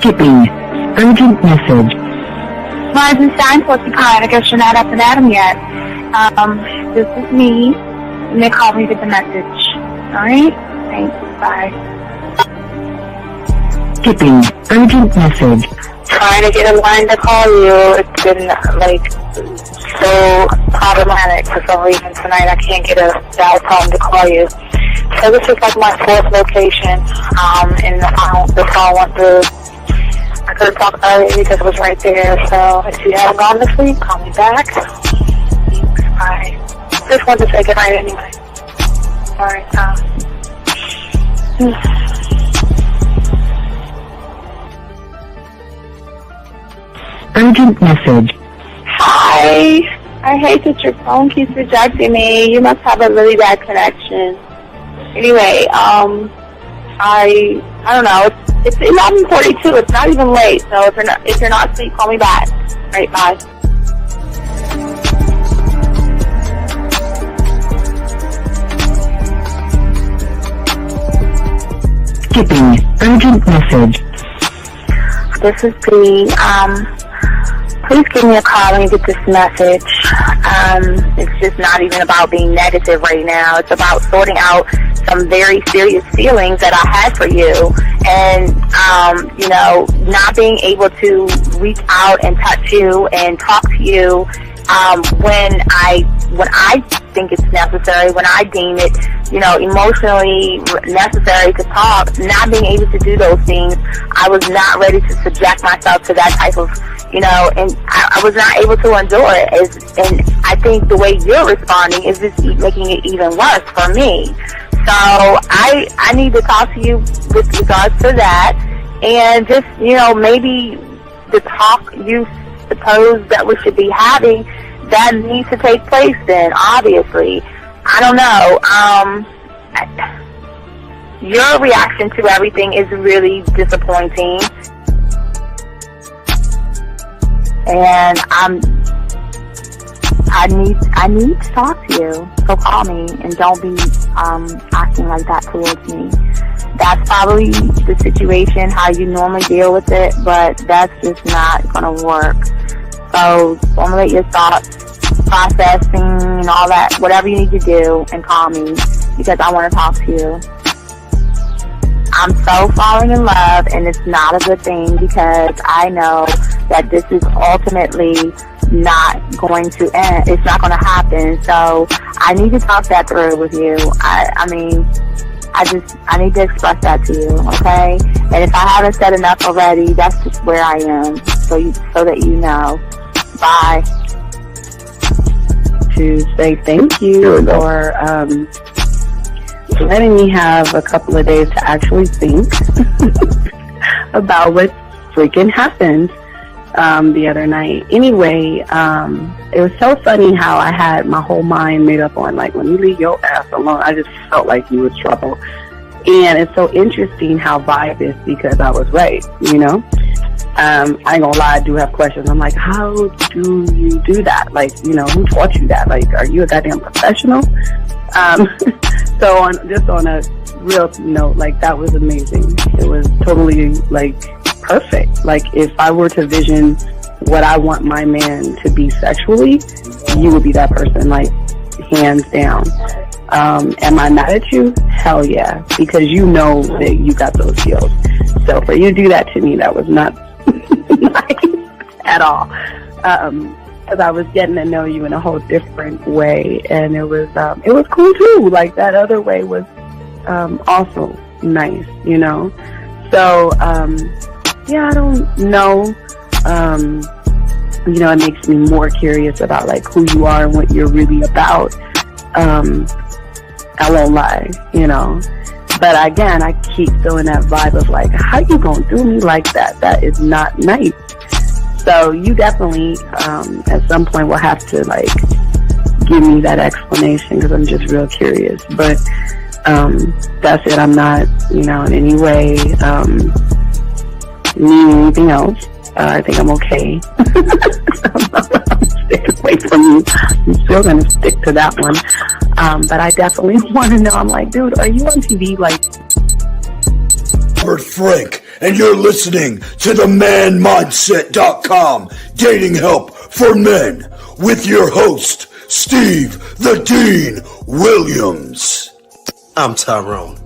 Skipping. Urgent message. Rise and shine, porcupine. I guess you're not up and at 'em yet. This is me. And they called me with the message. Alright? Thanks. Bye. Skipping. Urgent message. Trying to get a line to call you. It's been, so problematic for some reason tonight. I can't get a dial tone to call you. So this is my fourth location, and the phone went through. I couldn't talk earlier because it was right there. So if you haven't gone this week, call me back. Thanks. Bye. Just wanted to say goodnight anyway. Alright, Urgent message. Hi. I hate that your phone keeps rejecting me. You must have a really bad connection. Anyway, I don't know. It's 11:42. It's not even late. So if you're not asleep, call me back. All right, bye. Skipping. Urgent message. This is B. Please give me a call when you get this message. It's just not even about being negative right now. It's about sorting out some very serious feelings that I had for you, and not being able to reach out and touch you and talk to you when I think it's necessary, when I deem it, emotionally necessary to talk. Not being able to do those things, I was not ready to subject myself to that type of, and I was not able to endure it. And I think the way you're responding is just making it even worse for me. So I need to talk to you with regards to that, and just, maybe the talk you suppose that we should be having, that needs to take place then, obviously. I don't know. Your reaction to everything is really disappointing. And I need to talk to you. So call me and don't be acting like that towards me. That's probably the situation, how you normally deal with it, but that's just not gonna work. So formulate your thoughts, processing and all that, whatever you need to do, and call me because I want to talk to you. I'm so falling in love, and it's not a good thing because I know that this is ultimately not going to end. It's not going to happen. So I need to talk that through with you. I need to express that to you, okay? And if I haven't said enough already, that's just where I am, so that you know. Bye. To say thank you for letting me have a couple of days to actually think about what freaking happened the other night. Anyway, it was so funny how I had my whole mind made up on, when you leave your ass alone, I just felt like you was trouble. And it's so interesting how vibe is, because I was right, I ain't gonna lie, I do have questions. I'm like, how do you do that? Who taught you that? Are you a goddamn professional? So on a real note, that was amazing. It was totally, perfect. If I were to vision what I want my man to be sexually, you would be that person, hands down. Am I mad at you? Hell yeah, because you know that you got those skills. So for you to do that to me, that was not nice at all. Because I was getting to know you in a whole different way, and it was cool too. That other way was also nice, So I don't know. It makes me more curious about who you are and what you're really about. I won't lie, But again, I keep feeling that vibe of how you gonna do me like that? That is not nice. So you definitely, at some point, will have to give me that explanation, because I'm just real curious. But that's it. I'm not, in any way meaning anything else. I think I'm okay. I'm staying away from you. I'm still gonna stick to that one. But I definitely want to know. I'm dude, are you on TV? Robert Frank and you're listening to the manmindset.com dating help for men with your host, Steve the Dean Williams. I'm Tyrone,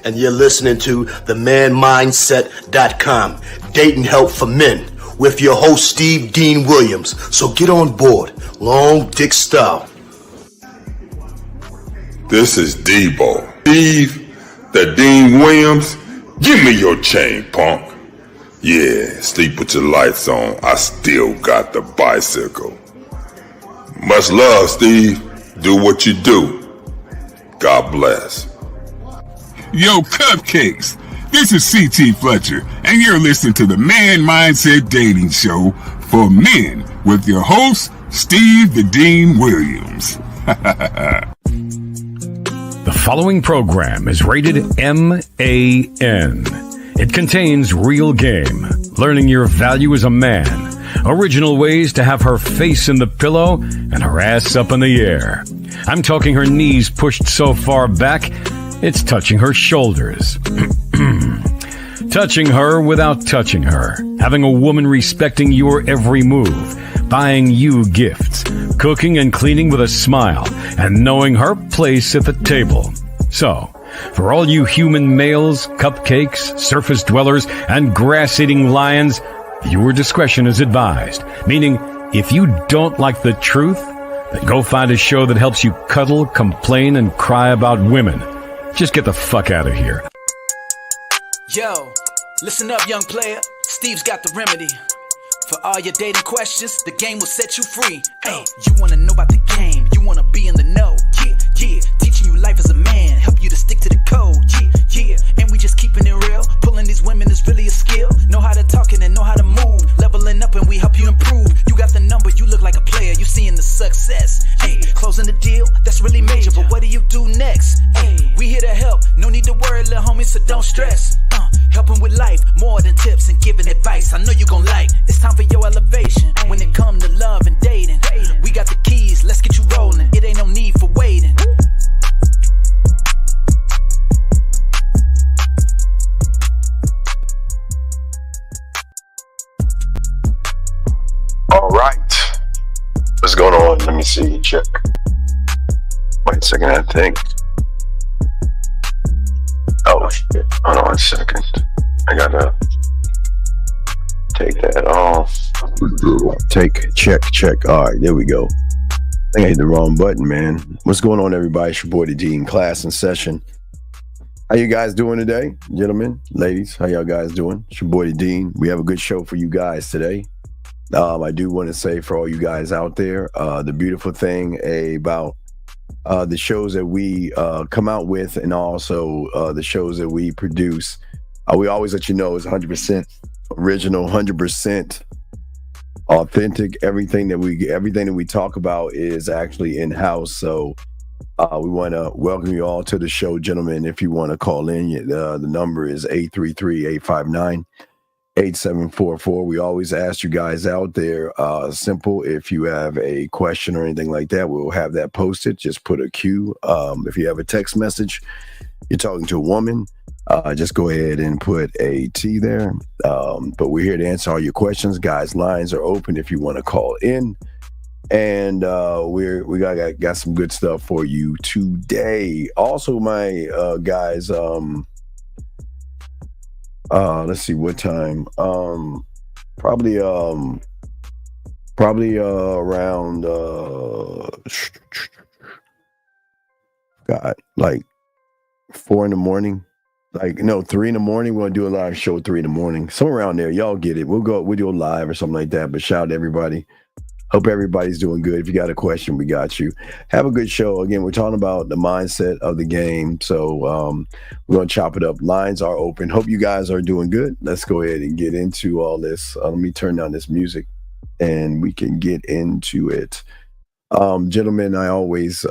and you're listening to the manmindset.com dating help for men with your host, Steve Dean Williams. So get on board, long dick style. This is Debo. Steve the Dean Williams, give me your chain, punk. Yeah, sleep with your lights on. I still got the bicycle. Much love, Steve. Do what you do. God bless. Yo, cupcakes. This is C.T. Fletcher, and you're listening to the Man Mindset Dating Show for men with your host, Steve the Dean Williams. The following program is rated MAN. It contains real game, learning your value as a man, original ways to have her face in the pillow and her ass up in the air. I'm talking her knees pushed so far back, it's touching her shoulders. Touching her without touching her. Having a woman respecting your every move. Buying you gifts. Cooking and cleaning with a smile. And knowing her place at the table. So, for all you human males, cupcakes, surface dwellers, and grass-eating lions, your discretion is advised. Meaning, if you don't like the truth, then go find a show that helps you cuddle, complain, and cry about women. Just get the fuck out of here. Yo, listen up, young player. Steve's got the remedy. For all your dating questions, the game will set you free. Hey, you wanna know about the game, you wanna be in the know. Yeah, yeah, teaching you life as a man, help you to stick to the code. Yeah, yeah, and we just keeping it real. Pulling these women is really a skill. Know how to talk and know how to move. Leveling up and we help you improve. You got the number, you look like a player, you seeing the success. Hey, closing the deal, that's really major, but what do you do next? Hey, we here to help, no need to worry, little homie, so don't stress. Helping with life, more than tips and giving advice. I know you gon' like. It's time for your elevation. When it come to love and dating, we got the keys, let's get you rolling. It ain't no need for waiting. All right. What's going on? Let me see. Check. Wait a second, I think. Oh, shit. Hold on a second. I gotta take that off. Check. All right, there we go. I think I hit the wrong button, man. What's going on, everybody? It's your boy, the Dean, class in session. How you guys doing today? Gentlemen, ladies, how y'all guys doing? It's your boy, the Dean. We have a good show for you guys today. I do want to say for all you guys out there, the beautiful thing about the shows that we come out with, and also the shows that we produce, we always let you know it's 100% original, 100% authentic. Everything that we talk about is actually in-house. So we want to welcome you all to the show, gentlemen. If you want to call in, the number is 833-859-8744. We always ask you guys out there, simple. If you have a question or anything like that, we'll have that posted. Just put a Q. If you have a text message, you're talking to a woman, just go ahead and put a T there. But we're here to answer all your questions. Guys, lines are open if you want to call in. And we got some good stuff for you today. Also, my guys, let's see what time. Probably around like 4 a.m. Like, no, 3 a.m. We're gonna do a live show at 3 a.m. Somewhere around there. Y'all get it. We'll do a live or something like that. But shout out to everybody. Hope everybody's doing good. If you got a question, we got you. Have a good show. Again, we're talking about the mindset of the game. So we're going to chop it up. Lines are open. Hope you guys are doing good. Let's go ahead and get into all this. Let me turn down this music and we can get into it. Gentlemen, I always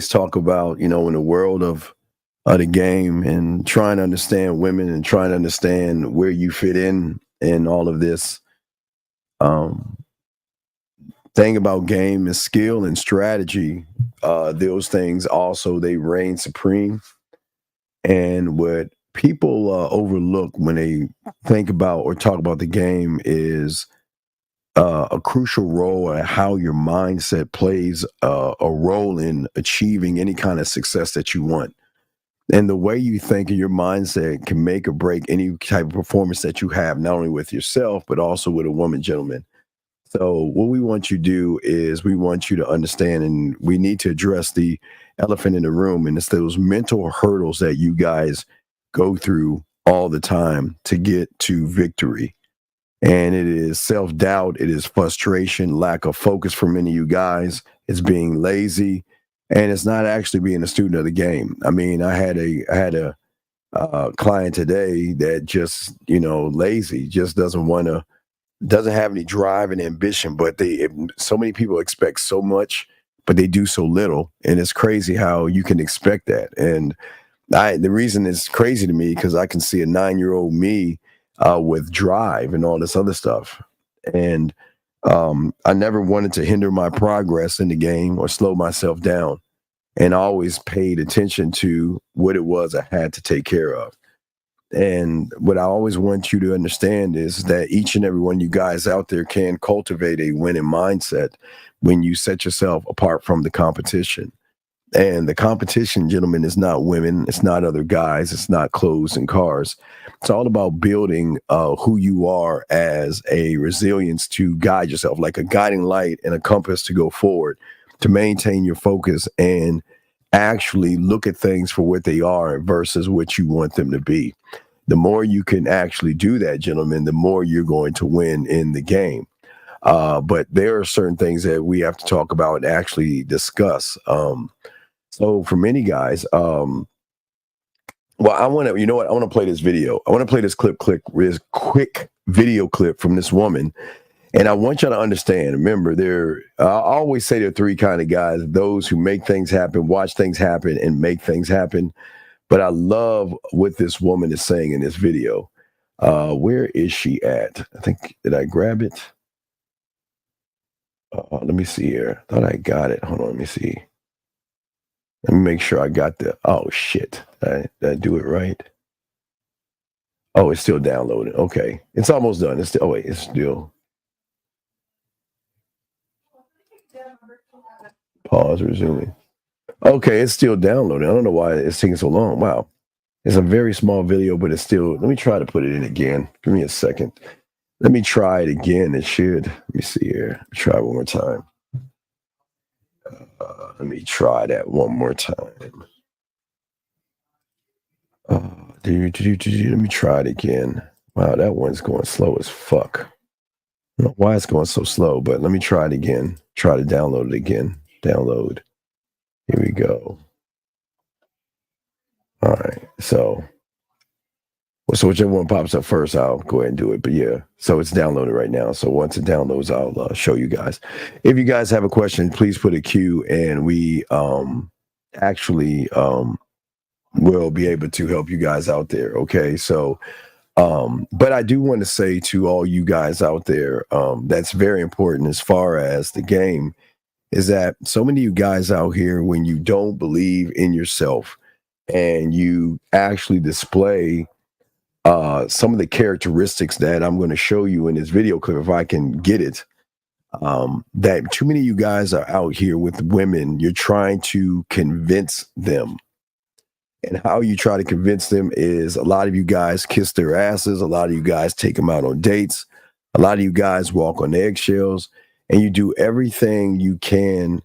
talk about, in the world of the game and trying to understand women and trying to understand where you fit in all of this. Thing about game is skill and strategy. Those things also, they reign supreme. And what people overlook when they think about or talk about the game is a crucial role in how your mindset plays a role in achieving any kind of success that you want. And the way you think in your mindset can make or break any type of performance that you have, not only with yourself, but also with a woman, gentlemen. So what we want you to do is we want you to understand, and we need to address the elephant in the room, and it's those mental hurdles that you guys go through all the time to get to victory. And it is self-doubt, it is frustration, lack of focus for many of you guys, it's being lazy, and it's not actually being a student of the game. I mean, I had a client today that just, lazy, just doesn't have any drive and ambition, but so many people expect so much, but they do so little. And it's crazy how you can expect that. And the reason it's crazy to me, because I can see a 9-year-old me with drive and all this other stuff. And I never wanted to hinder my progress in the game or slow myself down. And I always paid attention to what it was I had to take care of. And what I always want you to understand is that each and every one of you guys out there can cultivate a winning mindset when you set yourself apart from the competition. And the competition, gentlemen, is not women. It's not other guys. It's not clothes and cars. It's all about building who you are as a resilience to guide yourself, like a guiding light and a compass to go forward, to maintain your focus and actually look at things for what they are versus what you want them to be. The more you can actually do that, gentlemen, the more you're going to win in the game. But there are certain things that we have to talk about and actually discuss. So for many guys, well, I want to, I want to play this video. I want to play this this quick video clip from this woman. And I want y'all to understand, remember, I always say there are three kind of guys: those who make things happen, watch things happen, and make things happen. But I love what this woman is saying in this video. Where is she at? I think, did I grab it? Let me see here. I thought I got it. Hold on, let me see. Let me make sure I got oh shit. Did I do it right? Oh, it's still downloading. Okay. It's almost done. It's still, it's still. Pause, resuming. Okay, it's still downloading. I don't know why it's taking so long. Wow. It's a very small video, but it's still, let me try to put it in again. Give me a second. Let me try it again. It should. Let me see here. Try one more time. Let me try that one more time. Let me try it again. Wow, that one's going slow as fuck. I don't know why it's going so slow, but let me try it again. Try to download it again. Download. Here we go. All right. So whichever one pops up first, I'll go ahead and do it. But yeah, so it's downloaded right now. So once it downloads, I'll show you guys. If you guys have a question, please put a Q, and we actually will be able to help you guys out there. Okay. So, but I do want to say to all you guys out there, that's very important as far as the game, is that so many of you guys out here, when you don't believe in yourself and you actually display some of the characteristics that I'm going to show you in this video clip, if I can get it, that too many of you guys are out here with women. You're trying to convince them. And how you try to convince them is, a lot of you guys kiss their asses. A lot of you guys take them out on dates. A lot of you guys walk on eggshells, and you do everything you can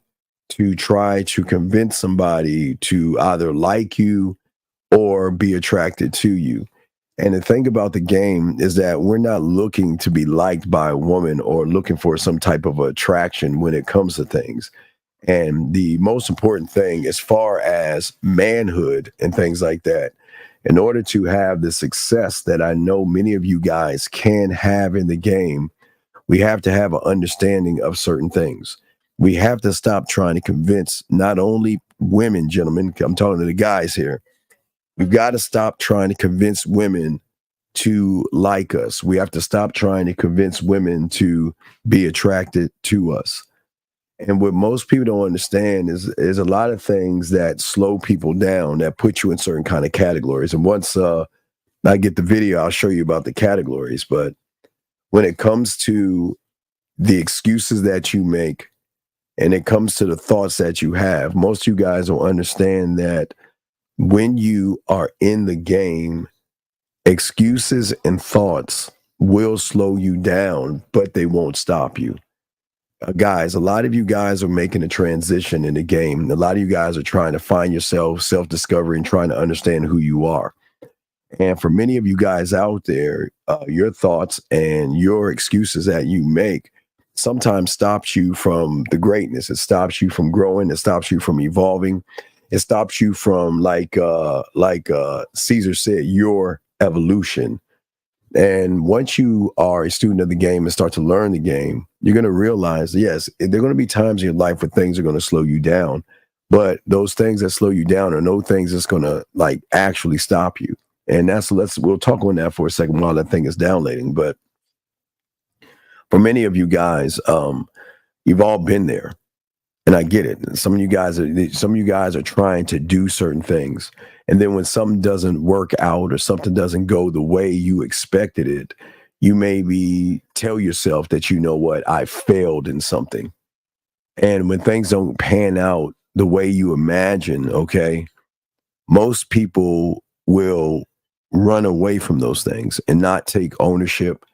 to try to convince somebody to either like you or be attracted to you. And the thing about the game is that we're not looking to be liked by a woman or looking for some type of attraction when it comes to things. And the most important thing, as far as manhood and things like that, in order to have the success that I know many of you guys can have in the game, we have to have an understanding of certain things. We have to stop trying to convince not only women, gentlemen, I'm talking to the guys here. We've got to stop trying to convince women to like us. We have to stop trying to convince women to be attracted to us. And what most people don't understand is a lot of things that slow people down, that put you in certain kind of categories. And once I get the video, I'll show you about the categories. But when it comes to the excuses that you make and it comes to the thoughts that you have, most of you guys will understand that when you are in the game, excuses and thoughts will slow you down, but they won't stop you. Guys, a lot of you guys are making a transition in the game. A lot of you guys are trying to find yourself, self-discovery, and trying to understand who you are. And for many of you guys out there, your thoughts and your excuses that you make sometimes stops you from the greatness. It stops you from growing. It stops you from evolving. It stops you from, like Caesar said, your evolution. And once you are a student of the game and start to learn the game, you're going to realize, yes, there are going to be times in your life where things are going to slow you down. But those things that slow you down are no things that's going to like actually stop you. And we'll talk on that for a second while that thing is downloading. But for many of you guys, you've all been there. And I get it. Some of you guys are trying to do certain things. And then when something doesn't work out or something doesn't go the way you expected it, you maybe tell yourself that, you know what, I failed in something. And when things don't pan out the way you imagine, okay, most people will run away from those things and not take ownership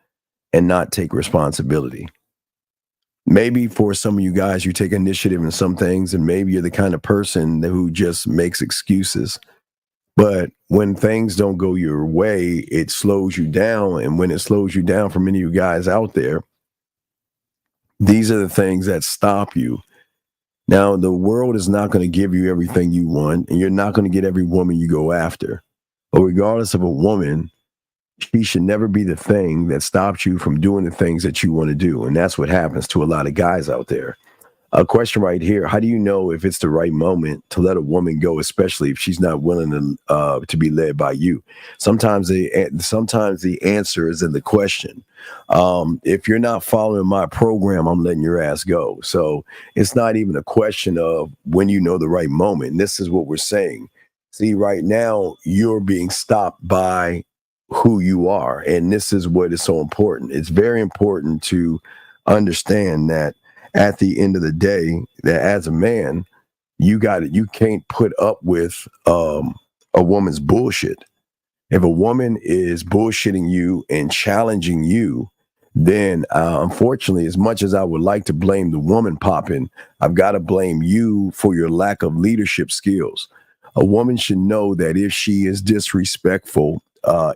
and not take responsibility. Maybe for some of you guys, you take initiative in some things, and maybe you're the kind of person who just makes excuses. But when things don't go your way, it slows you down. And when it slows you down, for many of you guys out there, these are the things that stop you. Now, the world is not going to give you everything you want, and you're not going to get every woman you go after. But regardless of a woman, she should never be the thing that stops you from doing the things that you want to do. And that's what happens to a lot of guys out there. A question right here: how do you know if it's the right moment to let a woman go, especially if she's not willing to be led by you? Sometimes the answer is in the question. If you're not following my program, I'm letting your ass go. So it's not even a question of when you know the right moment. And this is what we're saying. See, right now, you're being stopped by who you are. And this is what is so important. It's very important to understand that at the end of the day, that as a man, you can't put up with a woman's bullshit. If a woman is bullshitting you and challenging you, then unfortunately, as much as I would like to blame the woman popping, I've got to blame you for your lack of leadership skills. A woman should know that if she is disrespectful,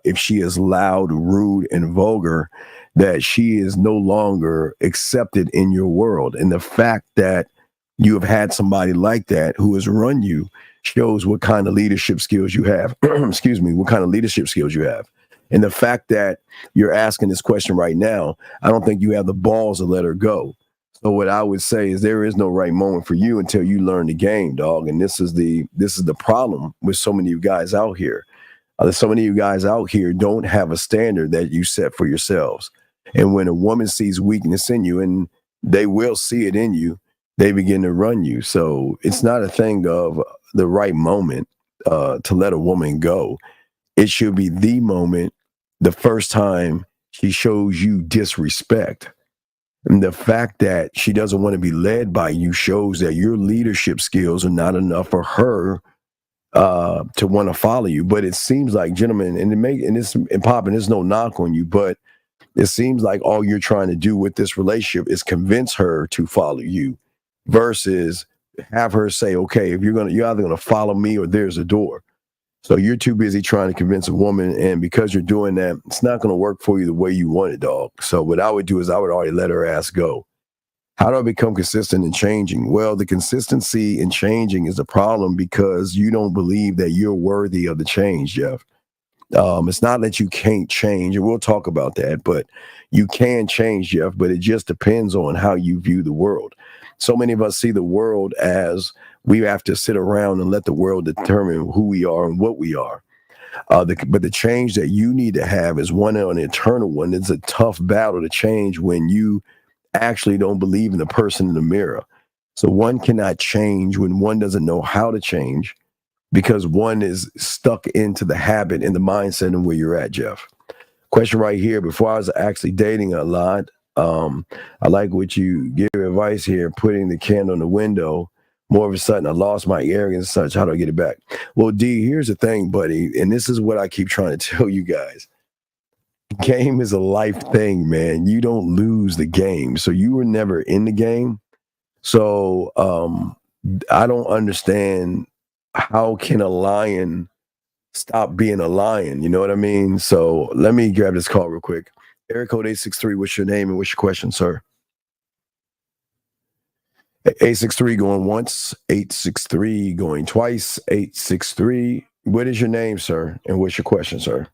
if she is loud, rude, and vulgar, that she is no longer accepted in your world. And the fact that you have had somebody like that who has run you shows what kind of leadership skills you have. Excuse me, what kind of leadership skills you have. And the fact that you're asking this question right now, I don't think you have the balls to let her go. So what I would say is there is no right moment for you until you learn the game, dog. And this is the problem with so many of you guys out here. So many of you guys out here don't have a standard that you set for yourselves. And when a woman sees weakness in you, and they will see it in you, they begin to run you. So it's not a thing of the right moment to let a woman go. It should be the moment, the first time she shows you disrespect. And the fact that she doesn't want to be led by you shows that your leadership skills are not enough for her to want to follow you. But it seems like, gentlemen, and Poppin', there's no knock on you, but it seems like all you're trying to do with this relationship is convince her to follow you versus have her say, okay, if you're either going to follow me or there's a door. So you're too busy trying to convince a woman. And because you're doing that, it's not going to work for you the way you want it, dog. So what I would do is I would already let her ass go. How do I become consistent in changing? Well, the consistency in changing is a problem because you don't believe that you're worthy of the change, Jeff. It's not that you can't change, and we'll talk about that, but you can change, Jeff, but it just depends on how you view the world. So many of us see the world as we have to sit around and let the world determine who we are and what we are. But the change that you need to have is an internal one. It's a tough battle to change when you actually don't believe in the person in the mirror. So one cannot change when one doesn't know how to change. because one is stuck into the habit and the mindset and where you're at, Jeff. Question right here. Before I was actually dating a lot, I like what you give advice here, putting the candle in the window. More of a sudden, I lost my arrogance and such. How do I get it back? Well, D, here's the thing, buddy, and this is what I keep trying to tell you guys. Game is a life thing, man. You don't lose the game. So you were never in the game. So I don't understand how can a lion stop being a lion? You know what I mean? So let me grab this call real quick. Area code 863, what's your name and what's your question, sir? 863 going once, 863 going twice, 863. What is your name, sir? And what's your question, sir?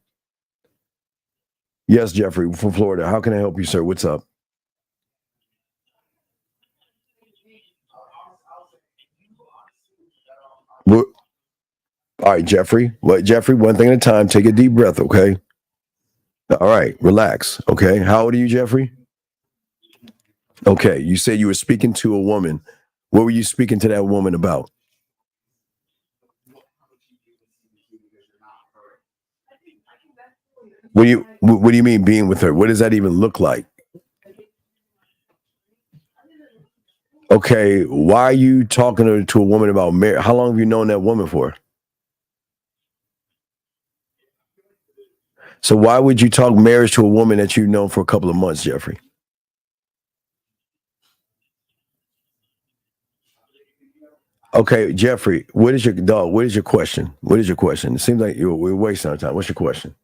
Yes, Jeffrey from Florida. How can I help you, sir? What's up? All right, Jeffrey. Well, Jeffrey, one thing at a time. Take a deep breath, okay? All right, relax. Okay. How old are you, Jeffrey? Okay. You said you were speaking to a woman. What were you speaking to that woman about? What do you mean being with her? What does that even look like? Okay, why are you talking to a woman about marriage? How long have you known that woman for? So why would you talk marriage to a woman that you've known for a couple of months, Jeffrey? Okay, Jeffrey, what is your dog? What is your question? What is your question? It seems like we're wasting our time. What's your question?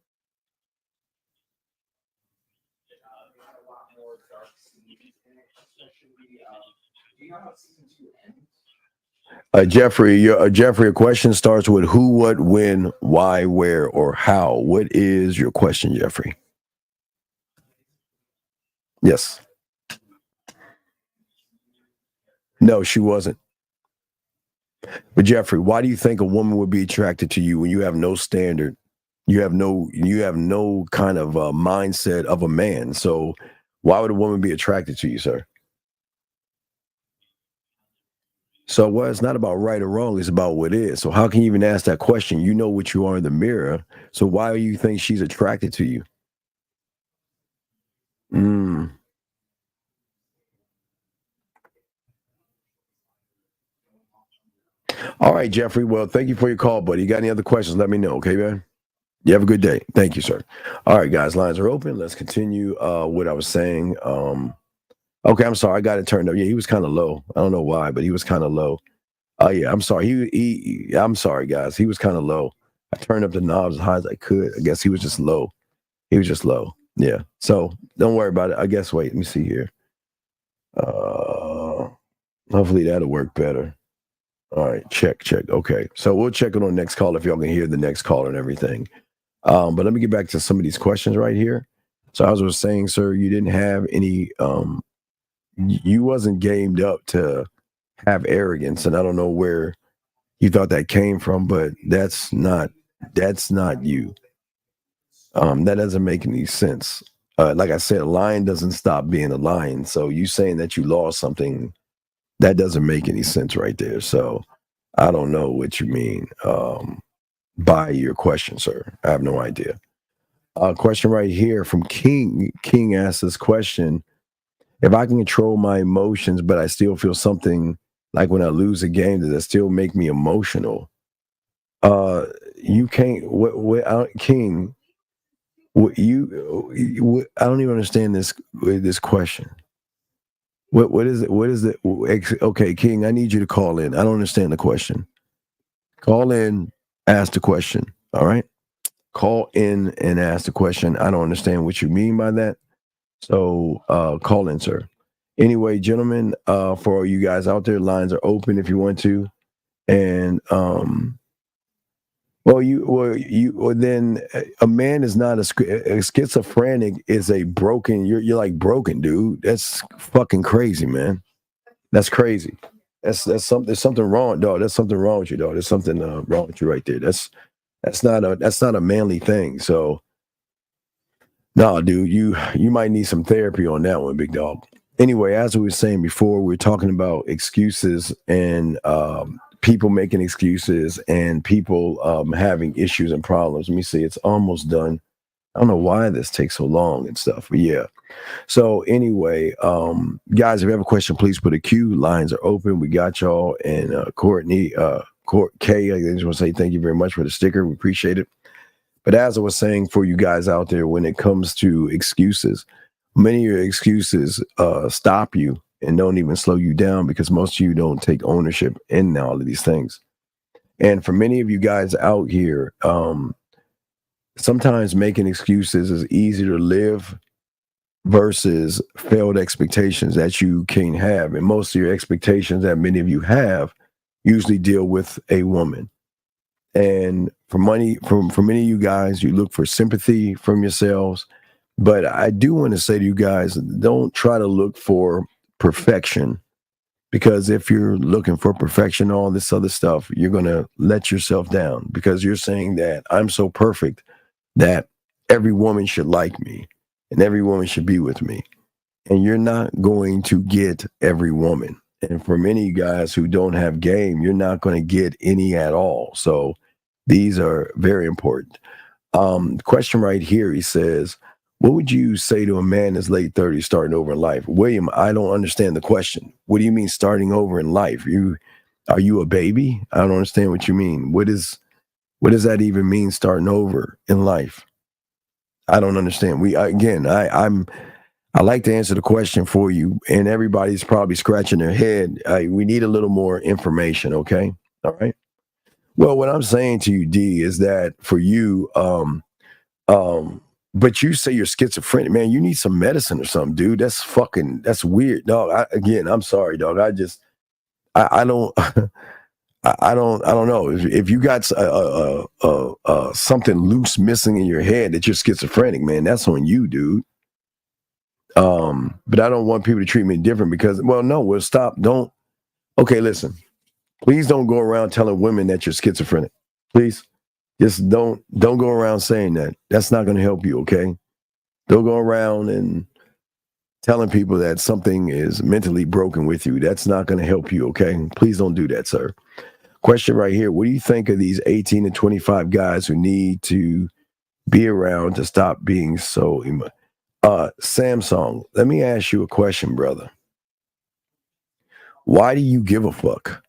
Jeffrey, your question starts with who, what, when, why, where, or how. What is your question, Jeffrey? Yes. No, she wasn't. But Jeffrey, why do you think a woman would be attracted to you when you have no standard? You have no kind of mindset of a man. So why would a woman be attracted to you, sir? So well, it's not about right or wrong, it's about what is. So how can you even ask that question? You know what you are in the mirror. So why do you think she's attracted to you? All right, Jeffrey. Well, thank you for your call, buddy. You got any other questions? Let me know, okay, man? You have a good day. Thank you, sir. All right, guys, lines are open. Let's continue what I was saying. Okay, I'm sorry. I got it turned up. Yeah, he was kind of low. I don't know why, but he was kind of low. Yeah, I'm sorry. I'm sorry, guys. He was kind of low. I turned up the knobs as high as I could. I guess he was just low. He was just low. Yeah. So don't worry about it. I guess, wait, let me see here. Hopefully that'll work better. All right, check. Okay. So we'll check it on the next call if y'all can hear the next call and everything. But let me get back to some of these questions right here. So as I was saying, sir, you didn't have any, you wasn't gamed up to have arrogance. And I don't know where you thought that came from, but that's not you. That doesn't make any sense. Like I said, a lion doesn't stop being a lion. So you saying that you lost something, that doesn't make any sense right there. So I don't know what you mean by your question, sir. I have no idea. Question right here from King. King asks this question. If I can control my emotions, but I still feel something like when I lose a game, does that still make me emotional? You can't, King, I don't even understand this question. What is it? What is it? Okay, King, I need you to call in. I don't understand the question. Call in, ask the question. All right. Call in and ask the question. I don't understand what you mean by that. So call in, sir. Anyway, gentlemen, for all you guys out there, lines are open if you want to. And then a man is not a schizophrenic is a broken. You're like broken, dude. That's fucking crazy, man. That's crazy. That's something. There's something wrong, dog. There's something wrong with you, dog. There's something wrong with you right there. That's not a manly thing. So, no, dude, you might need some therapy on that one, big dog. Anyway, as we were saying before, we were talking about excuses and people making excuses and people having issues and problems. Let me see. It's almost done. I don't know why this takes so long and stuff, but yeah. So anyway, guys, if you have a question, please put a Q. Lines are open. We got y'all. And Courtney, K, I just want to say thank you very much for the sticker. We appreciate it. But as I was saying, for you guys out there, when it comes to excuses, many of your excuses stop you and don't even slow you down, because most of you don't take ownership in all of these things. And for many of you guys out here, sometimes making excuses is easier to live versus failed expectations that you can't have. And most of your expectations that many of you have usually deal with a woman. And for many of you guys, you look for sympathy from yourselves. But I do want to say to you guys, don't try to look for perfection, because if you're looking for perfection, all this other stuff, you're going to let yourself down, because you're saying that I'm so perfect that every woman should like me and every woman should be with me. And you're not going to get every woman. And for many of you guys who don't have game, you're not going to get any at all. So these are very important. Question right here, he says, what would you say to a man in his late 30s starting over in life? William, I don't understand the question. What do you mean starting over in life? Are you a baby? I don't understand what you mean. What does that even mean, starting over in life? I don't understand. I like to answer the question for you, and everybody's probably scratching their head. We need a little more information, okay? All right. Well, what I'm saying to you, D, is that for you, but you say you're schizophrenic, man. You need some medicine or something, dude. That's weird, dog. I'm sorry, dog. I don't, I don't know if you got something loose missing in your head that you're schizophrenic, man. That's on you, dude. But I don't want people to treat me different because, stop. Don't. Okay, listen. Please don't go around telling women that you're schizophrenic. Please, just don't go around saying that. That's not going to help you. Okay, don't go around and telling people that something is mentally broken with you. That's not going to help you. Okay, please don't do that, sir. Question right here. What do you think of these 18 to 25 guys who need to be around to stop being so Samsung, let me ask you a question, brother. Why do you give a fuck?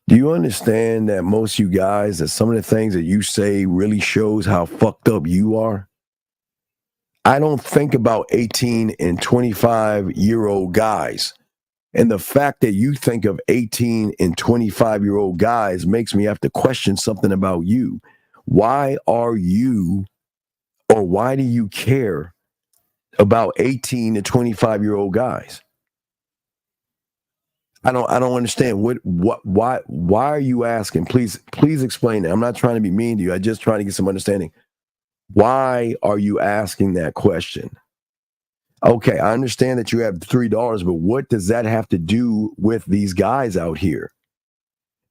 Do you understand that most of you guys, that some of the things that you say really shows how fucked up you are? I don't think about 18 and 25-year-old guys. And the fact that you think of 18 and 25-year-old guys makes me have to question something about you. Why do you care about 18 to 25-year-old guys? I don't understand why are you asking? Please explain that. I'm not trying to be mean to you. I'm just trying to get some understanding. Why are you asking that question? Okay, I understand that you have $3, but what does that have to do with these guys out here?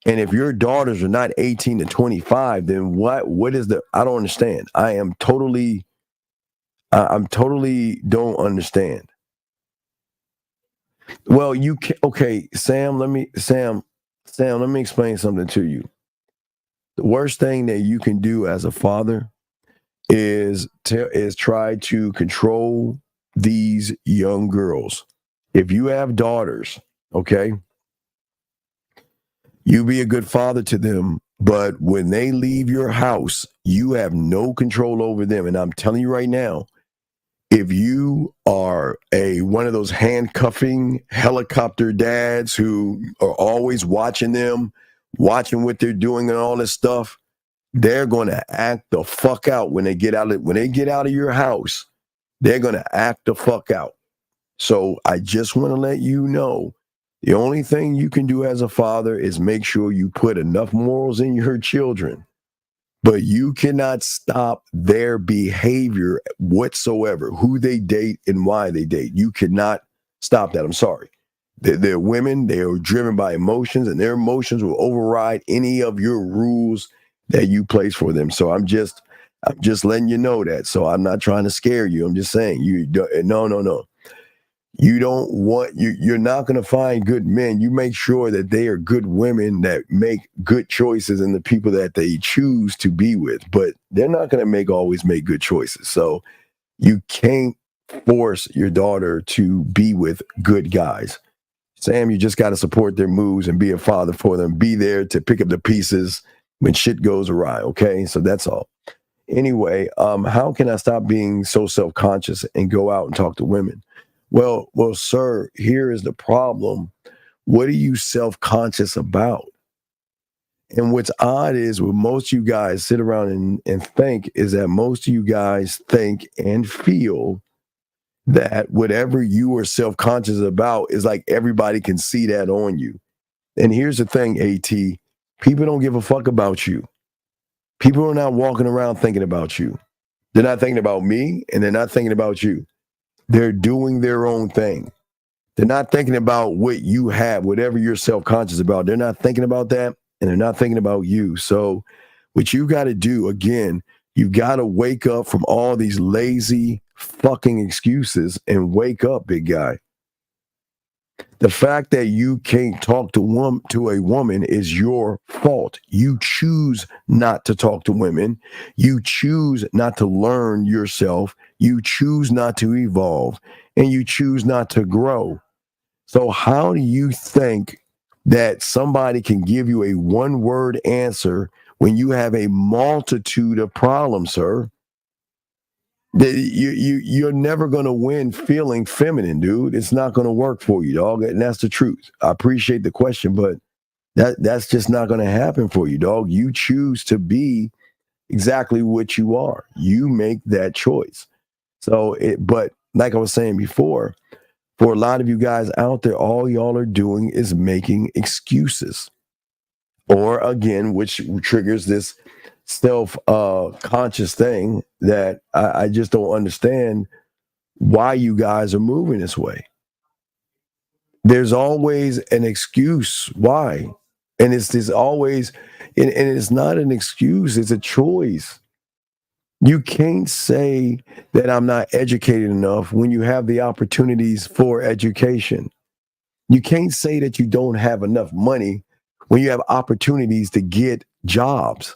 And if your daughters are not 18 to 25, then what is I don't understand. I'm totally don't understand. Well, you can, okay, Sam, let me explain something to you. The worst thing that you can do as a father is try to control these young girls. If you have daughters, okay, you be a good father to them, but when they leave your house, you have no control over them. And I'm telling you right now, if you are one of those handcuffing helicopter dads who are always watching them, watching what they're doing and all this stuff, they're going to act the fuck out when they get out of your house. They're going to act the fuck out. So I just want to let you know, the only thing you can do as a father is make sure you put enough morals in your children. But you cannot stop their behavior whatsoever, who they date and why they date. You cannot stop that. I'm sorry. They're women. They are driven by emotions, and their emotions will override any of your rules that you place for them. So I'm just letting you know that. So I'm not trying to scare you. I'm just saying no. You don't want you're not going to find good men. You make sure that they are good women that make good choices in the people that they choose to be with. But they're not going to always make good choices. So you can't force your daughter to be with good guys. Sam, you just got to support their moves and be a father for them. Be there to pick up the pieces when shit goes awry. Okay, so that's all. Anyway, how can I stop being so self-conscious and go out and talk to women? Well, sir, here is the problem. What are you self-conscious about? And what's odd is what most of you guys sit around and think is that most of you guys think and feel that whatever you are self-conscious about is like everybody can see that on you. And here's the thing, AT, people don't give a fuck about you. People are not walking around thinking about you. They're not thinking about me, and they're not thinking about you. They're doing their own thing. They're not thinking about what you have, whatever you're self-conscious about. They're not thinking about that, and they're not thinking about you. So what you got to do, again, you got to wake up from all these lazy fucking excuses and wake up, big guy. The fact that you can't talk to a woman is your fault. You choose not to talk to women. You choose not to learn yourself. You choose not to evolve, and you choose not to grow. So how do you think that somebody can give you a one-word answer when you have a multitude of problems, sir? You're never going to win feeling feminine, dude. It's not going to work for you, dog. And that's the truth. I appreciate the question, but that's just not going to happen for you, dog. You choose to be exactly what you are. You make that choice. But like I was saying before, for a lot of you guys out there, all y'all are doing is making excuses. Or again, which triggers this self-conscious thing that I just don't understand why you guys are moving this way. There's always an excuse why. And it's always, and it's not an excuse, it's a choice. You can't say that I'm not educated enough when you have the opportunities for education. You can't say that you don't have enough money when you have opportunities to get jobs.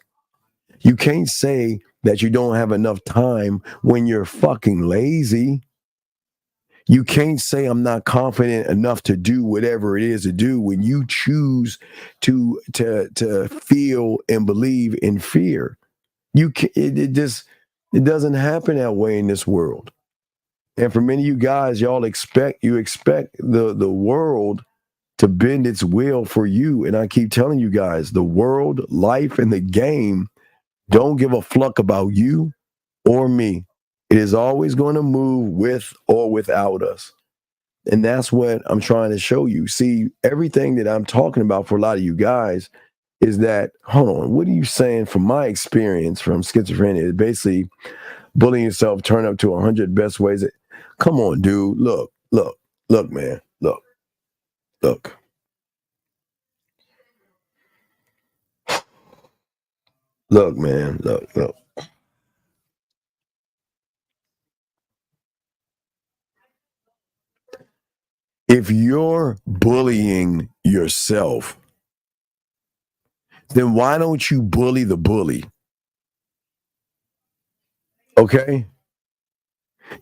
You can't say that you don't have enough time when you're fucking lazy. You can't say I'm not confident enough to do whatever it is to do when you choose to feel and believe in fear. It doesn't happen that way in this world. And for many of you guys, y'all expect the world to bend its will for you. And I keep telling you guys, the world, life, and the game don't give a fuck about you or me. It is always going to move with or without us. And that's what I'm trying to show you. See, everything that I'm talking about for a lot of you guys is that, hold on, what are you saying from my experience from schizophrenia? Is basically bullying yourself, turn up to 100 best ways. Come on, dude. Look, man. Look. Look, man. Look. If you're bullying yourself, then why don't you bully the bully? Okay?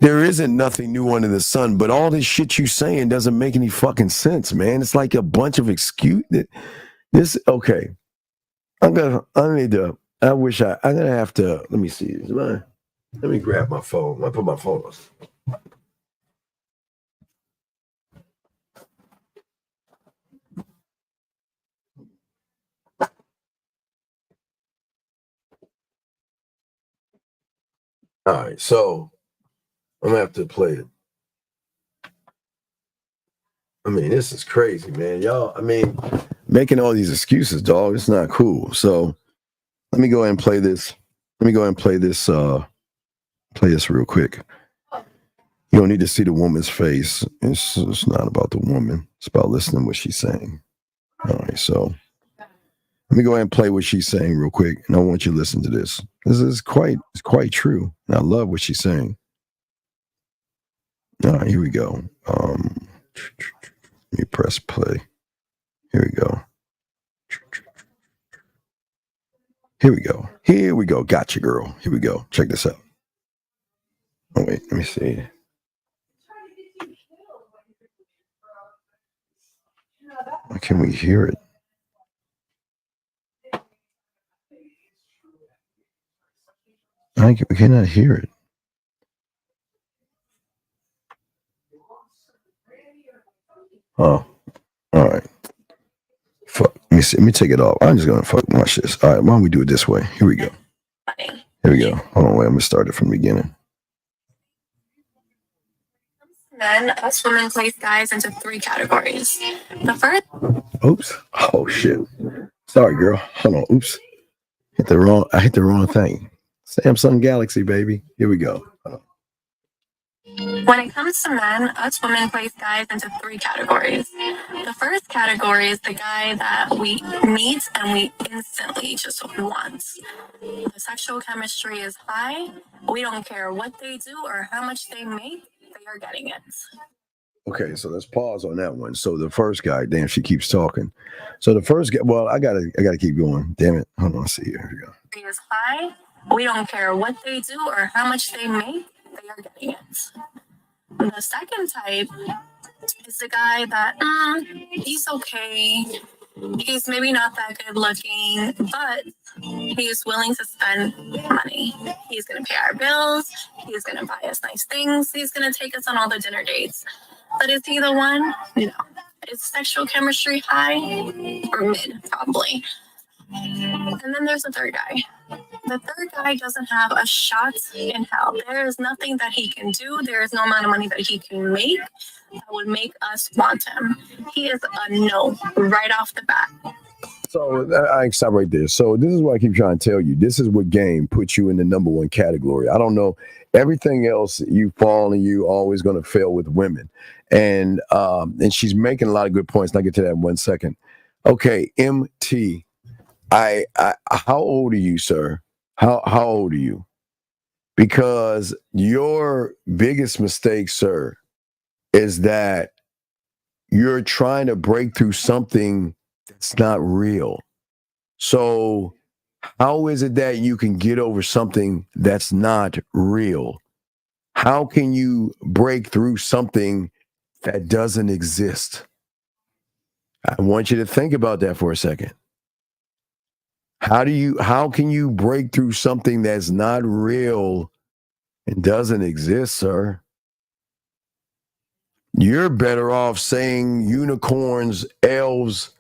There isn't nothing new under the sun, but all this shit you saying doesn't make any fucking sense, man. It's like a bunch of excuse. Okay. I'm gonna have to, let me see. Let me grab my phone. I put my phone on. All right, so I'm gonna have to play it. I mean, this is crazy, man. Y'all, I mean, making all these excuses, dog, it's not cool. So let me go ahead and play this. Play this real quick. You don't need to see the woman's face. It's not about the woman. It's about listening to what she's saying. All right, so let me go ahead and play what she's saying real quick, and I want you to listen to this. This is quite true. And I love what she's saying. All right, here we go. Let me press play. Here we go. Here we go. Here we go. Gotcha, girl. Here we go. Check this out. Oh, wait. Let me see. Why can't we hear it? We cannot hear it. Oh, all right. Fuck. Let me see. Let me take it off. I'm just gonna fuck watch this. All right, why don't we do it this way? Here we go. Here we go. Hold on, wait. I'm gonna start it from the beginning. Men, us women place guys into 3 categories. The first. Oops. Oh shit. Sorry, girl. Hold on. Oops. I hit the wrong thing. Samsung Galaxy, baby. Here we go. When it comes to men, us women place guys into 3 categories. The first category is the guy that we meet and we instantly just want. The sexual chemistry is high. We don't care what they do or how much they make, they are getting it. Okay, so let's pause on that one. So the first guy, damn, she keeps talking. So the first guy, well, I gotta keep going. Damn it. Hold on, let's see here. Here we go. He is high. We don't care what they do or how much they make, they are getting it. The second type is the guy that he's okay. He's maybe not that good looking, but he's willing to spend money. He's going to pay our bills. He's going to buy us nice things. He's going to take us on all the dinner dates. But is he the one? No. Is sexual chemistry high or mid? Probably. And then there's the third guy. The third guy doesn't have a shot in hell. There is nothing that he can do. There is no amount of money that he can make that would make us want him. He is a no right off the bat. So I stop right there. So this is what I keep trying to tell you. This is what game puts you in the number 1 category. I don't know. Everything else you fall and you always going to fail with women. And she's making a lot of good points. And I'll get to that in 1 second. Okay, MT. How old are you, sir? How old are you? Because your biggest mistake, sir, is that you're trying to break through something that's not real. So how is it that you can get over something that's not real? How can you break through something that doesn't exist? I want you to think about that for a second. How can you break through something that's not real and doesn't exist, sir? You're better off saying unicorns, elves,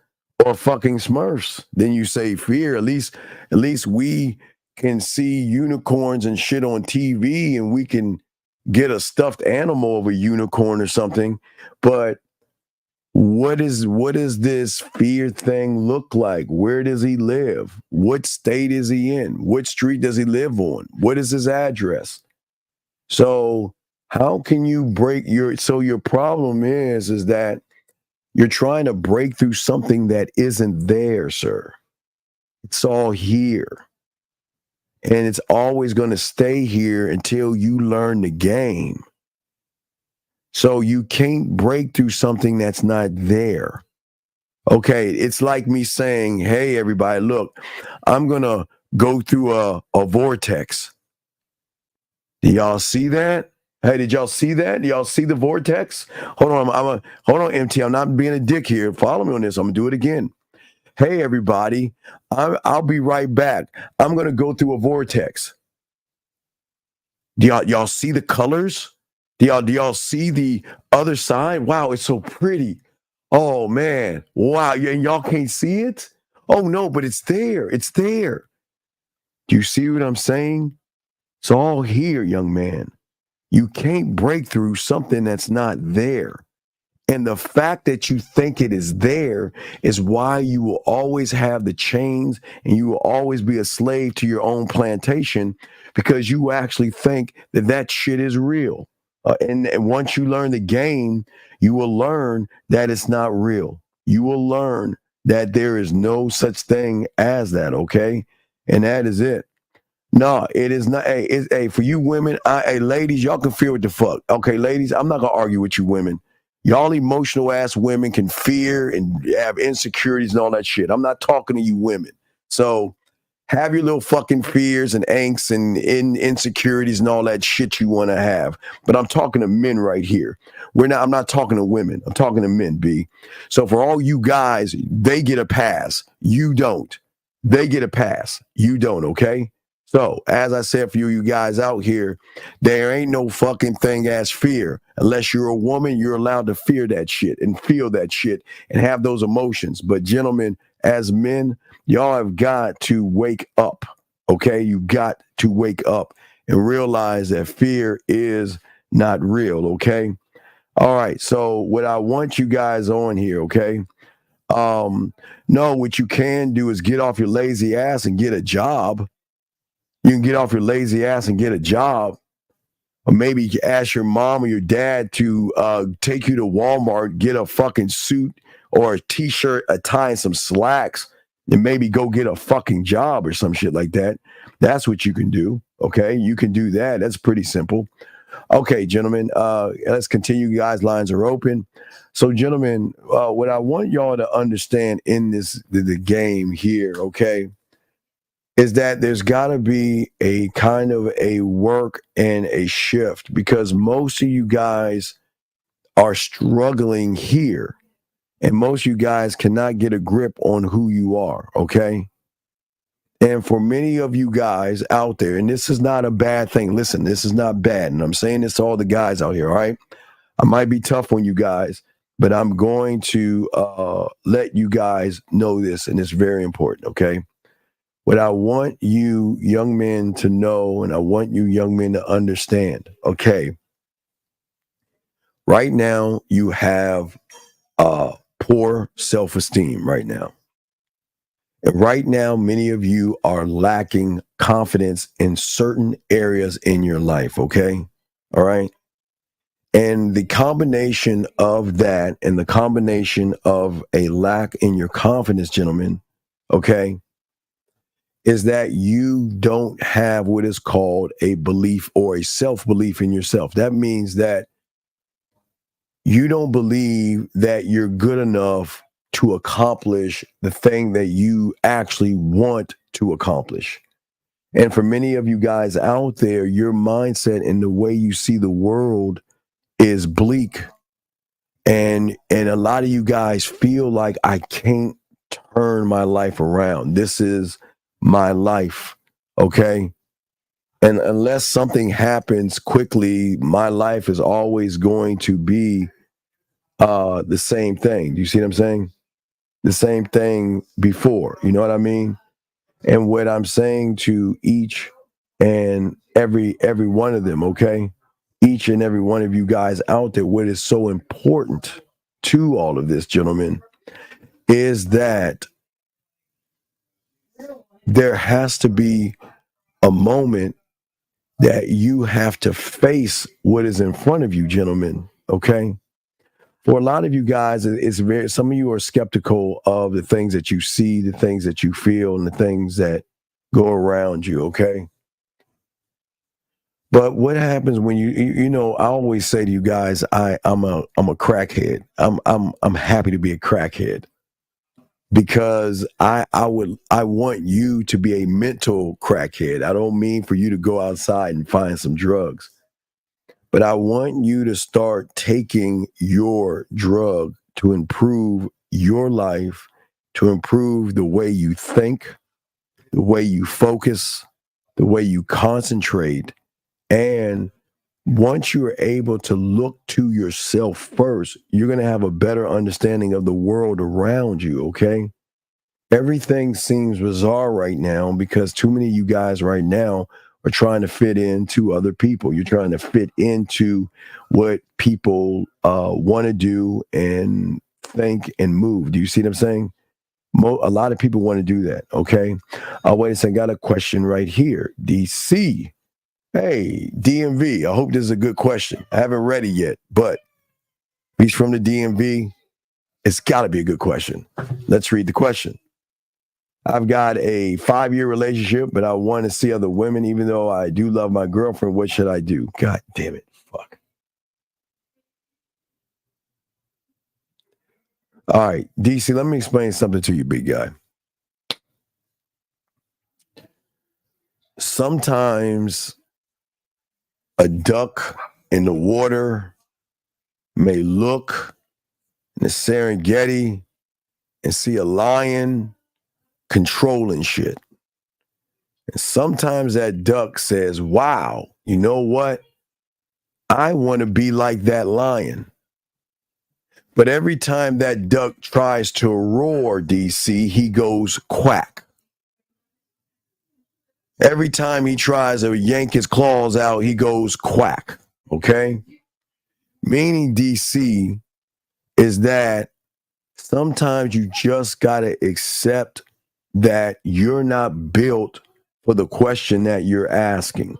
or fucking Smurfs than you say fear. At least we can see unicorns and shit on TV and we can get a stuffed animal of a unicorn or something. But what is this fear thing look like? Where does he live? What state is he in? What street does he live on? What is his address? So how can you break your problem is that you're trying to break through something that isn't there, sir. It's all here. And it's always going to stay here until you learn the game. So you can't break through something that's not there. Okay, it's like me saying, hey, everybody, look, I'm going to go through a vortex. Do y'all see that? Hey, did y'all see that? Do y'all see the vortex? Hold on, hold on, MT. I'm not being a dick here. Follow me on this. I'm going to do it again. Hey, everybody, I'll be right back. I'm going to go through a vortex. Do y'all see the colors? Do y'all see the other side? Wow, it's so pretty. Oh, man. Wow, and y'all can't see it? Oh, no, but it's there. It's there. Do you see what I'm saying? It's all here, young man. You can't break through something that's not there. And the fact that you think it is there is why you will always have the chains and you will always be a slave to your own plantation because you actually think that shit is real. And once you learn the game, you will learn that it's not real. You will learn that there is no such thing as that, okay? And that is it. No, it is not. Hey, for you women, hey, ladies, y'all can fear what the fuck. Okay, ladies, I'm not gonna argue with you women. Y'all emotional ass women can fear and have insecurities and all that shit. I'm not talking to you women. So have your little fucking fears and angst and insecurities and all that shit you want to have. But I'm talking to men right here. I'm not talking to women. I'm talking to men, B. So for all you guys, they get a pass. You don't. They get a pass. You don't, okay? So, as I said for you guys out here, there ain't no fucking thing as fear. Unless you're a woman, you're allowed to fear that shit and feel that shit and have those emotions. But gentlemen, as men, y'all have got to wake up, okay? You got to wake up and realize that fear is not real, okay? All right, so what I want you guys on here, okay? No, what you can do is get off your lazy ass and get a job. You can get off your lazy ass and get a job. Or maybe you can ask your mom or your dad to take you to Walmart, get a fucking suit or a t-shirt, a tie, and some slacks, and maybe go get a fucking job or some shit like that. That's what you can do, okay? You can do that. That's pretty simple. Okay, gentlemen, let's continue. Guys, lines are open. So, gentlemen, what I want y'all to understand in the game here, okay, is that there's got to be a kind of a work and a shift, because most of you guys are struggling here, and most of you guys cannot get a grip on who you are, okay? And for many of you guys out there, and this is not a bad thing. Listen, this is not bad, and I'm saying this to all the guys out here, all right? I might be tough on you guys, but I'm going to let you guys know this, and it's very important, okay? What I want you young men to know, and I want you young men to understand, okay, right now you have poor self-esteem right now. And right now, many of you are lacking confidence in certain areas in your life, okay? All right? And the combination of that and the combination of a lack in your confidence, gentlemen, okay, is that you don't have what is called a belief or a self-belief in yourself. That means that you don't believe that you're good enough to accomplish the thing that you actually want to accomplish. And for many of you guys out there, your mindset and the way you see the world is bleak. And a lot of you guys feel like, I can't turn my life around. This is my life, okay? And unless something happens quickly, my life is always going to be the same thing. Do you see what I'm saying? The same thing before. You know what I mean? And what I'm saying to each and every one of them, okay? Each and every one of you guys out there, what is so important to all of this, gentlemen, is that there has to be a moment that you have to face what is in front of you, gentlemen, okay? For a lot of you guys, it's very, some of you are skeptical of the things that you see, the things that you feel, and the things that go around you, okay? But what happens when you know, I always say to you guys, I'm a crackhead. I'm happy to be a crackhead, because I want you to be a mental crackhead. I don't mean for you to go outside and find some drugs, but I want you to start taking your drug to improve your life, to improve the way you think, the way you focus, the way you concentrate. And once you're able to look to yourself first, you're going to have a better understanding of the world around you, okay? Everything seems bizarre right now because too many of you guys right now are trying to fit into other people. You're trying to fit into what people want to do and think and move. Do you see what I'm saying? A lot of people want to do that, okay? Wait a second, I got a question right here. DC. Hey, DMV, I hope this is a good question. I haven't read it yet, but he's from the DMV. It's got to be a good question. Let's read the question. I've got a 5-year relationship, but I want to see other women, even though I do love my girlfriend. What should I do? God damn it. Fuck. All right, DC, let me explain something to you, big guy. Sometimes a duck in the water may look in the Serengeti and see a lion controlling shit. And sometimes that duck says, wow, you know what? I want to be like that lion. But every time that duck tries to roar, DC, he goes quack. Every time he tries to yank his claws out, he goes quack. Okay? Meaning, DC, is that sometimes you just got to accept that you're not built for the question that you're asking.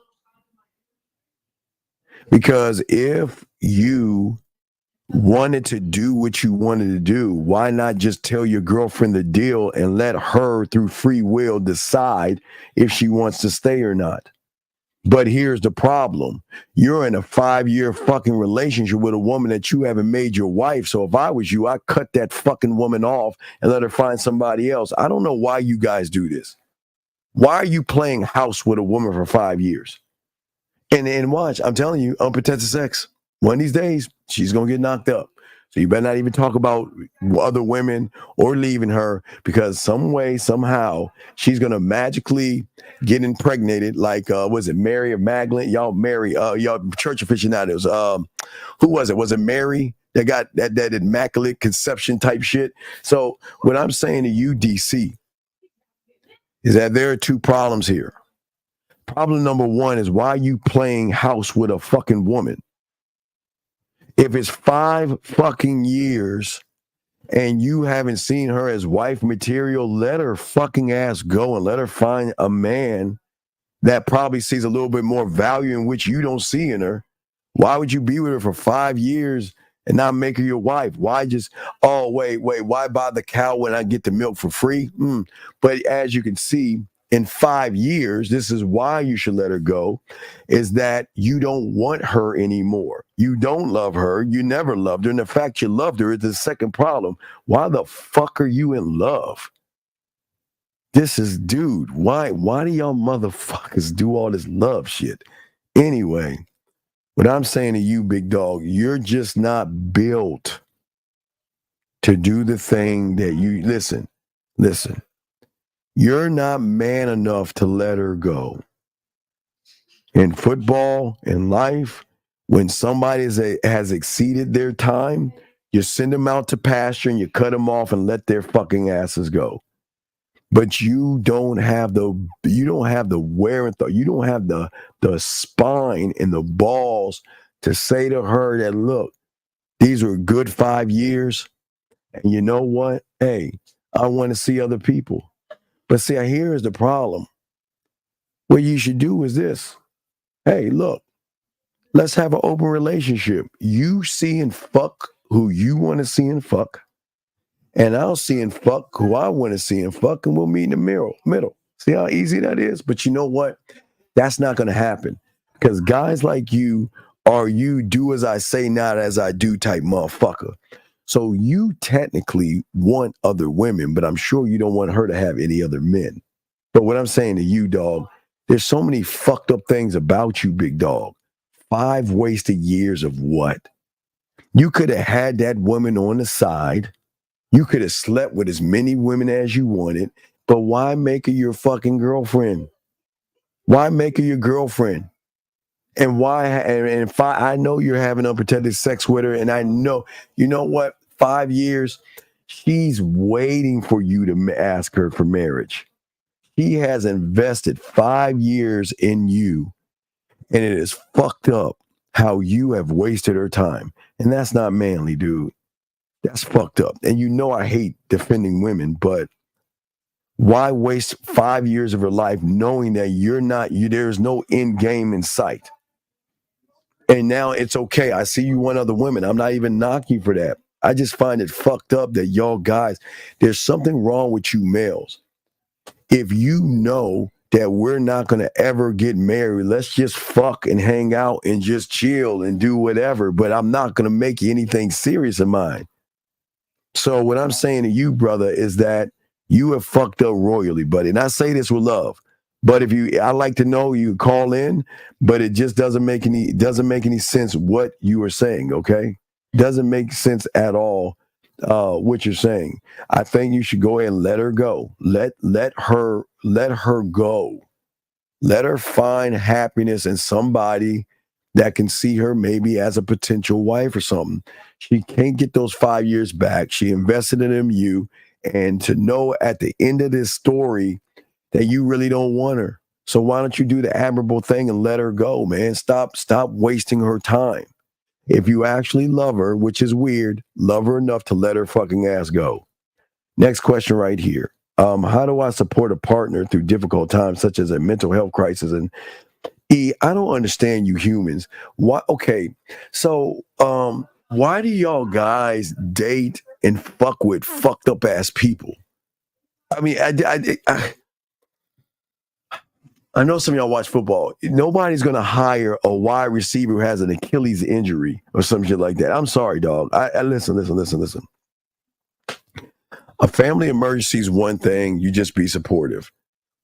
Because if you wanted to do what you wanted to do, why not just tell your girlfriend the deal and let her, through free will, decide if she wants to stay or not? But here's the problem. You're in a 5-year fucking relationship with a woman that you haven't made your wife. So if I was you, I'd cut that fucking woman off and let her find somebody else. I don't know why you guys do this. Why are you playing house with a woman for 5 years? And watch, I'm telling you, unprotected sex. One of these days, she's going to get knocked up. So you better not even talk about other women or leaving her, because some way, somehow, she's going to magically get impregnated like, was it Mary of Magdalene? Y'all church aficionados. Who was it? Was it Mary that got that immaculate conception type shit? So what I'm saying to you, DC, is that there are two problems here. Problem number one is, why are you playing house with a fucking woman? If it's 5 fucking years and you haven't seen her as wife material, let her fucking ass go and let her find a man that probably sees a little bit more value in which you don't see in her. Why would you be with her for 5 years and not make her your wife? Why just, oh, wait, why buy the cow when I get the milk for free? But as you can see, in 5 years, this is why you should let her go, is that you don't want her anymore. You don't love her. You never loved her. And the fact you loved her is the second problem. Why the fuck are you in love? This is, dude, why do y'all motherfuckers do all this love shit? Anyway, what I'm saying to you, big dog, you're just not built to do the thing that you, listen. You're not man enough to let her go. In football, in life, when somebody has exceeded their time, you send them out to pasture and you cut them off and let their fucking asses go. But you don't have the wear and you don't have the spine and the balls to say to her that, look, these were a good 5 years, and you know what? Hey, I want to see other people. But see, here is the problem. What you should do is this. Hey, look, let's have an open relationship. You see and fuck who you want to see and fuck, and I'll see and fuck who I want to see and fuck, and we'll meet in the middle. See how easy that is? But you know what? That's not going to happen, because guys like you are you do as I say, not as I do type motherfucker. So you technically want other women, but I'm sure you don't want her to have any other men. But what I'm saying to you, dog, there's so many fucked up things about you, big dog. 5 wasted years of what? You could have had that woman on the side. You could have slept with as many women as you wanted, but why make her your fucking girlfriend? Why make her your girlfriend? And why? And I know you're having unprotected sex with her, and I know, you know what? 5 years, she's waiting for you to ask her for marriage. She has invested 5 years in you, and it is fucked up how you have wasted her time. And that's not manly, dude. That's fucked up. And you know I hate defending women, but why waste 5 years of her life knowing that there's no end game in sight? And now it's okay. I see you want other women. I'm not even knocking you for that. I just find it fucked up that y'all guys, there's something wrong with you males. if you know that we're not going to ever get married, let's just fuck and hang out and just chill and do whatever, but I'm not going to make you anything serious of mine. So what I'm saying to you, brother, is that you have fucked up royally, buddy. And I say this with love. But I like to know, you call in, but it just doesn't make any sense what you are saying, okay? Doesn't make sense at all what you're saying. I think you should go ahead and let her go. Let her go. Let her find happiness in somebody that can see her maybe as a potential wife or something. She can't get those 5 years back. She invested in you, and to know at the end of this story that you really don't want her. So why don't you do the admirable thing and let her go, man? Stop wasting her time. If you actually love her, which is weird, love her enough to let her fucking ass go. Next question right here. How do I support a partner through difficult times, such as a mental health crisis? And I don't understand you humans. Why? Okay, so why do y'all guys date and fuck with fucked up ass people? I mean, I know some of y'all watch football. Nobody's going to hire a wide receiver who has an Achilles injury or some shit like that. I'm sorry, dog. Listen. A family emergency is one thing. You just be supportive.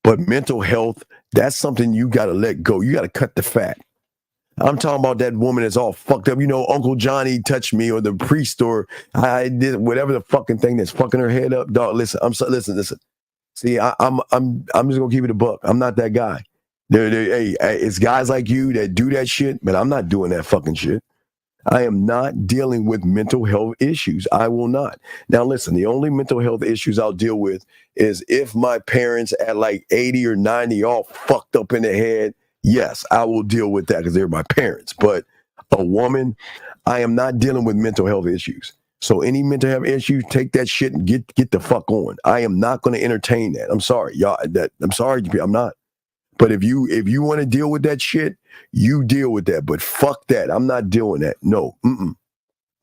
But mental health, that's something you got to let go. You got to cut the fat. I'm talking about that woman that's all fucked up. You know, Uncle Johnny touched me, or the priest, or I did whatever the fucking thing that's fucking her head up. Dog, listen. Listen. See, I'm just gonna keep it a buck. I'm not that guy. Hey, it's guys like you that do that shit, but I'm not doing that fucking shit. I am not dealing with mental health issues. I will not. Now, listen, the only mental health issues I'll deal with is if my parents at like 80 or 90 all fucked up in the head. Yes, I will deal with that because they're my parents. But a woman, I am not dealing with mental health issues. So any mental health issues, take that shit and get the fuck on. I am not going to entertain that. I'm sorry, y'all. I'm sorry, I'm not. But if you want to deal with that shit, you deal with that. But fuck that. I'm not doing that. No.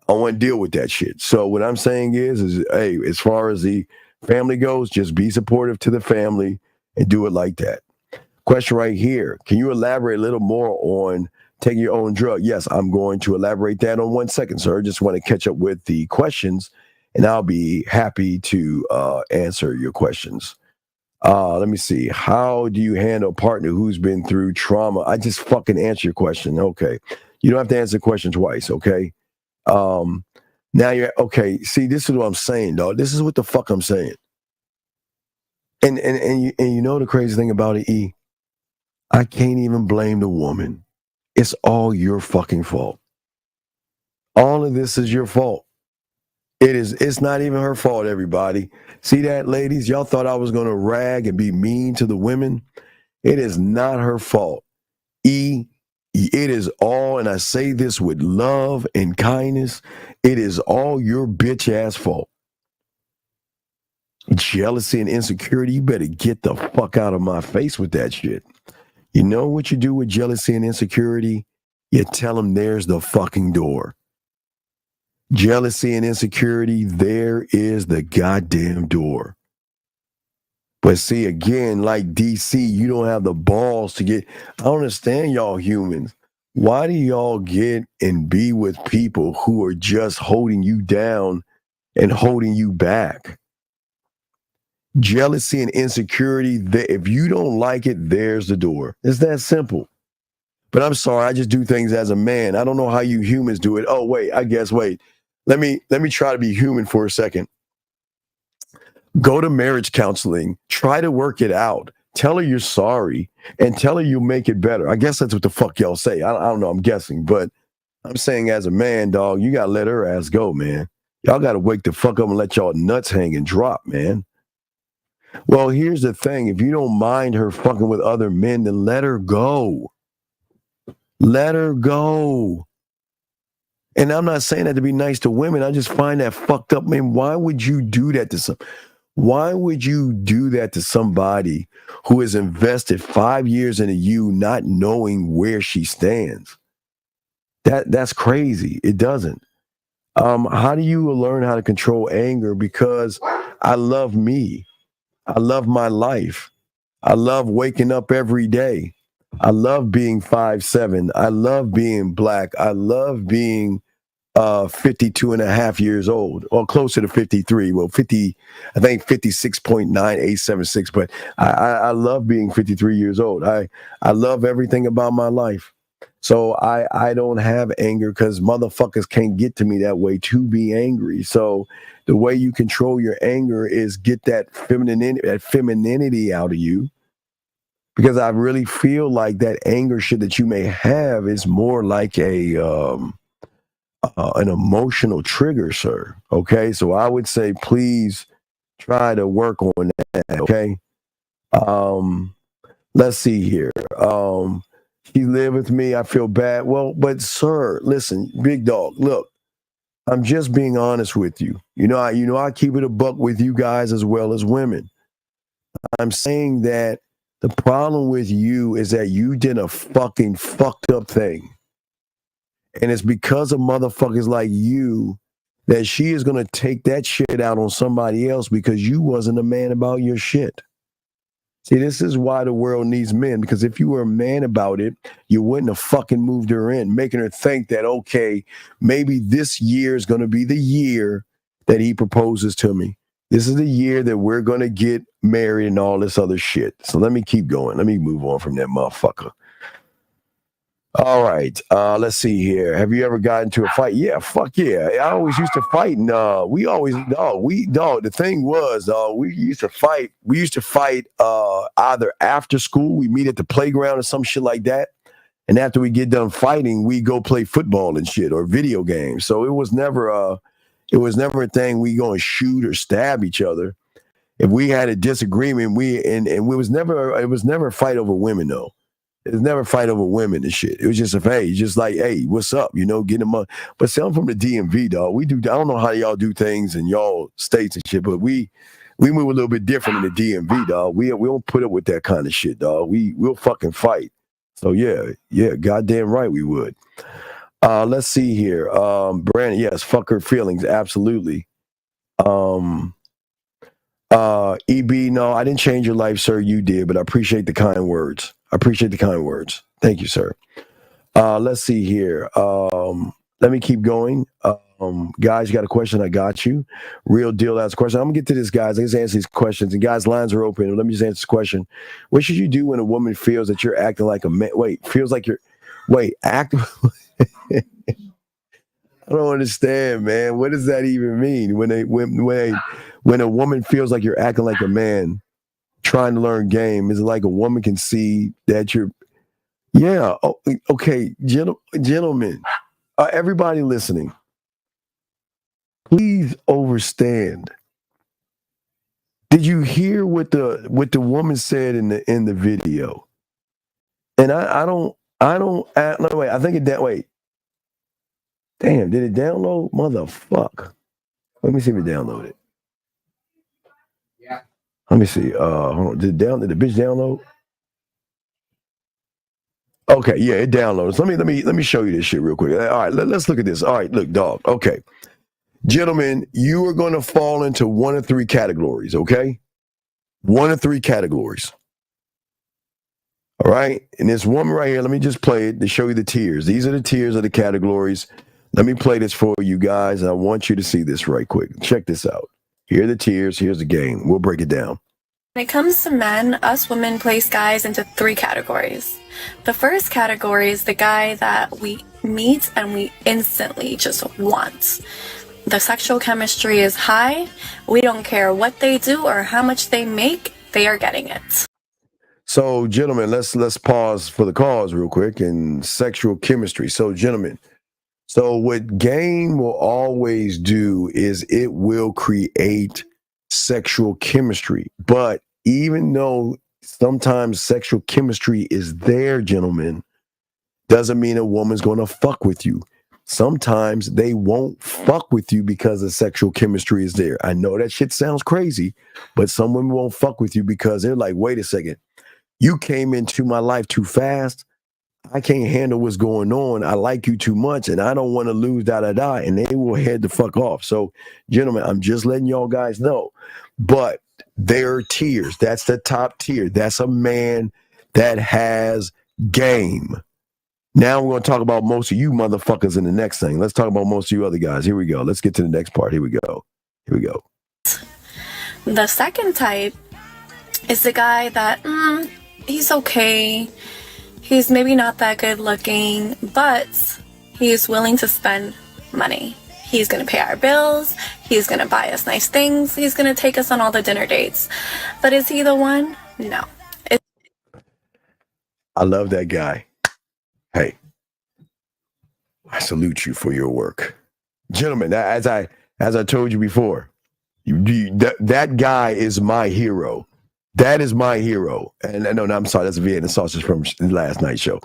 I want to deal with that shit. So what I'm saying is hey, as far as the family goes, just be supportive to the family and do it like that. Question right here. Can you elaborate a little more on taking your own drug? Yes, I'm going to elaborate that on 1 second, sir. Just want to catch up with the questions, and I'll be happy to answer your questions. Let me see. How do you handle a partner who's been through trauma? I just fucking answer your question. Okay. You don't have to answer the question twice, okay? Now you're okay. See, this is what I'm saying, dog. This is what the fuck I'm saying. And you know the crazy thing about it, E? I can't even blame the woman. It's all your fucking fault. All of this is your fault. It's not even her fault, everybody. See that, ladies? Y'all thought I was going to rag and be mean to the women. It is not her fault. It is all, and I say this with love and kindness, it is all your bitch ass fault. Jealousy and insecurity, you better get the fuck out of my face with that shit. You know what you do with jealousy and insecurity? You tell them there's the fucking door. Jealousy and insecurity, there is the goddamn door. But see, again, like DC, you don't have the balls to get. I don't understand y'all humans. Why do y'all get and be with people who are just holding you down and holding you back? Jealousy and insecurity, if you don't like it, there's the door. It's that simple. But I'm sorry, I just do things as a man. I don't know how you humans do it. Oh, wait. Let me try to be human for a second. Go to marriage counseling. Try to work it out. Tell her you're sorry and tell her you'll make it better. I guess that's what the fuck y'all say. I don't know. I'm guessing. But I'm saying as a man, dog, you got to let her ass go, man. Y'all got to wake the fuck up and let y'all nuts hang and drop, man. Well, here's the thing. If you don't mind her fucking with other men, then let her go. Let her go. And I'm not saying that to be nice to women. I just find that fucked up. Man, why would you do that to Why would you do that to somebody who has invested 5 years into you not knowing where she stands? That's crazy. It doesn't. How do you learn how to control anger? Because I love me. I love my life. I love waking up every day. I love being 5'7". I love being black. I love being 52 and a half years old, or closer to 53. Well, 50, I think 56.9876. But I love being 53 years old. I love everything about my life. So I don't have anger because motherfuckers can't get to me that way to be angry. So the way you control your anger is get that femininity out of you. Because I really feel like that anger shit that you may have is more like an emotional trigger, sir. Okay, so I would say please try to work on that. Okay, let's see here. He lived with me. I feel bad. Well, but sir, listen, big dog. Look, I'm just being honest with you. I keep it a buck with you guys as well as women. I'm saying that the problem with you is that you did a fucking fucked up thing. And it's because of motherfuckers like you that she is going to take that shit out on somebody else because you wasn't a man about your shit. See, this is why the world needs men, because if you were a man about it, you wouldn't have fucking moved her in, making her think that, okay, maybe this year is going to be the year that he proposes to me. This is the year that we're going to get married and all this other shit. So let me keep going. Let me move on from that motherfucker. All right. Let's see here. Have you ever gotten into a fight? Yeah, fuck yeah. I always used to fight. And the thing was, we used to fight. We used to fight either after school, we meet at the playground or some shit like that. And after we get done fighting, we go play football and shit or video games. So it was never a thing we go and shoot or stab each other. If we had a disagreement, it was never a fight over women though. It was never a fight over women and shit. It was just hey, what's up? Get them up. But see, I'm from the DMV, dog. I don't know how y'all do things in y'all states and shit, but we move a little bit different in the DMV, dog. We don't put up with that kind of shit, dog. We'll fucking fight. So yeah, goddamn right we would. Let's see here. Brandon, yes, fuck her feelings, absolutely. EB, no, I didn't change your life, sir. You did, but I appreciate the kind words. Thank you, sir. Let's see here. Let me keep going. Guys, you got a question? I got you. Real deal asks a question. I'm gonna get to this, guys. Let's answer these questions. And guys, lines are open. Let me just answer this question. What should you do when a woman feels that you're acting like a man? Act. I don't understand, man. What does that even mean? When a woman feels like you're acting like a man, trying to learn game, is it like a woman can see that you're? Yeah. Oh, okay, gentlemen, everybody listening, please understand. Did you hear what the woman said in the video? And I don't. No, wait. I think it. Wait. Damn, did it download? Motherfuck. Let me see if it downloaded. Yeah. Let me see. Hold on. Did the bitch download? Okay, yeah, it downloads. Let me show you this shit real quick. All right, let's look at this. All right, look, dog. Okay. Gentlemen, you are going to fall into one of three categories, okay? One of three categories. All right? And this woman right here, let me just play it to show you the tiers. These are the tiers of the categories. Let me play this for you guys, and I want you to see this right quick. Check this out. Here are the tiers. Here's the game. We'll break it down. When it comes to men, us women place guys into three categories. The first category is the guy that we meet and we instantly just want. The sexual chemistry is high. We don't care what they do or how much they make, they are getting it. So, gentlemen, let's pause for the cause real quick. And sexual chemistry. So, gentlemen, what game will always do is it will create sexual chemistry. But even though sometimes sexual chemistry is there, gentlemen, doesn't mean a woman's going to fuck with you. Sometimes they won't fuck with you because the sexual chemistry is there. I know that shit sounds crazy, but some women won't fuck with you because they're like, wait a second, you came into my life too fast. I can't handle what's going on. I like you too much, and I don't want to lose and they will head the fuck off. So, gentlemen, I'm just letting y'all guys know. But their tiers. That's the top tier. That's a man that has game. Now we're going to talk about most of you motherfuckers in the next thing. Let's talk about most of you other guys. Here we go. Let's get to the next part. Here we go. The second type is the guy that, he's okay. He's maybe not that good looking, but he's willing to spend money. He's going to pay our bills. He's going to buy us nice things. He's going to take us on all the dinner dates. But is he the one? No. I love that guy. Hey, I salute you for your work. Gentlemen, as I told you before, that guy is my hero. That is my hero. And no, I'm sorry, that's Vienna sausage from last night's show.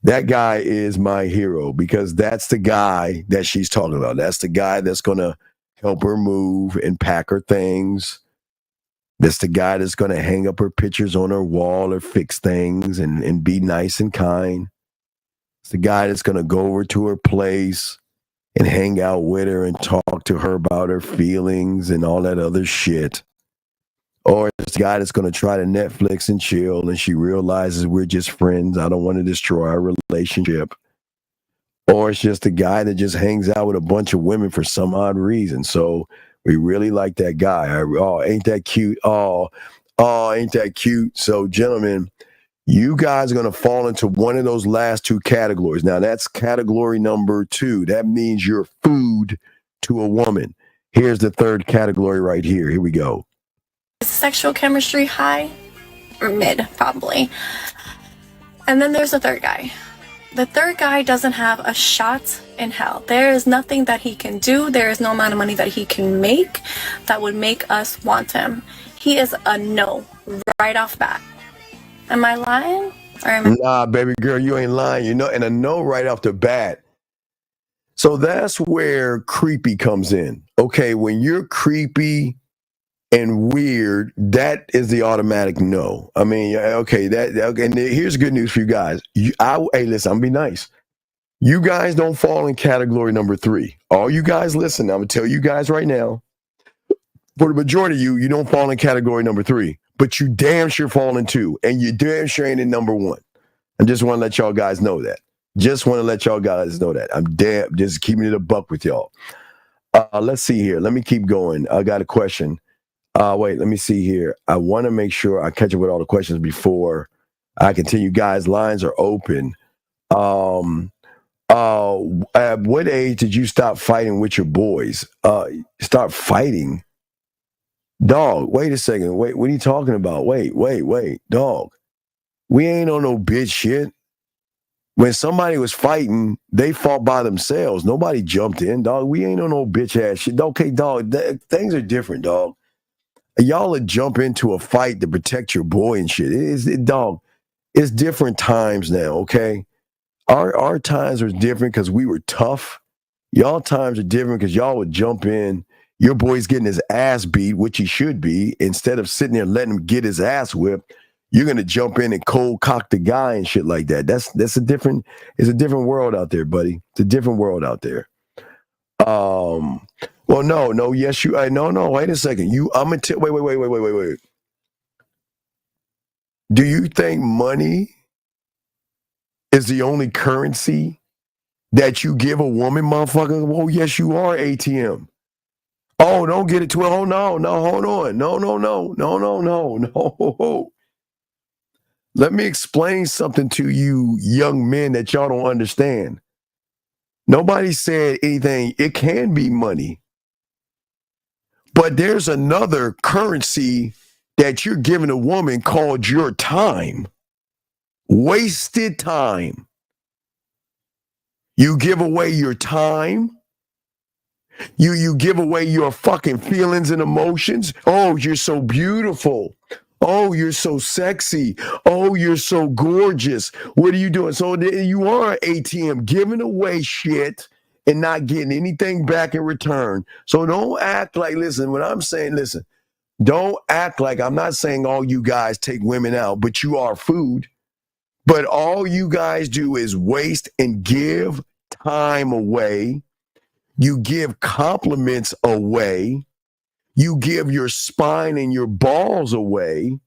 That guy is my hero because that's the guy that she's talking about. That's the guy that's going to help her move and pack her things. That's the guy that's going to hang up her pictures on her wall or fix things and be nice and kind. It's the guy that's going to go over to her place and hang out with her and talk to her about her feelings and all that other shit. Or it's the guy that's going to try to Netflix and chill and she realizes we're just friends. I don't want to destroy our relationship. Or it's just the guy that just hangs out with a bunch of women for some odd reason. So we really like that guy. Oh, ain't that cute? Oh, ain't that cute? So gentlemen, you guys are going to fall into one of those last two categories. Now, that's category number 2. That means you're food to a woman. Here's the third category right here. Here we go. Is sexual chemistry high or mid, probably? And then there's the third guy. The third guy doesn't have a shot in hell. There is nothing that he can do. There is no amount of money that he can make that would make us want him. He is a no right off bat. Am I lying? Nah, baby girl, you ain't lying. You know, and a no right off the bat. So that's where creepy comes in. Okay, when you're creepy and weird, that is the automatic no. I mean, okay, and here's good news for you guys. Hey, listen, I'm gonna be nice. You guys don't fall in category number 3. All you guys listen, I'm gonna tell you guys right now, for the majority of you don't fall in category number 3, but you damn sure fall in 2, and you damn sure ain't in number 1. I just want to let y'all guys know that. I'm just keeping it a buck with y'all. Let's see here. Let me keep going. I got a question. Wait, let me see here. I want to make sure I catch up with all the questions before I continue. Guys, lines are open. At what age did you stop fighting with your boys? Start fighting? Dog, wait a second. Wait, what are you talking about? Wait. Dog, we ain't on no bitch shit. When somebody was fighting, they fought by themselves. Nobody jumped in, dog. We ain't on no bitch ass shit. Okay, dog, things are different, dog. Y'all would jump into a fight to protect your boy and shit. Dog, it's different times now, okay? Our times are different because we were tough. Y'all times are different because y'all would jump in. Your boy's getting his ass beat, which he should be. Instead of sitting there letting him get his ass whipped, you're gonna jump in and cold cock the guy and shit like that. It's a different world out there, buddy. It's a different world out there. Well, no, yes, no, wait a second. Wait. Do you think money is the only currency that you give a woman, motherfucker? Well, yes, you are, ATM. Oh, don't get it twisted. Oh, no, hold on. No. Let me explain something to you young men that y'all don't understand. Nobody said anything. It can be money. But there's another currency that you're giving a woman called your time. Wasted time. You give away your time. You give away your fucking feelings and emotions. Oh, you're so beautiful. Oh, you're so sexy. Oh, you're so gorgeous. What are you doing? So you are an ATM giving away shit and not getting anything back in return. So don't act like, when I'm saying, don't act like, I'm not saying all you guys take women out, but you are food. But all you guys do is waste and give time away. You give compliments away. You give your spine and your balls away.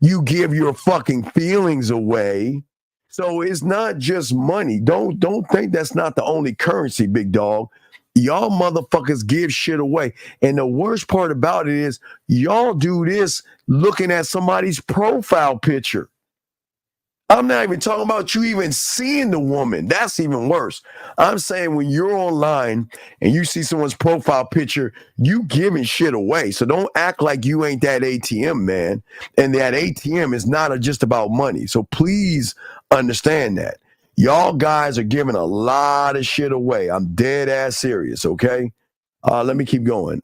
You give your fucking feelings away. So it's not just money. Don't think that's not the only currency, big dog. Y'all motherfuckers give shit away. And the worst part about it is y'all do this looking at somebody's profile picture. I'm not even talking about you even seeing the woman. That's even worse. I'm saying when you're online and you see someone's profile picture, you giving shit away. So don't act like you ain't that ATM, man. And that ATM is not just about money. So please understand that. Y'all guys are giving a lot of shit away. I'm dead ass serious, okay? Let me keep going.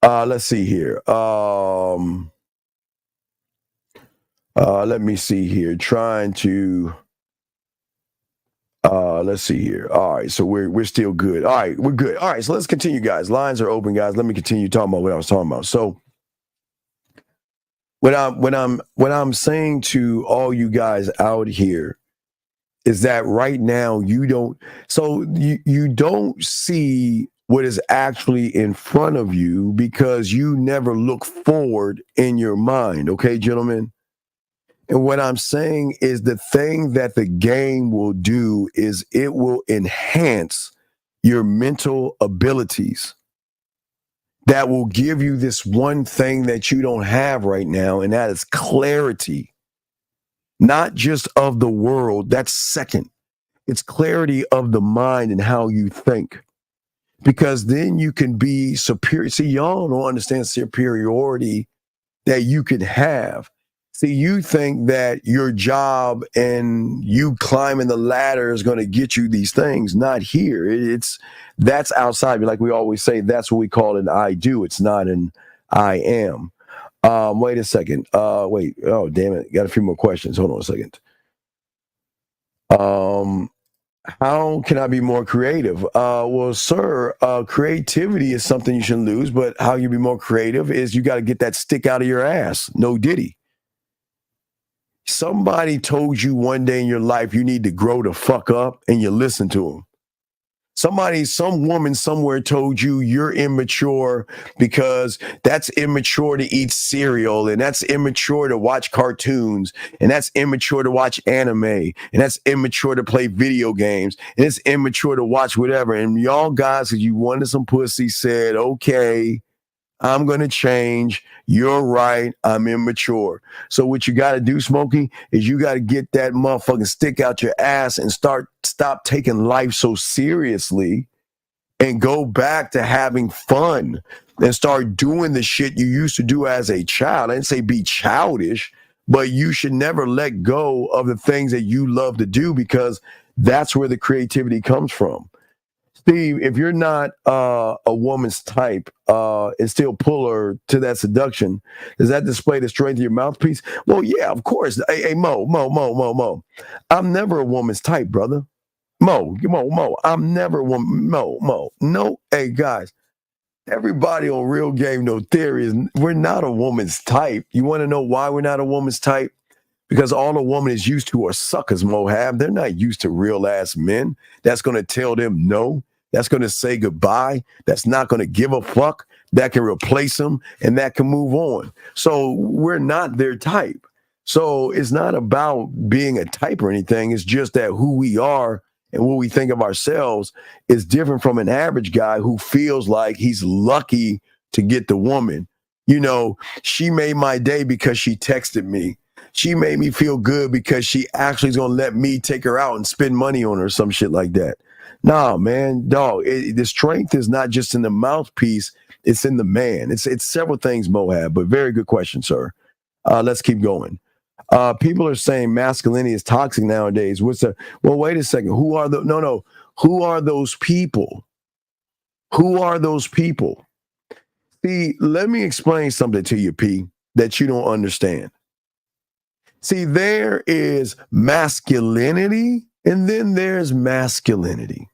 Let's see here. Let me see here. Trying to let's see here. All right, so we're still good. All right, we're good. All right, so let's continue, guys. Lines are open, guys. Let me continue talking about what I was talking about. So what I'm saying to all you guys out here is that right now you don't see what is actually in front of you because you never look forward in your mind, okay, gentlemen? And what I'm saying is the thing that the game will do is it will enhance your mental abilities. That will give you this one thing that you don't have right now, and that is clarity. Not just of the world, that's second. It's clarity of the mind and how you think. Because then you can be superior. See, y'all don't understand superiority that you could have. See, you think that your job and you climbing the ladder is going to get you these things. Not here. That's outside. Like we always say, that's what we call an I do. It's not an I am. Wait a second. Wait. Oh, damn it. Got a few more questions. Hold on a second. How can I be more creative? Well, sir, creativity is something you shouldn't lose, but how you be more creative is you got to get that stick out of your ass. No diddy. Somebody told you one day in your life you need to grow the fuck up and you listen to them. Some woman somewhere told you you're immature because that's immature to eat cereal and that's immature to watch cartoons and that's immature to watch anime and that's immature to play video games and it's immature to watch whatever. And y'all guys, if you wanted some pussy, said, okay, I'm going to change. You're right. I'm immature. So what you got to do, Smokey, is you got to get that motherfucking stick out your ass and stop taking life so seriously and go back to having fun and start doing the shit you used to do as a child. I didn't say be childish, but you should never let go of the things that you love to do because that's where the creativity comes from. Steve, if you're not a woman's type and still pull her to that seduction, does that display the strength of your mouthpiece? Well, yeah, of course. Hey, Mo. I'm never a woman's type, brother. Mo. I'm never a woman. Mo. No. Hey, guys, everybody on Real Game No Theory is we're not a woman's type. You want to know why we're not a woman's type? Because all a woman is used to are suckers, Mohab. They're not used to real ass men. That's going to tell them no. That's going to say goodbye. That's not going to give a fuck. That can replace them and that can move on. So we're not their type. So it's not about being a type or anything. It's just that who we are and what we think of ourselves is different from an average guy who feels like he's lucky to get the woman. You know, she made my day because she texted me. She made me feel good because she actually is going to let me take her out and spend money on her or some shit like that. Nah, man, dog, the strength is not just in the mouthpiece, it's in the man. It's several things, Mohab, but very good question, sir. Let's keep going. People are saying masculinity is toxic nowadays. Well, wait a second. Who are those people? Who are those people? See, let me explain something to you, P, that you don't understand. See, there is masculinity and then there's masculinity.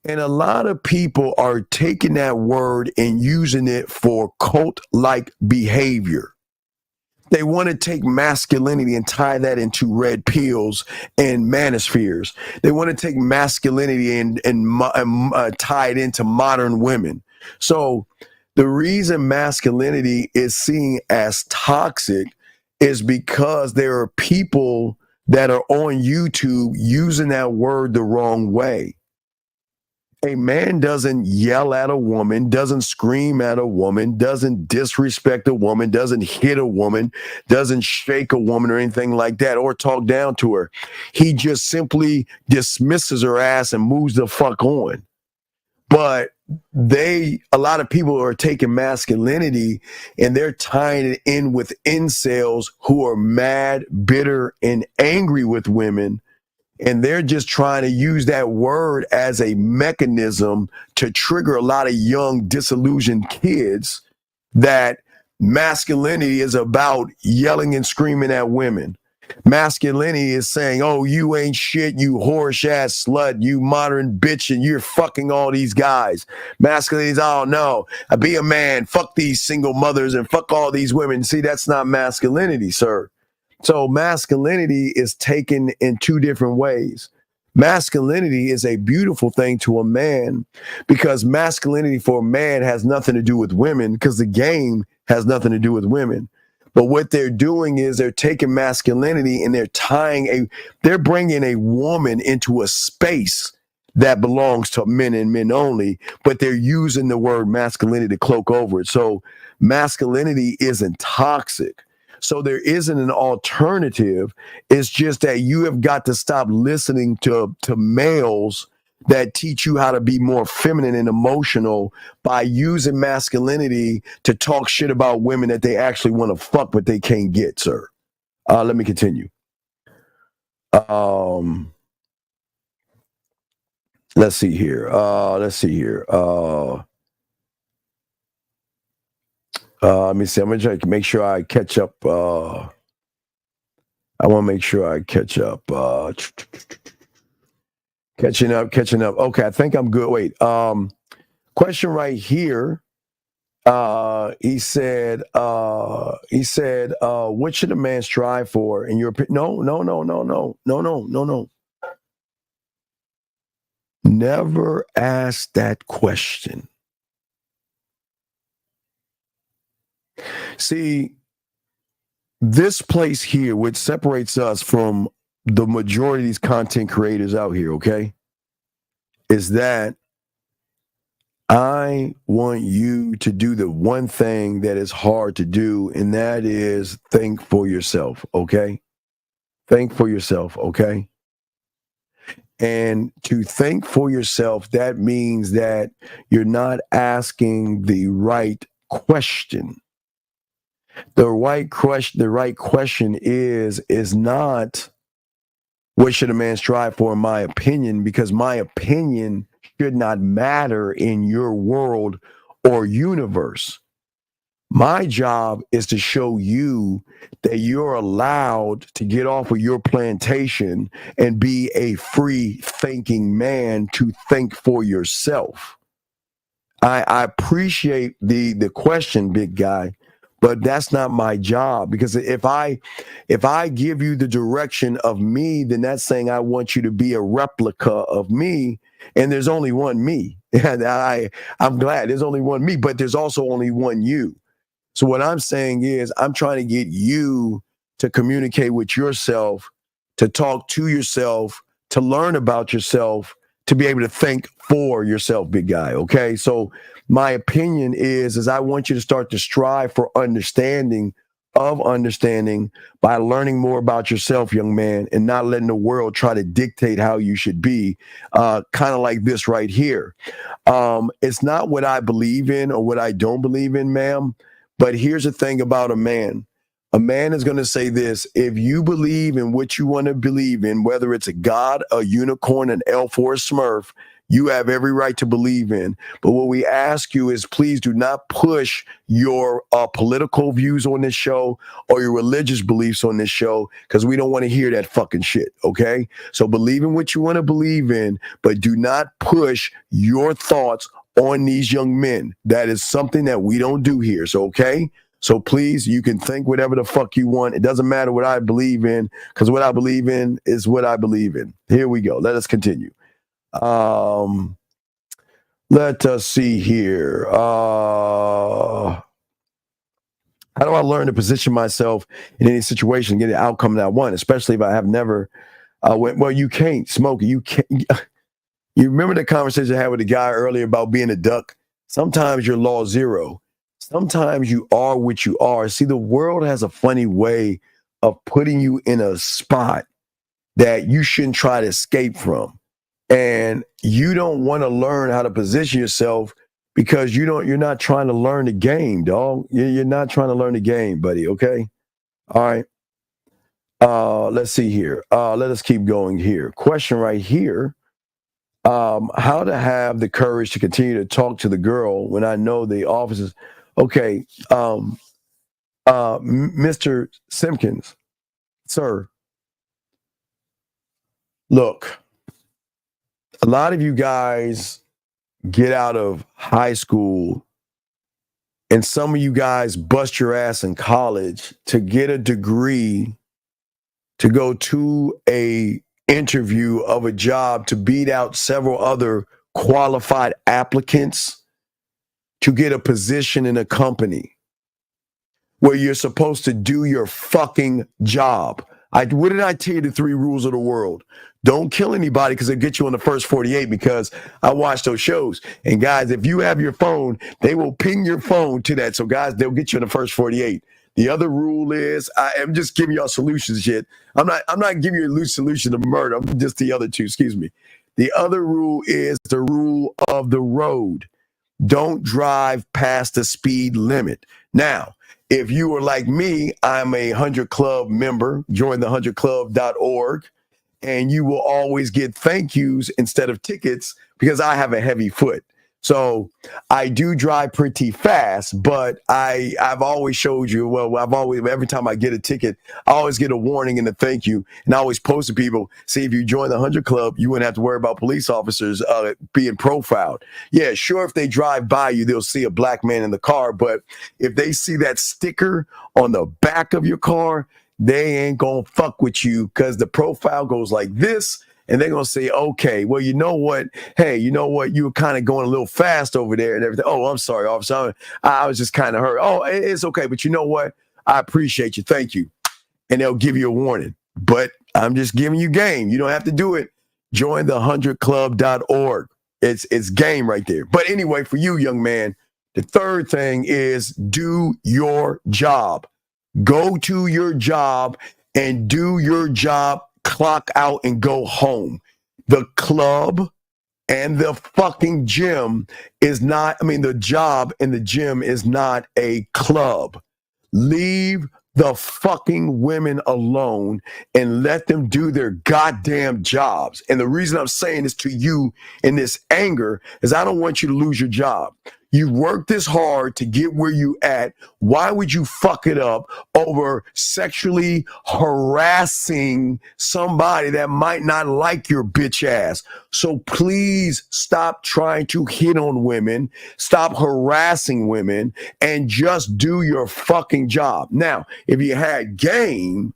And a lot of people are taking that word and using it for cult-like behavior. They want to take masculinity and tie that into red pills and manospheres. They want to take masculinity and tie it into modern women. So the reason masculinity is seen as toxic is because there are people that are on YouTube using that word the wrong way. A man doesn't yell at a woman, doesn't scream at a woman, doesn't disrespect a woman, doesn't hit a woman, doesn't shake a woman or anything like that, or talk down to her. He just simply dismisses her ass and moves the fuck on. But a lot of people are taking masculinity and they're tying it in with incels who are mad, bitter, and angry with women. And they're just trying to use that word as a mechanism to trigger a lot of young, disillusioned kids that masculinity is about yelling and screaming at women. Masculinity is saying, oh, you ain't shit, you whorish ass slut, you modern bitch, and you're fucking all these guys. Masculinity is, oh no, I be a man, fuck these single mothers and fuck all these women. See, that's not masculinity, sir. So masculinity is taken in two different ways. Masculinity is a beautiful thing to a man because masculinity for a man has nothing to do with women because the game has nothing to do with women. But what they're doing is they're taking masculinity and they're bringing a woman into a space that belongs to men and men only, but they're using the word masculinity to cloak over it. So masculinity isn't toxic. So there isn't an alternative. It's just that you have got to stop listening to males that teach you how to be more feminine and emotional by using masculinity to talk shit about women that they actually want to fuck, but they can't get, sir. Let me continue. Let's see here. Let me see. I'm going to try to make sure I catch up. I want to make sure I catch up. Catching up. Okay, I think I'm good. Wait. Question right here. He said, what should a man strive for in your opinion? No. Never ask that question. See, this place here, which separates us from the majority of these content creators out here, okay, is that I want you to do the one thing that is hard to do, and that is think for yourself, okay? Think for yourself, okay? And to think for yourself, that means that you're not asking the right question. The right question is not what should a man strive for, in my opinion, because my opinion should not matter in your world or universe. My job is to show you that you're allowed to get off of your plantation and be a free thinking man to think for yourself. I appreciate the question, big guy. But that's not my job, because if I give you the direction of me, then that's saying I want you to be a replica of me, and there's only one me. And I'm glad there's only one me, but there's also only one you. So what I'm saying is I'm trying to get you to communicate with yourself, to talk to yourself, to learn about yourself, to be able to think for yourself, big guy. Okay, so my opinion is I want you to start to strive for understanding by learning more about yourself, young man, and not letting the world try to dictate how you should be, kind of like this right here. It's not what I believe in or what I don't believe in, ma'am, but here's the thing about a man. A man is going to say this: if you believe in what you want to believe in, whether it's a god, a unicorn, an elf, or a smurf, you have every right to believe in. But what we ask you is, please do not push your political views on this show or your religious beliefs on this show, because we don't want to hear that fucking shit, okay? So believe in what you want to believe in, but do not push your thoughts on these young men. That is something that we don't do here, so okay? So please, you can think whatever the fuck you want. It doesn't matter what I believe in, because what I believe in is what I believe in. Here we go. Let us continue. Let us see here. How do I learn to position myself in any situation, get the outcome that I want, especially if I have never well, you can't smoke it. You can't. You remember the conversation I had with the guy earlier about being a duck? Sometimes you're law zero. Sometimes you are what you are. See, the world has a funny way of putting you in a spot that you shouldn't try to escape from. And you don't want to learn how to position yourself because you're not trying to learn the game, dog. You're not trying to learn the game, buddy. Okay. All right. Let's see here. Let us keep going here. Question right here. How to have the courage to continue to talk to the girl when I know the officers. Okay. Mr. Simpkins, sir, look, a lot of you guys get out of high school and some of you guys bust your ass in college to get a degree to go to a interview of a job to beat out several other qualified applicants to get a position in a company where you're supposed to do your fucking job. What did I tell you the 3 rules of the world? Don't kill anybody because they'll get you on the first 48 because I watch those shows. And guys, if you have your phone, they will ping your phone to that. So guys, they'll get you in the first 48. The other rule is, I am just giving y'all solutions shit. I'm not giving you a loose solution to murder. I'm just the other 2, excuse me. The other rule is the rule of the road. Don't drive past the speed limit. Now, if you are like me, I'm a 100 Club member. Join the 100club.org. And you will always get thank yous instead of tickets because I have a heavy foot. So I do drive pretty fast, but I've always showed you, every time I get a ticket, I always get a warning and a thank you. And I always post to people, see, if you join the 100 Club, you wouldn't have to worry about police officers being profiled. Yeah, sure, if they drive by you, they'll see a black man in the car. But if they see that sticker on the back of your car, they ain't gonna fuck with you because the profile goes like this. And they're going to say, okay, well, you know what? Hey, you know what? You were kind of going a little fast over there and everything. Oh, I'm sorry, officer. I was just kind of hurt. Oh, it's okay. But you know what? I appreciate you. Thank you. And they'll give you a warning. But I'm just giving you game. You don't have to do it. Join the 100club.org. It's game right there. But anyway, for you, young man, the third thing is do your job. Go to your job and do your job. Clock out and go home. The club and the fucking gym is not, the job and the gym is not a club. Leave the fucking women alone and let them do their goddamn jobs. And the reason I'm saying this to you in this anger is I don't want you to lose your job. You worked this hard to get where you at. Why would you fuck it up over sexually harassing somebody that might not like your bitch ass? So please stop trying to hit on women, stop harassing women, and just do your fucking job. Now, if you had game,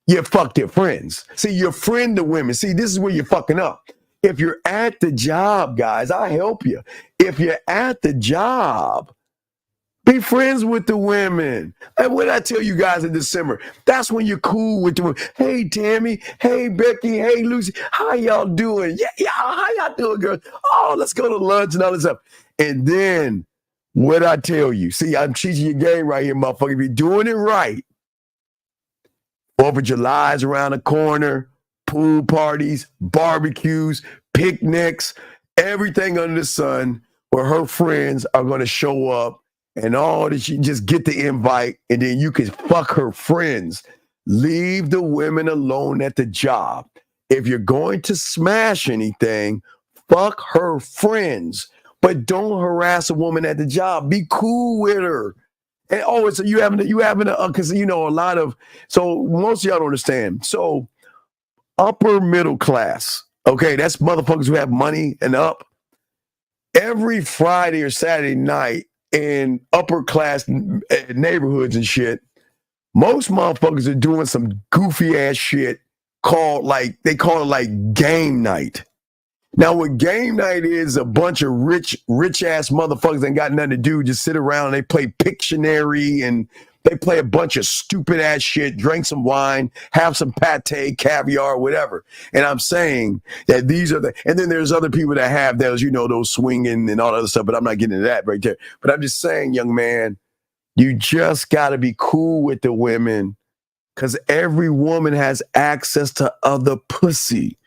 you fucked your friends. See, your friend to women. See, this is where you're fucking up. If you're at the job, guys, I'll help you. If you're at the job, be friends with the women. And what I tell you guys in December, that's when you're cool with the women. Hey, Tammy. Hey, Becky. Hey, Lucy. How y'all doing? Yeah. How y'all doing, girls? Oh, let's go to lunch and all this stuff. And then what I tell you, see, I'm teaching you game right here, motherfucker. If you're doing it right, 4th of July is around the corner. Pool parties, barbecues, picnics, everything under the sun where her friends are going to show up and all that. You just get the invite and then you can fuck her friends. Leave the women alone at the job. If you're going to smash anything, fuck her friends, but don't harass a woman at the job. Be cool with her. And so you having because a lot of, so most of y'all don't understand. So upper middle class, okay, that's motherfuckers who have money and up. Every Friday or Saturday night in upper class neighborhoods and shit, most motherfuckers are doing some goofy ass shit they call it like game night. Now, what game night is, a bunch of rich ass motherfuckers ain't got nothing to do. Just sit around and they play Pictionary and they play a bunch of stupid ass shit, drink some wine, have some pate, caviar, whatever. And I'm saying that these are and then there's other people that have those, those swinging and all that other stuff, but I'm not getting into that right there. But I'm just saying, young man, you just got to be cool with the women because every woman has access to other pussy.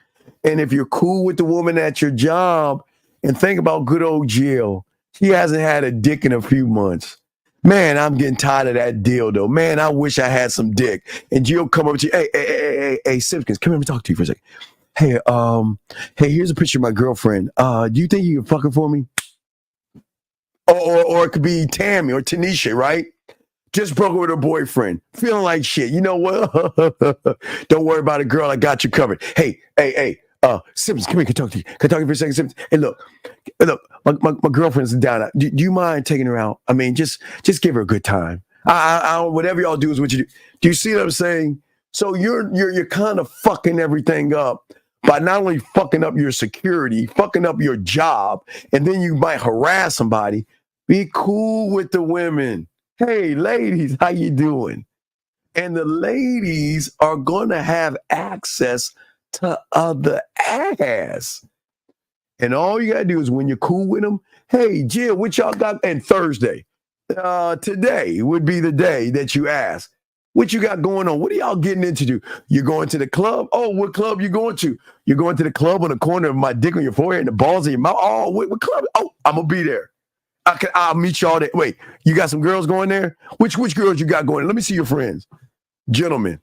And if you're cool with the woman at your job, and think about good old Jill, she hasn't had a dick in a few months. Man, I'm getting tired of that dildo. Man, I wish I had some dick. And Jill come over to you, hey, Simpkins, come here and talk to you for a second. Hey, here's a picture of my girlfriend. Do you think you can fuck her for me? Or it could be Tammy or Tanisha, right? Just broke up with her boyfriend, feeling like shit. You know what? Don't worry about it, girl. I got you covered. Hey, Simpkins, come here. Can I talk to you? Can I talk to you for a second, Simpkins? Hey, look, my girlfriend's down. Do you mind taking her out? I mean, just give her a good time. I whatever y'all do is what you do. Do you see what I'm saying? So you're kind of fucking everything up by not only fucking up your security, fucking up your job, and then you might harass somebody. Be cool with the women. Hey, ladies, how you doing? And the ladies are going to have access to other ass. And all you got to do is when you're cool with them, hey, Jill, what y'all got? And Thursday, today would be the day that you ask, what you got going on? What are y'all getting into? You going to the club? Oh, what club you going to? You're going to the club on the corner of my dick on your forehead and the balls in your mouth? Oh, what club? Oh, I'm going to be there. I'll meet y'all there. Wait, you got some girls going there? Which girls you got going? Let me see your friends. Gentlemen,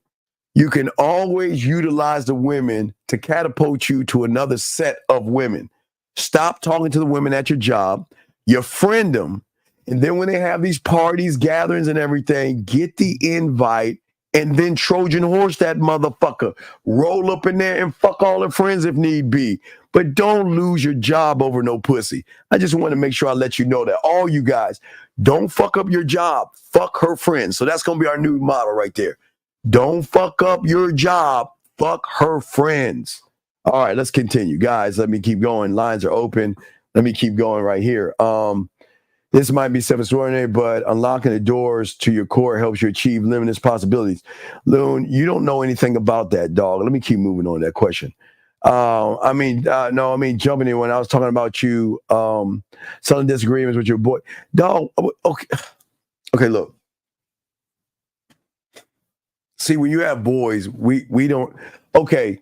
you can always utilize the women to catapult you to another set of women. Stop talking to the women at your job. You friend them. And then when they have these parties, gatherings, and everything, get the invite and then Trojan horse that motherfucker. Roll up in there and fuck all her friends if need be. But don't lose your job over no pussy. I just want to make sure I let you know that all you guys, don't fuck up your job. Fuck her friends. So that's going to be our new motto right there. Don't fuck up your job. Fuck her friends. All right, let's continue. Guys, let me keep going. Lines are open. Let me keep going right here. This might be self-extraordinary, but unlocking the doors to your core helps you achieve limitless possibilities. Loon, you don't know anything about that, dog. Let me keep moving on that question. Jumping in when I was talking about you selling disagreements with your boy. Dog, okay, look. See, when you have boys, we don't, okay,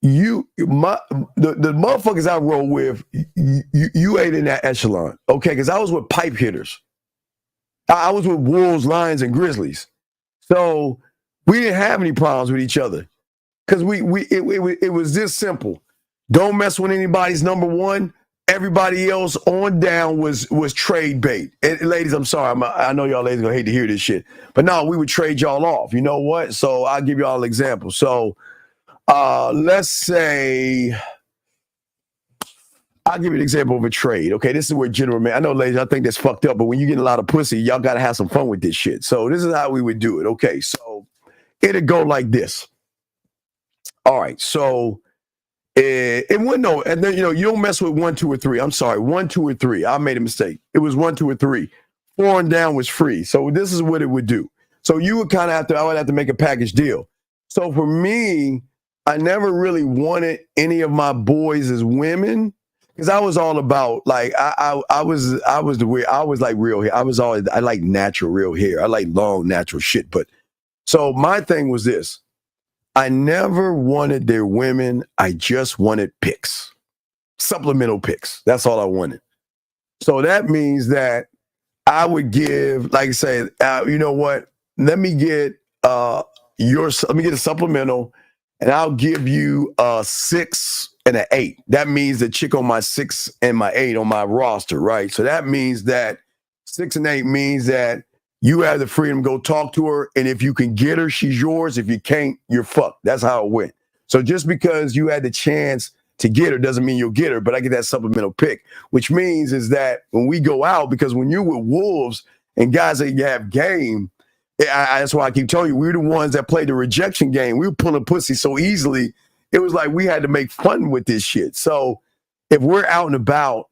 the motherfuckers I roll with, you ain't in that echelon, okay? Because I was with pipe hitters. I was with wolves, lions, and grizzlies. So we didn't have any problems with each other. Because it was this simple. Don't mess with anybody's number one. Everybody else on down was trade bait. And ladies, I'm sorry. I know y'all ladies gonna hate to hear this shit. But no, we would trade y'all off. You know what? So I'll give y'all an example. So let's say I'll give you an example of a trade. Okay, this is where general man. I know, ladies, I think that's fucked up, but when you get a lot of pussy, y'all gotta have some fun with this shit. So this is how we would do it. Okay, so it'd go like this. All right, so it wouldn't know, and then you don't mess with 1, 2, or 3. I'm sorry, 1, 2, or 3. I made a mistake. It was 1, 2, or 3. 4 and down was free. So this is what it would do. So you would kind of I would have to make a package deal. So for me, I never really wanted any of my boys as women because I was all about like I was like real hair. I like natural real hair. I like long natural shit. But so my thing was this. I never wanted their women. I just wanted pics, supplemental pics. That's all I wanted. So that means that I would give, like I say, you know what? Let me get a supplemental, and I'll give you a 6 and an 8. That means the chick on my 6 and my 8 on my roster, right? So that means that 6 and 8 means that you have the freedom to go talk to her, and if you can get her, she's yours. If you can't, you're fucked. That's how it went. So just because you had the chance to get her doesn't mean you'll get her, but I get that supplemental pick, which means is that when we go out, because when you're with wolves and guys that you have game, that's why I keep telling you, we're the ones that played the rejection game. We were pulling pussy so easily. It was like we had to make fun with this shit. So if we're out and about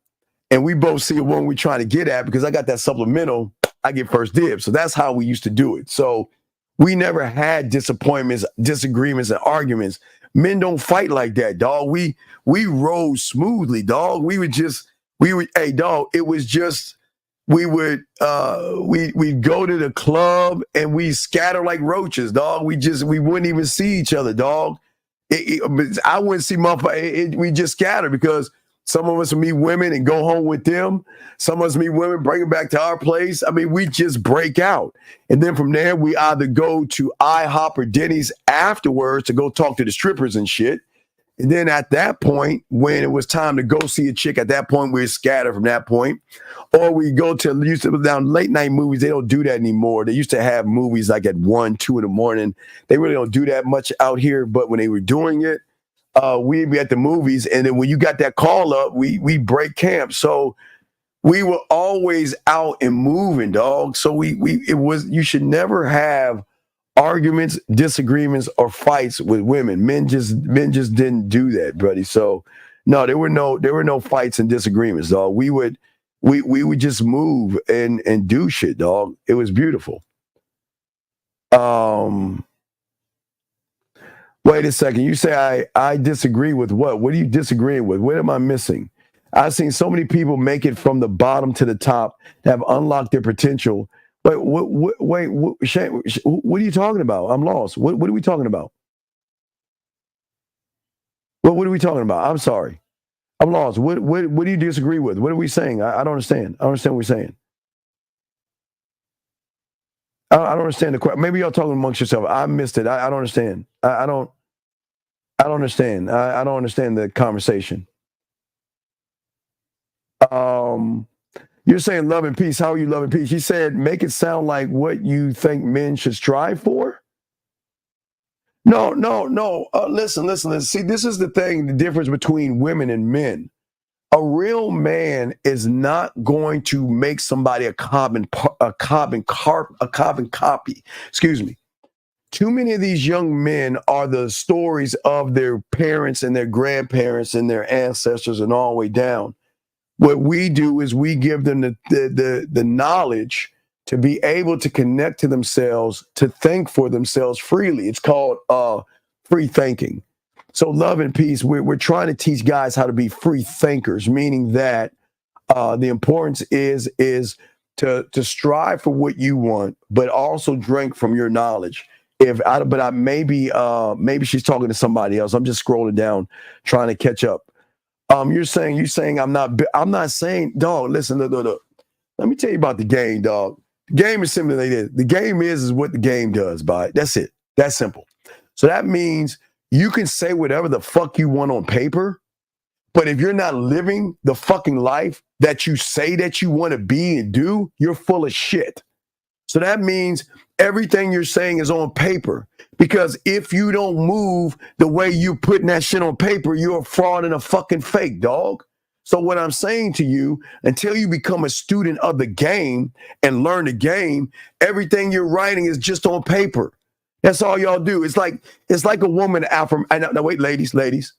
and we both see a woman we're trying to get at, because I got that supplemental, I get first dibs. So that's how we used to do it. So we never had disappointments, disagreements, and arguments. Men don't fight like that, dog. We rode smoothly, dog. Hey, dog, it was just, we'd go to the club and we scatter like roaches, dog. We wouldn't even see each other, dog. I wouldn't see motherfuckers. We just scatter because some of us meet women and go home with them. Some of us meet women, bring them back to our place. I mean, we just break out. And then from there, we either go to IHOP or Denny's afterwards to go talk to the strippers and shit. And then at that point, when it was time to go see a chick, at that point, we'd scatter from that point. Or we go to down late night movies. They don't do that anymore. They used to have movies like at 1, 2 in the morning. They really don't do that much out here. But when they were doing it, we'd be at the movies. And then when you got that call up, we break camp. So we were always out and moving, dog. So you should never have arguments, disagreements, or fights with women. Men just didn't do that, buddy. So no, there were no fights and disagreements, dog. We would just move and do shit, dog. It was beautiful. Wait a second. You say I disagree with what? What are you disagreeing with? What am I missing? I've seen so many people make it from the bottom to the top, have unlocked their potential. Wait, Shane, what are you talking about? I'm lost. What are we talking about? What are we talking about? I'm sorry. I'm lost. What do you disagree with? What are we saying? I don't understand. I don't understand what we're saying. I don't understand the question. Maybe y'all talking amongst yourself. I missed it. I don't understand. I don't understand. I don't understand the conversation. You're saying love and peace. How are you loving peace? He said, make it sound like what you think men should strive for. No. Listen. See, this is the thing, the difference between women and men. A real man is not going to make somebody a carbon copy. Excuse me. Too many of these young men are the stories of their parents and their grandparents and their ancestors and all the way down. What we do is we give them the knowledge to be able to connect to themselves, to think for themselves freely. It's called free thinking. So love and peace, we're trying to teach guys how to be free thinkers, meaning that the importance is to strive for what you want, but also drink from your knowledge. Maybe she's talking to somebody else. I'm just scrolling down, trying to catch up. You're saying I'm not saying, dog, listen, look. Let me tell you about the game, dog. The game is simply like this. The game is what the game does, bud. That's it. That's simple. So that means you can say whatever the fuck you want on paper, but if you're not living the fucking life that you say that you want to be and do, you're full of shit. So that means everything you're saying is on paper. Because if you don't move the way you putting that shit on paper, you're a fraud and a fucking fake, dog. So what I'm saying to you, until you become a student of the game and learn the game, everything you're writing is just on paper. That's all y'all do. It's like a woman now wait, ladies.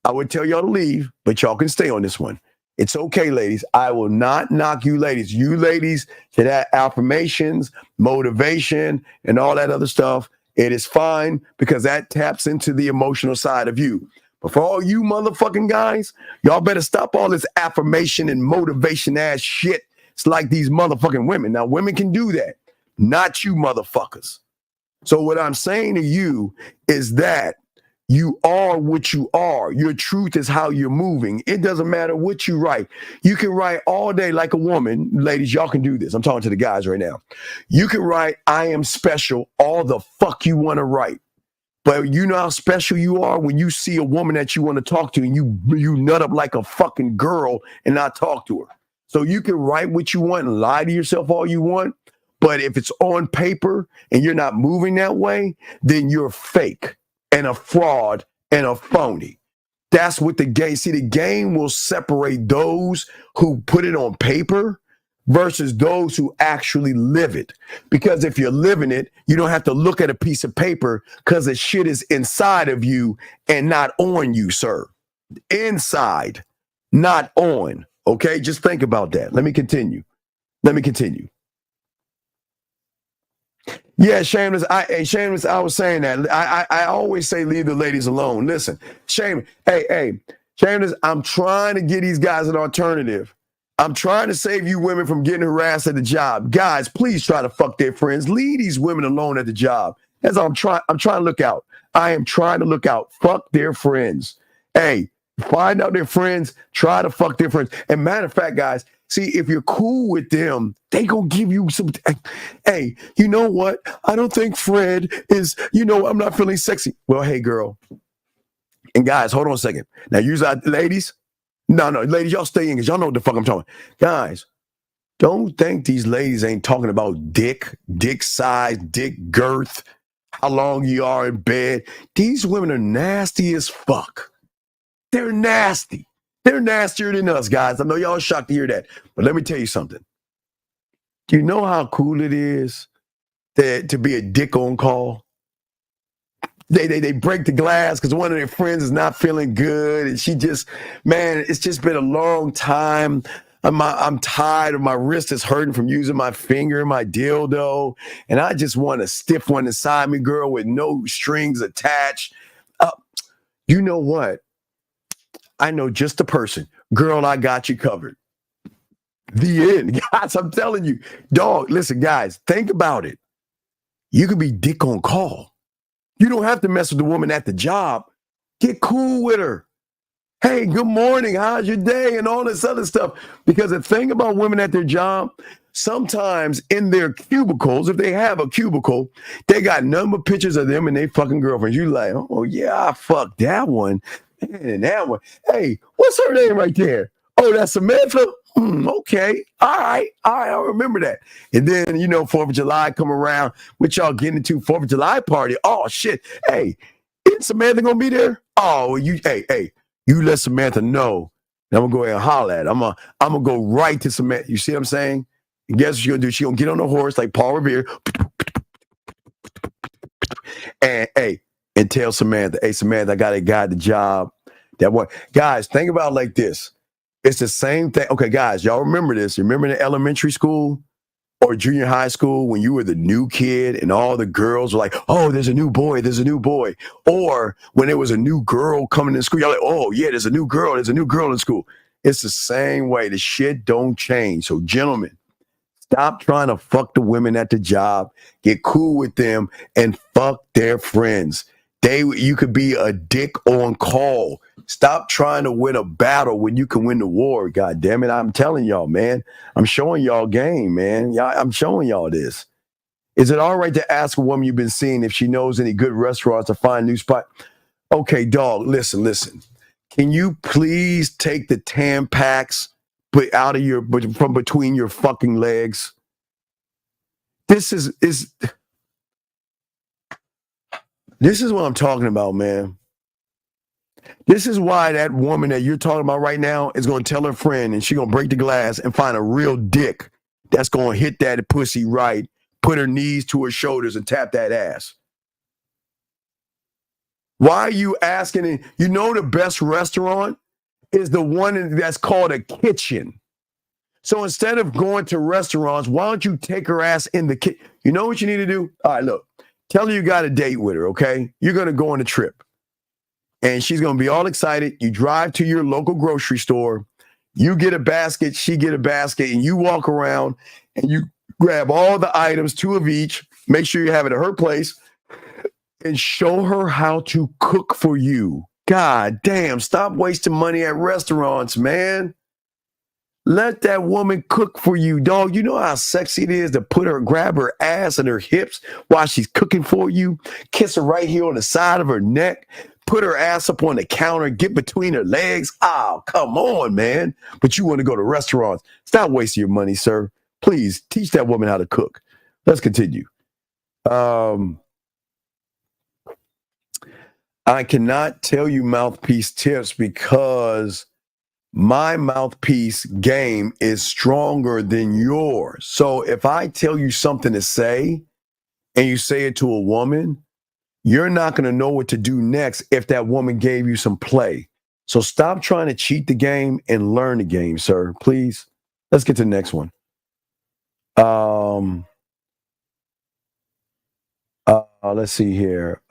I would tell y'all to leave, but y'all can stay on this one. It's okay, ladies. I will not knock you ladies. You ladies to that affirmations, motivation, and all that other stuff. It is fine because that taps into the emotional side of you. But for all you motherfucking guys, y'all better stop all this affirmation and motivation ass shit. It's like these motherfucking women. Now, women can do that, not you motherfuckers. So what I'm saying to you is that you are what you are. Your truth is how you're moving. It doesn't matter what you write. You can write all day like a woman. Ladies, y'all can do this. I'm talking to the guys right now. You can write, I am special, all the fuck you want to write. But you know how special you are when you see a woman that you want to talk to and you nut up like a fucking girl and not talk to her. So you can write what you want and lie to yourself all you want. But if it's on paper and you're not moving that way, then you're fake and a fraud and a phony. That's what the game. See, the game will separate those who put it on paper versus those who actually live it. Because if you're living it, you don't have to look at a piece of paper because the shit is inside of you and not on you, sir. Inside. not on. Okay, just think about that. Let me continue. Yeah, shameless. Shameless. I was saying that. I always say leave the ladies alone. Listen, shameless. I'm trying to get these guys an alternative. I'm trying to save you women from getting harassed at the job. Guys, please try to fuck their friends. Leave these women alone at the job. That's all I'm trying. I'm trying to look out. I am trying to look out. Fuck their friends. Hey, find out their friends. Try to fuck their friends. And matter of fact, guys, see, if you're cool with them, they gonna give you some. Hey, you know what? I don't think Fred is. I'm not feeling sexy. Well, hey, girl. And guys, hold on a second. Now, you ladies. No, ladies, y'all stay in because y'all know what the fuck I'm talking. Guys, don't think these ladies ain't talking about dick size, dick girth, how long you are in bed. These women are nasty as fuck. They're nasty. They're nastier than us, guys. I know y'all are shocked to hear that. But let me tell you something. Do you know how cool it is to be a dick on call? They break the glass because one of their friends is not feeling good. And she just, man, it's just been a long time. I'm tired of my wrist is hurting from using my finger, my dildo. And I just want a stiff one inside me, girl, with no strings attached. You know what? I know just the person. Girl, I got you covered. The end. Guys, I'm telling you. Dog, listen, guys, think about it. You could be dick on call. You don't have to mess with the woman at the job. Get cool with her. Hey, good morning. How's your day? And all this other stuff. Because the thing about women at their job, sometimes in their cubicles, if they have a cubicle, they got nothing but pictures of them and they fucking girlfriends. You like, oh, yeah, I fucked that one. And that one. Hey, what's her name right there? Oh, that's Samantha? Okay. All right. I'll remember that. And then, 4th of July come around, what y'all getting into 4th of July party? Oh, shit. Hey, isn't Samantha going to be there? Oh, you let Samantha know. And I'm going to go ahead and holler at her. I'm going to go right to Samantha. You see what I'm saying? And guess what she's going to do? She's going to get on the horse like Paul Revere. And tell Samantha, hey, Samantha, I got a guy at the job. That one. Guys, think about it like this. It's the same thing. Okay, guys, y'all remember this. You remember in elementary school or junior high school when you were the new kid and all the girls were like, oh, there's a new boy. Or when there was a new girl coming to school, y'all like, oh, yeah, there's a new girl in school. It's the same way. The shit don't change. So, gentlemen, stop trying to fuck the women at the job. Get cool with them and fuck their friends. You could be a dick on call. Stop trying to win a battle when you can win the war. God damn it. I'm telling y'all, man. I'm showing y'all game, man. I'm showing y'all this. Is it all right to ask a woman you've been seeing if she knows any good restaurants to find a new spot? Okay, dog, listen. Can you please take the Tampax from between your fucking legs? This is what I'm talking about, man. This is why that woman that you're talking about right now is going to tell her friend and she's going to break the glass and find a real dick that's going to hit that pussy right, put her knees to her shoulders and tap that ass. Why are you asking? The best restaurant is the one that's called a kitchen. So instead of going to restaurants, why don't you take her ass in the kitchen? You know what you need to do? All right, look. Tell her you got a date with her, okay? You're going to go on a trip. And she's going to be all excited. You drive to your local grocery store. You get a basket, she get a basket, and you walk around and you grab all the items, 2 of each. Make sure you have it at her place and show her how to cook for you. God damn, stop wasting money at restaurants, man. Let that woman cook for you, dog. You know how sexy it is to grab her ass and her hips while she's cooking for you? Kiss her right here on the side of her neck. Put her ass up on the counter. Get between her legs. Oh, come on, man. But you want to go to restaurants. Stop wasting your money, sir. Please teach that woman how to cook. Let's continue. I cannot tell you mouthpiece tips because my mouthpiece game is stronger than yours. So if I tell you something to say and you say it to a woman, you're not going to know what to do next if that woman gave you some play. So stop trying to cheat the game and learn the game, sir. Please. Let's get to the next one. Let's see here.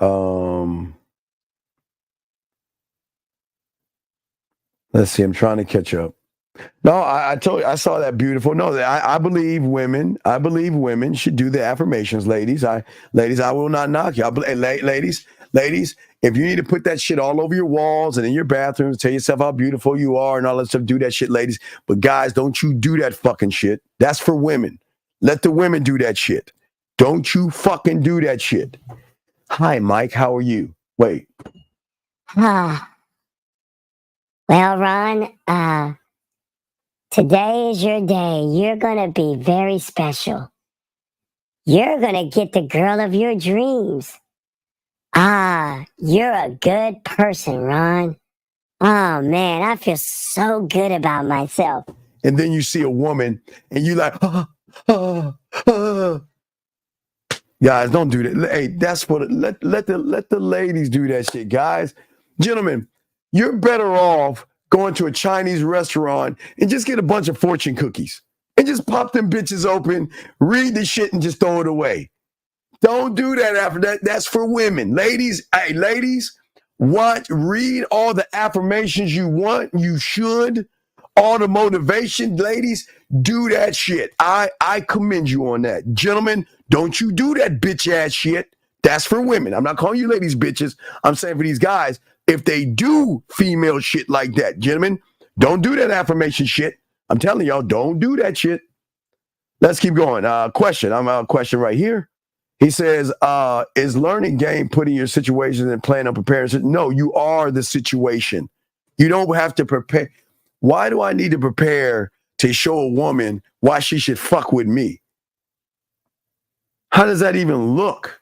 Let's see. I'm trying to catch up. No, I told you, I saw that beautiful. No, I believe women. I believe women should do the affirmations, ladies. I will not knock you. Ladies, if you need to put that shit all over your walls and in your bathrooms, tell yourself how beautiful you are and all that stuff, do that shit, ladies. But guys, don't you do that fucking shit. That's for women. Let the women do that shit. Don't you fucking do that shit. Hi, Mike. How are you? Wait. Well, Ron, today is your day. You're going to be very special. You're going to get the girl of your dreams. You're a good person, Ron. Oh, man, I feel so good about myself. And then you see a woman and you like, Guys, don't do that. Hey, that's what, let the ladies do that shit, guys. Gentlemen, you're better off going to a Chinese restaurant and just get a bunch of fortune cookies and just pop them bitches open, read the shit and just throw it away. Don't do that after that. That's for women. Ladies, hey, ladies, read all the affirmations you want. You should. All the motivation, ladies, do that shit. I commend you on that. Gentlemen, don't you do that bitch ass shit. That's for women. I'm not calling you ladies bitches. I'm saying for these guys, if they do female shit like that, gentlemen, don't do that affirmation shit. I'm telling y'all, don't do that shit. Let's keep going. Question. I'm a question right here. He says, is learning game putting your situations and plan on preparing? No, you are the situation. You don't have to prepare. Why do I need to prepare to show a woman why she should fuck with me? How does that even look?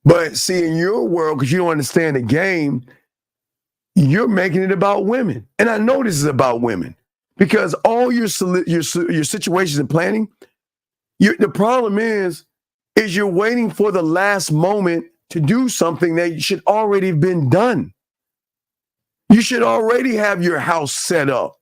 But see, in your world, because you don't understand the game, you're making it about women. And I know this is about women because all your situations and planning, the problem is you're waiting for the last moment to do something that should already have been done. You should already have your house set up.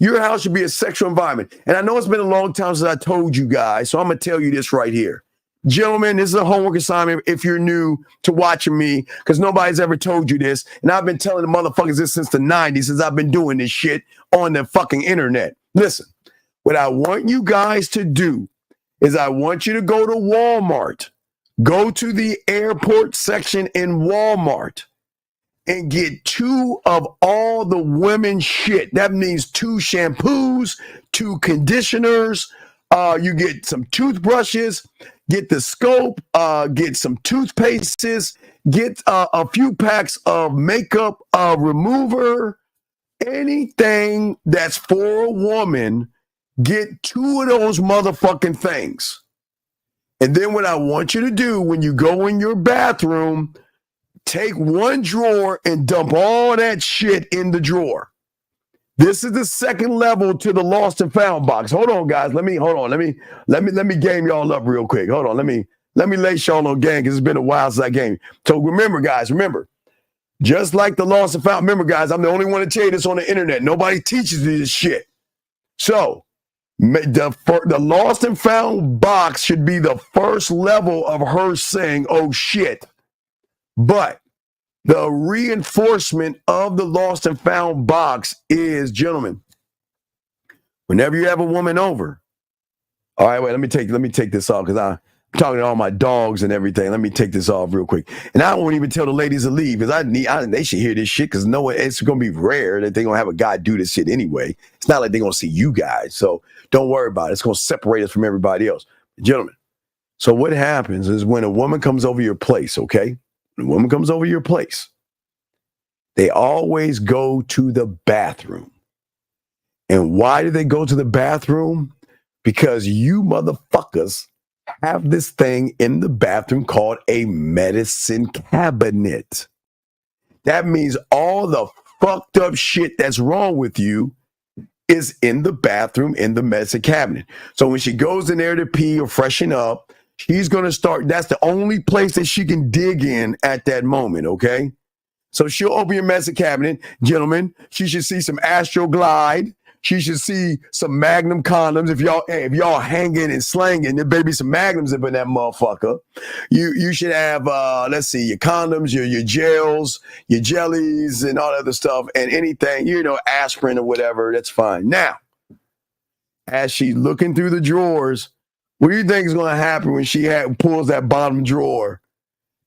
Your house should be a sexual environment. And I know it's been a long time since I told you guys, so I'm going to tell you this right here. Gentlemen, this is a homework assignment if you're new to watching me, because nobody's ever told you this. And I've been telling the motherfuckers this since the 90s, since I've been doing this shit on the fucking internet. Listen, what I want you guys to do is I want you to go to Walmart, go to the airport section in Walmart, and get 2 of all the women's shit. That means 2 shampoos, 2 conditioners. You get some toothbrushes, get the scope, get some toothpastes, get a few packs of makeup remover, anything that's for a woman, get 2 of those motherfucking things. And then what I want you to do when you go in your bathroom, take 1 drawer and dump all that shit in the drawer. This is the second level to the lost and found box. Hold on, guys. Let me game y'all up real quick. Hold on. Let me lace y'all on game because it's been a while since I game. So remember, guys, just like the lost and found, remember, guys, I'm the only one to tell you this on the internet. Nobody teaches you this shit. So the lost and found box should be the first level of her saying, oh shit. But the reinforcement of the lost and found box is, gentlemen, whenever you have a woman over, all right, wait, let me take this off because I'm talking to all my dogs and everything. Let me take this off real quick. And I won't even tell the ladies to leave because they should hear this shit because it's going to be rare that they're going to have a guy do this shit anyway. It's not like they're going to see you guys. So don't worry about it. It's going to separate us from everybody else. Gentlemen, so what happens is when a woman comes over your place, okay? When a woman comes over your place, they always go to the bathroom. And why do they go to the bathroom? Because you motherfuckers have this thing in the bathroom called a medicine cabinet. That means all the fucked up shit that's wrong with you is in the bathroom in the medicine cabinet. So when she goes in there to pee or freshen up, she's going to start. That's the only place that she can dig in at that moment, okay? So she'll open your medicine cabinet, gentlemen. She should see some Astroglide. She should see some Magnum condoms. If y'all hanging and slanging, there better be some Magnums up in that motherfucker. You should have let's see, your condoms, your gels, your jellies, and all that other stuff, and anything, aspirin or whatever. That's fine. Now, as she's looking through the drawers, what do you think is going to happen when she pulls that bottom drawer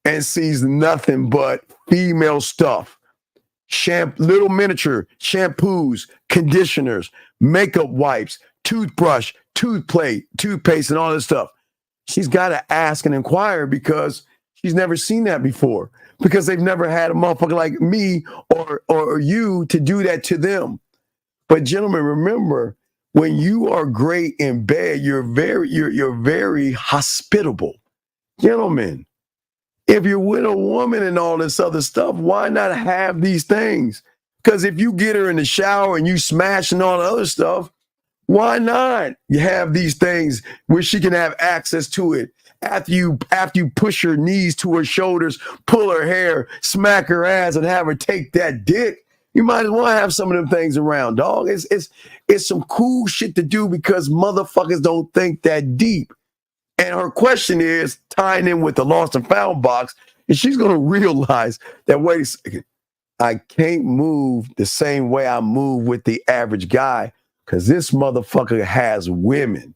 and sees nothing but female stuff? Little miniature shampoos, conditioners, makeup wipes, toothbrush, toothpaste, and all this stuff. She's got to ask and inquire because she's never seen that before, because they've never had a motherfucker like me or you to do that to them. But gentlemen, remember, when you are great in bed, you're very hospitable. Gentlemen, if you're with a woman and all this other stuff, why not have these things? Because if you get her in the shower and you smash and all the other stuff, why not you have these things where she can have access to it? After you push her knees to her shoulders, pull her hair, smack her ass, and have her take that dick, you might as well have some of them things around, dog. It's some cool shit to do because motherfuckers don't think that deep. And her question is tying in with the lost and found box, and she's going to realize that, wait a second, I can't move the same way I move with the average guy because this motherfucker has women.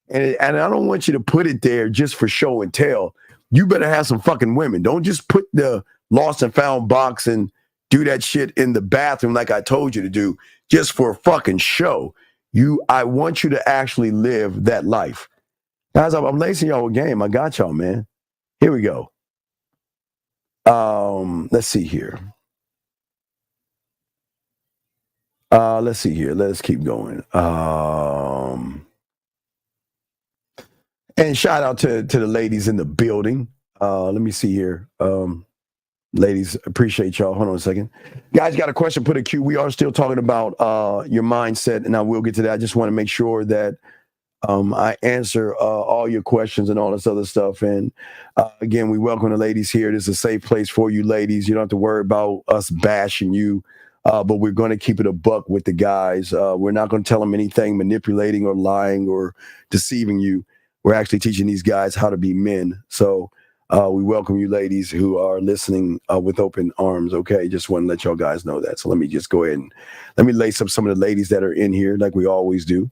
And I don't want you to put it there just for show and tell. You better have some fucking women. Don't just put the lost and found box and do that shit in the bathroom like I told you to do just for a fucking show. I want you to actually live that life. Guys, I'm lacing y'all a game. I got y'all, man. Here we go. Let's see here. Let's keep going. And shout out to the ladies in the building. Let me see here. Ladies, appreciate y'all. Hold on a second. Guys, got a question, put a Q. We are still talking about your mindset, and I will get to that. I just want to make sure that I answer all your questions and all this other stuff. And again, we welcome the ladies here. This is a safe place for you ladies. You don't have to worry about us bashing you, but we're going to keep it a buck with the guys. We're not going to tell them anything manipulating or lying or deceiving you. We're actually teaching these guys how to be men. So we welcome you ladies who are listening with open arms. Okay, just want to let y'all guys know that. So let me just go ahead and let me lace up some of the ladies that are in here like we always do.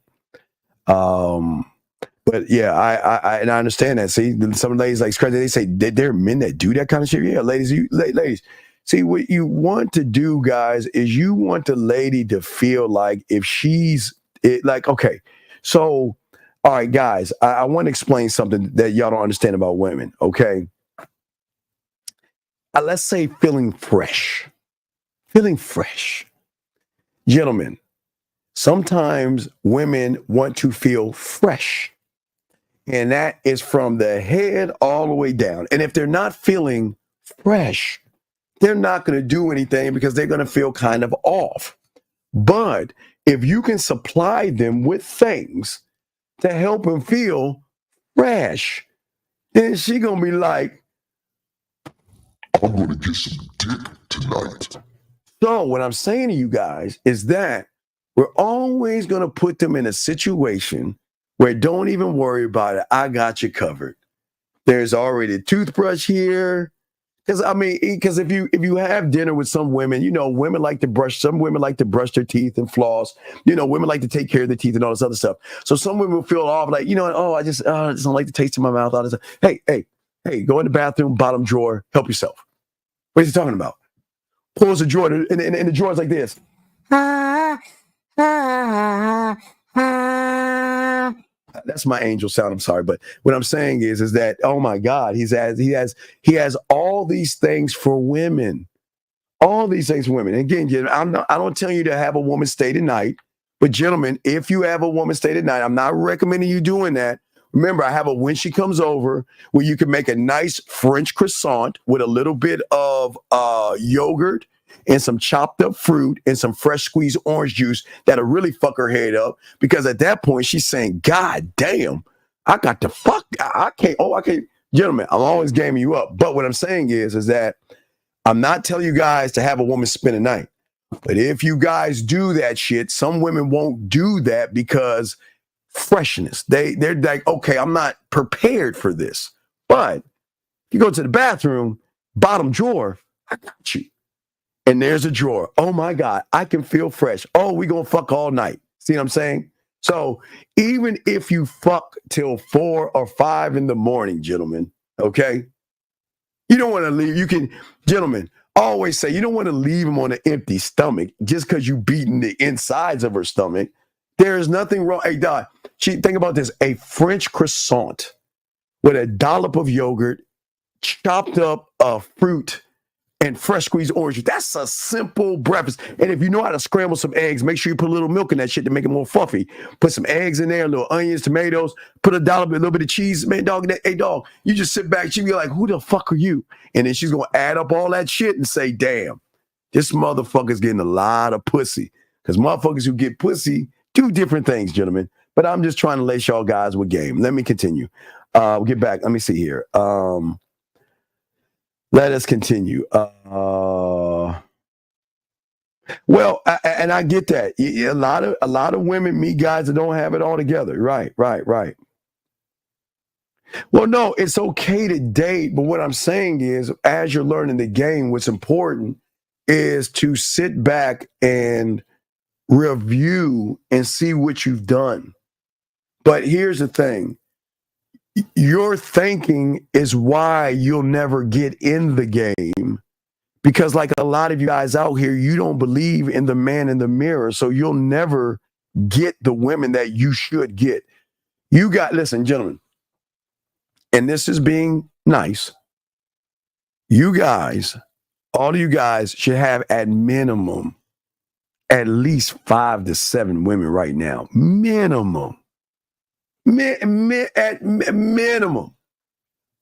But yeah, I understand that. See, some ladies like crazy. They say there are men that do that kind of shit. Yeah, ladies, ladies. See, what you want to do, guys, is you want the lady to feel like if she's like, okay, so all right, guys, I want to explain something that y'all don't understand about women. Okay, let's say feeling fresh, gentlemen. Sometimes women want to feel fresh, and that is from the head all the way down. And if they're not feeling fresh, they're not going to do anything because they're going to feel kind of off. But if you can supply them with things to help them feel fresh, then she going to be like, I'm going to get some dick tonight. So what I'm saying to you guys is that we're always going to put them in a situation where don't even worry about it. I got you covered. There's already a toothbrush here. Because if you have dinner with some women, women like to brush. Some women like to brush their teeth and floss. Women like to take care of their teeth and all this other stuff. So some women will feel off like, I just don't like the taste in my mouth. All this. Hey, go in the bathroom, bottom drawer, help yourself. What is he talking about? Pulls the drawer, and the drawer's like this. That's my angel sound. I'm sorry, but what I'm saying is that, oh my God, he has all these things for women, all these things for women. And again, I don't tell you to have a woman stay the night, but gentlemen, if you have a woman stay the night, I'm not recommending you doing that. Remember, I have a when she comes over where you can make a nice French croissant with a little bit of yogurt and some chopped up fruit and some fresh squeezed orange juice that'll really fuck her head up. Because at that point, she's saying, God damn, I got to fuck. I can't. Gentlemen, I'm always gaming you up. But what I'm saying is that I'm not telling you guys to have a woman spend a night. But if you guys do that shit, some women won't do that because freshness. They're like, okay, I'm not prepared for this. But if you go to the bathroom, bottom drawer, I got you. And there's a drawer. Oh my God, I can feel fresh. Oh, we gonna fuck all night. See what I'm saying? So even if you fuck till 4 or 5 in the morning, gentlemen, okay? You don't want to leave. You can, gentlemen, always say you don't want to leave them on an empty stomach just because you beating the insides of her stomach. There is nothing wrong. Hey, Doc, think about this. A French croissant with a dollop of yogurt, chopped up fruit, and fresh squeezed orange juice. That's a simple breakfast. And if you know how to scramble some eggs, make sure you put a little milk in that shit to make it more fluffy. Put some eggs in there, little onions, tomatoes, put a dollop, a little bit of cheese. Man, dog, hey, dog, you just sit back. She'll be like, who the fuck are you? And then she's going to add up all that shit and say, damn, this motherfucker's getting a lot of pussy. Because motherfuckers who get pussy do different things, gentlemen. But I'm just trying to lace y'all guys with game. Let me continue. We'll get back. Let me see here. Let us continue. Well, and I get that. A lot of women meet guys that don't have it all together. Right. Well, no, it's okay to date, but what I'm saying is, as you're learning the game, what's important is to sit back and review and see what you've done. But here's the thing. Your thinking is why you'll never get in the game, because like a lot of you guys out here, you don't believe in the man in the mirror, so you'll never get the women that you should get. Listen, gentlemen, and this is being nice. You guys, all of you guys should have at minimum at least 5 to 7 women right now. Minimum. At minimum.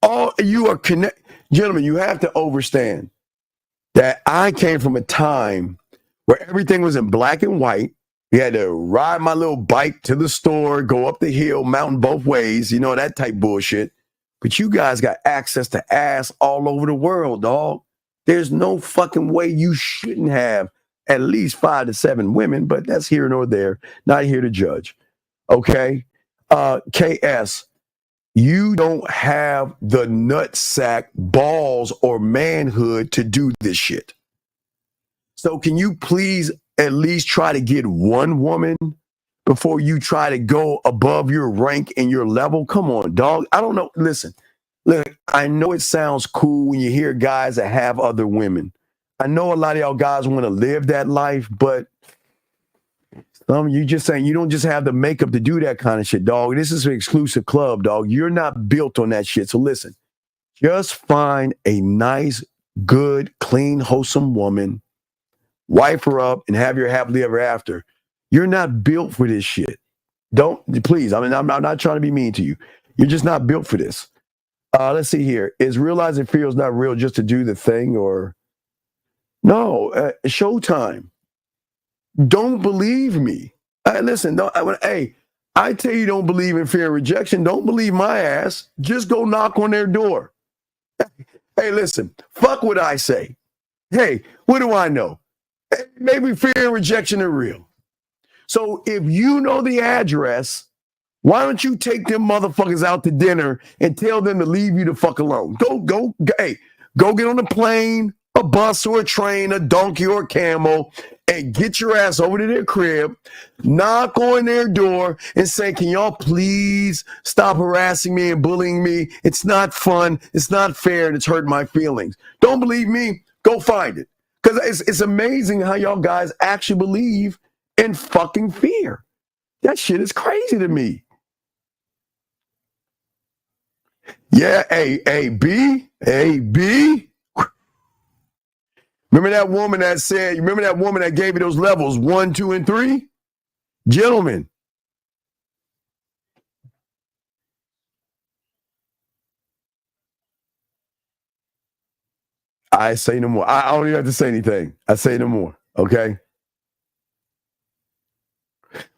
All you are connected. Gentlemen, you have to understand that I came from a time where everything was in black and white. You had to ride my little bike to the store, go up the hill, mountain both ways, you know, that type bullshit. But you guys got access to ass all over the world, dog. There's no fucking way you shouldn't have at least 5 to 7 women, but that's here nor there. Not here to judge. Okay? KS, you don't have the nutsack balls or manhood to do this shit. So can you please at least try to get one woman before you try to go above your rank and your level? Come on, dog. I don't know. Listen, look, I know it sounds cool when you hear guys that have other women. I know a lot of y'all guys want to live that life, but you just saying you don't just have the makeup to do that kind of shit, dog. This is an exclusive club, dog. You're not built on that shit. So listen, just find a nice, good, clean, wholesome woman, wife her up, and have your happily ever after. You're not built for this shit. Please. I mean, I'm not trying to be mean to you. You're just not built for this. Let's see here. Is realizing fear is not real just to do the thing, or no? Showtime. Don't believe me. Listen, I tell you don't believe in fear and rejection. Don't believe my ass. Just go knock on their door. Hey, listen, fuck what I say. Hey, what do I know? Maybe fear and rejection are real. So if you know the address, why don't you take them motherfuckers out to dinner and tell them to leave you the fuck alone? Go get on a plane, a bus or a train, a donkey or a camel, and get your ass over to their crib, knock on their door and say, can y'all please stop harassing me and bullying me? It's not fun. It's not fair. And it's hurting my feelings. Don't believe me? Go find it. Because it's amazing how y'all guys actually believe in fucking fear. That shit is crazy to me. Yeah, B. Remember that woman that gave you those levels 1, 2, and 3? Gentlemen. I say no more. I don't even have to say anything. I say no more. Okay.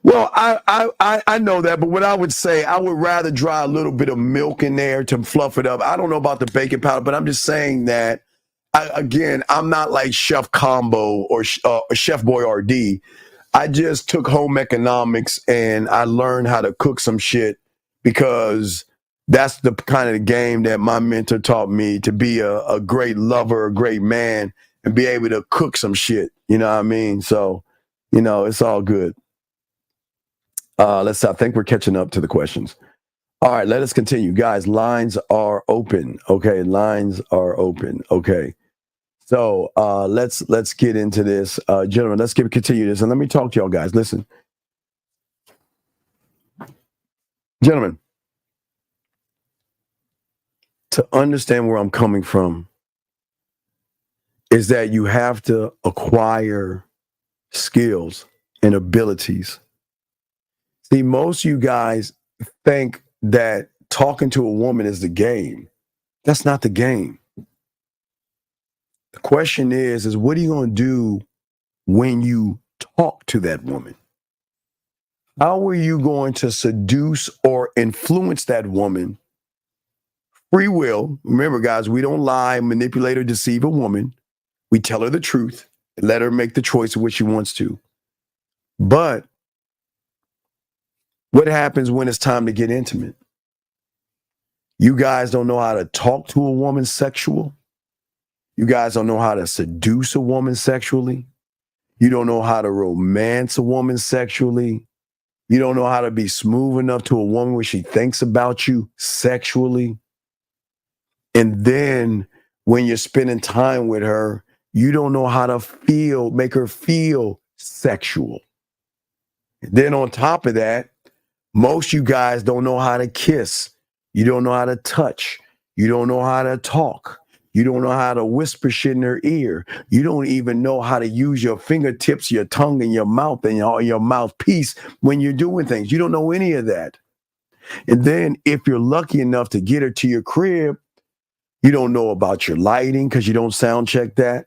Well, I know that, but what I would say, I would rather dry a little bit of milk in there to fluff it up. I don't know about the baking powder, but I'm just saying that I'm not like Chef Combo or Chef Boyardee. I just took home economics and I learned how to cook some shit because that's the kind of game that my mentor taught me to be a great lover, a great man, and be able to cook some shit. You know what I mean? So, it's all good. I think we're catching up to the questions. All right, let us continue. Guys, lines are open. Okay, lines are open. Okay. So let's get into this. Gentlemen, let's continue this. And let me talk to y'all guys. Listen. Gentlemen, to understand where I'm coming from is that you have to acquire skills and abilities. See, most of you guys think that talking to a woman is the game. That's not the game. The question is what are you going to do when you talk to that woman? How are you going to seduce or influence that woman? Free will. Remember, guys, we don't lie, manipulate, or deceive a woman. We tell her the truth and let her make the choice of what she wants to. But what happens when it's time to get intimate? You guys don't know how to talk to a woman sexual. You guys don't know how to seduce a woman sexually. You don't know how to romance a woman sexually. You don't know how to be smooth enough to a woman when she thinks about you sexually. And then when you're spending time with her, you don't know how to make her feel sexual. And then on top of that, most you guys don't know how to kiss. You don't know how to touch. You don't know how to talk. You don't know how to whisper shit in her ear. You don't even know how to use your fingertips, your tongue, and your mouth and your mouthpiece when you're doing things. You don't know any of that. And then if you're lucky enough to get her to your crib, you don't know about your lighting because you don't sound check that.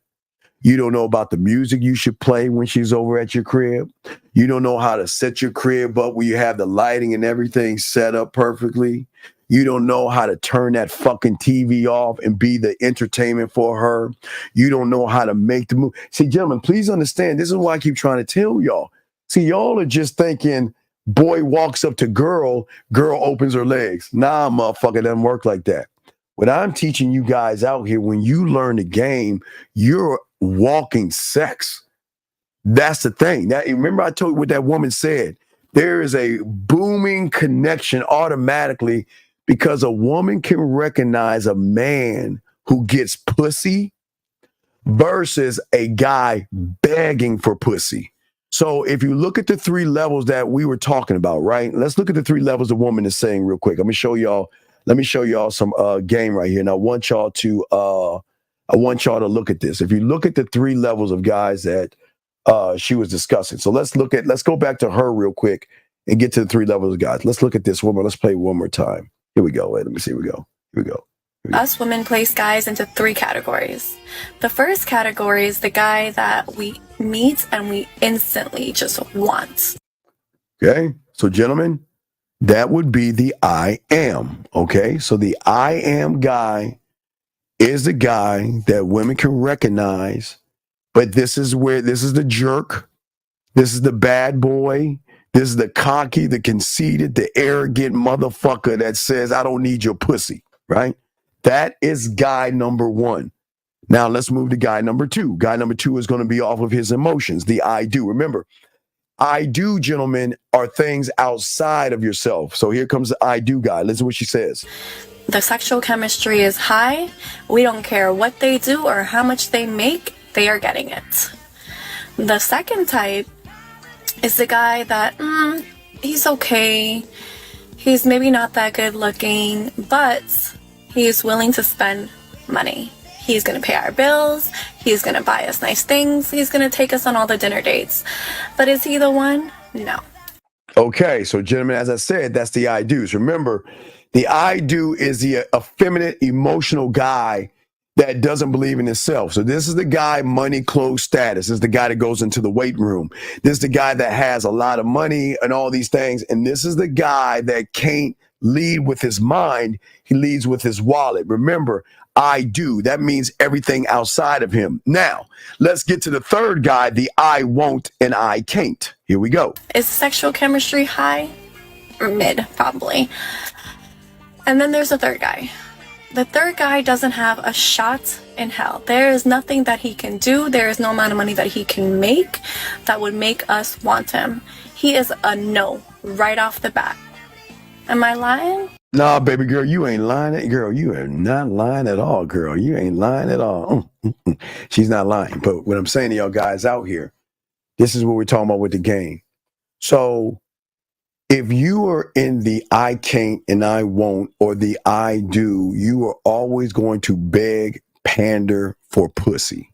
You don't know about the music you should play when she's over at your crib. You don't know how to set your crib up where you have the lighting and everything set up perfectly. You don't know how to turn that fucking TV off and be the entertainment for her. You don't know how to make the move. See, gentlemen, please understand, this is why I keep trying to tell y'all. See, y'all are just thinking, boy walks up to girl opens her legs. Nah, motherfucker, it doesn't work like that. What I'm teaching you guys out here, when you learn the game, you're walking sex. That's the thing. Now, remember I told you what that woman said. There is a booming connection automatically because a woman can recognize a man who gets pussy versus a guy begging for pussy. So if you look at the three levels that we were talking about, right? Let's look at the three levels a woman is saying real quick. Let me show y'all some game right here. And I want y'all to look at this. If you look at the three levels of guys that she was discussing. So let's go back to her real quick and get to the three levels of guys. Let's look at this woman. Let's play one more time. Here we go. Wait, let me see. Here we go. Us women place guys into three categories. The first category is the guy that we meet and we instantly just want. Okay. So gentlemen, that would be the I am. Okay. So the I am guy is the guy that women can recognize, but this is the jerk. This is the bad boy. This is the cocky, the conceited, the arrogant motherfucker that says, I don't need your pussy, right? That is guy number one. Now let's move to guy number two. Guy number two is going to be off of his emotions, the I do. Remember, I do, gentlemen, are things outside of yourself. So here comes the I do guy. Listen to what she says. The sexual chemistry is high. We don't care what they do or how much they make, they are getting it. The second type is the guy that, he's okay. He's maybe not that good looking, but he's willing to spend money. He's going to pay our bills. He's going to buy us nice things. He's going to take us on all the dinner dates. But is he the one? No. Okay, so gentlemen, as I said, that's the I do's. Remember, the I do is the effeminate, emotional guy that doesn't believe in himself. So this is the guy, money, clothes, status. This is the guy that goes into the weight room. This is the guy that has a lot of money and all these things. And this is the guy that can't lead with his mind. He leads with his wallet. Remember, I do. That means everything outside of him. Now, let's get to the third guy, the I won't and I can't. Here we go. Is sexual chemistry high or mid, probably? And then there's the third guy. The third guy doesn't have a shot in hell. There is nothing that he can do. There is no amount of money that he can make that would make us want him. He is a no right off the bat. Am I lying? Nah, baby girl, you ain't lying. Girl, you are not lying at all, girl. You ain't lying at all. She's not lying. But what I'm saying to y'all guys out here, this is what we're talking about with the game. So if you are in the I can't and I won't or the I do, you are always going to beg, pander for pussy.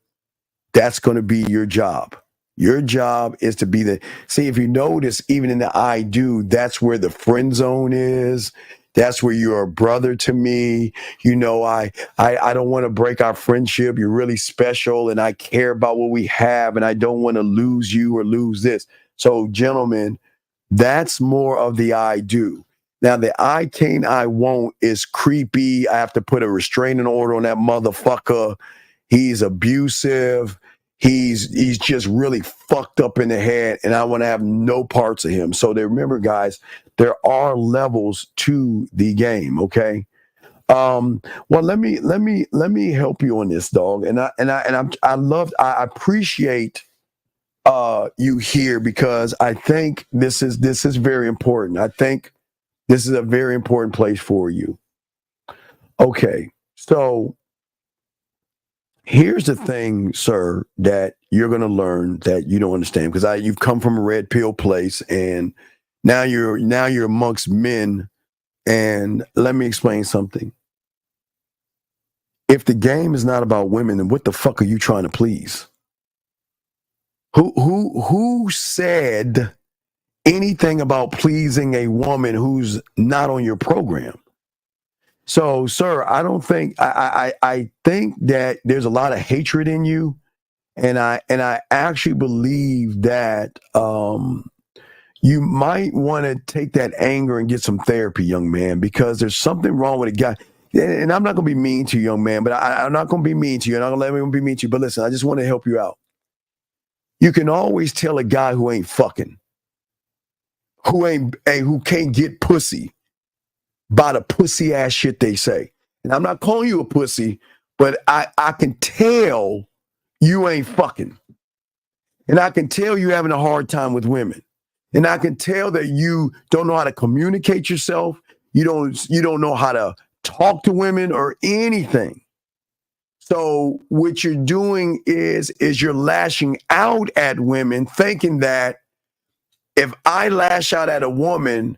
That's going to be your job. Your job is to be see, if you notice, even in the I do, that's where the friend zone is. That's where you're a brother to me. You know, I don't want to break our friendship. You're really special and I care about what we have and I don't want to lose you or lose this. So, gentlemen, that's more of the I do. Now, the I can't, I won't is creepy. I have to put a restraining order on that motherfucker. He's abusive. He's just really fucked up in the head, and I want to have no parts of him. So remember, guys, there are levels to the game. Okay. Well, let me help you on this, dog. And I appreciate you here because I think this is very important. I think this is a very important place for you. Okay, so here's the thing, sir, that you're going to learn that you don't understand because you've come from a red pill place and now you're amongst men. And let me explain something. If the game is not about women, then what the fuck are you trying to please? Who said anything about pleasing a woman who's not on your program? So, sir, I don't think I think that there's a lot of hatred in you, and I actually believe that you might want to take that anger and get some therapy, young man, because there's something wrong with a guy. And I'm not going to be mean to you, young man, but I'm not going to be mean to you. I'm not going to let anyone be mean to you. But listen, I just want to help you out. You can always tell a guy who ain't fucking, who can't get pussy by the pussy ass shit they say. And I'm not calling you a pussy, but I can tell you ain't fucking. And I can tell you having a hard time with women. And I can tell that you don't know how to communicate yourself. You don't know how to talk to women or anything. So what you're doing is you're lashing out at women, thinking that if I lash out at a woman,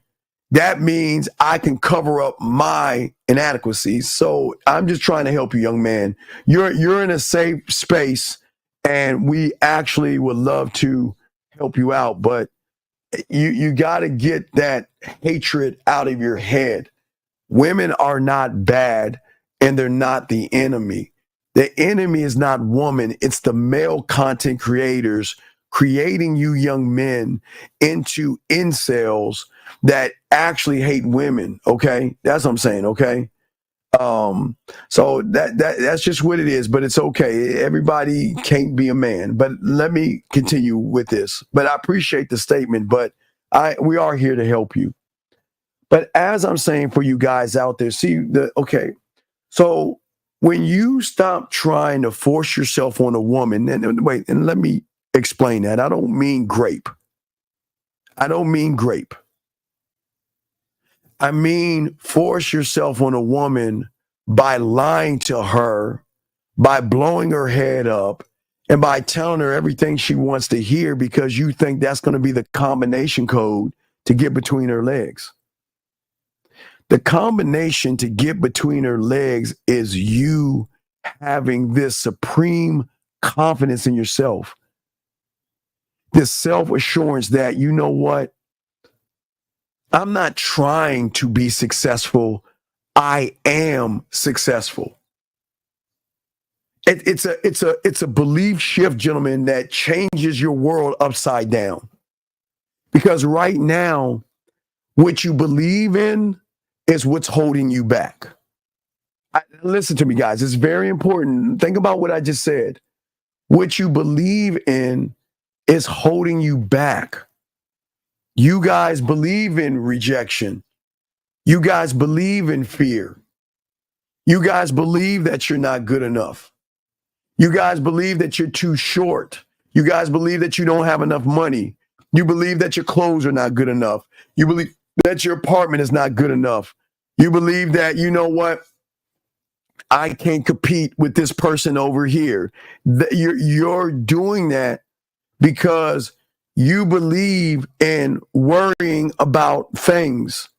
that means I can cover up my inadequacies. So I'm just trying to help you, young man. You're in a safe space, and we actually would love to help you out. But you got to get that hatred out of your head. Women are not bad, and they're not the enemy. The enemy is not woman. It's the male content creators creating you young men into incels that actually hate women. Okay. That's what I'm saying. Okay. So that's just what it is, but it's okay. Everybody can't be a man, but let me continue with this, but I appreciate the statement, but we are here to help you. But as I'm saying for you guys out there, okay. So when you stop trying to force yourself on a woman, and wait, and let me explain that. I don't mean grape. I mean force yourself on a woman by lying to her, by blowing her head up, and by telling her everything she wants to hear because you think that's going to be the combination code to get between her legs. The combination to get between her legs is you having this supreme confidence in yourself. This self-assurance that, you know what? I'm not trying to be successful. I am successful. It's a belief shift, gentlemen, that changes your world upside down. Because right now, what you believe in is what's holding you back. Listen to me, guys. It's very important. Think about what I just said. What you believe in is holding you back. You guys believe in rejection. You guys believe in fear. You guys believe that you're not good enough. You guys believe that you're too short. You guys believe that you don't have enough money. You believe that your clothes are not good enough. You believe that your apartment is not good enough. You believe that, you know what? I can't compete with this person over here. You're doing that because you believe in worrying about things.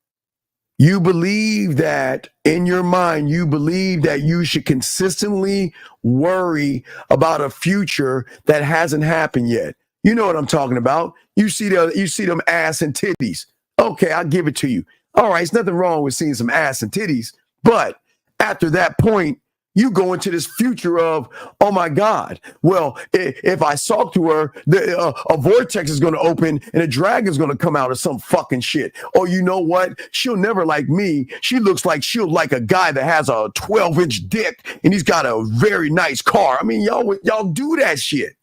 You believe that in your mind, you believe that you should consistently worry about a future that hasn't happened yet. You know what I'm talking about. You see them ass and titties. Okay, I'll give it to you. All right, there's nothing wrong with seeing some ass and titties. But after that point, you go into this future of, oh my God, well, if I talk to her, a vortex is going to open and a dragon's going to come out of some fucking shit. Or you know what? She'll never like me. She looks like she'll like a guy that has a 12-inch dick and he's got a very nice car. I mean, y'all do that shit.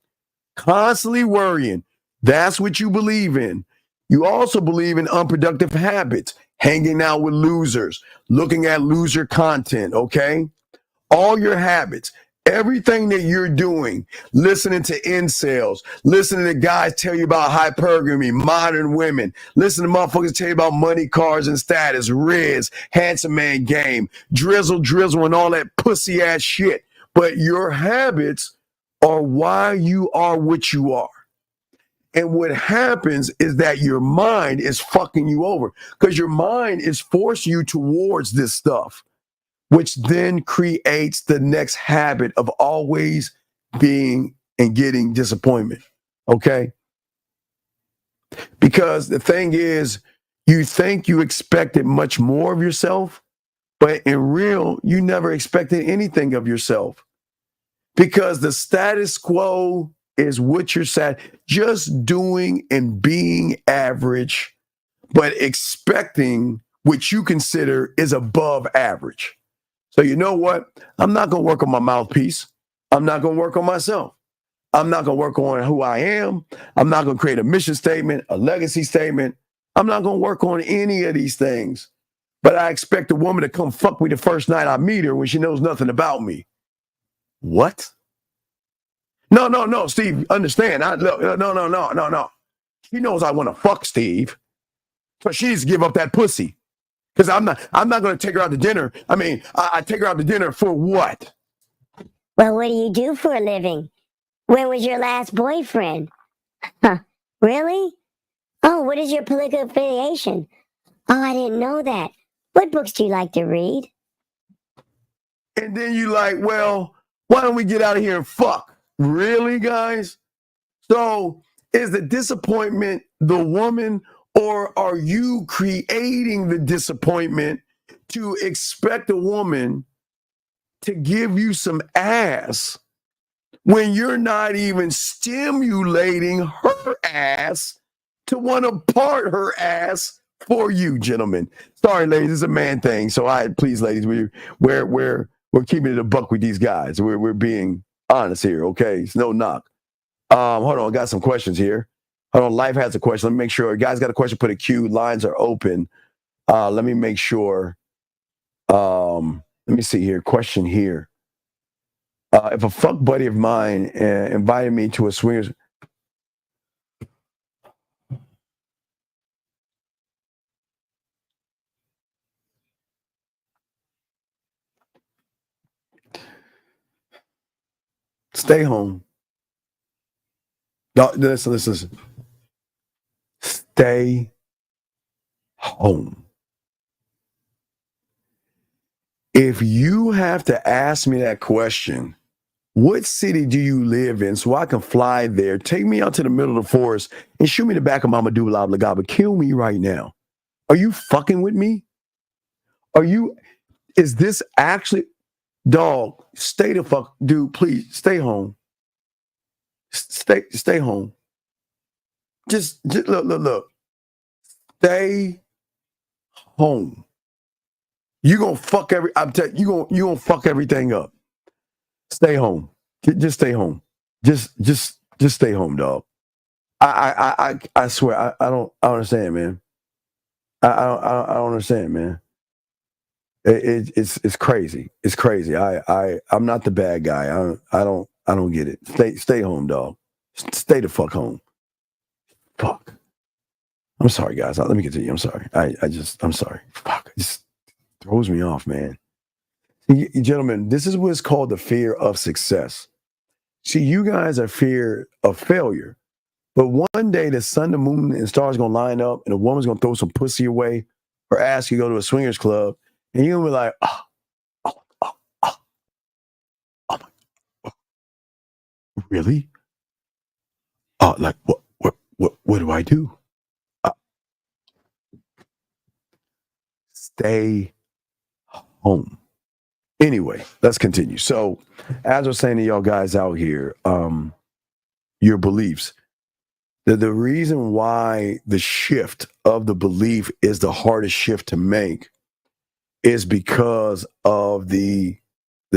Constantly worrying. That's what you believe in. You also believe in unproductive habits, hanging out with losers, looking at loser content, okay? All your habits, everything that you're doing, listening to incels, listening to guys tell you about hypergamy, modern women, listening to motherfuckers tell you about money, cars, and status, Riz, handsome man game, drizzle, and all that pussy ass shit. But your habits are why you are what you are. And what happens is that your mind is fucking you over because your mind is forcing you towards this stuff, which then creates the next habit of always being and getting disappointment, okay? Because the thing is, you think you expected much more of yourself, but in real, you never expected anything of yourself. Because the status quo is what you're just doing and being average, but expecting what you consider is above average. So you know what? I'm not going to work on my mouthpiece. I'm not going to work on myself. I'm not going to work on who I am. I'm not going to create a mission statement, a legacy statement. I'm not going to work on any of these things. But I expect a woman to come fuck me the first night I meet her when she knows nothing about me. What? No, Steve, understand. No. She knows I want to fuck Steve. So she needs to give up that pussy. Because I'm not going to take her out to dinner. I mean, I take her out to dinner for what? Well, what do you do for a living? When was your last boyfriend? Huh, really? Oh, what is your political affiliation? Oh, I didn't know that. What books do you like to read? And then you like, well, why don't we get out of here and fuck? Really, guys? So is the disappointment the woman, or are you creating the disappointment to expect a woman to give you some ass when you're not even stimulating her ass to want to part her ass for you, gentlemen? Sorry, ladies, it's a man thing. So please, ladies, we're keeping it a buck with these guys. We're being honest here, okay? It's no knock. Hold on, I got some questions here. Hold on, Life has a question. Let me make sure. Guys got a question, put a Q. Lines are open. Let me make sure. Let me see here. Question here. If a fuck buddy of mine invited me to a swingers... Stay home. No, listen. Stay home. If you have to ask me that question, what city do you live in so I can fly there, take me out to the middle of the forest, and shoot me the back of my medulla oblongata, kill me right now? Are you fucking with me? Is this actually... Dog, stay the fuck... Dude, please, stay home. Stay home. Just look. Stay home. You gonna fuck I'm telling you gonna fuck everything up. Stay home. Just stay home. Just stay home, dog. I swear I don't understand, man. I don't understand, man. It's crazy. It's crazy. I'm not the bad guy. I don't get it. Stay home, dog. Stay the fuck home. Fuck. I'm sorry, guys. Let me continue. I'm sorry. I'm sorry. Fuck. It just throws me off, man. Gentlemen, this is what's called the fear of success. See, you guys are fear of failure. But one day the sun, the moon, and stars going to line up and a woman's going to throw some pussy away or ask you to go to a swingers club. And you're going to be like, really? Like, what do I do? Stay home. Anyway, let's continue. So, as I was saying to y'all guys out here, your beliefs. The reason why the shift of the belief is the hardest shift to make is because of the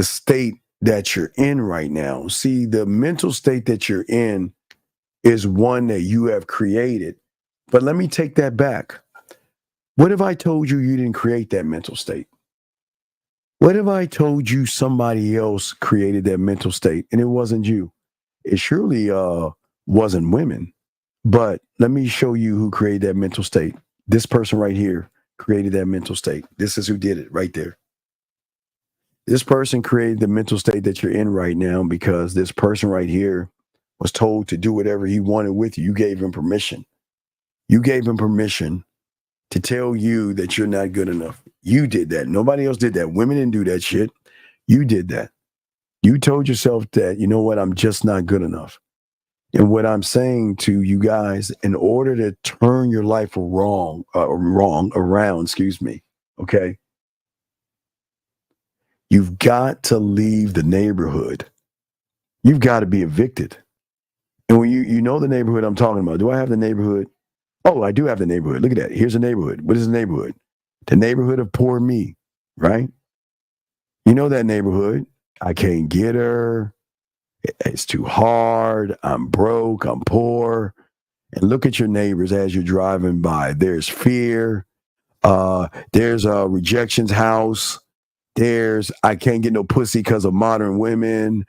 state that you're in right now. See, the mental state that you're in is one that you have created. But let me take that back. What if I told you you didn't create that mental state? What if I told you somebody else created that mental state and it wasn't you? It surely wasn't women. But let me show you who created that mental state. This person right here created that mental state. This is who did it right there. This person created the mental state that you're in right now because this person right here was told to do whatever he wanted with you. You gave him permission. You gave him permission to tell you that you're not good enough. You did that. Nobody else did that. Women didn't do that shit. You did that. You told yourself that, you know what, I'm just not good enough. And what I'm saying to you guys, in order to turn your life around, okay? You've got to leave the neighborhood. You've got to be evicted. And when you know the neighborhood I'm talking about, do I have the neighborhood? Oh, I do have the neighborhood. Look at that. Here's the neighborhood. What is the neighborhood? The neighborhood of poor me, right? You know that neighborhood. I can't get her. It's too hard. I'm broke. I'm poor. And look at your neighbors as you're driving by. There's fear. There's a rejections house. There's I can't get no pussy because of modern women.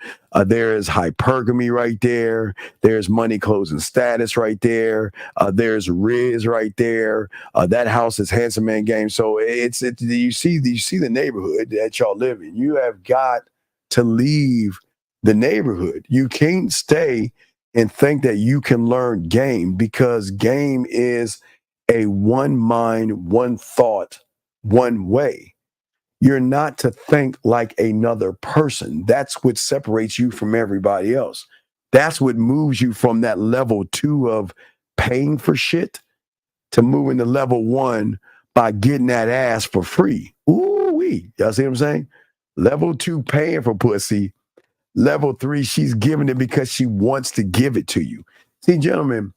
There's hypergamy right there. There's money, clothes, and status right there. There's Riz right there. That house is Handsome Man Game. So you see the neighborhood that y'all live in. You have got to leave the neighborhood. You can't stay and think that you can learn game, because game is a one mind, one thought, one way. You're not to think like another person. That's what separates you from everybody else. That's what moves you from that level 2 of paying for shit to moving to level 1 by getting that ass for free. Ooh-wee. Y'all see what I'm saying? Level 2, paying for pussy. Level 3, she's giving it because she wants to give it to you. See, gentlemen,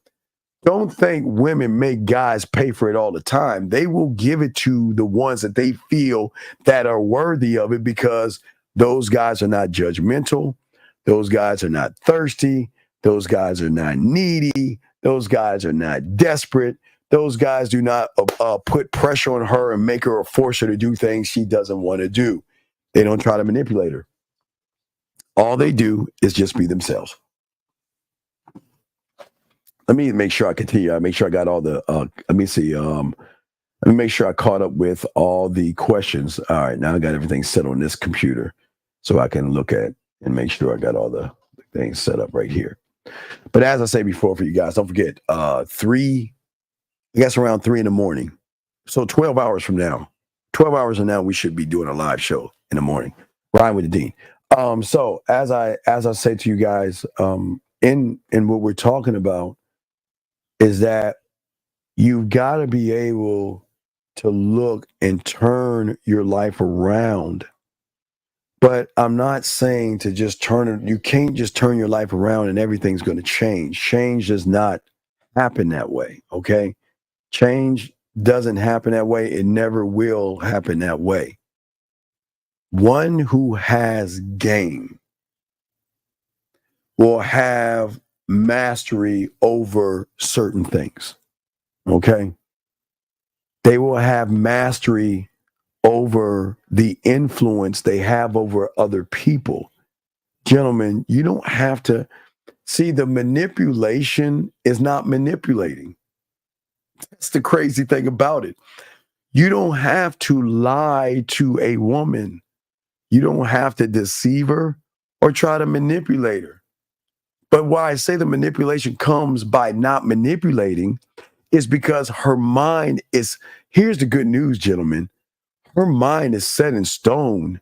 don't think women make guys pay for it all the time. They will give it to the ones that they feel that are worthy of it, because those guys are not judgmental. Those guys are not thirsty. Those guys are not needy. Those guys are not desperate. Those guys do not put pressure on her and make her or force her to do things she doesn't want to do. They don't try to manipulate her. All they do is just be themselves. Let me make sure I continue. I make sure I got all the, let me see. Let me make sure I caught up with all the questions. All right, now I got everything set on this computer so I can look at and make sure I got all the things set up right here. But as I say before for you guys, don't forget, I guess around 3 in the morning. So 12 hours from now, we should be doing a live show in the morning. Ryan with the Dean. So as I say to you guys, in what we're talking about is that you've got to be able to look and turn your life around. But I'm not saying to just turn it. You can't just turn your life around and everything's going to change. Change does not happen that way. Okay. Change doesn't happen that way. It never will happen that way. One who has game will have mastery over certain things. Okay? They will have mastery over the influence they have over other people. Gentlemen, you don't have to see, the manipulation is not manipulating. That's the crazy thing about it. You don't have to lie to a woman. You don't have to deceive her or try to manipulate her. But why I say the manipulation comes by not manipulating is because her mind is, here's the good news, gentlemen. Her mind is set in stone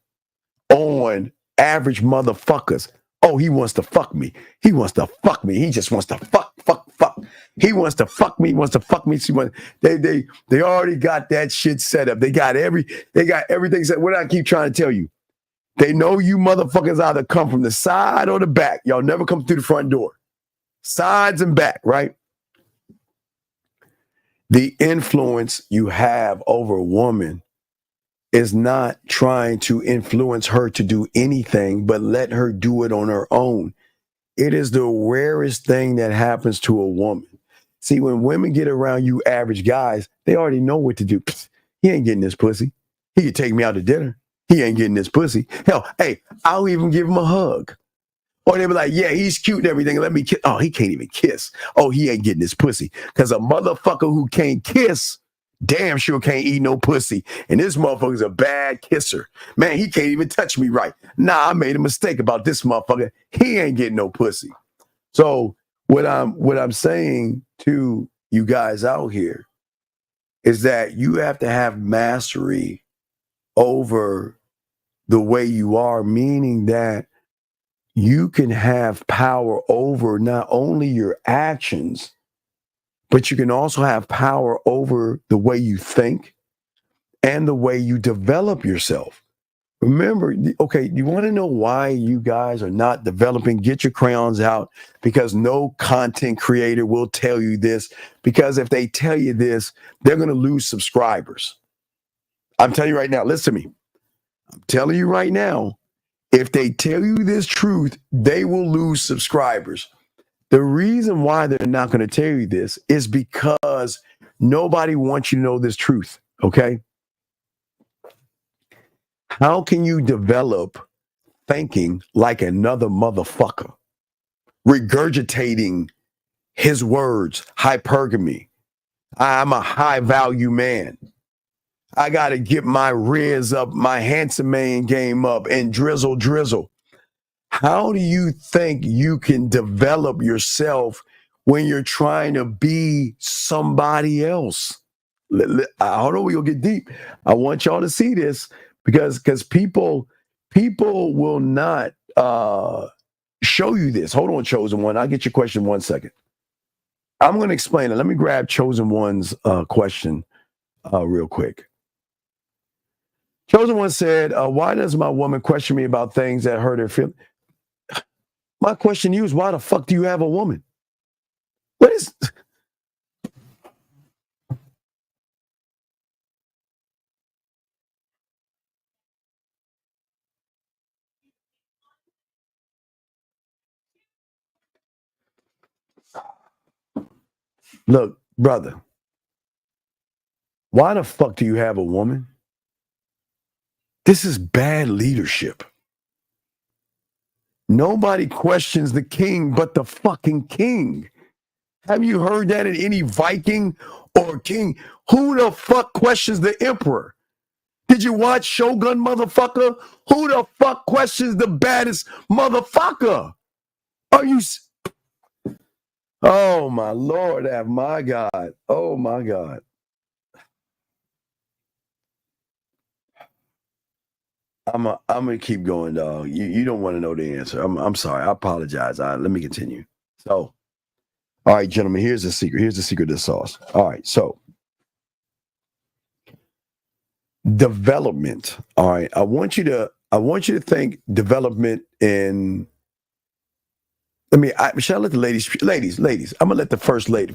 on average motherfuckers. Oh, he wants to fuck me. He wants to fuck me. He just wants to fuck. He wants to fuck me. He wants to fuck me. They already got that shit set up. They got everything set. What I keep trying to tell you, they know you motherfuckers either come from the side or the back. Y'all never come through the front door. Sides and back, right? The influence you have over a woman is not trying to influence her to do anything, but let her do it on her own. It is the rarest thing that happens to a woman. See, when women get around you average guys, they already know what to do. Psst, he ain't getting this pussy. He could take me out to dinner. He ain't getting this pussy. Hell, hey, I'll even give him a hug. Or they be like, yeah, he's cute and everything. Let me kiss. Oh, he can't even kiss. Oh, he ain't getting this pussy. Because a motherfucker who can't kiss damn sure can't eat no pussy. And this motherfucker's a bad kisser. Man, he can't even touch me right. Nah, I made a mistake about this motherfucker. He ain't getting no pussy. So what I'm saying to you guys out here is that you have to have mastery over the way you are, meaning that you can have power over not only your actions, but you can also have power over the way you think and the way you develop yourself. Remember, okay, you want to know why you guys are not developing? Get your crayons out, because no content creator will tell you this, because if they tell you this, they're going to lose subscribers. I'm telling you right now, listen to me. I'm telling you right now, if they tell you this truth, they will lose subscribers. The reason why they're not going to tell you this is because nobody wants you to know this truth, okay? How can you develop thinking like another motherfucker, regurgitating his words, hypergamy? I'm a high value man. I got to get my riz up, my handsome man game up, and drizzle. How do you think you can develop yourself when you're trying to be somebody else? Hold on, we'll get deep. I want y'all to see this, because people will not show you this. Hold on, Chosen One. I'll get your question 1 second. I'm going to explain it. Let me grab Chosen One's question real quick. Chosen One said, why does my woman question me about things that hurt her feelings? My question to you is, why the fuck do you have a woman? What is... Look, brother, why the fuck do you have a woman? This is bad leadership. Nobody questions the king but the fucking king. Have you heard that in any Viking or king? Who the fuck questions the emperor? Did you watch Shogun, motherfucker? Who the fuck questions the baddest motherfucker? Are you... Oh, my Lord, my God. Oh, my God. I'm gonna keep going, dog. You don't want to know the answer. I'm sorry. I apologize. Let me continue. So, all right, gentlemen, here's the secret. Here's the secret of the sauce. All right, so development. All right, I want you to think development in... Should I let the ladies? I'm gonna let the first lady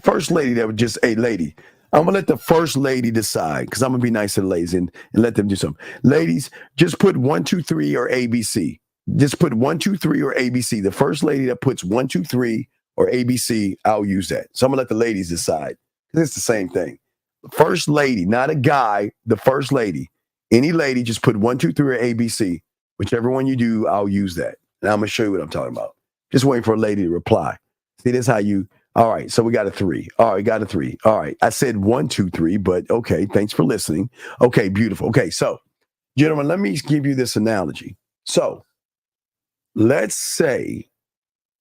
that was just a lady. I'm gonna let the first lady decide because I'm gonna be nice to the ladies and let them do something. Ladies, just put 1, 2, 3 or ABC. Just put 1, 2, 3 or ABC. The first lady that puts 1, 2, 3 or ABC, I'll use that. So I'm gonna let the ladies decide because it's the same thing. The first lady, not a guy. The first lady, any lady, just put 1, 2, 3 or ABC. Whichever one you do, I'll use that. And I'm gonna show you what I'm talking about. Just waiting for a lady to reply. See, this is how you. All right, so we got a 3. All right, got a 3. All right, I said 1, 2, 3, but okay, thanks for listening. Okay, beautiful. Okay, so, gentlemen, let me give you this analogy. So, let's say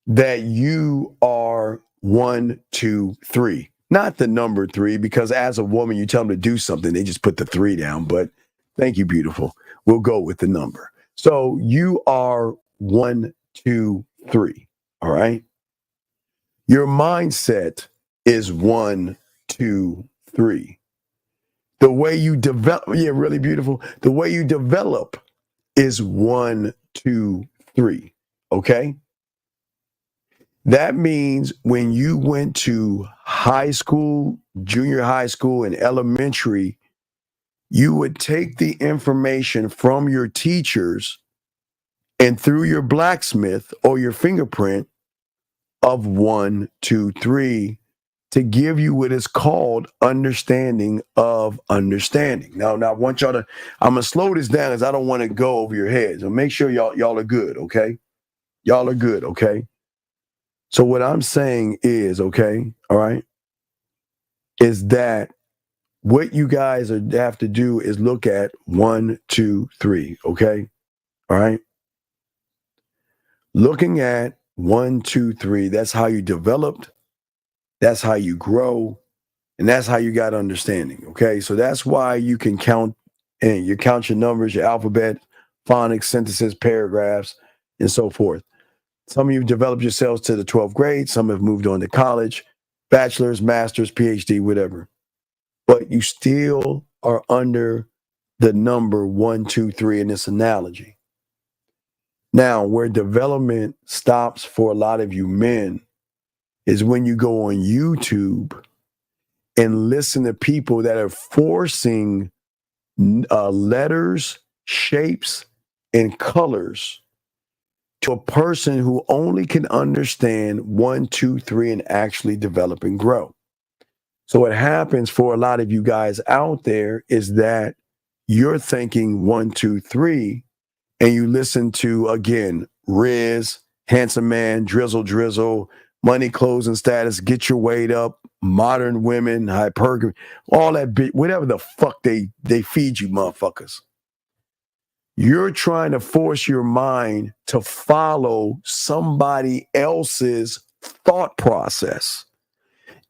that you are 1, 2, 3. Not the number 3, because as a woman, you tell them to do something, they just put the 3 down. But thank you, beautiful. We'll go with the number. So, you are 1, 2, 3. All right. Your mindset is 1, 2, 3. The way you develop, yeah, really beautiful. The way you develop is 1, 2, 3. Okay. That means when you went to high school, junior high school, and elementary, you would take the information from your teachers and through your blacksmith or your fingerprint of 1, 2, 3 to give you what is called understanding of understanding. Now I want y'all to, I'm gonna slow this down because I don't want to go over your heads. So make sure y'all are good, okay? Y'all are good, okay? So what I'm saying is, okay, all right, is that what you guys have to do is look at 1, 2, 3, okay? All right. Looking at 1, 2, 3, that's how you developed. That's how you grow. And that's how you got understanding. Okay. So that's why you can count and you count your numbers, your alphabet, phonics, sentences, paragraphs, and so forth. Some of you developed yourselves to the 12th grade. Some have moved on to college, bachelor's, master's, PhD, whatever. But you still are under the number 1, 2, 3 in this analogy. Now, where development stops for a lot of you men is when you go on YouTube and listen to people that are forcing letters, shapes, and colors to a person who only can understand 1, 2, 3 and actually develop and grow. So what happens for a lot of you guys out there is that you're thinking 1, 2, 3, and you listen to, again, Riz, Handsome Man, Drizzle, Money, Clothes, and Status, Get Your Weight Up, Modern Women, Hypergamy, all that bit, whatever the fuck they feed you motherfuckers. You're trying to force your mind to follow somebody else's thought process.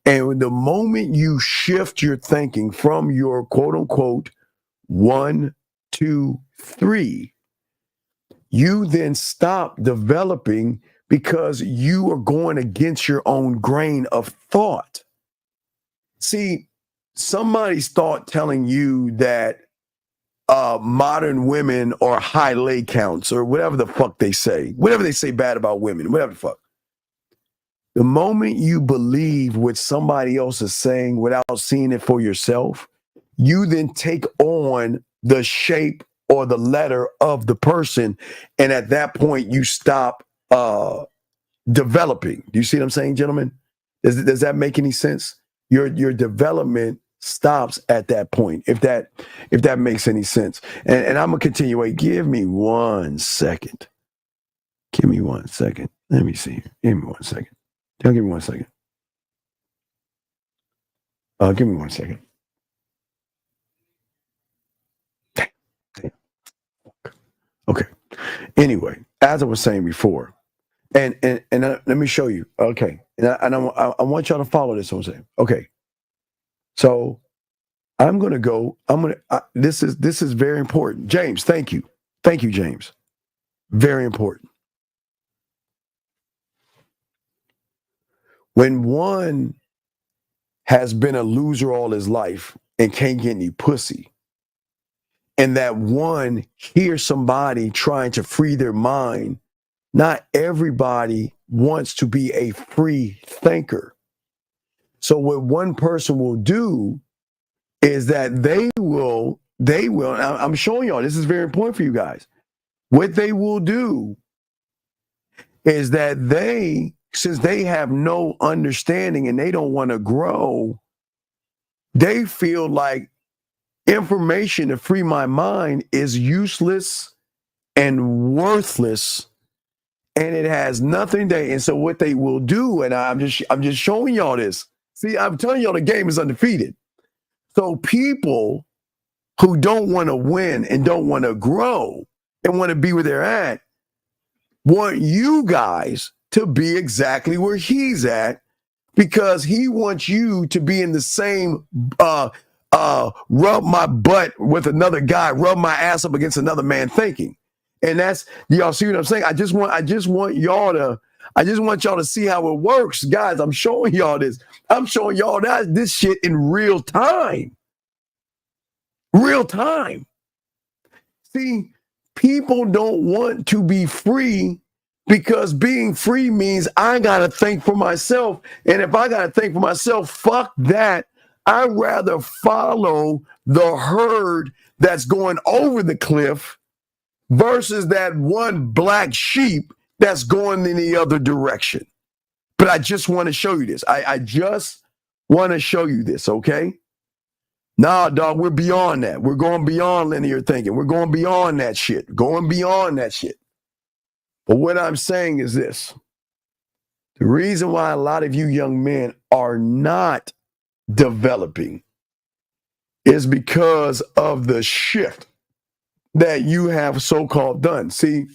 And the moment you shift your thinking from your quote unquote 1, 2, 3, you then stop developing because you are going against your own grain of thought. See, somebody's thought telling you that modern women are high lay counts or whatever the fuck they say bad about women, whatever the fuck. The moment you believe what somebody else is saying without seeing it for yourself, you then take on the shape or the letter of the person. And at that point, you stop developing. Do you see what I'm saying, gentlemen? Does that make any sense? Your development stops at that point, if that makes any sense. And I'm gonna continue. Wait, give me 1 second. Give me 1 second. Let me see. Give me 1 second. Give me 1 second. Give me 1 second. Damn. Okay. Anyway, as I was saying before, and let me show you. Okay. And I want y'all to follow this. I'm saying. Okay. So I'm going to go. This is very important. James, thank you. Thank you, James. Very important. When one has been a loser all his life and can't get any pussy, and that one hears somebody trying to free their mind, not everybody wants to be a free thinker. So what one person will do is that they will, I'm showing y'all, this is very important for you guys. What they will do is that since they have no understanding and they don't want to grow, they feel like information to free my mind is useless and worthless, and it has nothing to. And so what they will do, and I'm just showing y'all this. See, I'm telling y'all the game is undefeated. So people who don't want to win and don't want to grow and want to be where they're at want you guys to be exactly where he's at, because he wants you to be in the same rub my butt with another guy, rub my ass up against another man thinking. And that's, y'all see what I'm saying? I just want y'all to see how it works. Guys, I'm showing y'all this. I'm showing y'all this shit in real time. Real time. See, people don't want to be free because being free means I got to think for myself. And if I got to think for myself, fuck that. I'd rather follow the herd that's going over the cliff versus that one black sheep that's going in the other direction. But I just want to show you this. I just want to show you this, okay? Nah, dog, we're beyond that. We're going beyond linear thinking. We're going beyond that shit. Going beyond that shit. But what I'm saying is this. The reason why a lot of you young men are not developing is because of the shift that you have so-called done. See,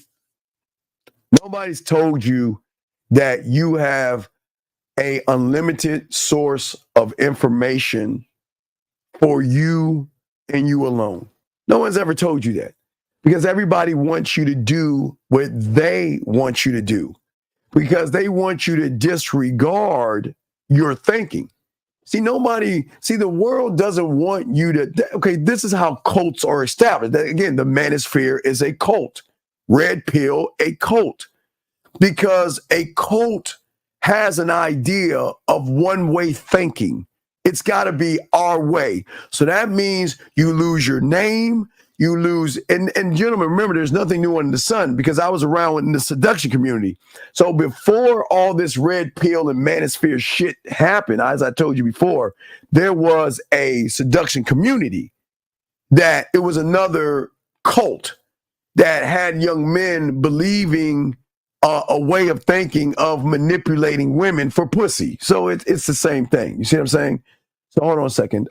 nobody's told you that you have an unlimited source of information for you and you alone. No one's ever told you that, because everybody wants you to do what they want you to do, because they want you to disregard your thinking. See, the world doesn't want you to, okay, this is how cults are established. Again, the manosphere is a cult. Red pill, a cult. Because a cult has an idea of one-way thinking. It's got to be our way. So that means you lose your name, you lose, and gentlemen, remember, there's nothing new under the sun, because I was around in the seduction community. So before all this red pill and manosphere shit happened, as I told you before, there was a seduction community that it was another cult that had young men believing a way of thinking of manipulating women for pussy. So it's the same thing. You see what I'm saying? So hold on a second.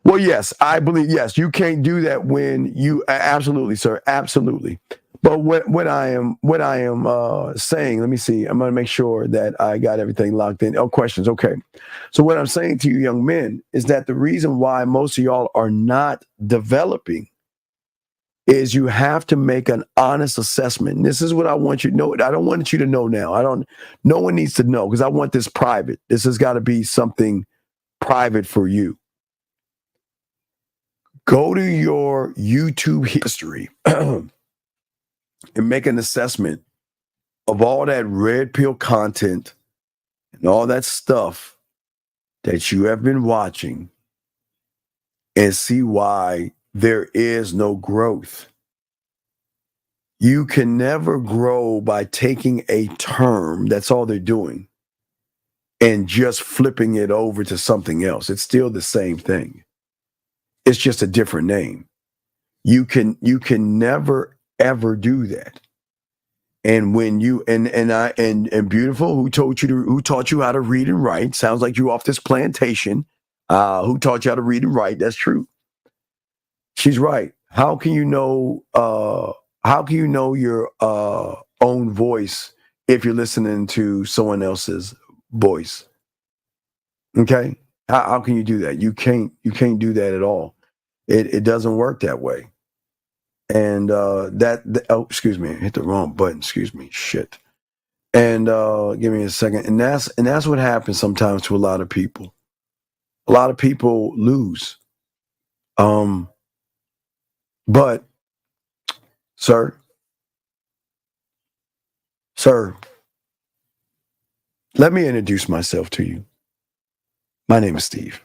Well, yes, I believe, yes, you can't do that when you, absolutely, sir, absolutely. But what I am saying, let me see, I'm going to make sure that I got everything locked in. Oh, questions, okay. So what I'm saying to you young men is that the reason why most of y'all are not developing is you have to make an honest assessment. And this is what I want you to know. I don't want you to know now. No one needs to know, because I want this private. This has got to be something private for you. Go to your YouTube history and make an assessment of all that red pill content and all that stuff that you have been watching, and see why there is no growth. You can never grow by taking a term, that's all they're doing, and just flipping it over to something else. It's still the same thing. It's just a different name. You can never ever do that. And when you and Beautiful, who taught you how to read and write, sounds like you off this plantation. Who taught you how to read and write? That's true. She's right. How can you know your own voice if you're listening to someone else's voice? Okay, how can you do that? You can't do that at all. It doesn't work that way. And oh, excuse me, I hit the wrong button. Excuse me, shit. And give me a second. And that's what happens sometimes to a lot of people. A lot of people lose. But sir, let me introduce myself to you. My name is Steve.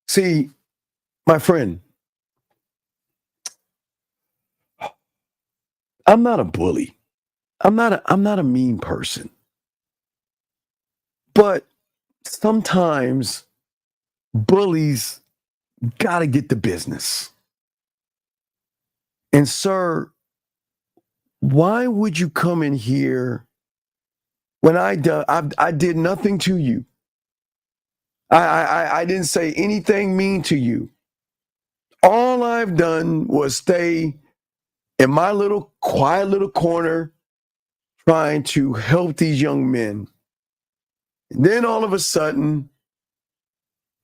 See, my friend, I'm not a bully. I'm not a mean person. But sometimes bullies gotta get the business. And sir, why would you come in here when I did nothing to you? I didn't say anything mean to you. All I've done was stay in my little quiet little corner trying to help these young men. And then all of a sudden,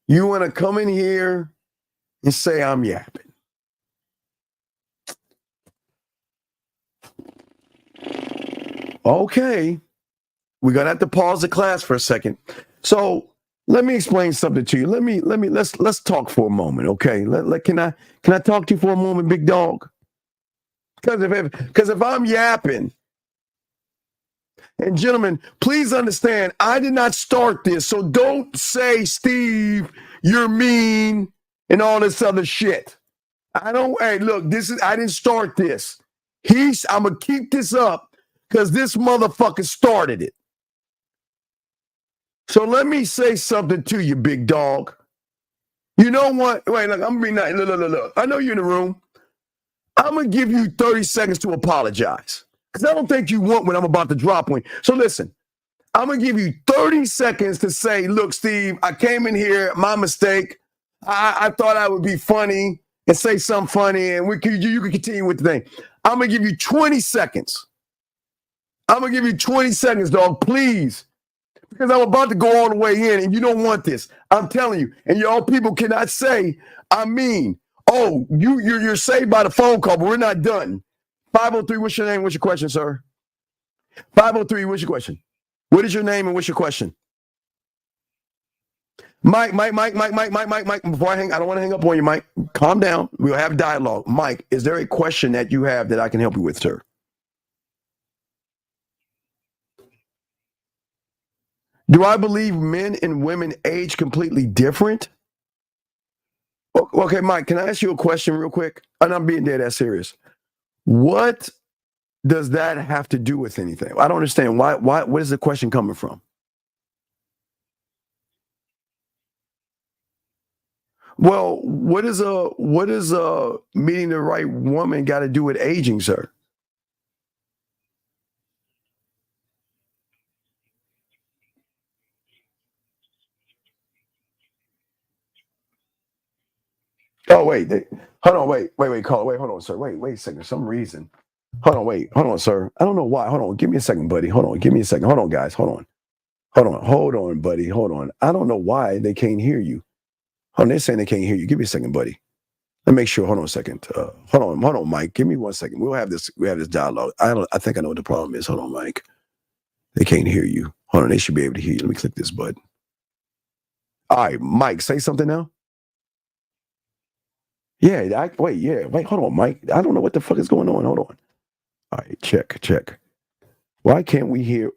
you want to come in here and say I'm yapping. Okay, we're gonna have to pause the class for a second. So let me explain something to you. Let's talk for a moment, okay? Can I talk to you for a moment, big dog? Because if I'm yapping, and gentlemen, please understand, I did not start this, so don't say, Steve, you're mean and all this other shit. Hey, look, I didn't start this. I'm gonna keep this up because this motherfucker started it. So let me say something to you, big dog. You know what? Wait, look, I'm gonna be nice. Look. I know you're in the room. I'm gonna give you 30 seconds to apologize. Because I don't think you want what I'm about to drop on you. So listen, I'm gonna give you 30 seconds to say, look, Steve, I came in here, my mistake. I thought I would be funny and say something funny, and you can continue with the thing. I'm gonna give you 20 seconds. I'm gonna give you 20 seconds, dog, please. Because I'm about to go all the way in, and you don't want this. I'm telling you. And y'all people cannot say, I mean, oh, you're saved by the phone call, but we're not done. 503, what's your name? What's your question, sir? 503, what's your question? What is your name and what's your question? Mike. Before I don't want to hang up on you, Mike. Calm down. We'll have dialogue. Mike, is there a question that you have that I can help you with, sir? Do I believe men and women age completely different? Okay, Mike, can I ask you a question real quick? And I'm being dead ass serious. What does that have to do with anything? I don't understand. Why? What is the question coming from? Well, what is meeting the right woman got to do with aging, sir? Oh, wait. Hold on. Wait, call. Wait, hold on, sir. Wait a second. For some reason. Hold on, sir. I don't know why. Hold on. Give me a second, buddy. Hold on. Give me a second. Hold on, guys. Hold on, buddy. Hold on. I don't know why they can't hear you. Hold on. They're saying they can't hear you. Give me a second, buddy. Let me make sure. Hold on a second. Hold on, Mike. Give me 1 second. We have this dialogue. I think I know what the problem is. Hold on, Mike. They can't hear you. Hold on. They should be able to hear you. Let me click this button. All right, Mike, say something now. Yeah, wait, hold on, Mike. I don't know what the fuck is going on. Hold on. All right, check. Why can't we hear?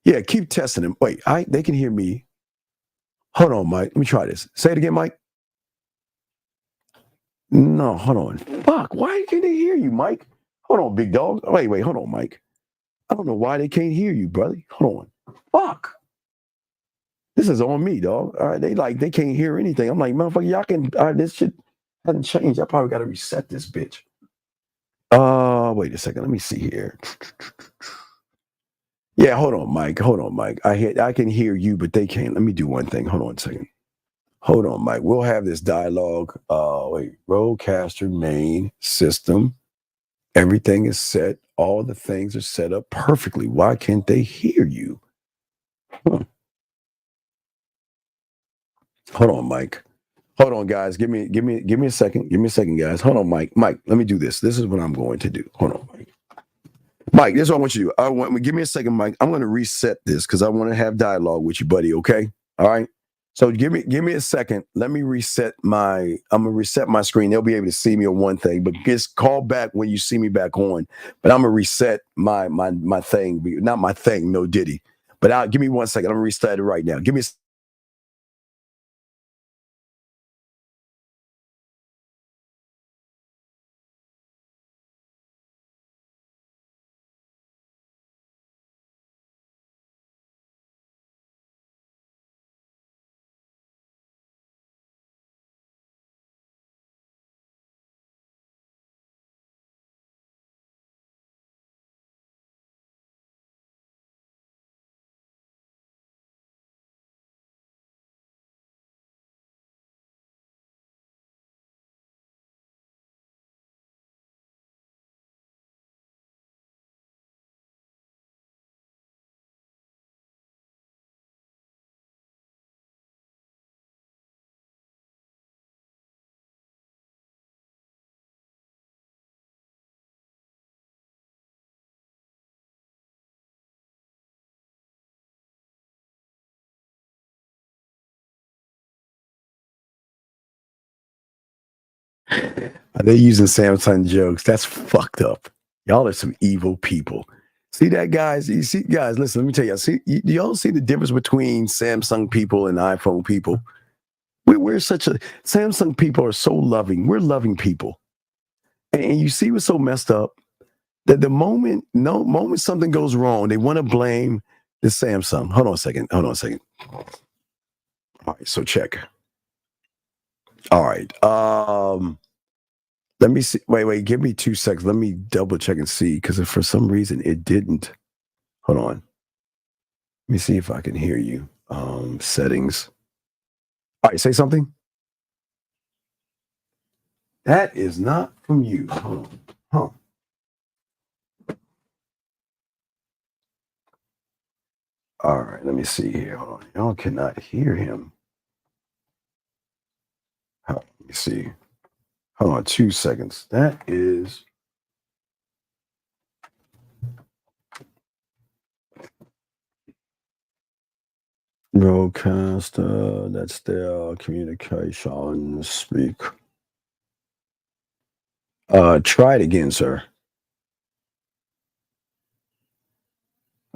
Yeah, keep testing them. Wait, they can hear me. Hold on, Mike. Let me try this. Say it again, Mike. No, hold on. Fuck, why can't they hear you, Mike? Hold on, big dog. Wait, hold on, Mike. I don't know why they can't hear you, brother. Hold on. Fuck. This is on me, dog. All right, they can't hear anything. I'm like, motherfucker, y'all can. This shit hasn't changed. I probably got to reset this bitch. Wait a second. Let me see here. Yeah, hold on, Mike. I can hear you, but they can't. Let me do one thing. Hold on a second. Hold on, Mike. We'll have this dialogue. Rodecaster main system. Everything is set. All the things are set up perfectly. Why can't they hear you? Hold on, Mike. Hold on, guys. Give me a second. Give me a second, guys. Hold on, Mike. Mike, let me do this. This is what I'm going to do. Hold on, Mike. Mike, this is what I want you to do. Give me a second, Mike. I'm going to reset this because I want to have dialogue with you, buddy. Okay. All right. So give me a second. Let me reset I'm gonna reset my screen. They'll be able to see me on one thing, but just call back when you see me back on. But I'm gonna reset my thing. Not my thing, no Diddy. But give me 1 second. I'm gonna reset it right now. Give me Are they using Samsung jokes? That's fucked up. Y'all are some evil people. See that, guys? You see, guys, listen, let me tell you. See, y'all see the difference between Samsung people and iPhone people? We're such a Samsung people are so loving. We're loving people. And you see what's so messed up? That the moment something goes wrong, they want to blame the Samsung. Hold on a second. All right, so check. All right. Let me see. Wait, give me 2 seconds. Let me double check and see, because if for some reason it didn't. Hold on. Let me see if I can hear you. Settings. All right, say something. That is not from you. Hold on. Huh. All right, let me see here. Hold on. Y'all cannot hear him. Let me see. Hold on 2 seconds. That is. Broadcaster, that's their communication. Speak. Try it again, sir.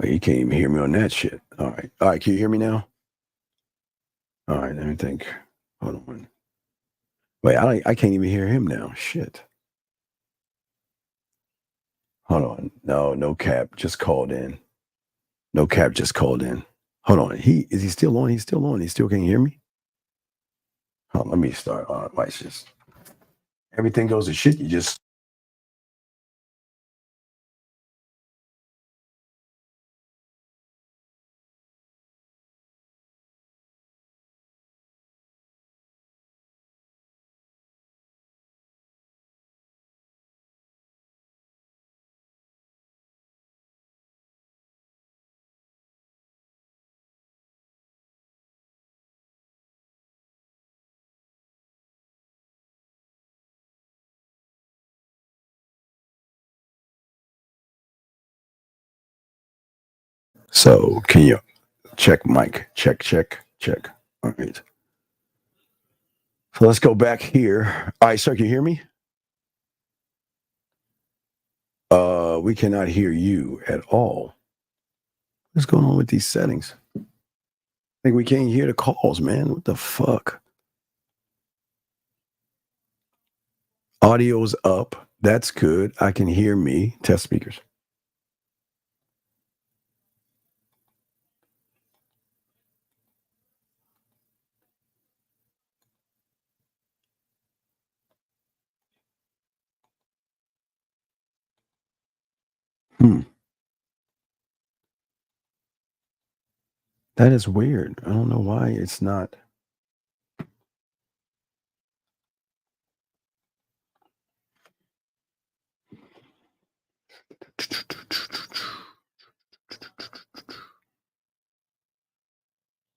Oh, you can't even hear me on that shit. All right, can you hear me now? All right, let me think. Hold on. Wait, I can't even hear him now. Shit. Hold on. No cap just called in. No cap just called in. Hold on. Is he still on? He's still on. He still can't hear me? Hold on, let me start. It's just everything goes to shit. You just. So can you check mic? Check. All right. So let's go back here. All right, sir, can you hear me? We cannot hear you at all. What's going on with these settings? I think we can't hear the calls, man. What the fuck? Audio's up. That's good. I can hear me. Test speakers. That is weird. I don't know why it's not.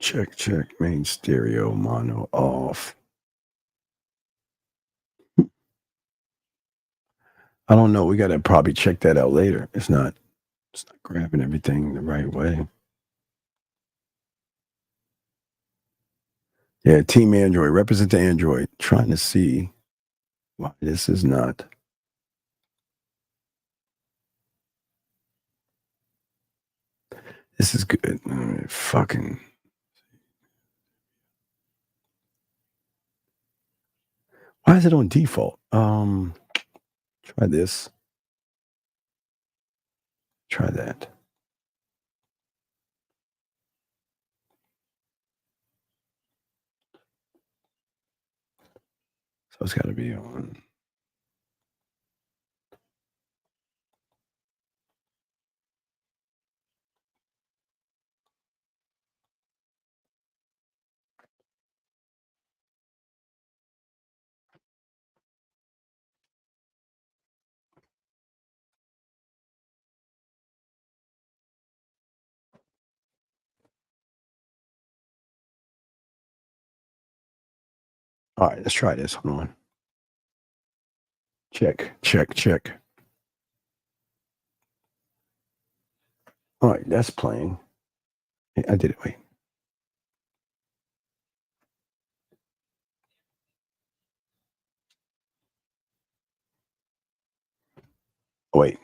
Check. Main stereo mono off. I don't know. We got to probably check that out later. It's not grabbing everything the right way. Yeah, Team Android. Represent the Android. Trying to see why this is not. This is good. Fucking. Why is it on default? Try this. Try that. So it's got to be on. All right, let's try this. Hold on. Check. All right, that's playing. Hey, I did it. Wait. Wait.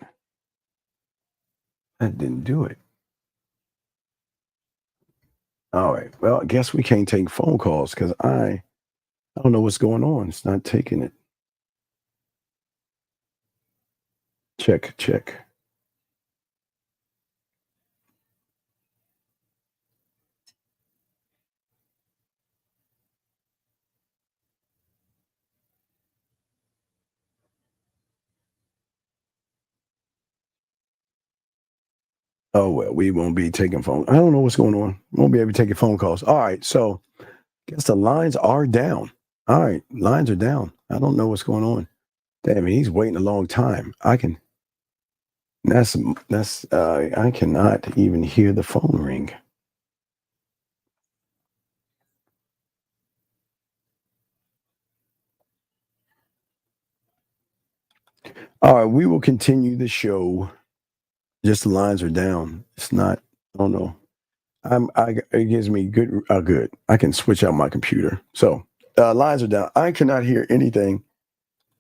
That didn't do it. All right. Well, I guess we can't take phone calls because I don't know what's going on. It's not taking it. Check. Oh, well, we won't be taking phone. I don't know what's going on. Won't be able to take your phone calls. All right. So I guess the lines are down. All right. Lines are down. I don't know what's going on. Damn, he's waiting a long time. I cannot even hear the phone ring. All right, we will continue the show. Just the lines are down. It's not. I don't know. It gives me good. Good. I can switch out my computer. So lines are down. I cannot hear anything,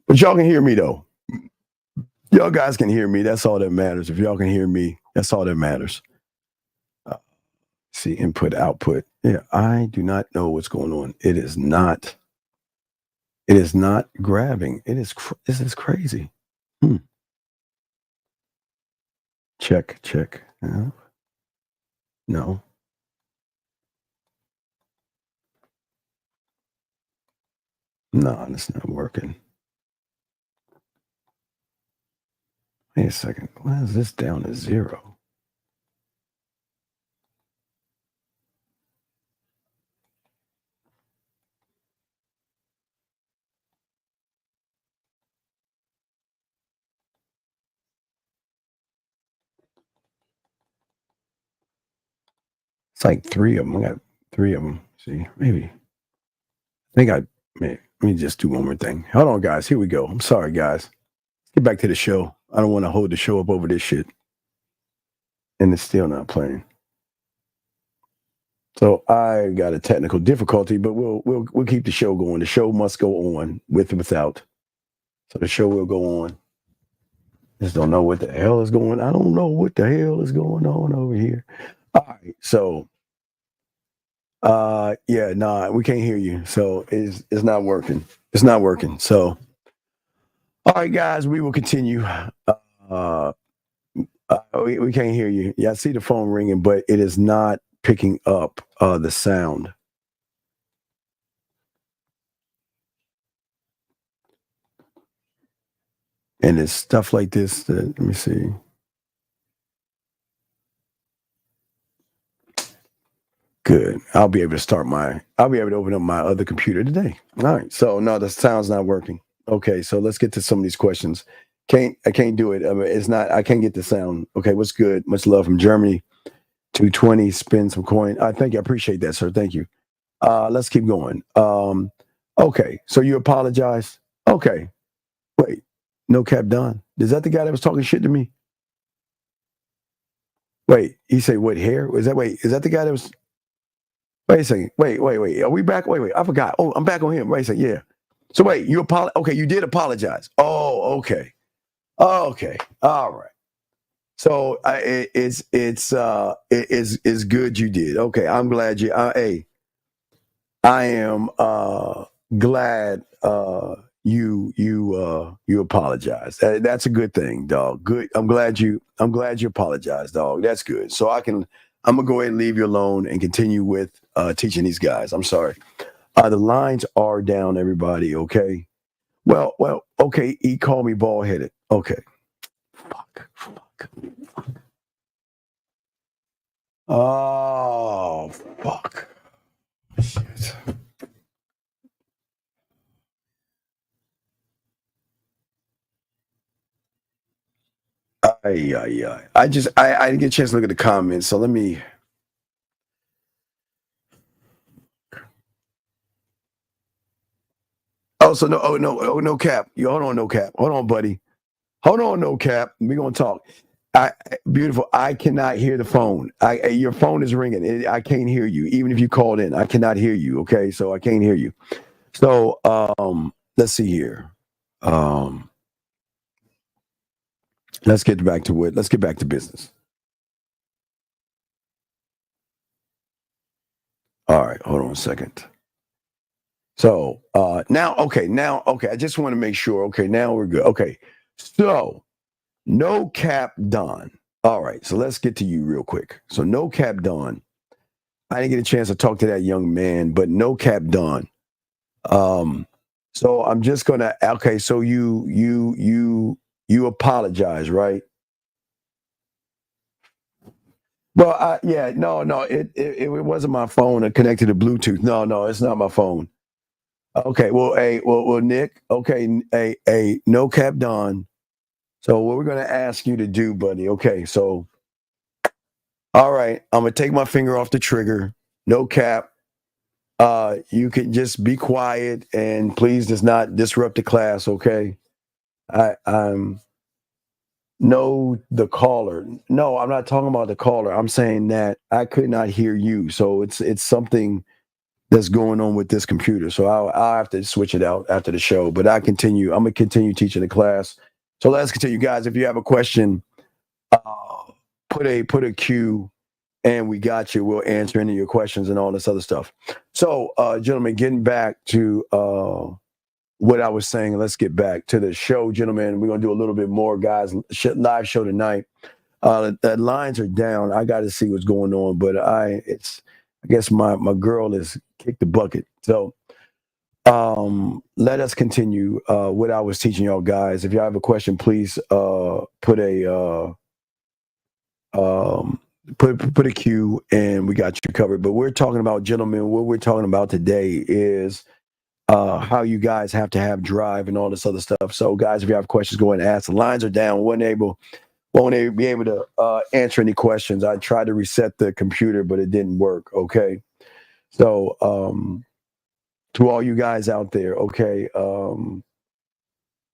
but y'all can hear me though. Y'all guys can hear me. That's all that matters. If y'all can hear me, that's all that matters. See input, output. Yeah, I do not know what's going on. It is not grabbing. This is crazy. Check. No. No, it's not working. Wait a second. Why is this down to 0? It's like 3 of them. I got 3 of them. See, maybe. Let me just do one more thing. Hold on, guys. Here we go. I'm sorry, guys. Let's get back to the show. I don't want to hold the show up over this shit. And it's still not playing. So I got a technical difficulty, but we'll keep the show going. The show must go on with or without. So the show will go on. Just don't know what the hell is going on. I don't know what the hell is going on over here. All right. So we can't hear you. So it's not working. It's not working. So all right, guys, we will continue. We can't hear you. Yeah, I see the phone ringing, but it is not picking up the sound. And it's stuff like this that, let me see. Good. I'll be able to open up my other computer today. All right. So no, the sound's not working. Okay. So let's get to some of these questions. I can't do it. I mean, I can't get the sound. Okay. What's good? Much love from Germany. 220, spin some coin. Thank you. I appreciate that, sir. Thank you. Let's keep going. Okay. So you apologize. Okay. Wait, no cap Don. Is that the guy that was talking shit to me? Wait, he said, what hair? Is that the guy that was? Wait a second. Wait. Are we back? Wait. I forgot. Oh, I'm back on him. Wait a second. Yeah. So wait, okay, you did apologize. Oh, okay. Okay. All right. So it's good you did. Okay. I'm glad you, I am glad you apologize. That's a good thing, dog. Good. I'm glad you apologized, dog. That's good. So I'm gonna go ahead and leave you alone and continue with teaching these guys. I'm sorry. The lines are down, everybody. Okay. Well. Okay. He called me bald headed. Okay. Fuck. Oh, fuck. Shit. I didn't get a chance to look at the comments, so let me. Oh, so no cap. Hold on, no cap. Hold on, buddy. Hold on, no cap. We're gonna talk. Beautiful. I cannot hear the phone. Your phone is ringing. I can't hear you. Even if you called in, I cannot hear you. Okay, so I can't hear you. So let's see here. let's get back to business. All right, hold on a second. So now, okay, I just want to make sure. Okay, now we're good. Okay, so no cap Don. All right, so let's get to you real quick. So no cap Don. I didn't get a chance to talk to that young man, but no cap Don. So I'm just gonna. Okay, so you apologize, right? Well, no, it wasn't my phone connected to Bluetooth. No, it's not my phone. Okay, well, Nick. Okay, no cap, Don. So what we're gonna ask you to do, buddy? Okay, so all right, I'm gonna take my finger off the trigger. No cap. You can just be quiet and please does not disrupt the class. Okay, I'm no the caller. No, I'm not talking about the caller. I'm saying that I could not hear you. So it's something that's going on with this computer. So I'll have to switch it out after the show. But I'm gonna continue teaching the class. So let's continue, guys. If you have a question, put a Q, and we got you. We'll answer any of your questions and all this other stuff. So, gentlemen, getting back to what I was saying, let's get back to the show, gentlemen. We're gonna do a little bit more, guys. Live show tonight. The lines are down. I got to see what's going on, but I guess my girl has kicked the bucket. So let us continue what I was teaching y'all, guys. If y'all have a question, please put a put a Q, and we got you covered. But we're talking about, gentlemen, what we're talking about today is how you guys have to have drive and all this other stuff. So, guys, if you have questions, go ahead and ask. The lines are down. Won't be able to answer any questions. I tried to reset the computer, but it didn't work. Okay. So to all you guys out there, okay,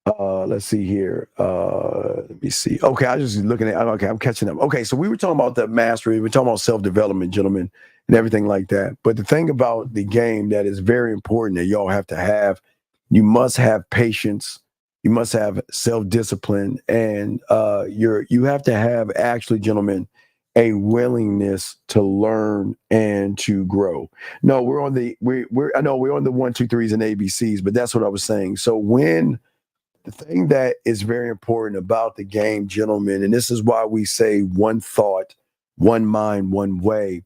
let's see here. Let me see. Okay, I was just looking at, okay, I'm catching up. Okay, so we were talking about the mastery. We were talking about self-development, gentlemen, and everything like that. But the thing about the game that is very important that y'all have to have, you must have patience. You must have self-discipline, and you have to have, actually, gentlemen, a willingness to learn and to grow. No, we're on the 1, 2, 3s and ABCs, but that's what I was saying. So the thing that is very important about the game, gentlemen, and this is why we say one thought, one mind, one way,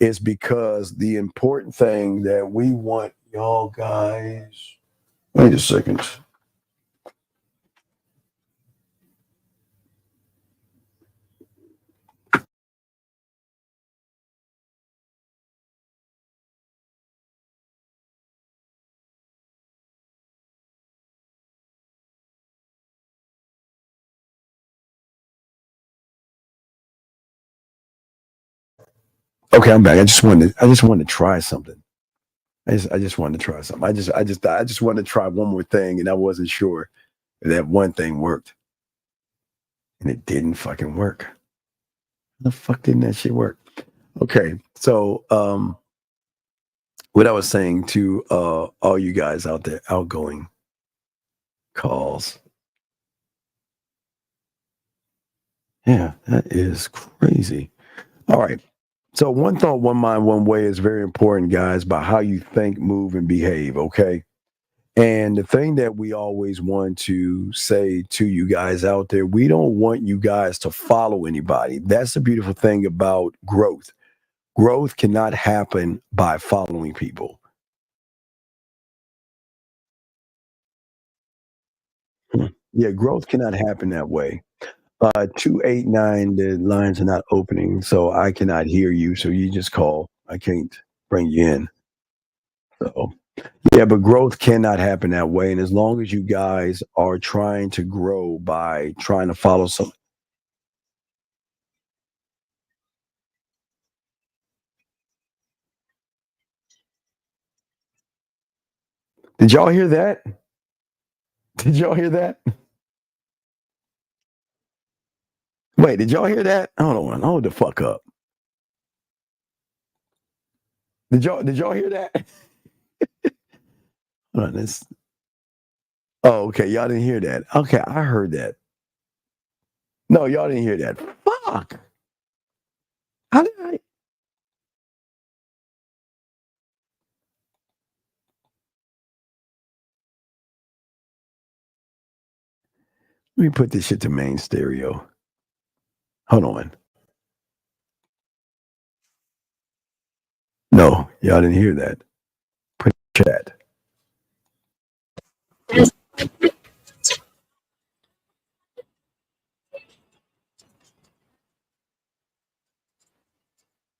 is because the important thing that we want y'all guys. Wait a second. Okay, I'm back. I just wanted to try something. I just wanted to try something. I just wanted to try one more thing, and I wasn't sure if that one thing worked. And it didn't fucking work. How the fuck didn't that shit work? Okay, so what I was saying to all you guys out there, outgoing calls. Yeah, that is crazy. All right. So one thought, one mind, one way is very important, guys, about how you think, move, and behave, okay? And the thing that we always want to say to you guys out there, we don't want you guys to follow anybody. That's the beautiful thing about growth. Growth cannot happen by following people. Yeah, growth cannot happen that way. 289, the lines are not opening, so I cannot hear you. So you just call. I can't bring you in. So yeah, but growth cannot happen that way. And as long as you guys are trying to grow by trying to follow some. Did y'all hear that? Did y'all hear that? Wait, did y'all hear that? Hold on, hold the fuck up. Did y'all hear that? Hold on, this. Oh, okay, y'all didn't hear that. Okay, I heard that. No, y'all didn't hear that. Fuck. How did I? Let me put this shit to main stereo. Hold on. No, y'all didn't hear that. Put it in chat.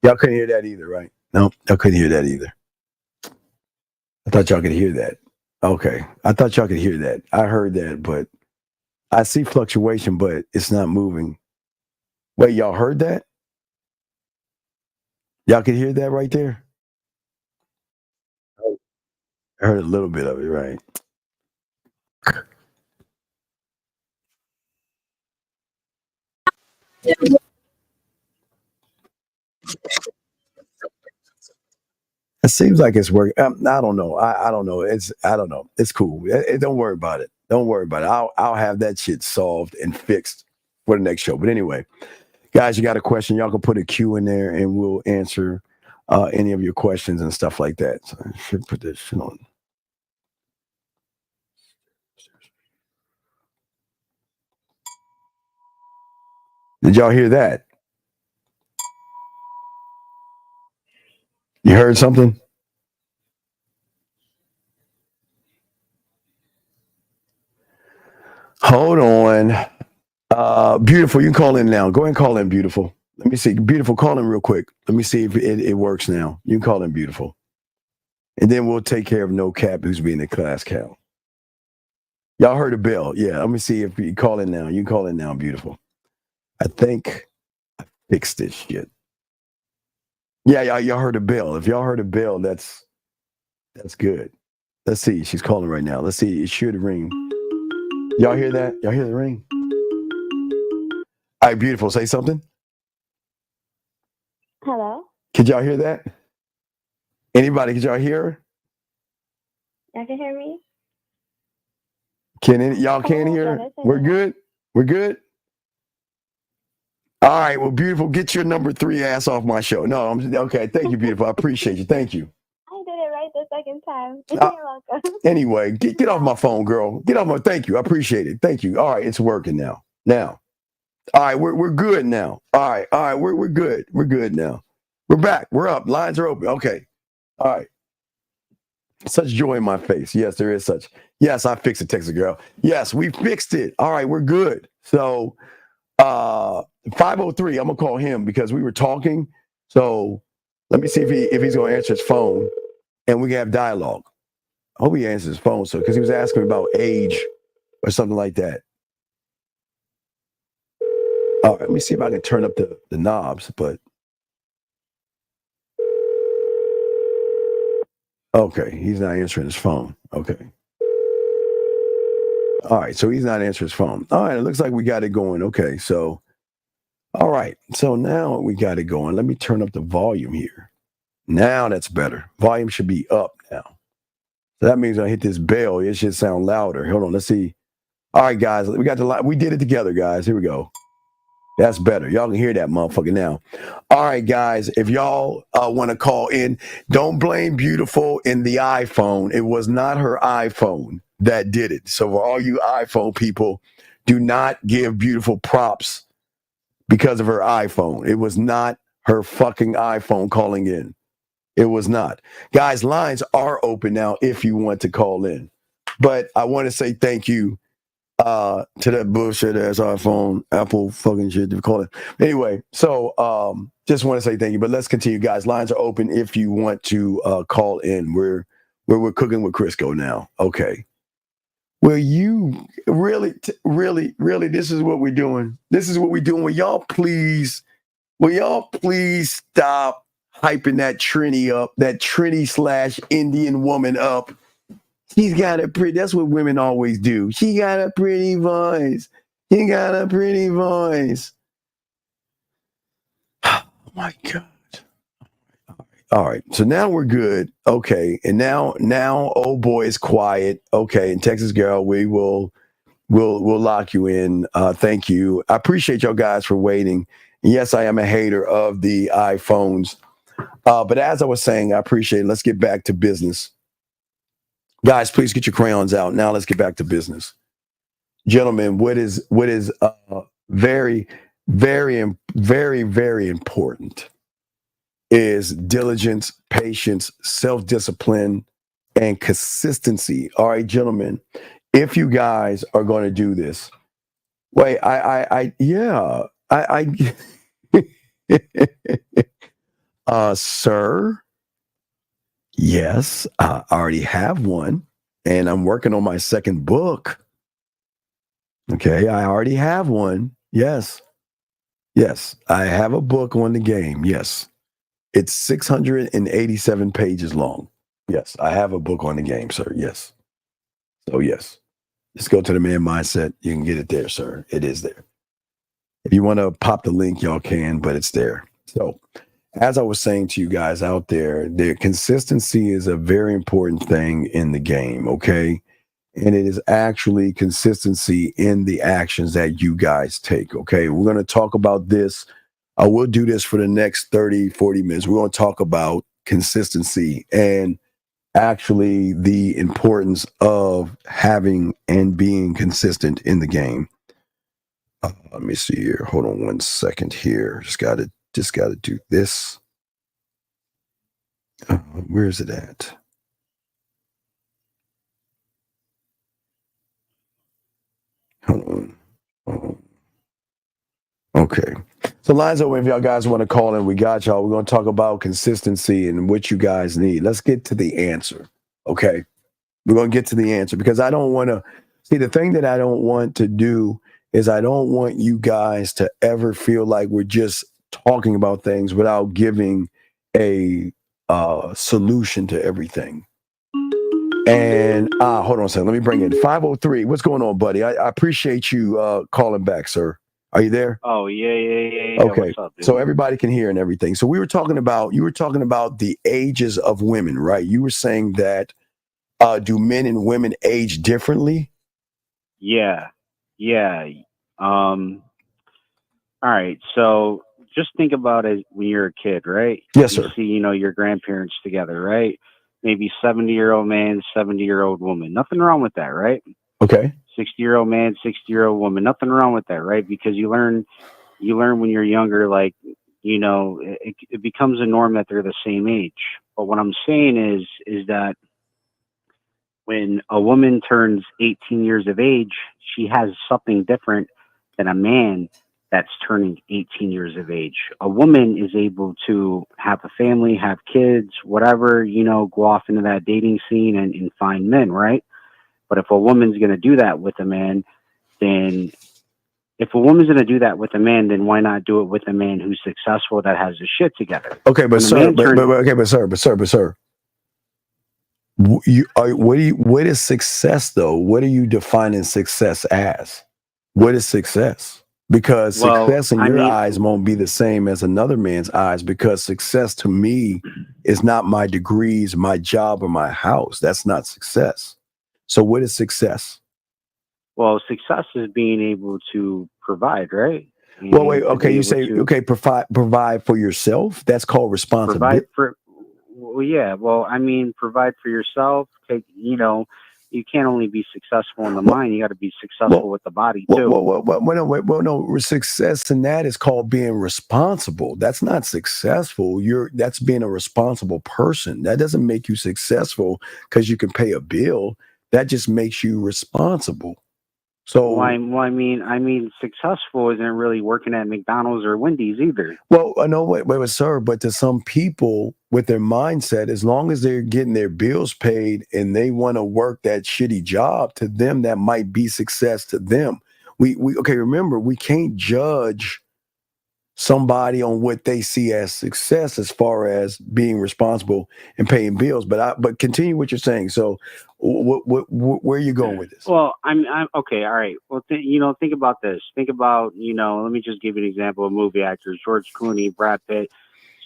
Y'all couldn't hear that either, right? No, y'all couldn't hear that either. I thought y'all could hear that. Okay. I thought y'all could hear that. I heard that, but I see fluctuation, but it's not moving. Wait, y'all heard that? Y'all could hear that right there? I heard a little bit of it, right? It seems like it's working. I don't know. I don't know. I don't know. It's cool. Don't worry about it. Don't worry about it. I'll have that shit solved and fixed for the next show. But anyway, guys, you got a question? Y'all can put a Q in there, and we'll answer any of your questions and stuff like that. So I should put this shit on. Did y'all hear that? You heard something? Hold on. Beautiful, you can call in now. Go ahead and call in, Beautiful. Let me see. Beautiful, call in real quick. Let me see if it works now. You can call in, Beautiful. And then we'll take care of No Cap, who's being the class count. Y'all heard a bell. Yeah, let me see if you call in now. You can call in now, Beautiful. I think I fixed this shit. Yeah, y'all heard a bell. If y'all heard a bell, that's good. Let's see. She's calling right now. Let's see. It should ring. Y'all hear that? Y'all hear the ring? All right, Beautiful. Say something. Hello? Could y'all hear that? Anybody? Could y'all hear her? Y'all can hear me? Y'all can't hear her? We're good? We're good? All right, well, Beautiful, get your number 3 ass off my show. No, okay. Thank you, Beautiful. I appreciate you. Thank you. I did it right the second time. You're welcome. Anyway, get off my phone, girl. Get off my. Thank you. I appreciate it. Thank you. All right, it's working now. All right, we're good now. All right, we're good. We're good now. We're back. We're up. Lines are open. Okay. All right. Such joy in my face. Yes, there is such. Yes, I fixed it, Texas girl. Yes, we fixed it. All right, we're good. So 503, I'm gonna call him because we were talking. So let me see if he's gonna answer his phone and we can have dialogue. I hope he answers his phone, so because he was asking me about age or something like that. All right, let me see if I can turn up the knobs, but okay, he's not answering his phone. Okay. All right, so he's not answering his phone. All right, it looks like we got it going. Okay, so all right, so now we got it going. Let me turn up the volume here. Now that's better. Volume should be up now. So that means I hit this bell. It should sound louder. Hold on, let's see. All right, guys, we did it together, guys. Here we go. That's better. Y'all can hear that motherfucker now. All right, guys, if y'all want to call in, don't blame Beautiful in the iPhone. It was not her iPhone that did it. So for all you iPhone people, do not give Beautiful props because of her iPhone. It was not her fucking iPhone calling in. It was not. Guys, lines are open now if you want to call in. But I want to say thank you to that bullshit ass iPhone, Apple fucking shit to call it. Anyway, so just want to say thank you. But let's continue, guys. Lines are open if you want to call in. We're cooking with Crisco now. Okay. Well, you really, this is what we're doing. This is what we're doing. Will y'all please stop hyping that Trini up, that Trini / Indian woman up? She's got a pretty, that's what women always do. She got a pretty voice. She got a pretty voice. Oh my God. All right. So now we're good. Okay. And now old boy is quiet. Okay. And Texas girl, we will We'll lock you in. Thank you. I appreciate y'all guys for waiting. Yes, I am a hater of the iPhones. But as I was saying, I appreciate it. Let's get back to business. Guys, please get your crayons out. Now let's get back to business. Gentlemen, what is very, very, very, very important is diligence, patience, self-discipline, and consistency. All right, gentlemen, if you guys are going to do this, wait, sir, yes, I already have one, and I'm working on my second book. Okay, I already have one. Yes, I have a book on the game. Yes, it's 687 pages long. Yes, I have a book on the game, sir. Yes. So, yes, just go to the Man Mindset. You can get it there, sir. It is there. If you want to pop the link, y'all can, but it's there. So, as I was saying to you guys out there, the consistency is a very important thing in the game, okay? And it is actually consistency in the actions that you guys take, okay? We're going to talk about this. I will do this for the next 30, 40 minutes. We're going to talk about consistency and actually the importance of having and being consistent in the game. Let me see here. Hold on 1 second here. Just got to do this. Where is it at? Hold on. Okay. So lines open if y'all guys want to call in. We got y'all. We're going to talk about consistency and what you guys need. Let's get to the answer. Okay. We're going to get to the answer because I don't want to see the thing that I don't want to do is I don't want you guys to ever feel like we're just talking about things without giving a solution to everything. And hold on a second. Let me bring in 503. What's going on, buddy? I appreciate you calling back, sir. Are you there? Oh, yeah. Okay. What's up, dude? So everybody can hear and everything. So you were talking about the ages of women, right? You were saying that do men and women age differently? Yeah. All right. So just think about it when you're a kid, right? Yes, sir. You see, your grandparents together, right? Maybe 70-year-old man, 70-year-old woman. Nothing wrong with that, right? Okay. 60-year-old man, 60-year-old woman. Nothing wrong with that, right? Because you learn when you're younger, like, it becomes a norm that they're the same age. But what I'm saying is that when a woman turns 18 years of age, she has something different than a man that's turning 18 years of age. A woman is able to have a family, have kids, whatever, go off into that dating scene and find men, right? But if a woman's going to do that with a man, then why not do it with a man who's successful that has his shit together? Okay, but sir. What is success though? What are you defining success as? What is success? Because success in your eyes won't be the same as another man's eyes, because success to me is not my degrees, my job, or my house. That's not success. So what is success? Well, success is being able to provide, right? Well, wait, okay, you say, provide for yourself? That's called responsibility. Provide for yourself. You can't only be successful in the mind. You got to be successful with the body too. No. Success in that is called being responsible. That's not successful. That's being a responsible person. That doesn't make you successful because you can pay a bill. That just makes you responsible. So, successful isn't really working at McDonald's or Wendy's either. Well, I know, wait, sir, but to some people with their mindset, as long as they're getting their bills paid and they want to work that shitty job, to them, that might be success to them. Remember, we can't judge somebody on what they see as success as far as being responsible and paying bills. But continue what you're saying. So where are you going with this? Well, I'm okay. All right. Well, think about this. Think about, let me just give you an example of movie actors, George Clooney, Brad Pitt,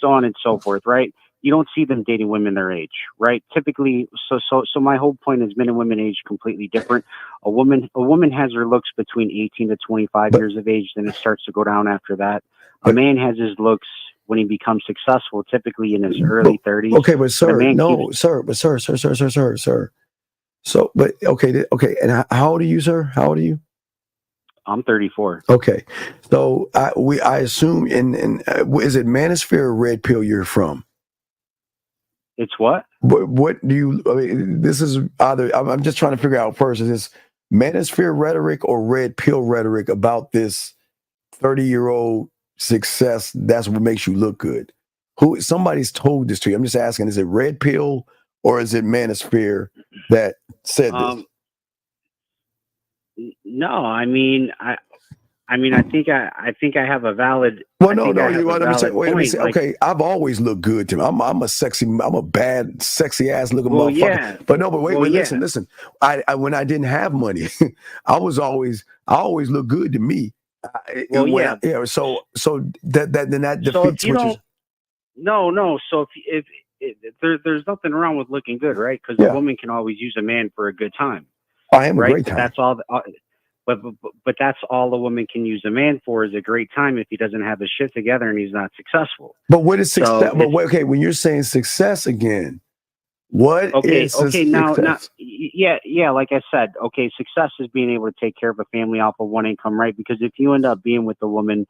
so on and so forth, right? you don't see them dating women their age, right? Typically, so my whole point is men and women age completely different. A woman has her looks between 18 to 25 years of age, then it starts to go down after that. A man has his looks when he becomes successful, typically in his early 30s. Okay, but sir, sir. So, but okay, and how old are you, sir? How old are you? I'm 34. Okay, so I assume is it Manosphere or Red Pill you're from? It's what? What do you? I mean, this is either. I'm just trying to figure out first. Is this Manosphere rhetoric or Red Pill rhetoric about this 30-year-old success? That's what makes you look good. Somebody's told this to you. I'm just asking. Is it Red Pill or is it Manosphere that said this? No, I mean, I think I have a valid. Well, no. You want to say? Wait, say, okay, I've always looked good to me. I'm a bad, sexy ass looking motherfucker. Yeah. But wait, listen. I when I didn't have money, I always looked good to me. So that defeats what you. No. So if there's nothing wrong with looking good, right? Because a woman can always use a man for a good time. I am a great time. That's all. But that's all a woman can use a man for is a great time if he doesn't have his shit together and he's not successful. But what is success? Okay, when you're saying success again, what is success? Now, yeah. Like I said, okay, success is being able to take care of a family off of one income, right? Because if you end up being with a woman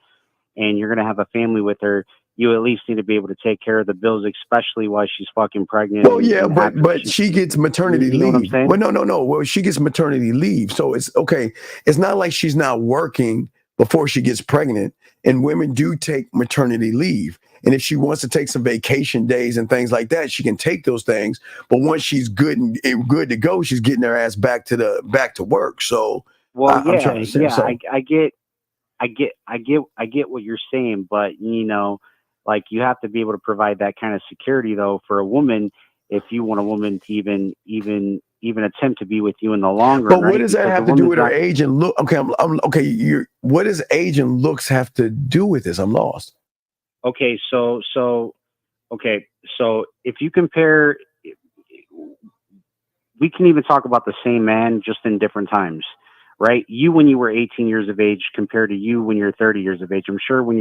and you're gonna have a family with her, you at least need to be able to take care of the bills, especially while she's fucking pregnant. Well, yeah, but she gets maternity leave. What I'm saying? Well, no. Well, she gets maternity leave. So it's okay. It's not like she's not working before she gets pregnant. And women do take maternity leave. And if she wants to take some vacation days and things like that, she can take those things. But once she's good to go, she's getting her ass back to work. So I'm trying to say, I get what you're saying, but like you have to be able to provide that kind of security though for a woman if you want a woman to even attempt to be with you in the long run. But what does that have to do with her age and look? Okay, what does age and looks have to do with this? I'm lost. Okay, so if you compare, we can even talk about the same man just in different times, right? You when you were 18 years of age compared to you when you're 30 years of age. I'm sure when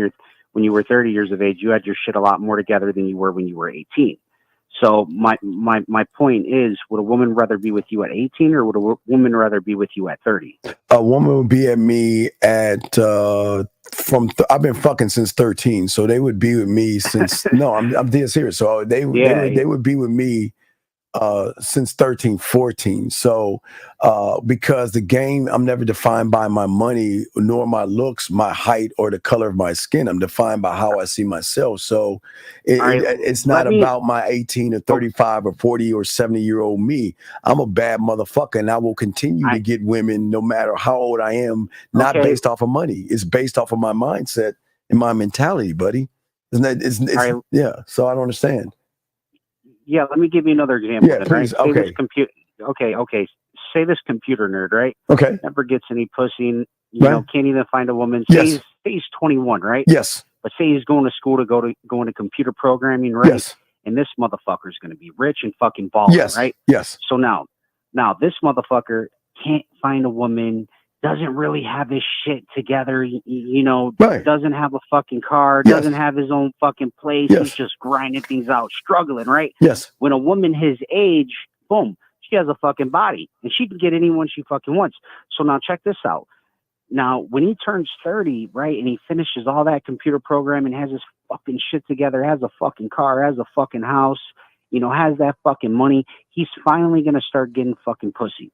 you were 30 years of age, you had your shit a lot more together than you were when you were 18. So my point is, would a woman rather be with you at 18 or would a woman rather be with you at 30? A woman would be at me at I've been fucking since 13, so they would be with me since no, I'm dead serious. So they would be with me since 13, 14. So because the game, I'm never defined by my money, nor my looks, my height, or the color of my skin. I'm defined by how I see myself. So it's not about my 18 or 35 or 40 or 70-year-old me. I'm a bad motherfucker, and I will continue to get women no matter how old I am, not based off of money. It's based off of my mindset and my mentality, buddy. Isn't that, yeah, so I don't understand. Yeah, let me give you another example. Yeah, please. Right? Okay. Say this computer nerd, right? Okay. Never gets any pussy, and, can't even find a woman. Say he's 21, right? Yes. But say he's going to school to go into computer programming, right? Yes. And this motherfucker's going to be rich and fucking balling, right? Yes. So now this motherfucker can't find a woman, doesn't really have his shit together, doesn't have a fucking car, doesn't have his own fucking place. He's just grinding things out, struggling, right? Yes. When a woman his age, boom, she has a fucking body and she can get anyone she fucking wants. So now check this out. Now, when he turns 30, right, and he finishes all that computer programming, has his fucking shit together, has a fucking car, has a fucking house, has that fucking money, he's finally going to start getting fucking pussy.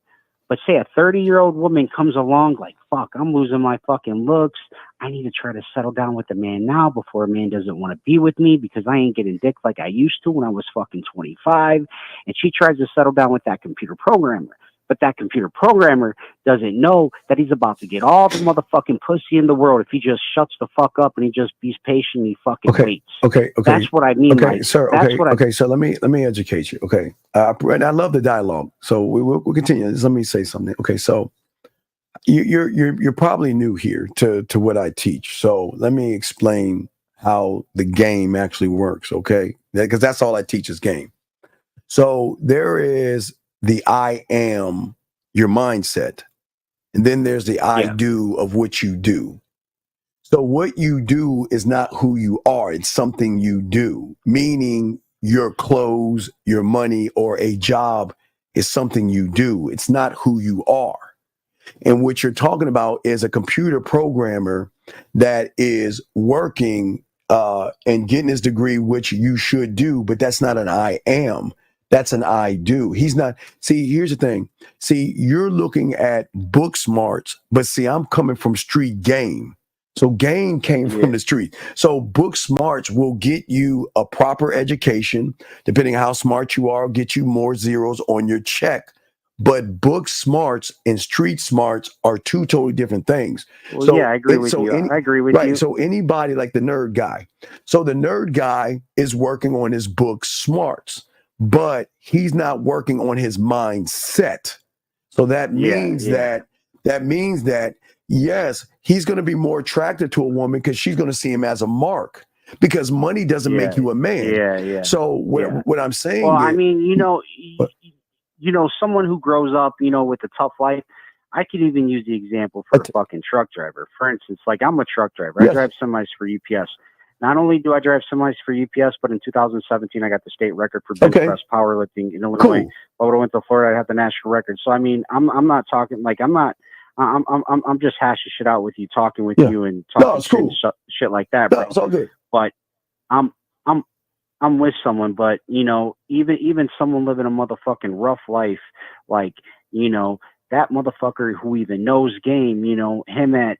But say a 30-year-old woman comes along like, fuck, I'm losing my fucking looks. I need to try to settle down with a man now before a man doesn't want to be with me because I ain't getting dick like I used to when I was fucking 25. And she tries to settle down with that computer programmer. But that computer programmer doesn't know that he's about to get all the motherfucking pussy in the world if he just shuts the fuck up and he just be patient and he fucking waits. Okay. That's what I mean. Okay, sir. Okay. So let me educate you. Okay. And I love the dialogue. So we'll continue. Just let me say something. Okay. So you're probably new here to what I teach. So let me explain how the game actually works, okay? Because that's all I teach is game. So there is the I am, your mindset, and then there's the I do of what you do. So what you do is not who you are. It's something you do, meaning your clothes, your money, or a job is something you do. It's not who you are. And what you're talking about is a computer programmer that is working and getting his degree, which you should do, but that's not an I am. That's an I do. He's not. See, here's the thing. See, you're looking at book smarts, but see, I'm coming from street game. So game came from the street. So book smarts will get you a proper education, depending on how smart you are, get you more zeros on your check. But book smarts and street smarts are two totally different things. Well, so I agree with you. I agree with you. So anybody like the nerd guy. So the nerd guy is working on his book smarts, but he's not working on his mindset. So that means that yes, he's going to be more attracted to a woman because she's going to see him as a mark, because money doesn't make you a man. So what I'm saying is, I mean, someone who grows up, with a tough life, I could even use the example for a fucking truck driver. For instance, like I'm a truck driver. I drive semis for UPS. Not only do I drive semis for UPS, but in 2017, I got the state record for bench press powerlifting in Illinois. Cool. If I would have went to Florida, I'd have the national record. So, I mean, I'm not talking like I'm just hashing shit out with you, talking with you and talking shit like that. No, it's all good. But I'm with someone, but even someone living a motherfucking rough life, like, that motherfucker who even knows game, him at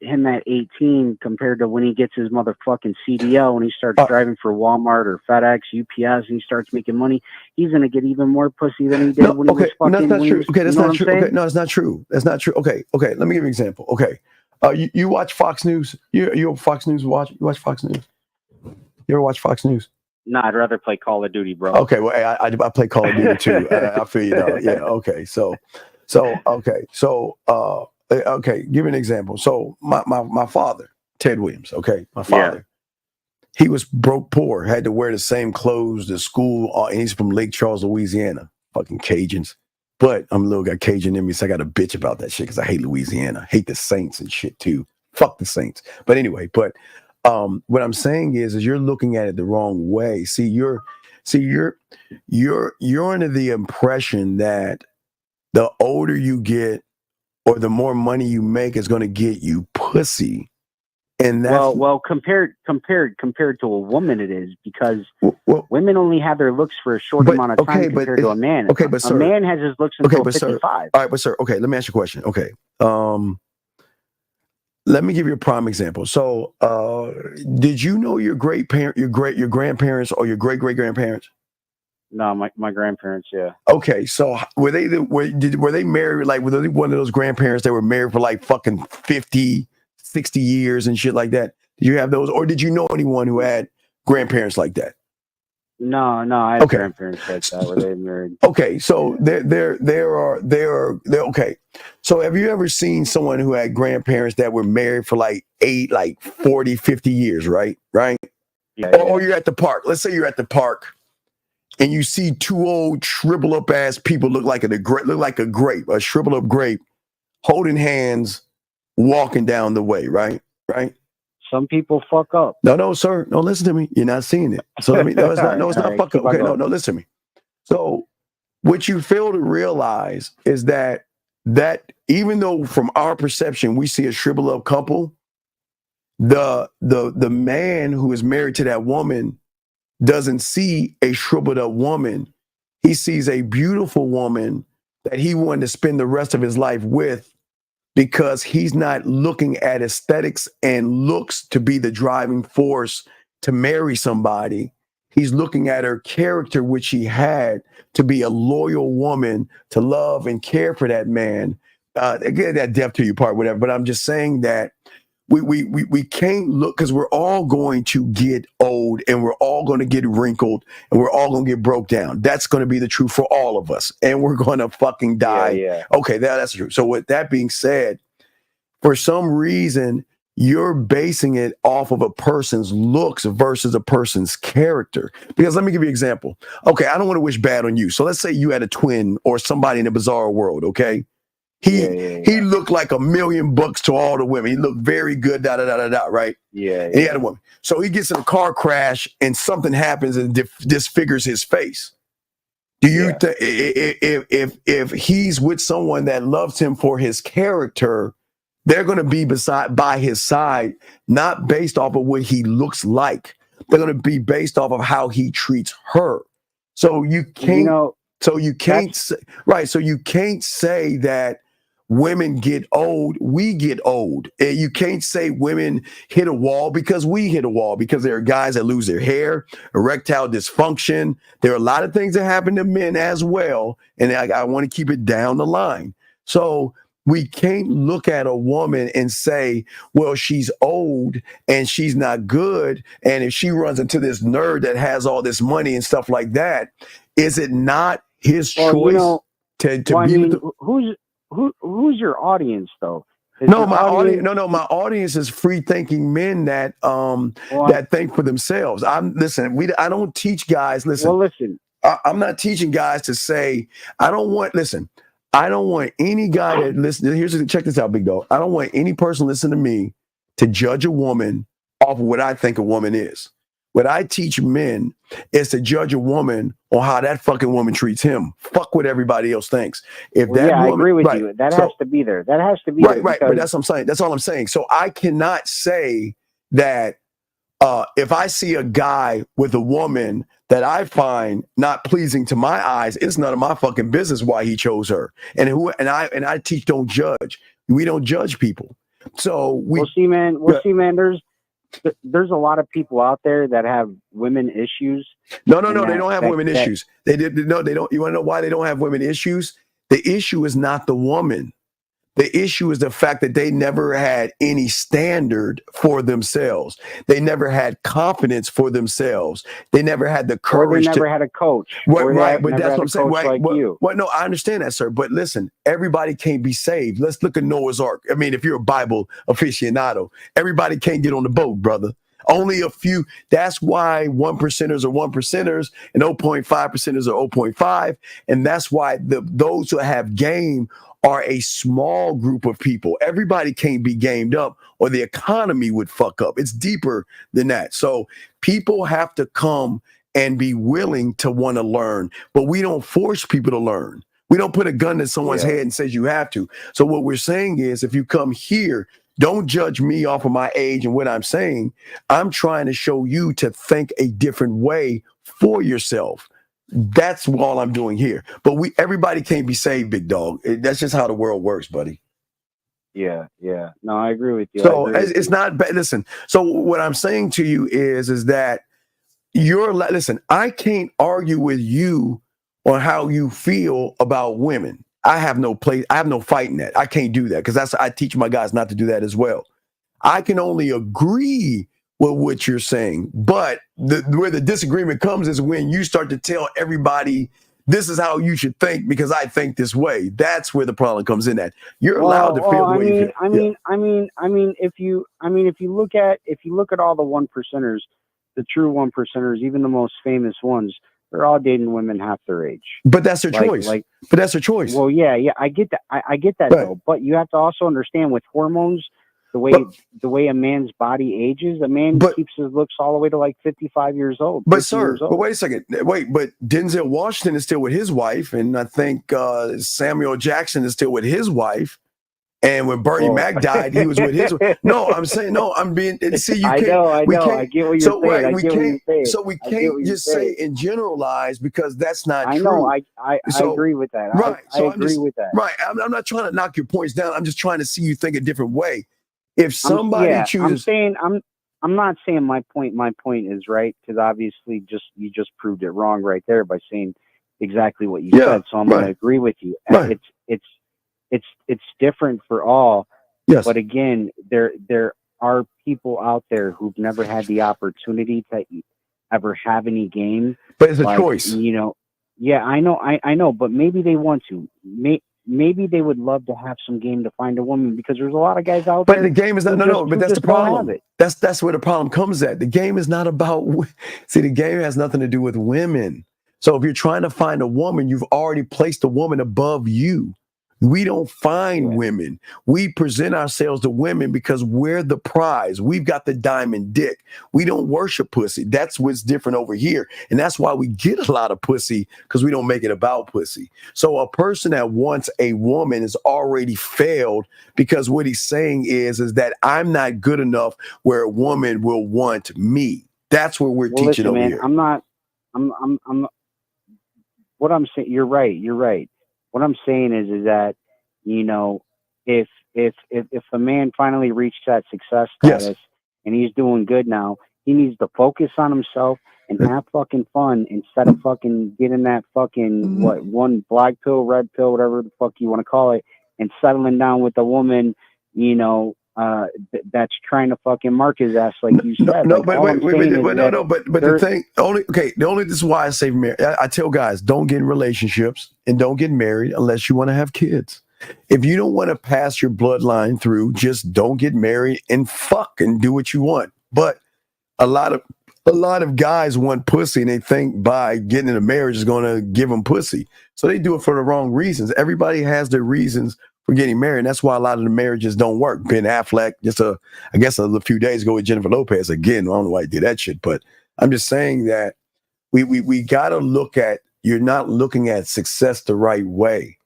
18 compared to when he gets his motherfucking CDL and he starts driving for Walmart or FedEx, UPS, and he starts making money, he's gonna get even more pussy than he did when he was fucking. No, that's not true. Okay, that's not true. Okay, no, it's not true. That's not true. Okay. Let me give you an example. Okay, you watch Fox News? You Fox News watch? You watch Fox News? You ever watch Fox News? No, I'd rather play Call of Duty, bro. Okay, well, I play Call of Duty too. I feel you know. Yeah. Okay. Okay, give me an example. So my father, Ted Williams, okay, my father, he was broke poor, had to wear the same clothes to school, and he's from Lake Charles, Louisiana, fucking Cajuns. But I'm a little got Cajun in me, so I got a bitch about that shit because I hate Louisiana, hate the Saints and shit too. Fuck the Saints. But anyway, what I'm saying is you're looking at it the wrong way. You're under the impression that the older you get or the more money you make is going to get you pussy. And that's well compared to a woman, it is, because women only have their looks for a short amount of time compared to a man. Okay, but a man has his looks until 55. All right, but sir, okay, let me ask you a question. Okay. Let me give you a prime example. So, did you know your grandparents or your great grandparents? No, my grandparents, yeah. Okay, so were they married, like, were they one of those grandparents that were married for like fucking 50, 60 years and shit like that? Did you have those, or did you know anyone who had grandparents like that? No, I had grandparents like that where they married. Okay, so there are okay. So have you ever seen someone who had grandparents that were married for like 40, 50 years, right? Yeah. Or you're at the park. Let's say you're at the park and you see two old shrivel up ass people look like a grape, a shrivel up grape, holding hands, walking down the way, right? Some people fuck up. No, sir. No, listen to me. You're not seeing it. So it's not fuck up. Okay, no, listen to me. So what you fail to realize is that even though from our perception we see a shrivel up couple, the man who is married to that woman doesn't see a shriveled up woman. He sees a beautiful woman that he wanted to spend the rest of his life with, because he's not looking at aesthetics and looks to be the driving force to marry somebody. He's looking at her character, which he had to be a loyal woman, to love and care for that man. Again, that depth to your part, whatever. But I'm just saying that we can't look, because we're all going to get old and we're all going to get wrinkled and we're all going to get broke down. That's going to be the truth for all of us, and we're going to fucking die. Yeah. Okay, that's true. So with that being said, for some reason, you're basing it off of a person's looks versus a person's character. Because let me give you an example. Okay, I don't want to wish bad on you. So let's say you had a twin or somebody in a bizarre world, okay? He looked like $1,000,000 to all the women. He looked very good, right? Yeah. And he had a woman. So he gets in a car crash and something happens and disfigures his face. Do you think if he's with someone that loves him for his character, they're going to be by his side, not based off of what he looks like. They're going to be based off of how he treats her. So you can't. So you can't say that women get old. We get old. And you can't say women hit a wall because we hit a wall, because there are guys that lose their hair, erectile dysfunction. There are a lot of things that happen to men as well. And I want to keep it down the line. So we can't look at a woman and say, well, she's old and she's not good. And if she runs into this nerd that has all this money and stuff like that, is it not his choice who's your audience though? My audience is free thinking men that that think for themselves. I don't teach guys. I'm not teaching guys to say, I don't want any guy that listen. Check this out, big dog. I don't want any person listening to me to judge a woman off of what I think a woman is. What I teach men is to judge a woman on how that fucking woman treats him. Fuck what everybody else thinks. I agree with you. That has to be there. That has to be there. Right. But that's what I'm saying. That's all I'm saying. So I cannot say that if I see a guy with a woman that I find not pleasing to my eyes, it's none of my fucking business why he chose her. And I teach don't judge. We don't judge people. So we'll see, man. There's a lot of people out there that have women issues. No, they don't have women issues. They don't. You want to know why they don't have women issues? The issue is not the woman. The issue is the fact that they never had any standard for themselves. They never had confidence for themselves. They never had the courage. Or they never had a coach. Right, but that's what I'm saying. Right, no, I understand that, sir. But listen, everybody can't be saved. Let's look at Noah's Ark. I mean, if you're a Bible aficionado, everybody can't get on the boat, brother. Only a few. That's why 1%ers are 1%ers and 0.5%ers are 0.5. And that's why those who have game are a small group of people. Everybody can't be gamed up or the economy would fuck up. It's deeper than that. So people have to come and be willing to want to learn, but we don't force people to learn. We don't put a gun to someone's head and says you have to. So what we're saying is, if you come here, don't judge me off of my age and what I'm saying. I'm trying to show you to think a different way for yourself. That's all I'm doing here. But everybody can't be saved, big dog. That's just how the world works, buddy. Yeah. No, I agree with you. So it's not bad. Listen, so what I'm saying to you is that listen, I can't argue with you on how you feel about women. I have no fight in that. I can't do that because I teach my guys not to do that as well. I can only agree with what you're saying, but where the disagreement comes is when you start to tell everybody this is how you should think because I think this way. That's where the problem comes in. That you're allowed to feel the way you feel. I mean, if you look at all the 1%ers, the true 1%ers, even the most famous ones, they're all dating women half their age. But that's their choice. But that's their choice. Well, yeah, I get that. I get that though. But you have to also understand with hormones, the way a man's body ages, a man keeps his looks all the way to like 55 years old. But sir, but wait a second. But Denzel Washington is still with his wife, and I think Samuel Jackson is still with his wife. And when Bernie Mac died, he was with his. No, I'm saying no. I'm being. See, you can't. I know. I get what you're saying. We can't just say and generalize because that's not true. I know. I agree with that. Right. I agree with that. Right. I'm not trying to knock your points down. I'm just trying to see you think a different way. If somebody chooses, I'm not saying my point is right because obviously you just proved it wrong right there by saying exactly what you said. So I'm going to agree with you. Right. It's different for all. Yes. But again, there are people out there who've never had the opportunity to ever have any game. But it's a choice. You know. Yeah, I know. I know. But maybe they want to. maybe they would love to have some game to find a woman, because there's a lot of guys out there. But the game is not, but that's the problem. That's where the problem comes at. The game is not about, see, the game has nothing to do with women. So if you're trying to find a woman, you've already placed a woman above you. We don't find women. We present ourselves to women because we're the prize. We've got the diamond dick. We don't worship pussy. That's what's different over here. And that's why we get a lot of pussy, because we don't make it about pussy. So a person that wants a woman has already failed, because what he's saying is that I'm not good enough where a woman will want me. That's what we're teaching over here. What I'm saying, you're right. What I'm saying is that, you know, if a man finally reached that success status and he's doing good now, he needs to focus on himself and have fucking fun, instead of fucking getting that fucking one black pill, red pill, whatever the fuck you want to call it, and settling down with a woman, you know, that's trying to fucking mark his ass, like you said. But this is why I say, I tell guys, don't get in relationships and don't get married unless you want to have kids. If you don't want to pass your bloodline through, just don't get married and fuck and do what you want. But a lot of guys want pussy, and they think by getting in a marriage is going to give them pussy. So they do it for the wrong reasons. Everybody has their reasons for getting married. And that's why a lot of the marriages don't work. Ben Affleck, I guess a few days ago with Jennifer Lopez, again, I don't know why he did that shit, but I'm just saying that we got to look at, you're not looking at success the right way.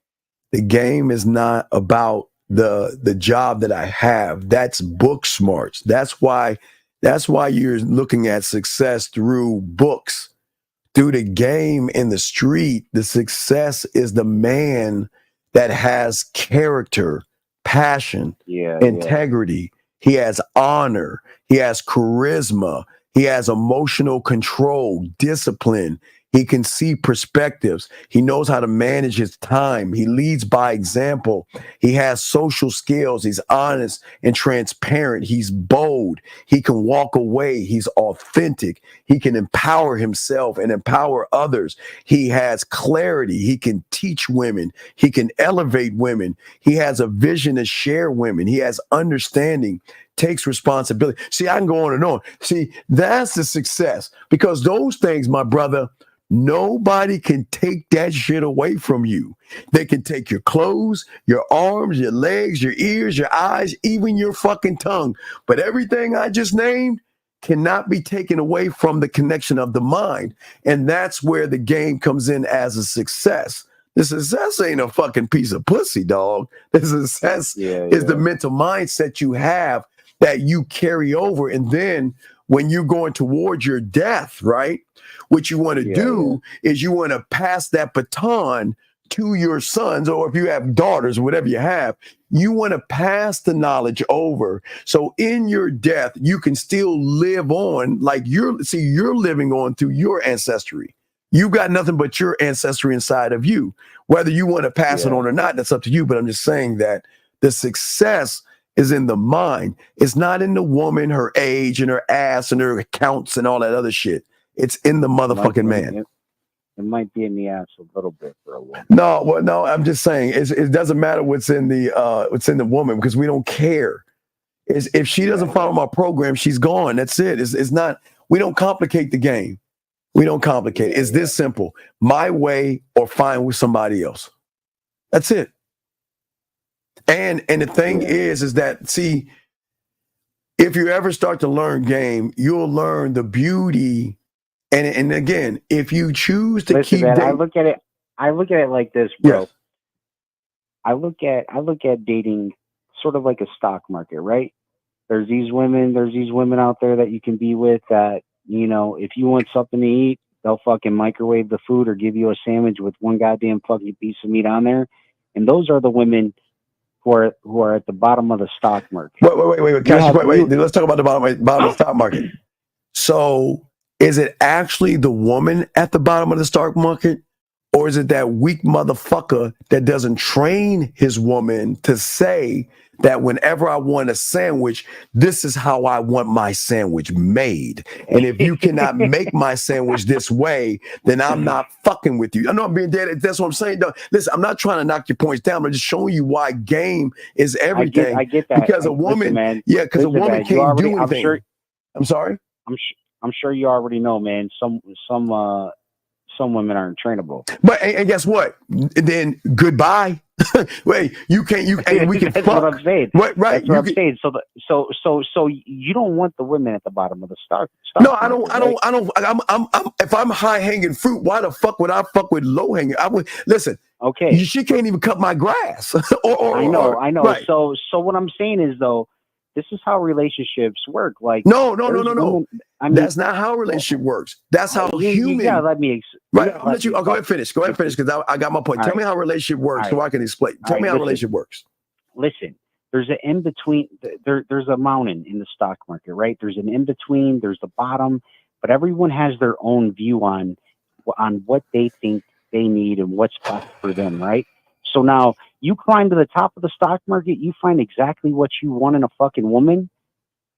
The game is not about the job that I have. That's book smarts. That's why you're looking at success through books. Through the game in the street, the success is the man that has character, passion, integrity. He has honor. He has charisma. He has emotional control, discipline. He can see perspectives. He knows how to manage his time. He leads by example. He has social skills. He's honest and transparent. He's bold. He can walk away. He's authentic. He can empower himself and empower others. He has clarity. He can teach women. He can elevate women. He has a vision to share women. He has understanding, takes responsibility. See, I can go on and on. See, that's the success, because those things, my brother, nobody can take that shit away from you. They can take your clothes, your arms, your legs, your ears, your eyes, even your fucking tongue. But everything I just named cannot be taken away from the connection of the mind. And that's where the game comes in as a success. The success ain't a fucking piece of pussy, dog. The success is the mental mindset you have that you carry over. And then when you're going towards your death, right? What you want to do is you want to pass that baton to your sons, or if you have daughters, whatever you have, you want to pass the knowledge over. So in your death, you can still live on, like you're living on through your ancestry. You got nothing but your ancestry inside of you. Whether you want to pass it on or not, that's up to you. But I'm just saying that the success is in the mind. It's not in the woman, her age and her ass and her accounts and all that other shit. It's in the motherfucking man. It might be in the ass a little bit for a woman. No, I'm just saying it doesn't matter what's in the woman, because we don't care. If she doesn't follow my program, she's gone. That's it. It's not. We don't complicate the game. We don't complicate. It's this simple: my way or find with somebody else. That's it. And the thing is that, see, if you ever start to learn game, you'll learn the beauty. And again, if you choose to keep, man, I look at it like this, bro. Yes. I look at dating sort of like a stock market, right? There's these women out there that you can be with that, you know, if you want something to eat, they'll fucking microwave the food or give you a sandwich with one goddamn fucking piece of meat on there. And those are the women who are at the bottom of the stock market. Wait. Let's talk about the bottom of the stock market. So is it actually the woman at the bottom of the stock market, Or is it that weak motherfucker that doesn't train his woman to say that whenever I want a sandwich, this is how I want my sandwich made. And if you cannot make my sandwich this way, then I'm not fucking with you. I know I'm being dead. That's what I'm saying. Though. Listen, I'm not trying to knock your points down. I'm just showing you why game is everything. I get that. Because a woman, man, because a woman can't do anything. I'm sorry? I'm sure you already know, man. Some women aren't trainable. But and guess what? Then goodbye. Wait, you can't. And we can. That's fuck. what I'm saying. Right. That's what I'm saying. So you don't want the women at the bottom of the stock. No, I don't. I'm if I'm high hanging fruit, why the fuck would I fuck with low hanging? I would listen. Okay. She can't even cut my grass. I know. Right. So what I'm saying is though, this is how relationships work. Like no. I mean, that's not how a relationship works. That's how human. Yeah, let me. Right. I'll let you. Go ahead and finish. Go ahead and finish because I got my point. Tell me how a relationship works so I can explain. Tell me how a relationship works. Listen, there's an in between. There's a mountain in the stock market, right? There's an in between. There's the bottom, but everyone has their own view on what they think they need and what's best for them, right? So now you climb to the top of the stock market, you find exactly what you want in a fucking woman.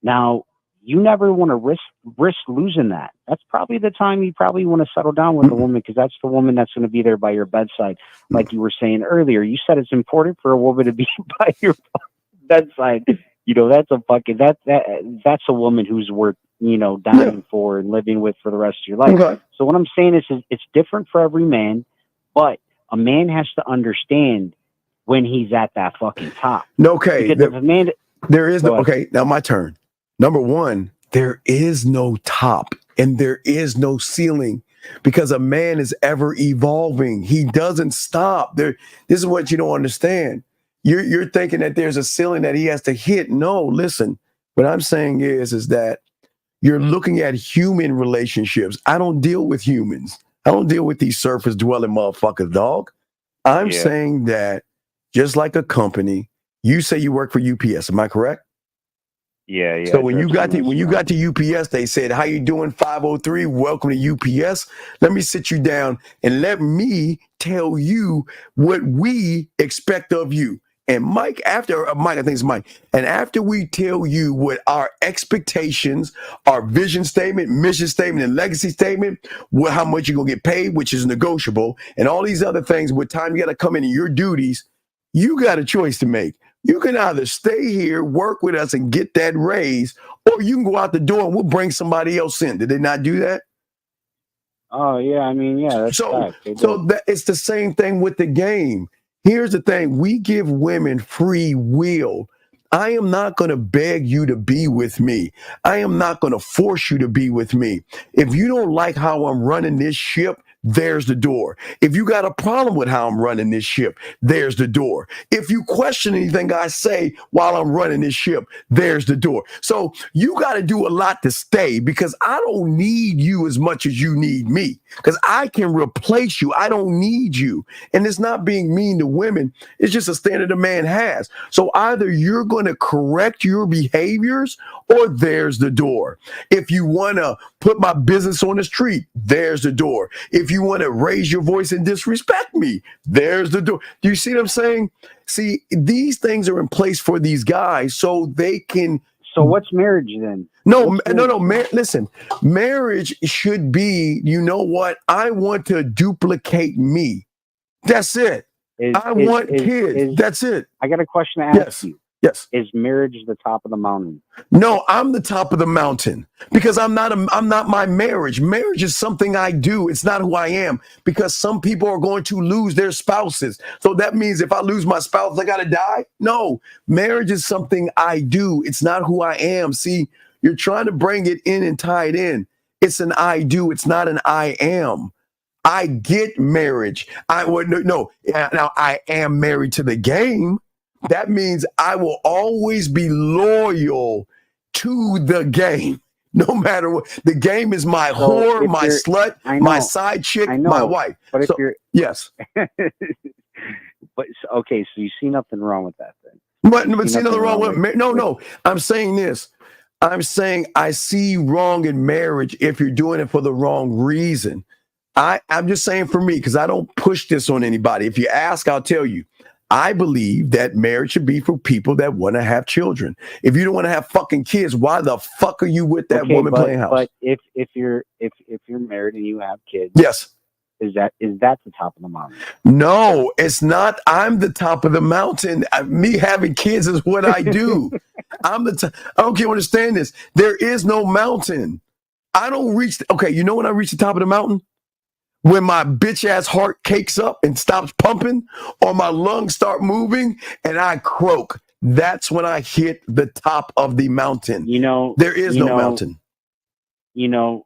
Now, you never want to risk losing that. That's probably the time you probably want to settle down with a woman because that's the woman that's going to be there by your bedside. Like you were saying earlier, you said it's important for a woman to be by your bedside. You know, that's that's a woman who's worth, dying for and living with for the rest of your life. Okay. So what I'm saying is it's different for every man, but a man has to understand when he's at that fucking top. Okay. There is no, okay, now my turn. Number one, there is no top and there is no ceiling because a man is ever evolving. He doesn't stop. This is what you don't understand. You're thinking that there's a ceiling that he has to hit. No, listen, what I'm saying is that you're looking at human relationships. I don't deal with humans. I don't deal with these surface dwelling motherfuckers, dog. I'm saying that just like a company, you say you work for UPS. Am I correct? Yeah. So when you got to UPS, they said, "How you doing, 503? Welcome to UPS. Let me sit you down and let me tell you what we expect of you." And Mike, I think it's Mike. And after we tell you what our expectations, our vision statement, mission statement, and legacy statement, how much you're going to get paid, which is negotiable, and all these other things, what time you got to come in and your duties, you got a choice to make. You can either stay here, work with us, and get that raise, or you can go out the door and we'll bring somebody else in. Did they not do that? Oh, yeah. I mean, yeah. That's it's the same thing with the game. Here's the thing. We give women free will. I am not going to beg you to be with me. I am not going to force you to be with me. If you don't like how I'm running this ship, there's the door. If you got a problem with how I'm running this ship, there's the door. If you question anything I say while I'm running this ship, there's the door. So you got to do a lot to stay because I don't need you as much as you need me because I can replace you. I don't need you. And it's not being mean to women. It's just a standard a man has. So either you're going to correct your behaviors or there's the door. If you want to put my business on the street, there's the door. If you want to raise your voice and disrespect me, there's the door. Do you see what I'm saying? See, these things are in place for these guys so they can. So what's marriage then? No. Listen, marriage should be, you know what? I want to duplicate me. That's it. I want kids. That's it. I got a question to ask you. Yes. Is marriage the top of the mountain? No, I'm the top of the mountain because I'm not my marriage. Marriage is something I do. It's not who I am because some people are going to lose their spouses. So that means if I lose my spouse, I got to die? No, marriage is something I do. It's not who I am. See, you're trying to bring it in and tie it in. It's an I do. It's not an I am. I get marriage. Now I am married to the game. That means I will always be loyal to the game, no matter what. The game is my whore, my slut, my side chick, my wife. But if you're yes, but okay, so you see nothing wrong with that then. But see nothing wrong with no. I'm saying this. I'm saying I see wrong in marriage if you're doing it for the wrong reason. I'm just saying for me, because I don't push this on anybody. If you ask, I'll tell you. I believe that marriage should be for people that want to have children. If you don't want to have fucking kids, why the fuck are you with that woman playing house? But if you're married and you have kids, yes, is that the top of the mountain? No, it's not. I'm the top of the mountain. Me having kids is what I do. I don't care. Understand this. There is no mountain. I don't reach. Okay, you know when I reach the top of the mountain? When my bitch ass heart cakes up and stops pumping, or my lungs start moving and I croak. That's when I hit the top of the mountain. You know, there is no mountain. You know,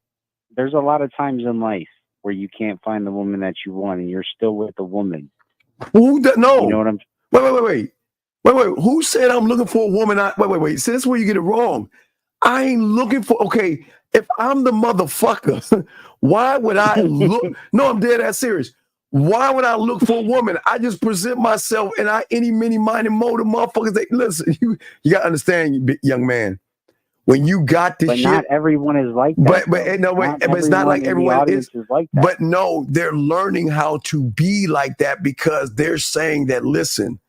there's a lot of times in life where you can't find the woman that you want, and you're still with the woman. No. You know what I'm? Wait. Who said I'm looking for a woman? Wait. See, that's where you get it wrong. I ain't looking for. Okay, if I'm the motherfucker, why would I look? No, I'm dead ass serious. Why would I look for a woman? I just present myself and any mini minded mode of motherfuckers. They listen. You gotta understand, young man. When you got this but shit, not everyone is like that. But it's not like everyone is like that. But no, they're learning how to be like that because they're saying that. Listen,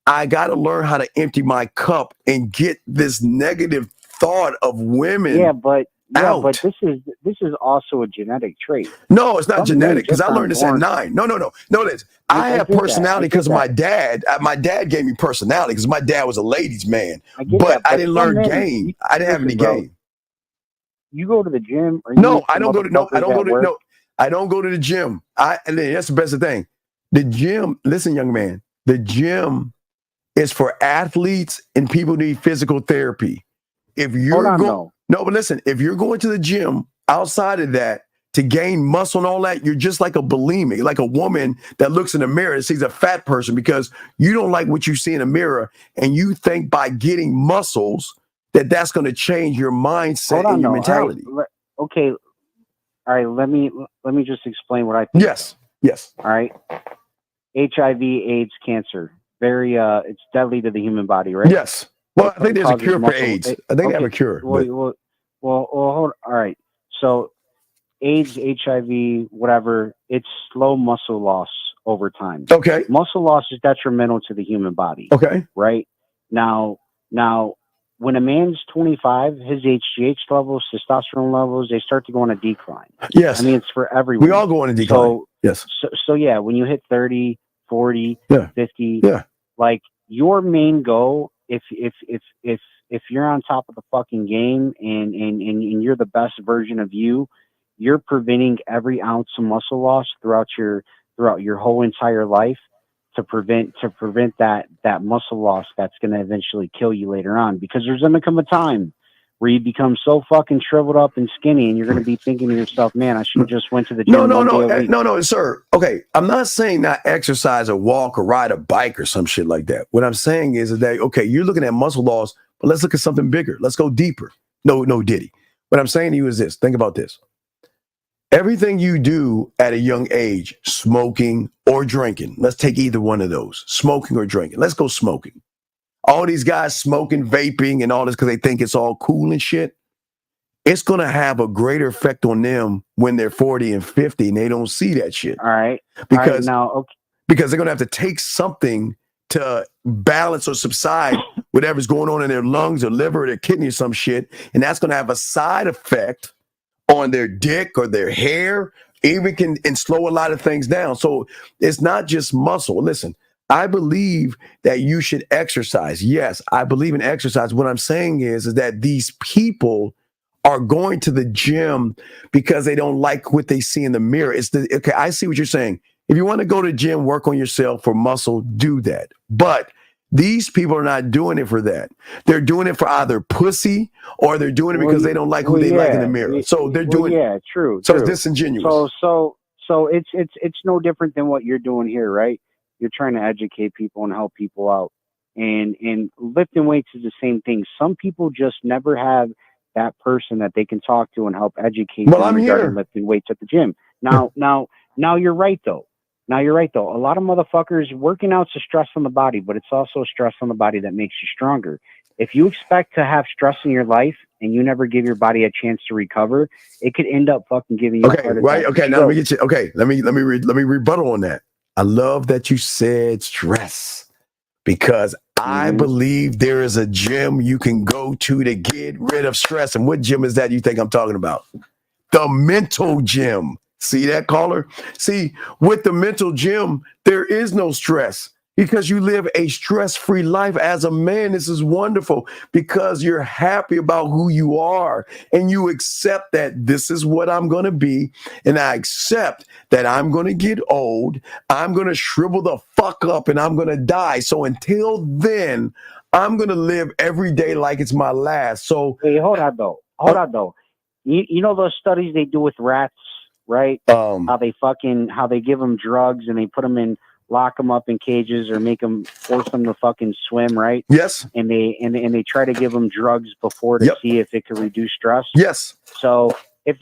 I got to learn how to empty my cup and get this negative thought of women. Yeah, but out. But this is also a genetic trait. No, it's not genetic because I learned this at 9. No. I have personality because of my dad. My dad gave me personality because my dad was a ladies' man. But I didn't learn game. I didn't have any game. You go to the gym? Or I don't go to the gym. And that's the best thing. The gym. Listen, young man. The gym is for athletes and people who need physical therapy. If you're but listen, if you're going to the gym outside of that to gain muscle and all that, you're just like a bulimic, like a woman that looks in the mirror and sees a fat person because you don't like what you see in the mirror, and you think by getting muscles that's going to change your mindset and your mentality. All right. Let me just explain what I think. Yes. All right. HIV, AIDS, cancer, very it's deadly to the human body, right? Yes. Well, I think there's a cure for AIDS. I think they have a cure. Well, hold on. All right. So AIDS, HIV, whatever, it's slow muscle loss over time. Okay. Muscle loss is detrimental to the human body. Okay. Right? Now, when a man's 25, his HGH levels, testosterone levels, they start to go on a decline. Yes. I mean, it's for everyone. We all go on a decline. Yes. So yeah, when you hit 30, 40, 50, like your main goal, if you're on top of the fucking game and you're the best version of you, you're preventing every ounce of muscle loss throughout your whole entire life to prevent that muscle loss that's going to eventually kill you later on, because there's going to come a time where you become so fucking shriveled up and skinny and you're going to be thinking to yourself, man, I should have just went to the gym. No, sir. Okay. I'm not saying not exercise or walk or ride a bike or some shit like that. What I'm saying is that, okay, you're looking at muscle loss, but let's look at something bigger. Let's go deeper. No, Diddy. What I'm saying to you is this. Think about this. Everything you do at a young age, smoking or drinking, let's take either one of those, smoking or drinking. Let's go smoking. All these guys smoking, vaping, and all this because they think it's all cool and shit. It's going to have a greater effect on them when they're 40 and 50 and they don't see that shit. All right. Because they're going to have to take something to balance or subside whatever's going on in their lungs or liver or their kidney or some shit. And that's going to have a side effect on their dick or their hair, even and slow a lot of things down. So it's not just muscle. Listen, I believe that you should exercise. Yes, I believe in exercise. What I'm saying is that these people are going to the gym because they don't like what they see in the mirror. Okay, I see what you're saying. If you want to go to the gym, work on yourself for muscle, do that. But these people are not doing it for that. They're doing it for either pussy or they're doing it because they don't like who they like in the mirror. So they're doing it. Yeah, true. So it's disingenuous. So it's no different than what you're doing here, right? You're trying to educate people and help people out. And lifting weights is the same thing. Some people just never have that person that they can talk to and help educate them regarding lifting weights at the gym. Now you're right though. A lot of motherfuckers, working out's a stress on the body, but it's also a stress on the body that makes you stronger. If you expect to have stress in your life and you never give your body a chance to recover, it could end up fucking giving you a heart attack. Right. Okay. Now let me get you. Okay. Let me rebuttal on that. I love that you said stress because I believe there is a gym you can go to get rid of stress. And what gym is that you think I'm talking about? The mental gym. See that, caller? See, with the mental gym, there is no stress because you live a stress-free life. As a man, this is wonderful because you're happy about who you are and you accept that this is what I'm going to be. And I accept that I'm going to get old. I'm going to shrivel the fuck up and I'm going to die. So until then, I'm going to live every day like it's my last. So wait, hold on though. You know those studies they do with rats, right? How they give them drugs and they put them in, lock them up in cages or force them to fucking swim, right? Yes. And they try to give them drugs before to see if it can reduce stress. Yes. So if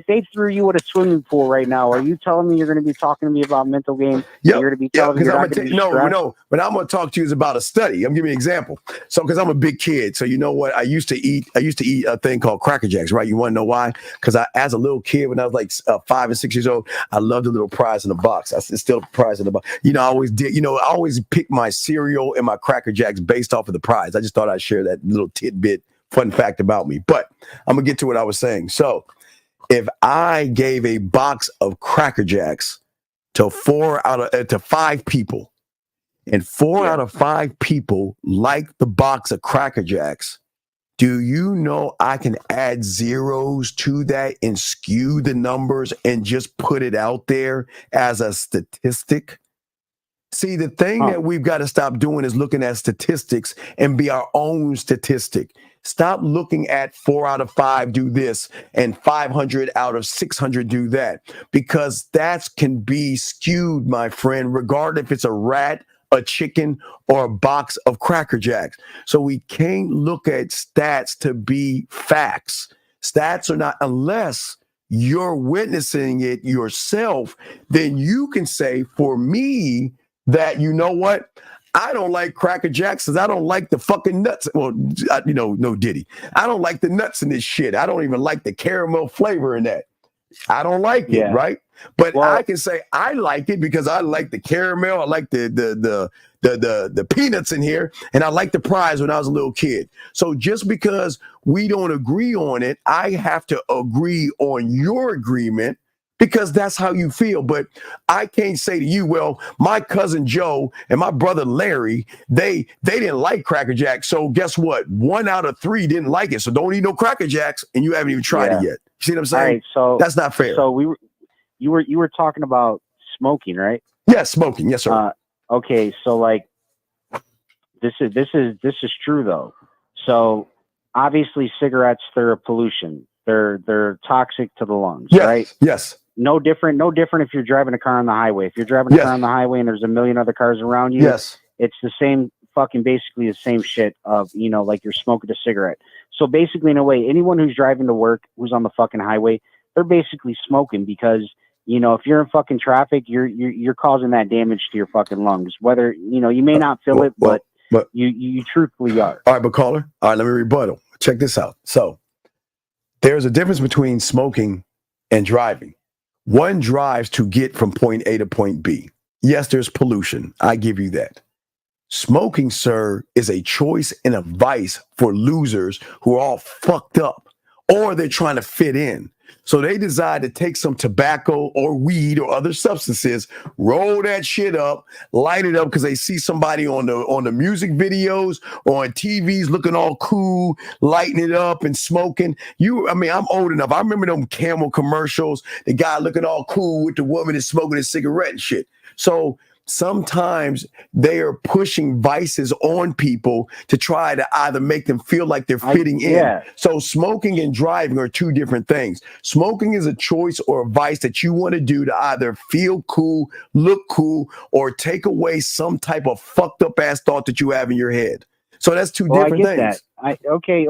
they threw you at a swimming pool right now, are you telling me you're going to be talking to me about mental game? Yeah, you're going to be telling me you're not going to be stressed? No, but I'm going to talk to you about a study. I'm giving you an example. So, because I'm a big kid, so you know what? I used to eat a thing called Cracker Jacks, right? You want to know why? Because as a little kid, when I was like 5 and 6 years old, I loved the little prize in the box. It's still a prize in the box. You know, I always did. You know, I always picked my cereal and my Cracker Jacks based off of the prize. I just thought I'd share that little tidbit, fun fact about me. But I'm gonna get to what I was saying. So, if I gave a box of Cracker Jacks to 5 people, and 4 out of 5 people like the box of Cracker Jacks, do you know I can add zeros to that and skew the numbers and just put it out there as a statistic? See, the thing that we've got to stop doing is looking at statistics and be our own statistic. Stop looking at 4 out of 5 do this and 500 out of 600 do that, because that can be skewed, my friend, regardless if it's a rat, a chicken, or a box of Cracker Jacks. So we can't look at stats to be facts. Stats are not, unless you're witnessing it yourself, then you can say, for me, that, you know what? I don't like Cracker Jacks because I don't like the fucking nuts. Well, no Diddy. I don't like the nuts in this shit. I don't even like the caramel flavor in that. I don't like it, right? But I can say I like it because I like the caramel. I like the peanuts in here, and I like the prize when I was a little kid. So just because we don't agree on it, I have to agree on your agreement, because that's how you feel. But I can't say to you, well, my cousin Joe and my brother Larry, they didn't like Cracker Jacks. So guess what? 1 out of 3 didn't like it. So don't eat no Cracker Jacks, and you haven't even tried it yet. You see what I'm saying? All right, so that's not fair. So you were talking about smoking, right? Yes, smoking. Yes, sir. Okay, so like this is true though. So obviously cigarettes, they're a pollution. They're toxic to the lungs, right? Yes. No different if you're driving a car on the highway. If you're driving a car on the highway and there's a million other cars around you, it's the same basically the same shit of, like you're smoking a cigarette. So basically, in a way, anyone who's driving to work, who's on the fucking highway, they're basically smoking because, if you're in fucking traffic, you're causing that damage to your fucking lungs. Whether, you may not feel it, but you truthfully are. All right, but caller, all right, let me rebuttal. Check this out. So there's a difference between smoking and driving. One drives to get from point A to point B. Yes, there's pollution. I give you that. Smoking, sir, is a choice and a vice for losers who are all fucked up, or they're trying to fit in. So they decide to take some tobacco or weed or other substances, roll that shit up, light it up because they see somebody on the music videos or on TVs looking all cool, lighting it up and smoking. I'm old enough. I remember them Camel commercials, the guy looking all cool with the woman that's smoking a cigarette and shit. So sometimes they are pushing vices on people to try to either make them feel like they're fitting in. So smoking and driving are 2 different things. Smoking is a choice or a vice that you want to do to either feel cool, look cool, or take away some type of fucked up ass thought that you have in your head. So that's 2 different things. That. Okay,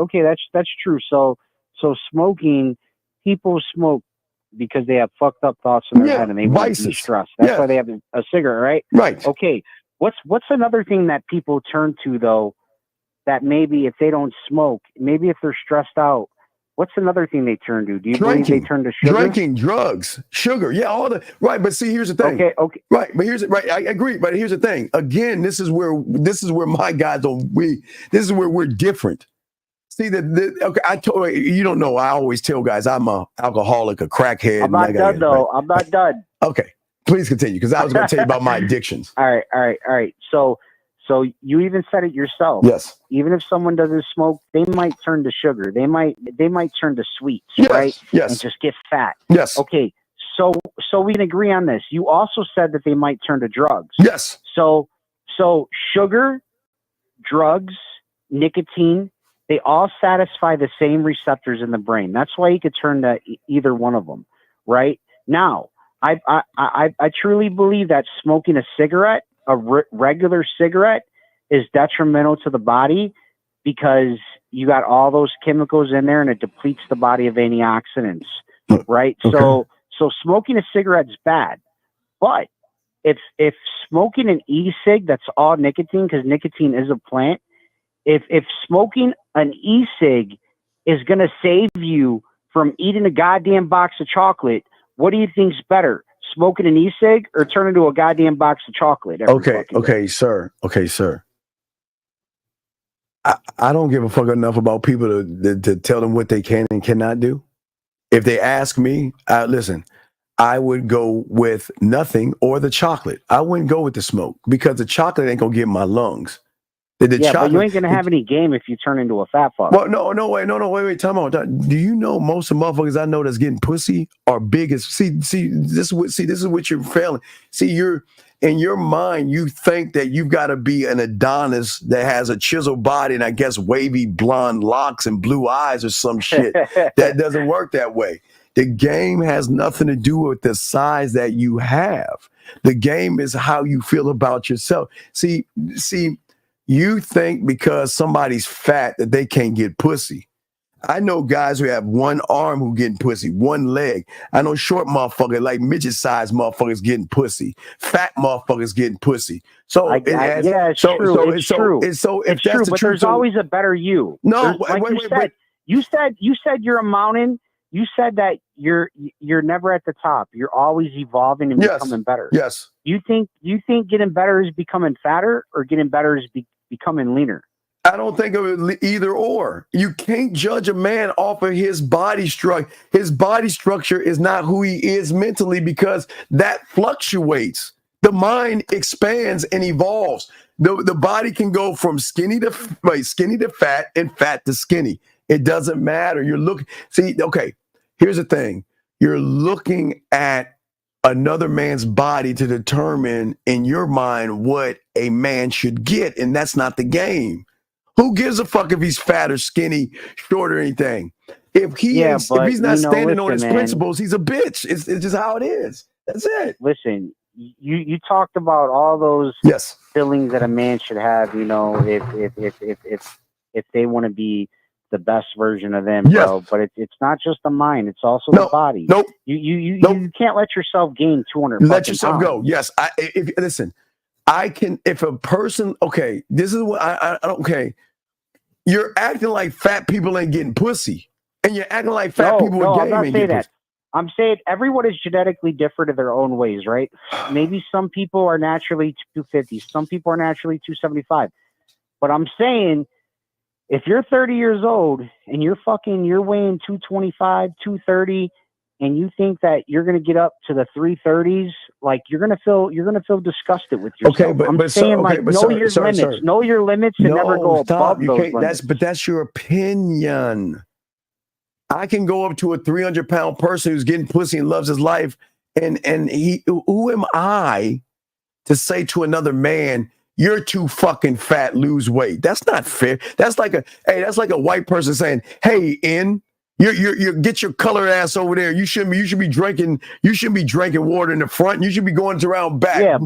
that's true. So smoking, people smoke because they have fucked up thoughts in their head and they want to be stressed. That's why they have a cigarette, right? Right. Okay. What's another thing that people turn to though that maybe if they don't smoke, maybe if they're stressed out, what's another thing they turn to? Do you believe they turn to sugar? Drinking, drugs, sugar. Yeah, all the right. But see, here's the thing. Okay. Right, but here's right. I agree. But here's the thing. Again, this is where my guys don't. This is where we're different. See okay. I told you don't know. I always tell guys I'm a alcoholic, a crackhead. I'm not done though. Right? I'm not done. Okay, please continue because I was going to tell you about my addictions. All right. So you even said it yourself. Yes. Even if someone doesn't smoke, they might turn to sugar. They might turn to sweets, right? Yes. And just get fat. Yes. Okay. So we can agree on this. You also said that they might turn to drugs. Yes. So sugar, drugs, nicotine, they all satisfy the same receptors in the brain. That's why you could turn to either one of them, right? Now, I truly believe that smoking a cigarette, regular cigarette, is detrimental to the body because you got all those chemicals in there and it depletes the body of antioxidants, right? Okay. So smoking a cigarette's bad, but if smoking an e-cig that's all nicotine, because nicotine is a plant, if smoking an e-cig is going to save you from eating a goddamn box of chocolate, what do you think's better? Smoking an e-cig or turning to a goddamn box of chocolate? Okay, sir. I don't give a fuck enough about people to tell them what they can and cannot do. If they ask me, listen, I would go with nothing or the chocolate. I wouldn't go with the smoke because the chocolate ain't gonna get in my lungs. But you ain't gonna have any game if you turn into a fat fuck. Well, wait, time out. Do you know most of the motherfuckers I know that's getting pussy are big as this is what you're failing. See, you're in your mind, you think that you've got to be an Adonis that has a chiseled body and I guess wavy blonde locks and blue eyes or some shit. That doesn't work that way. The game has nothing to do with the size that you have. The game is how you feel about yourself. See. You think because somebody's fat that they can't get pussy. I know guys who have one arm who getting pussy, one leg. I know short motherfuckers like midget-sized motherfuckers getting pussy, fat motherfuckers getting pussy. So it's true. It's true. But there's always a better you. No, wait. You said you're a mountain. You said that you're never at the top. You're always evolving and becoming better. Yes. You think getting better is becoming fatter or getting better is becoming leaner? I don't think of it either or. You can't judge a man off of his body structure. His body structure is not who he is mentally because that fluctuates. The mind expands and evolves. The body can go from skinny to fat and fat to skinny. It doesn't matter. Here's the thing. You're looking at another man's body to determine in your mind what a man should get, and that's not the game. Who gives a fuck if he's fat or skinny, short or anything? If he's not standing on his principles, he's a bitch. It's just how it is. That's it. Listen, you talked about all those feelings that a man should have, if they want to be the best version of them, bro. But it's not just the mind; it's also the body. Nope. You can't let yourself gain 200. Let yourself pounds. go. Yes. I can. If a person, this is what I don't. Okay, you're acting like fat people ain't getting pussy, and you're acting like fat people with game ain't getting pussy. I'm saying everyone is genetically different in their own ways, right? Maybe some people are naturally 250, some people are naturally 275. But I'm saying, if you're 30 years old and you're weighing 225, 230, and you think that you're going to get up to the 330s, like you're going to feel disgusted with yourself. Okay, but know your limits and never go above those limits. That's your opinion. I can go up to a 300-pound person who's getting pussy and loves his life, and who am I to say to another man, you're too fucking fat, lose weight? That's not fair. That's like a white person saying, hey, you get your colored ass over there. You shouldn't be drinking water in the front. You should be going around back.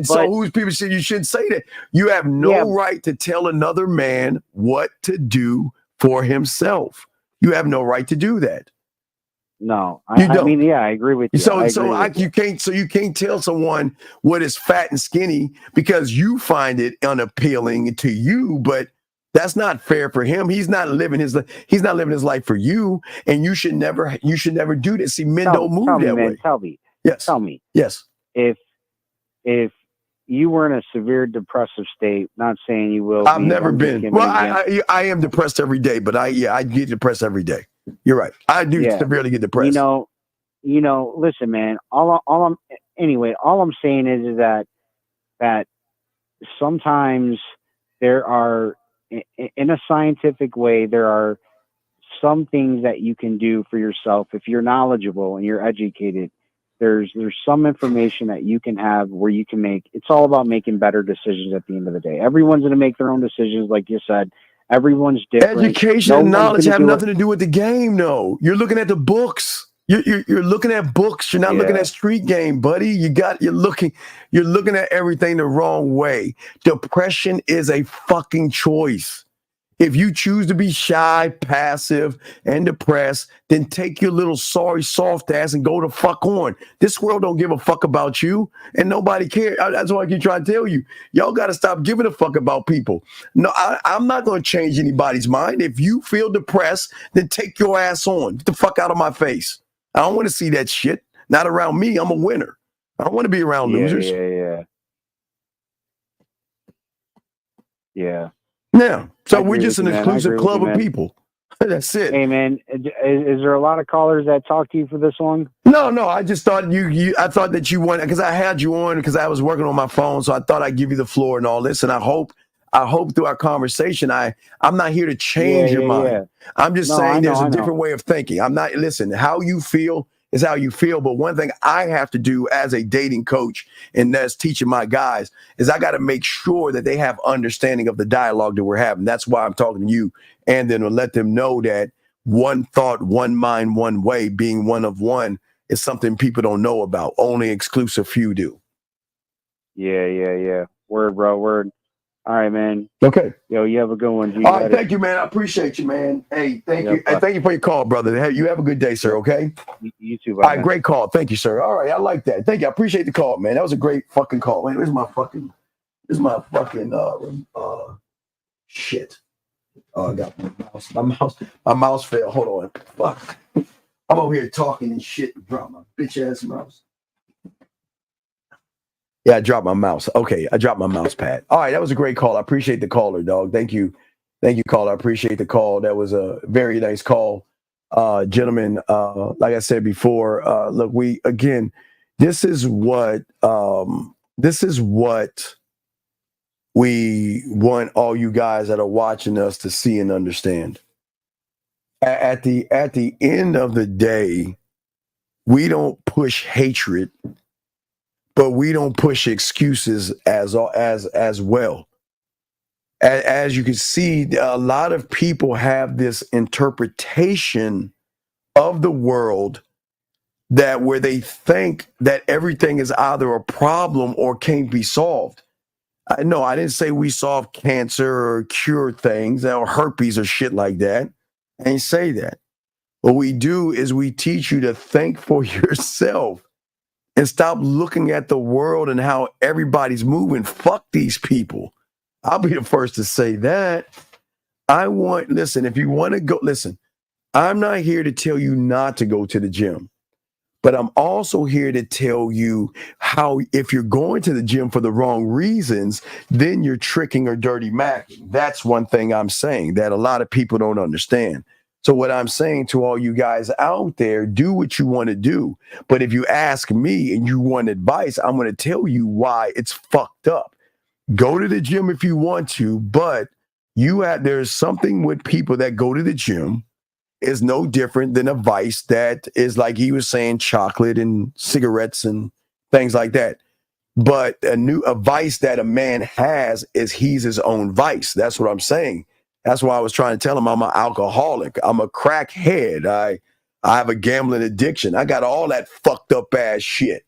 So who's people say you shouldn't say that? You have no right to tell another man what to do for himself. You have no right to do that. No, I agree with you. You can't tell someone what is fat and skinny because you find it unappealing to you, but That's not fair for him. He's not living his life for you, and you should never do this. See, men don't move that way. Tell me. Yes. Tell me. Yes. If you were in a severe depressive state, not saying you will. I've never been. Well, I am depressed every day, but I get depressed every day. You're right. I do severely get depressed. Listen, man. All I'm saying is that sometimes there are, in a scientific way, there are some things that you can do for yourself if you're knowledgeable and you're educated. There's some information that you can have where you can make. It's all about making better decisions at the end of the day. Everyone's going to make their own decisions, like you said. Everyone's different. Education and knowledge have nothing to do with the game, though. You're looking at the books. You're looking at books. You're not looking at street game, buddy. You're looking at everything the wrong way. Depression is a fucking choice. If you choose to be shy, passive, and depressed, then take your little sorry soft ass and go the fuck on. This world don't give a fuck about you, and nobody cares. That's why I keep trying to tell you. Y'all got to stop giving a fuck about people. No, I'm not going to change anybody's mind. If you feel depressed, then take your ass on. Get the fuck out of my face. I don't want to see that shit. Not around me. I'm a winner. I don't want to be around losers. Yeah. Now, so we're just an exclusive club of people. That's it. Hey, man, is there a lot of callers that talk to you for this one? No. I just thought I thought that you wanted, because I had you on because I was working on my phone, so I thought I'd give you the floor and all this. And I hope through our conversation, I'm not here to change your mind. Yeah. I'm just saying there's a different way of thinking. I'm not, listen, how you feel is how you feel. But one thing I have to do as a dating coach, and that's teaching my guys, is I got to make sure that they have understanding of the dialogue that we're having. That's why I'm talking to you. And then let them know that one thought, one mind, one way, being one of one, is something people don't know about. Only exclusive few do. Yeah. Word, bro, word. All right, man. Okay. Yo, you have a good one, G. All right, thank you, man. I appreciate you, man. Hey, thank you. Hey, thank you for your call, brother. You have a good day, sir, okay? You too, buddy. All right, great call. Thank you, sir. All right, I like that. Thank you. I appreciate the call, man. That was a great fucking call. Man, where's my fucking shit. Oh, I got my mouse fell. Hold on. Fuck. I'm over here talking and shit and drop my bitch ass mouse. Yeah, I dropped my mouse. Okay, I dropped my mouse pad. All right, that was a great call. I appreciate the caller, dog. Thank you, caller. I appreciate the call. That was a very nice call, gentlemen. Like I said before, look, this is what we want all you guys that are watching us to see and understand. At the end of the day, we don't push hatred, but we don't push excuses as well. As you can see, a lot of people have this interpretation of the world that where they think that everything is either a problem or can't be solved. No, I didn't say we solve cancer or cure things or herpes or shit like that. I didn't say that. What we do is we teach you to think for yourself and stop looking at the world and how everybody's moving. Fuck these people. I'll be the first to say that. If you want to go, listen, I'm not here to tell you not to go to the gym. But I'm also here to tell you how, if you're going to the gym for the wrong reasons, then you're tricking or dirty macking. That's one thing I'm saying that a lot of people don't understand. So what I'm saying to all you guys out there, do what you want to do. But if you ask me and you want advice, I'm going to tell you why it's fucked up. Go to the gym if you want to, but there's something with people that go to the gym is no different than a vice that is, like he was saying, chocolate and cigarettes and things like that. But a vice that a man has is he's his own vice. That's what I'm saying. That's why I was trying to tell him I'm an alcoholic. I'm a crackhead. I have a gambling addiction. I got all that fucked up ass shit.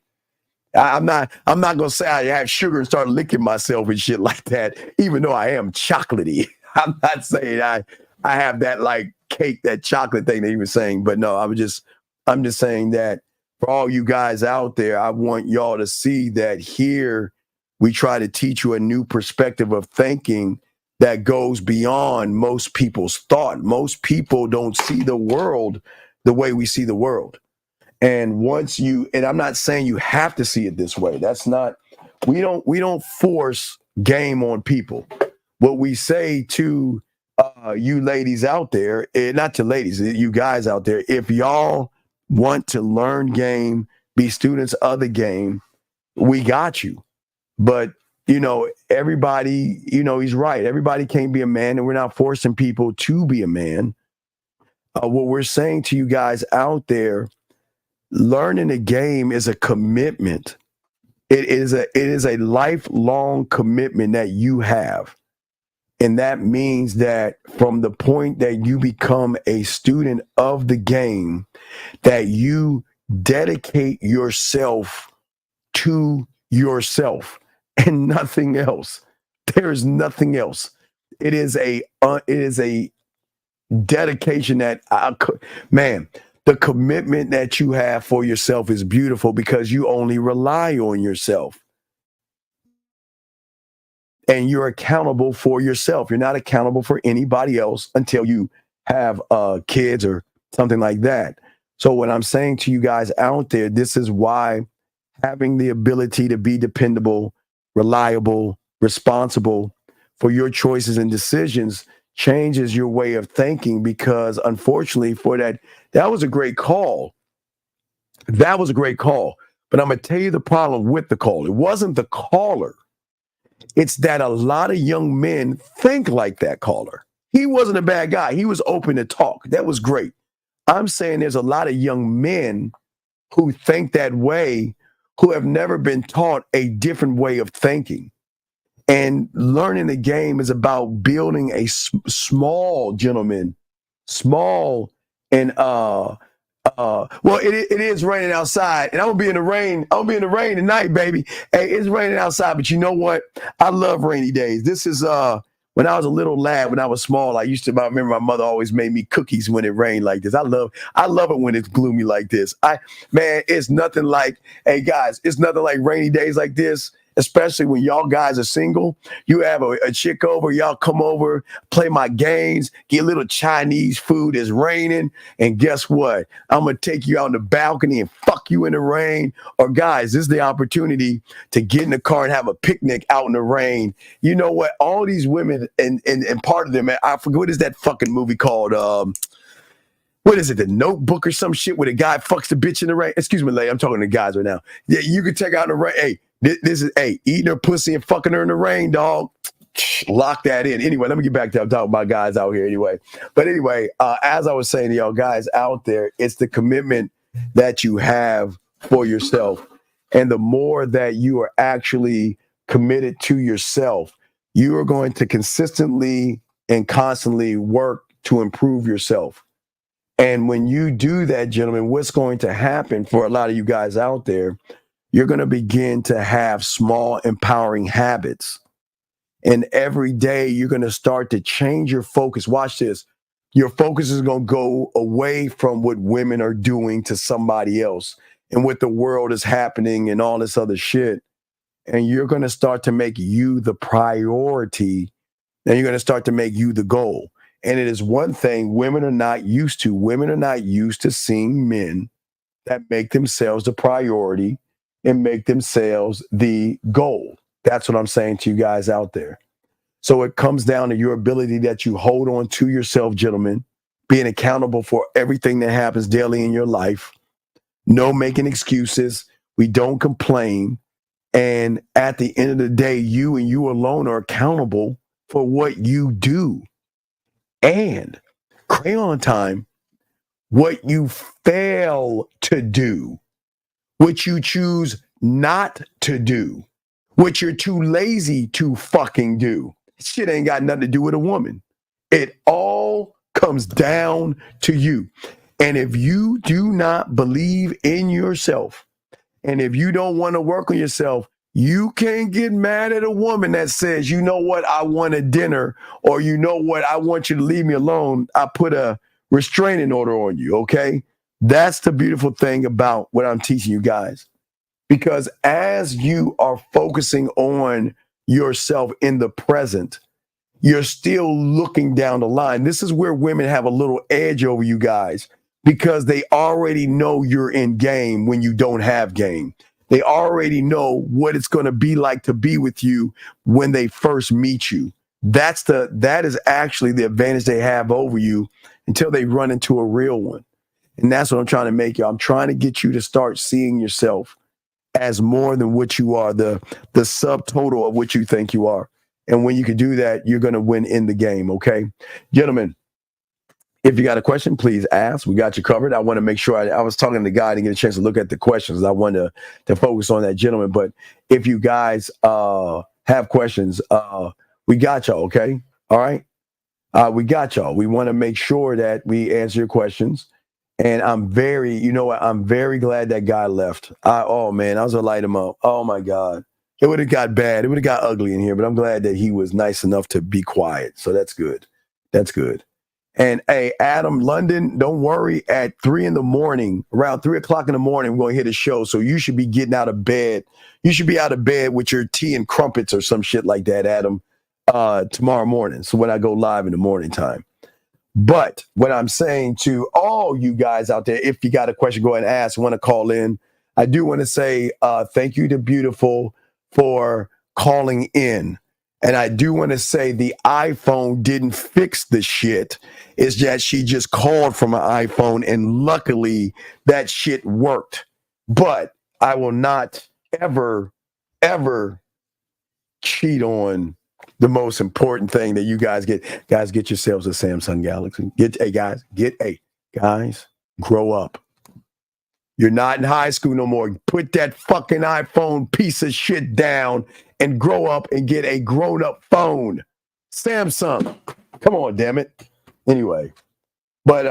I'm not gonna say I have sugar and start licking myself and shit like that, even though I am chocolatey. I'm not saying I have that like cake, that chocolate thing that he was saying, but no, I'm just saying that for all you guys out there, I want y'all to see that here we try to teach you a new perspective of thinking that goes beyond most people's thought. Most people don't see the world the way we see the world. And once you, and I'm not saying you have to see it this way. That's not, we don't force game on people. What we say to you ladies out there, not to ladies, you guys out there, if y'all want to learn game, be students of the game, we got you. But, you know, everybody, you know, he's right. Everybody can't be a man, and we're not forcing people to be a man. What we're saying to you guys out there, learning the game is a commitment. It is a lifelong commitment that you have. And that means that from the point that you become a student of the game, that you dedicate yourself to yourself and nothing else. There is nothing else. It is a dedication that man, the commitment that you have for yourself is beautiful because you only rely on yourself. And you're accountable for yourself. You're not accountable for anybody else until you have kids or something like that. So what I'm saying to you guys out there, this is why having the ability to be dependable, reliable, responsible for your choices and decisions changes your way of thinking, because unfortunately for that was a great call. That was a great call. But I'm going to tell you the problem with the call. It wasn't the caller. It's that a lot of young men think like that caller. He wasn't a bad guy. He was open to talk. That was great. I'm saying there's a lot of young men who think that way, who have never been taught a different way of thinking. And learning the game is about building a small, gentleman, small and well, it is raining outside, and I'm gonna be in the rain. I'm gonna be in the rain tonight, baby. Hey, it's raining outside, but you know what? I love rainy days. This is when I was a little lad, when I was small, I remember my mother always made me cookies when it rained like this. I love it when it's gloomy like this. It's nothing like, hey guys, it's nothing like rainy days like this. Especially when y'all guys are single, you have a chick over, y'all come over, play my games, get a little Chinese food, it's raining, and guess what? I'm going to take you out on the balcony and fuck you in the rain. Or guys, this is the opportunity to get in the car and have a picnic out in the rain. You know what? All these women, and part of them, I forget, what is that fucking movie called? What is it, The Notebook or some shit where the guy fucks the bitch in the rain? Excuse me, lady, I'm talking to guys right now. Yeah, you can take out in the rain. Hey, this is, eating her pussy and fucking her in the rain, dog. Lock that in. Anyway, let me get back to, I'm talking about guys out here anyway. But anyway, as I was saying to y'all guys out there, it's the commitment that you have for yourself. And the more that you are actually committed to yourself, you are going to consistently and constantly work to improve yourself. And when you do that, gentlemen, what's going to happen for a lot of you guys out there, you're going to begin to have small, empowering habits. And every day you're going to start to change your focus. Watch this. Your focus is going to go away from what women are doing to somebody else and what the world is happening and all this other shit. And you're going to start to make you the priority. And you're going to start to make you the goal. And it is one thing women are not used to. Women are not used to seeing men that make themselves the priority and make themselves the goal. That's what I'm saying to you guys out there. So it comes down to your ability that you hold on to yourself, gentlemen, being accountable for everything that happens daily in your life. No making excuses. We don't complain. And at the end of the day, you and you alone are accountable for what you do. And crayon time, what you fail to do, what you choose not to do, what you're too lazy to fucking do. Shit ain't got nothing to do with a woman. It all comes down to you. And if you do not believe in yourself, and if you don't want to work on yourself, you can't get mad at a woman that says, you know what, I want a dinner, or you know what, I want you to leave me alone. I put a restraining order on you, okay? That's the beautiful thing about what I'm teaching you guys. Because as you are focusing on yourself in the present, you're still looking down the line. This is where women have a little edge over you guys because they already know you're in game when you don't have game. They already know what it's going to be like to be with you when they first meet you. That is actually the advantage they have over you until they run into a real one. And that's what I'm trying to make you. I'm trying to get you to start seeing yourself as more than what you are, the subtotal of what you think you are. And when you can do that, you're going to win in the game, okay? Gentlemen, if you got a question, please ask. We got you covered. I want to make sure I was talking to the guy to get a chance to look at the questions. I want to focus on that gentleman. But if you guys have questions, we got y'all, okay? All right? We got y'all. We want to make sure that we answer your questions. And I'm very glad that guy left. Oh, man, I was going to light him up. Oh, my God. It would have got bad. It would have got ugly in here, but I'm glad that he was nice enough to be quiet. So that's good. That's good. And hey, Adam, London, don't worry. At 3 in the morning, around 3 o'clock in the morning, we're going to hit a show. So you should be getting out of bed. You should be out of bed with your tea and crumpets or some shit like that, Adam, tomorrow morning. So when I go live in the morning time. But what I'm saying to all you guys out there, if you got a question, go ahead and ask, want to call in. I do want to say thank you to Beautiful for calling in. And I do want to say the iPhone didn't fix the shit. It's that she just called from an iPhone, and luckily that shit worked. But I will not ever, ever cheat on the most important thing that you guys get. Guys, get yourselves a Samsung Galaxy. Guys, grow up. You're not in high school no more. Put that fucking iPhone piece of shit down and grow up and get a grown-up phone. Samsung. Come on, damn it. Anyway. But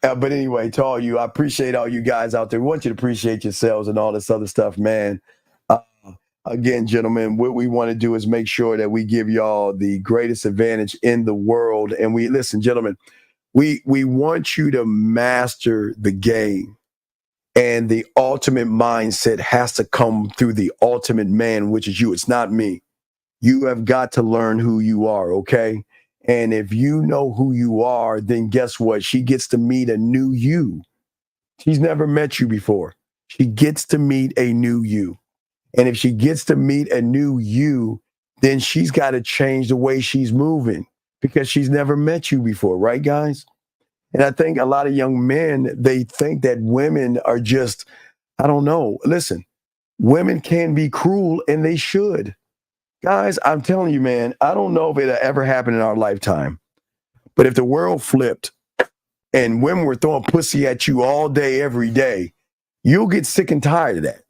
anyway, to all you, I appreciate all you guys out there. We want you to appreciate yourselves and all this other stuff, man. Again, gentlemen, what we want to do is make sure that we give y'all the greatest advantage in the world. And listen, gentlemen, we want you to master the game. And the ultimate mindset has to come through the ultimate man, which is you. It's not me. You have got to learn who you are, okay? And if you know who you are, then guess what? She gets to meet a new you. She's never met you before. She gets to meet a new you. And if she gets to meet a new you, then she's got to change the way she's moving because she's never met you before, right, guys? And I think a lot of young men, they think that women are just, I don't know. Listen, women can be cruel and they should. Guys, I'm telling you, man, I don't know if it'll ever happen in our lifetime. But if the world flipped and women were throwing pussy at you all day, every day, you'll get sick and tired of that.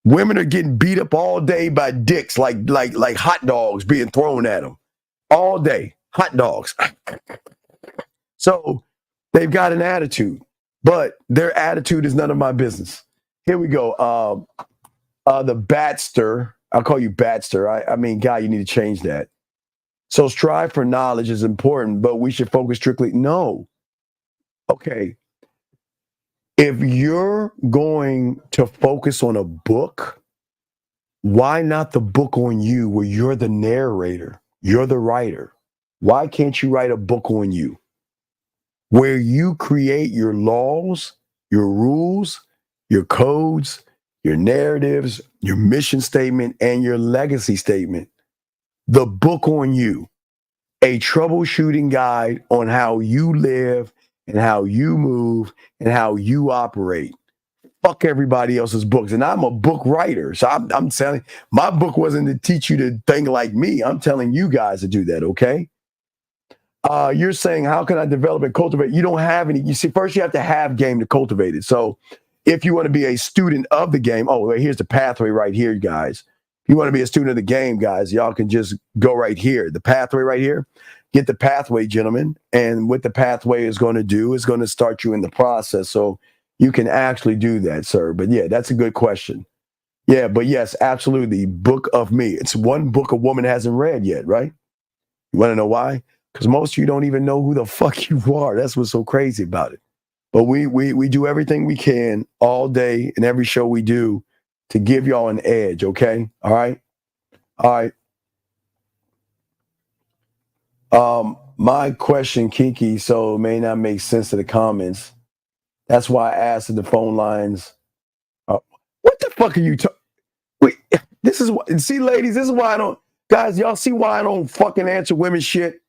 Women are getting beat up all day by dicks like hot dogs being thrown at them. All day. Hot dogs. So they've got an attitude, but their attitude is none of my business. Here we go. The Batster. I'll call you Batster. I mean, guy, you need to change that. So strive for knowledge is important, but we should focus strictly. No. Okay. If you're going to focus on a book, why not the book on you where you're the narrator? You're the writer. Why can't you write a book on you? Where you create your laws, your rules, your codes, your narratives, your mission statement, and your legacy statement. The book on you. A troubleshooting guide on how you live and how you move and how you operate. Fuck everybody else's books. And I'm a book writer. So I'm telling, my book wasn't to teach you to think like me. I'm telling you guys to do that, okay? You're saying, how can I develop and cultivate? You don't have any. You see, first you have to have game to cultivate it. So if you want to be a student of the game, here's the pathway right here, guys. If you want to be a student of the game, guys, y'all can just go right here. The pathway right here. Get the pathway, gentlemen. And what the pathway is going to do is going to start you in the process. So you can actually do that, sir. But yeah, that's a good question. Yeah, but yes, absolutely. Book of me. It's one book a woman hasn't read yet, right? You want to know why? Because most of you don't even know who the fuck you are. That's what's so crazy about it. But we do everything we can all day in every show we do to give y'all an edge, okay? All right? All right. My question, Kiki, so it may not make sense to the comments. That's why I asked in the phone lines. What the fuck are you talking? Wait, this is what. See, ladies, this is why I don't. Guys, y'all see why I don't fucking answer women shit.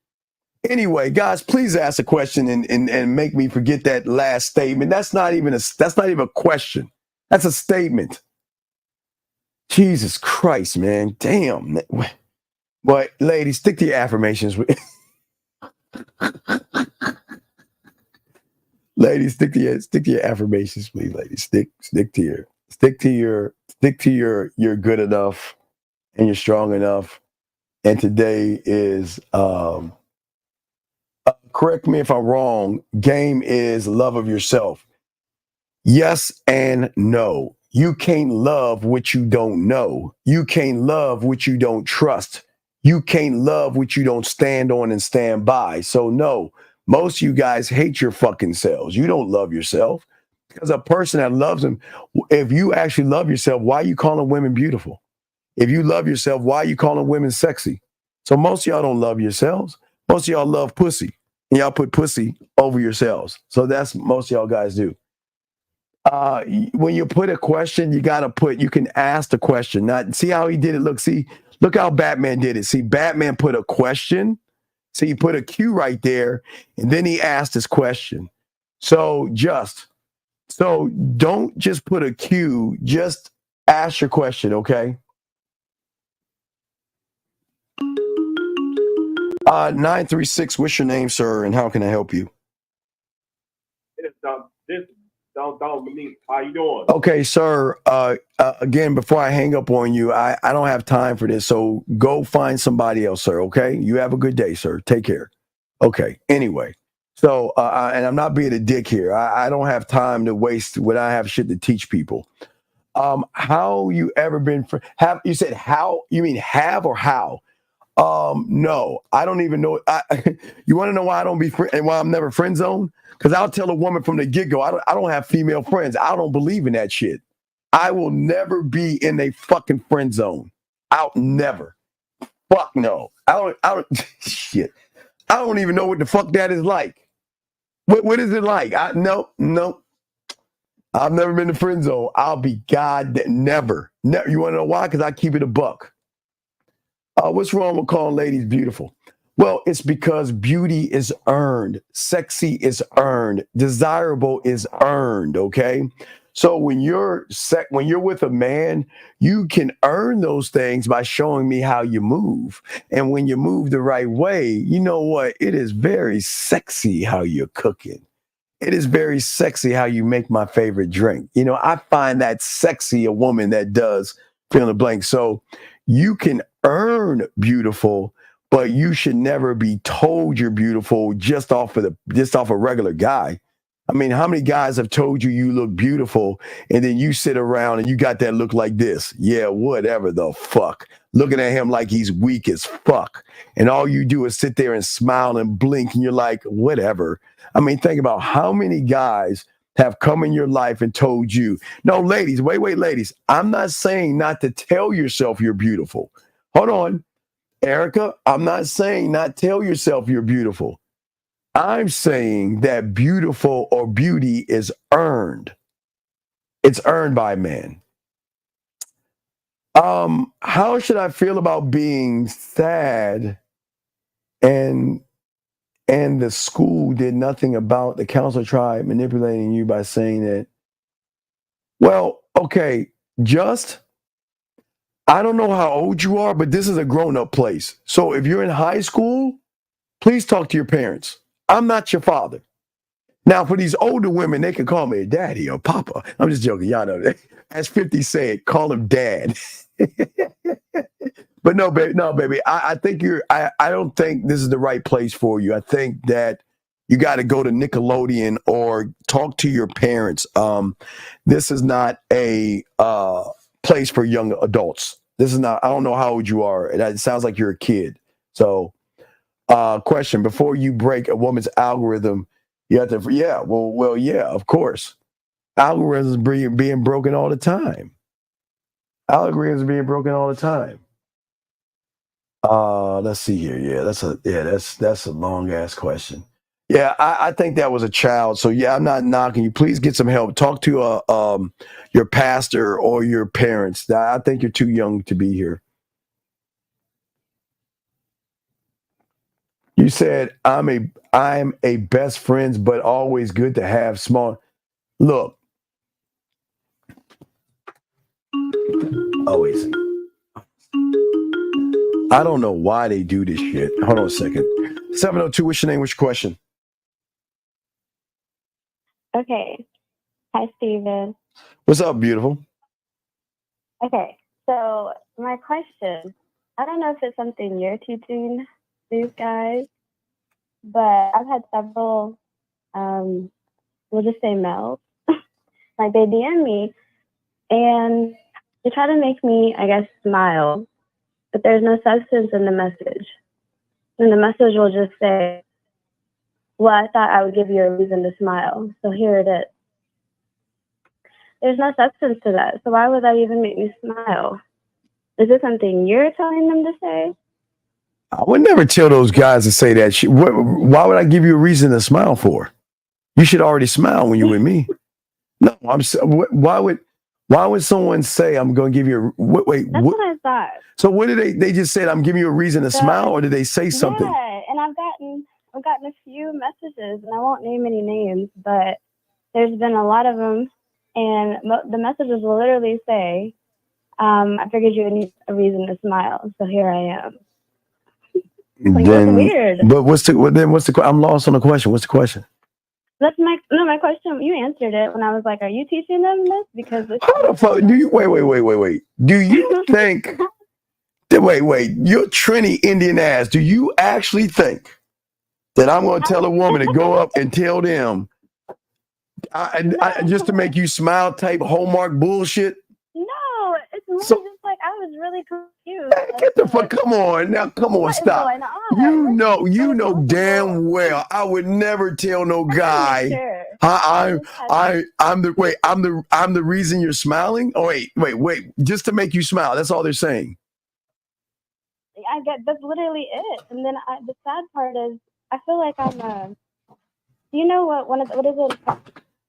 Anyway, guys, please ask a question and make me forget that last statement. That's not even a question. That's a statement. Jesus Christ, man. Damn. But ladies, stick to your affirmations. Ladies, stick to your affirmations, please, ladies. Stick to your you're good enough and you're strong enough. And today is correct me if I'm wrong, game is love of yourself. Yes and no. You can't love what you don't know. You can't love what you don't trust. You can't love what you don't stand on and stand by. So no, most of you guys hate your fucking selves. You don't love yourself because a person that loves them, if you actually love yourself, why are you calling women beautiful? If you love yourself, why are you calling women sexy? So most of y'all don't love yourselves. Most of y'all love pussy. And y'all put pussy over yourselves. So that's most of y'all guys do. When you put a question, you can ask the question. Not see how he did it. Look how Batman did it. See, Batman put a question. See, he put a Q right there, and then he asked his question. So don't just put a Q, just ask your question, okay? 936, what's your name, sir, and how can I help you? Dominique, how you doing? Okay, sir. Again, before I hang up on you, I don't have time for this, so go find somebody else, sir, okay? You have a good day, sir. Take care. Okay, anyway. So, and I'm not being a dick here. I don't have time to waste when I have shit to teach people. How you ever been, you said how, you mean have or how? No, I don't even know. You want to know why I don't be and why I'm never friend zone? Because I'll tell a woman from the get-go, I don't have female friends. I don't believe in that shit. I will never be in a fucking friend zone. I'll never. Fuck no. I don't shit. I don't even know what the fuck that is like. What is it like? No. I've never been in the friend zone. I'll be never. You want to know why? Because I keep it a buck. What's wrong with calling ladies beautiful? Well, it's because beauty is earned. Sexy is earned. Desirable is earned, okay? So when you're with a man, you can earn those things by showing me how you move. And when you move the right way, you know what? It is very sexy how you're cooking. It is very sexy how you make my favorite drink. You know, I find that sexy, a woman that does fill in the blank. So you can earn beautiful, but you should never be told you're beautiful just off a regular guy. I mean, how many guys have told you look beautiful and then you sit around and you got that look like this? Yeah, whatever the fuck. Looking at him like he's weak as fuck. And all you do is sit there and smile and blink and you're like, whatever. I mean, think about how many guys have come in your life and told you, no, ladies, wait, ladies. I'm not saying not to tell yourself you're beautiful. Hold on, Erica. I'm not saying not tell yourself you're beautiful. I'm saying that beautiful or beauty is earned. It's earned by man. How should I feel about being sad and the school did nothing about the counselor tried manipulating you by saying that? Well, okay, I don't know how old you are, but this is a grown-up place. So if you're in high school, please talk to your parents. I'm not your father. Now, for these older women, they can call me daddy or papa. I'm just joking. Y'all know that. As 50 said, call him dad. But no, baby. I think I don't think this is the right place for you. I think that you got to go to Nickelodeon or talk to your parents. This is not a place for young adults. This is not, I don't know how old you are. It sounds like you're a kid. So, question, before you break a woman's algorithm, you have to, yeah, of course. Algorithms being broken all the time. Algorithms being broken all the time. Let's see here. Yeah, that's a long ass question. Yeah, I think that was a child. So yeah, I'm not knocking you. Please get some help. Talk to your pastor or your parents. I think you're too young to be here. You said I'm a best friends, but always good to have small. Look, always. I don't know why they do this shit. Hold on a second. 702, what's your name? What's your question? Okay. Hi, Steven. What's up, beautiful? Okay. So my question, I don't know if it's something you're teaching these guys, but I've had several, we'll just say males, like they DM me and they try to make me, I guess, smile, but there's no substance in the message. And the message will just say, well, I thought I would give you a reason to smile, so here it is. There's no substance to that, so why would that even make me smile? Is this something you're telling them to say? I would never tell those guys to say that shit. Why would I give you a reason to smile for? You should already smile when you're with me. No, why would someone say I'm going to give you a wait? That's what I thought. So what did they just said I'm giving you a reason to smile, or did they say something? Yeah, and I've gotten a few messages, and I won't name any names, but there's been a lot of them, and the messages will literally say, I figured you would need a reason to smile, so here I am. Like, that's weird. But what's the I'm lost on the question. What's the question? That's my question. You answered it when I was like, "Are you teaching them this?" Because how the fuck do you wait? Do you think? Wait, you're Trini Indian ass. Do you actually think that I'm going to tell a woman to go up and tell them just to make you smile type hallmark bullshit? No, it's more just like I was really confused. Get the fuck! Come on, stop. You know damn well I would never tell no guy. I'm the reason you're smiling. Oh wait, just to make you smile. That's all they're saying. That's literally it. And then the sad part is I feel like I'm you know what is it?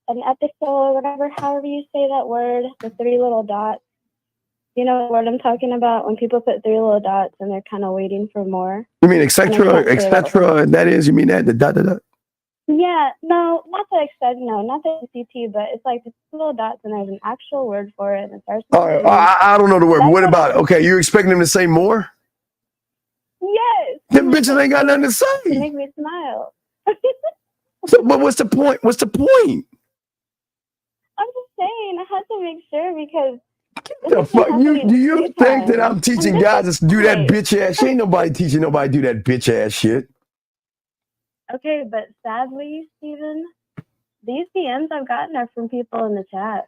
An episode or whatever, however you say that word, the 3 little dots. You know what I'm talking about? When people put 3 little dots and they're kind of waiting for more. You mean etc. That is, you mean that the dot. Yeah, no, not the etc. No, not the CT, but it's like the 2 little dots and there's an actual word for it and it starts. I don't know the word. But what about it? Okay, you're expecting them to say more? Yes. Them bitches ain't got nothing to say. To make me smile. But what's the point? I'm just saying, I had to make sure because. The fuck do you think that I'm teaching guys to do that bitch ass shit? Ain't nobody teaching nobody to do that bitch ass shit. Okay, but sadly, Steven, these DMs I've gotten are from people in the chat.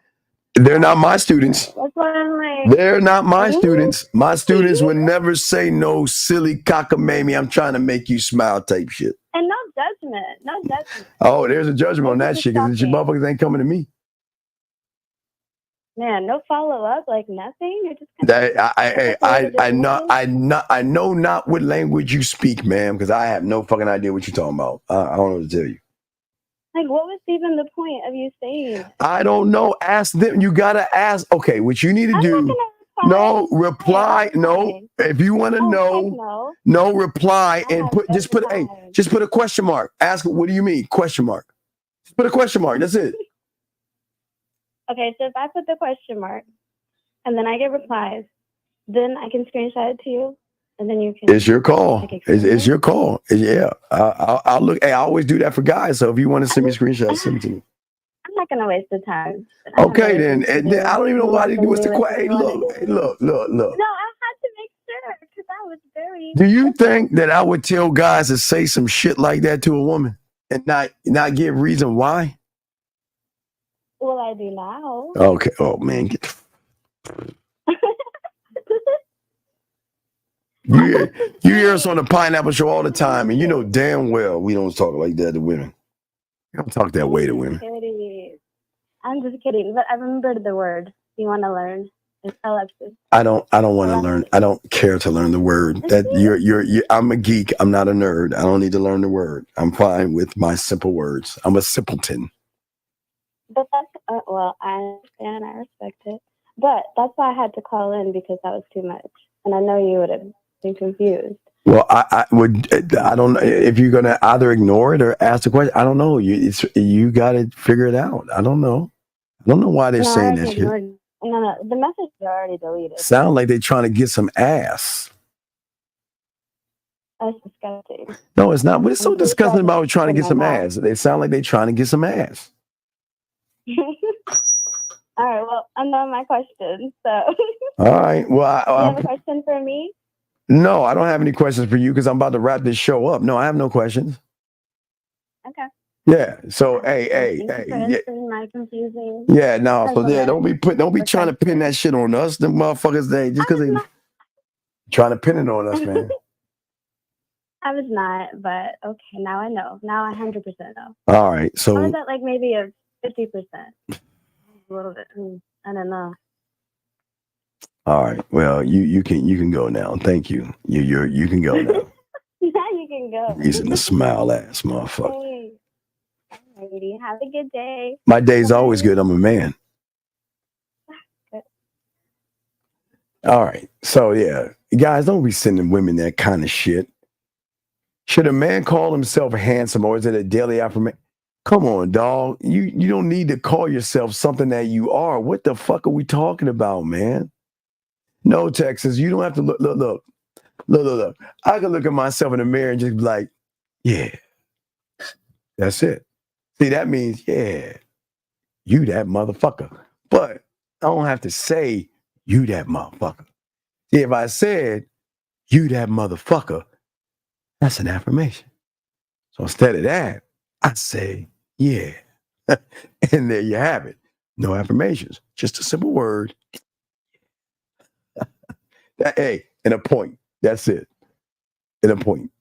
They're not my students. That's why I'm like. They're not my students. My students would never say no silly cockamamie, I'm trying to make you smile type shit. And no judgment. Oh, there's a judgment on that shit because your motherfuckers ain't coming to me. Man, no follow up, like nothing. You're just I know not what language you speak, ma'am, because I have no fucking idea what you're talking about. I don't know what to tell you. Like, what was even the point of you saying? I don't know. Ask them. You gotta ask. Okay, what you need to do. No reply. No, if you want to know, no reply and just put a question mark. Ask what do you mean? Question mark. Just put a question mark. That's it. Okay, so if I put the question mark and then I get replies, then I can screenshot it to you, and then you can. It's your call. It's your call. Yeah, I'll look. Hey, I always do that for guys. So if you want to send me a screenshot, send it to me. I'm not gonna waste the time. Okay, then. And then I don't even know why they do. What's the question? Hey, look. No, I had to make sure because I was very. Do you think that I would tell guys to say some shit like that to a woman and not give reason why? Well, I do now. Okay. Oh man. You hear us on the Pineapple Show all the time, and you know damn well we don't talk like that to women. We don't talk that way to women. I'm just kidding, but I remembered the word. You want to learn? It's ellipsis. I don't want to learn. I don't care to learn the word. That you're I'm a geek. I'm not a nerd. I don't need to learn the word. I'm fine with my simple words. I'm a simpleton. But that's, well, I understand. I respect it. But that's why I had to call in, because that was too much. And I know you would have been confused. Well, I don't, if you're going to either ignore it or ask the question, I don't know. You got to figure it out. I don't know. I don't know why they're saying that shit. No, the message is already deleted. Sound like they're trying to get some ass. That's disgusting. No, it's not. What's so disgusting about trying to get some ass? They sound like they're trying to get some ass. All right, well, I know my question, so. All right, well. Do you have a question for me? No, I don't have any questions for you because I'm about to wrap this show up. No, I have no questions. Okay. Yeah. So, hey. My confusing. Yeah, no. So yeah, don't be trying to pin that shit on us. The motherfuckers, just because they trying to pin it on us, man. I was not, but okay. Now I know. Now I 100% know. All right. So. I was at like maybe a 50%. A little bit. I don't know. All right. Well, you can go now. Thank you. You can go now. Now you can go. Reason to smile, ass motherfucker. Hey. Alrighty. Have a good day. My day's always good. I'm a man. Good. All right. So yeah, guys, don't be sending women that kind of shit. Should a man call himself handsome, or is it a daily affirmation? Come on, dog. You don't need to call yourself something that you are. What the fuck are we talking about, man? No, Texas, you don't have to look. I can look at myself in the mirror and just be like, yeah, that's it. See, that means, yeah, you that motherfucker. But I don't have to say, you that motherfucker. See, if I said, you that motherfucker, that's an affirmation. So instead of that, I say, yeah. And there you have it. No affirmations. Just a simple word. Hey, and a point. That's it. And a point.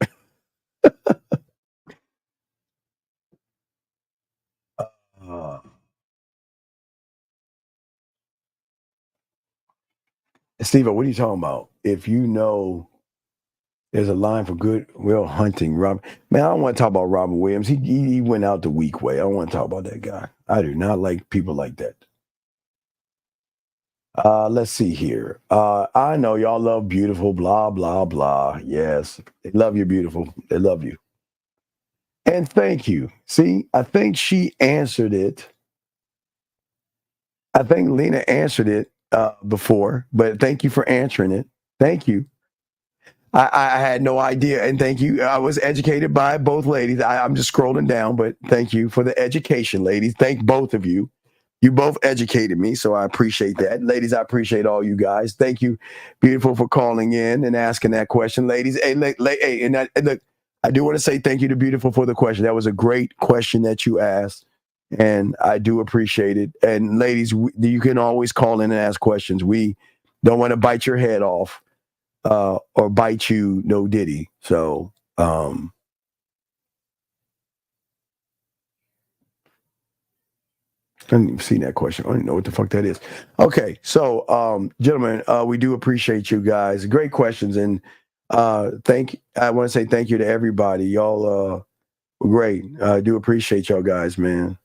Steve, what are you talking about? If you know there's a line for Goodwill Hunting, man, I don't want to talk about Robin Williams. He went out the weak way. I don't want to talk about that guy. I do not like people like that. Let's see here. I know y'all love beautiful, blah, blah, blah. Yes, they love you, beautiful. They love you. And thank you. See, I think she answered it. I think Lena answered it before, but thank you for answering it. Thank you. I had no idea, and thank you. I was educated by both ladies. I'm just scrolling down, but thank you for the education, ladies. Thank both of you. You both educated me, so I appreciate that. Ladies, I appreciate all you guys. Thank you, beautiful, for calling in and asking that question. Ladies, hey, look, I do want to say thank you to Beautiful for the question. That was a great question that you asked, and I do appreciate it. And ladies, you can always call in and ask questions. We don't want to bite your head off or bite you, no diddy. So, I didn't even see that question. I don't even know what the fuck that is. Okay, so gentlemen, we do appreciate you guys. Great questions, and I want to say thank you to everybody. Y'all were great. I do appreciate y'all guys, man.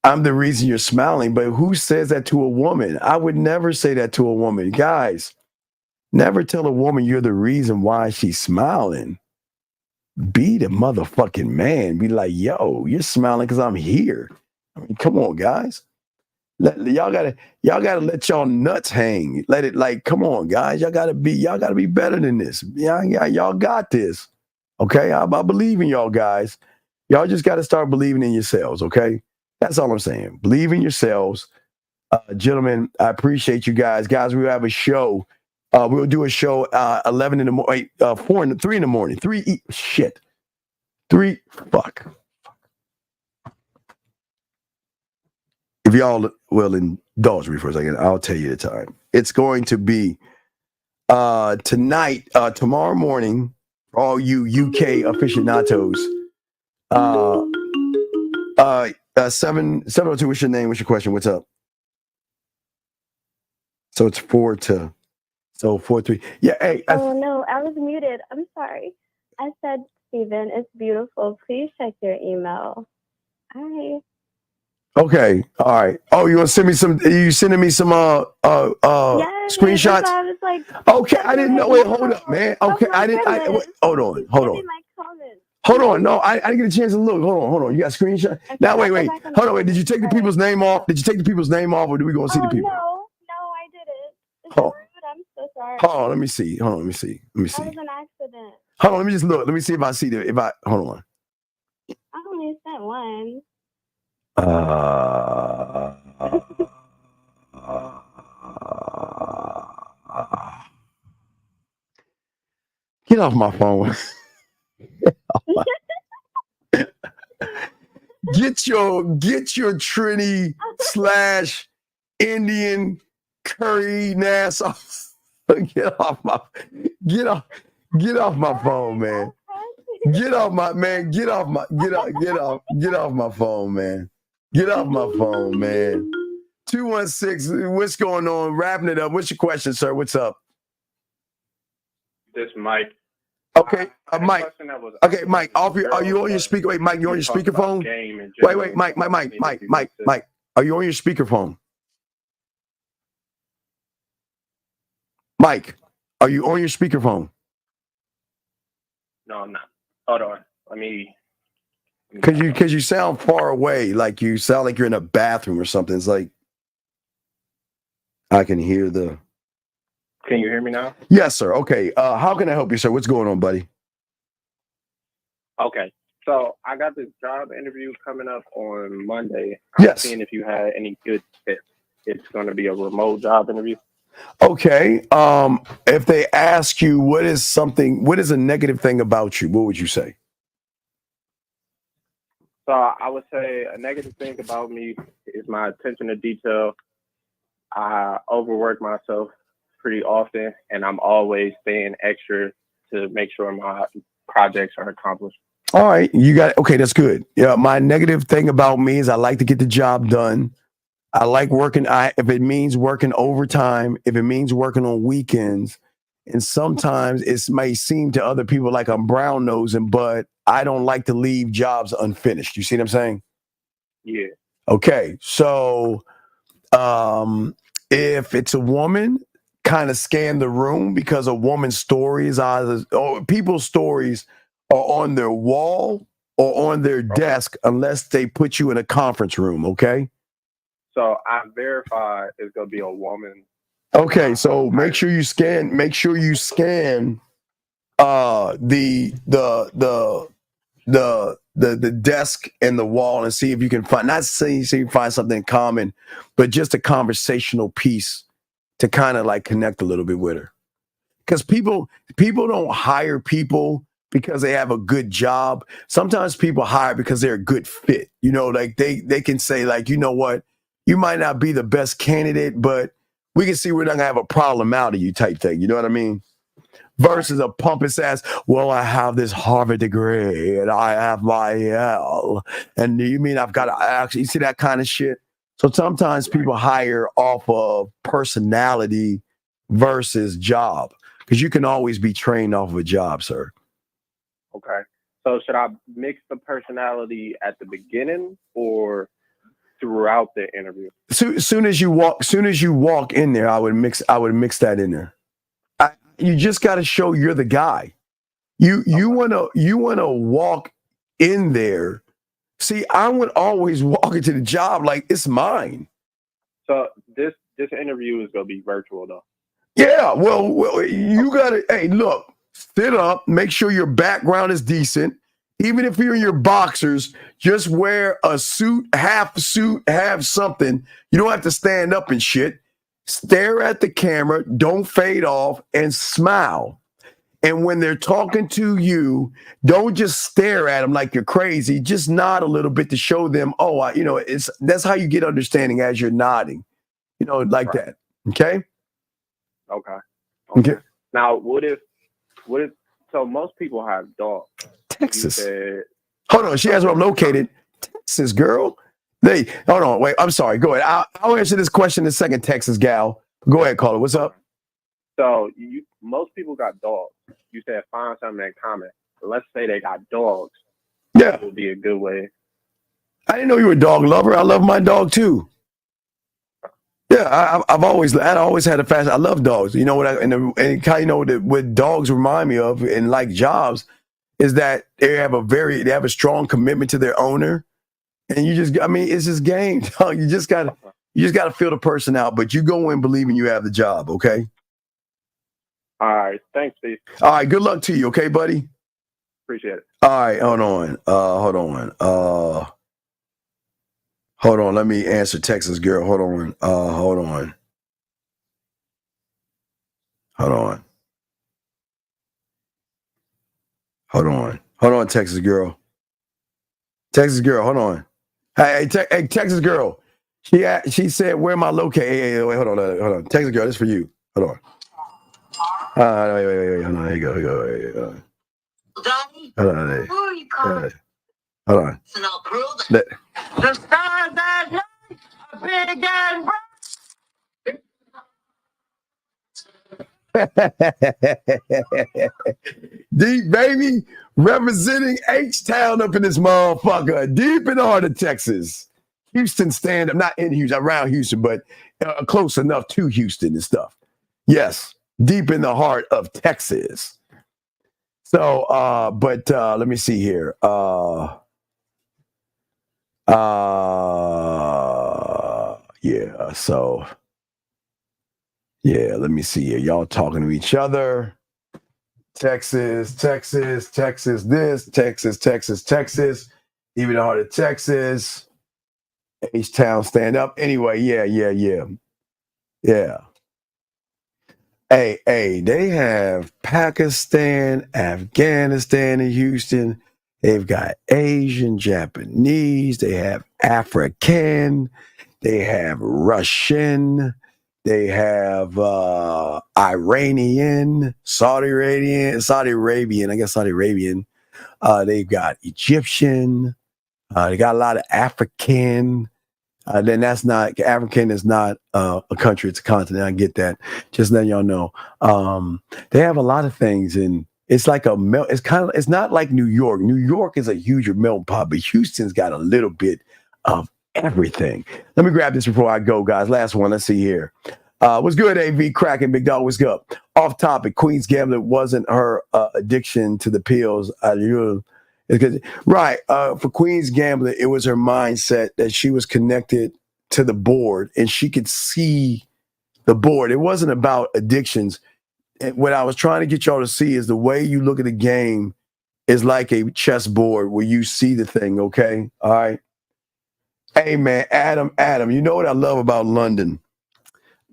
I'm the reason you're smiling, but who says that to a woman? I would never say that to a woman. Guys, never tell a woman you're the reason why she's smiling. Be the motherfucking man. Be like, yo, you're smiling because I'm here. I mean, come on, guys. Y'all gotta let y'all nuts hang. Let it, like, come on, guys. Y'all gotta be better than this. Y'all got this. Okay? I believe in y'all guys. Y'all just gotta start believing in yourselves, okay? That's all I'm saying. Believe in yourselves. Gentlemen, I appreciate you guys. Guys, we'll have a show. We'll do a show 11 in the morning, 3 in the morning. 3 fuck. If y'all will indulge me for a second, I'll tell you the time. It's going to be tonight, tomorrow morning, for all you UK aficionados. 702, what's your name? What's your question? What's up? So it's 4-3. Yeah, hey. Oh, no, I was muted. I'm sorry. I said, Steven, it's beautiful. Please check your email. Hi. Okay, all right. Oh, you want to send me some? You sending me some Yes, screenshots? that's why I was like, Okay, I didn't know. Wait, hold up, man. Okay, my I didn't. goodness. Hold on. Read my comments. Hold on. No, I didn't get a chance to look. Hold on. You got a screenshot? Okay, Now, I'll wait. go back on the Hold on. Wait. Did you take the people's name off? Did you take the people's name off, or do we go and see the people? No, I didn't. It's Oh. rude. I'm so sorry. Hold on. Let me see. That was an accident. Hold on. Let me just look. Let me see if I see hold on. I only sent one. Get off my phone. Get your Trini / Indian curry ass off. Get off my phone, man. Get off my phone, man. Get off my phone, man. Get off my phone, man. 216, what's going on? Wrapping it up. What's your question, sir? What's up? This Mike. Okay, Mike. Okay, Mike. Are you on your speaker? Wait, Mike, you on your speakerphone? Wait, Mike. Are you on your speakerphone? Mike, are you on your speakerphone? No, I'm not. Hold on. Let me. Because you sound far away, like you sound like you're in a bathroom or something. It's like I can hear the. Can you hear me now? Yes, sir. Okay. How can I help you, sir? What's going on, buddy? Okay. So I got this job interview coming up on Monday. Yes. Seeing if you had any good tips. It's going to be a remote job interview. Okay. If they ask you what is a negative thing about you, what would you say? So I would say a negative thing about me is my attention to detail. I overwork myself pretty often, and I'm always staying extra to make sure my projects are accomplished. All right, okay, that's good. Yeah, my negative thing about me is I like to get the job done. I like working. If it means working overtime, if it means working on weekends, and sometimes it may seem to other people like I'm brown nosing, but I don't like to leave jobs unfinished. You see what I'm saying? Yeah. Okay, so if it's a woman, kind of scan the room because a woman's stories people's stories are on their wall or on their desk unless they put you in a conference room. Okay. So I verify it's gonna be a woman. Okay, so make sure you scan the desk and the wall and see if you can find something in common, but just a conversational piece to kind of like connect a little bit with her. Because people don't hire people because they have a good job. Sometimes people hire because they're a good fit. You know, like they can say like, you know what, you might not be the best candidate, but we can see we're not gonna have a problem out of you type thing. You know what I mean? Versus a pompous ass, well, I have this Harvard degree and I have my Yale. And you mean I've got to actually, you see that kind of shit? So sometimes people hire off of personality versus job because you can always be trained off of a job, sir. Okay. So should I mix the personality at the beginning or throughout the interview? Soon as you walk in there, I would mix that in there. You just got to show you're the guy. You want to walk in there. See, I would always walk into the job like it's mine. So this interview is gonna be virtual though. Yeah, well, you gotta. Hey, look, sit up. Make sure your background is decent. Even if you're in your boxers, just wear a suit, half something. You don't have to stand up and shit. Stare at the camera, don't fade off, and smile. And when they're talking to you, don't just stare at them like you're crazy. Just nod a little bit to show them, that's how you get understanding as you're nodding, like that. Okay? Okay. Now, what if? So most people have dogs. Texas. Hold on. She asked where I'm located. Texas, girl. Hold on. Wait. I'm sorry. Go ahead. I'll answer this question in a second, Texas gal. Go ahead, caller. What's up? So most people got dogs. You said find something in common. Let's say they got dogs. Yeah. That would be a good way. I didn't know you were a dog lover. I love my dog too. Yeah, I've always had a fashion. I love dogs. You know what? And kind of what dogs remind me of, and like jobs, is that they have a strong commitment to their owner, and it's just game. Dog. You just gotta feel the person out, but you go in believing you have the job. Okay. All right. Thanks, Steve. All right. Good luck to you. Okay, buddy. Appreciate it. All right. Hold on. Let me answer Texas girl. Hold on, Texas girl. Hold on. Hey, Texas girl. She said, where am I located? Hey, wait, hold on. Texas girl, this is for you. Hold on. Wait. Hold on. Here you go. Hold on. Hold on. The stars that night are big and Deep, baby, representing H-Town up in this motherfucker, deep in the heart of Texas. Houston stand up, not in Houston, around Houston, but close enough to Houston and stuff. Yes, deep in the heart of Texas. So, but let me see here. Yeah, so... Yeah, let me see here. Y'all talking to each other. Texas, this, Texas. Even the heart of Texas. H-Town stand up. Anyway, yeah. Hey, they have Pakistan, Afghanistan in Houston. They've got Asian, Japanese. They have African. They have Russian. They have Iranian, Saudi Arabian. They've got Egyptian. They got a lot of African. Then African is not a country, it's a continent. I get that. Just letting y'all know. They have a lot of things, and it's like it's not like New York. New York is a huge melting pot, but Houston's got a little bit of everything. Let me grab this before I go, guys. Last one. Let's see here. What's good, AV? Cracking, big dog. What's up? Off topic. Queen's Gambit wasn't her addiction to the pills. Right. For Queen's Gambit, it was her mindset that she was connected to the board and she could see the board. It wasn't about addictions. And what I was trying to get y'all to see is the way you look at the game is like a chessboard where you see the thing. Okay. All right. Hey, man, Adam, you know what I love about London?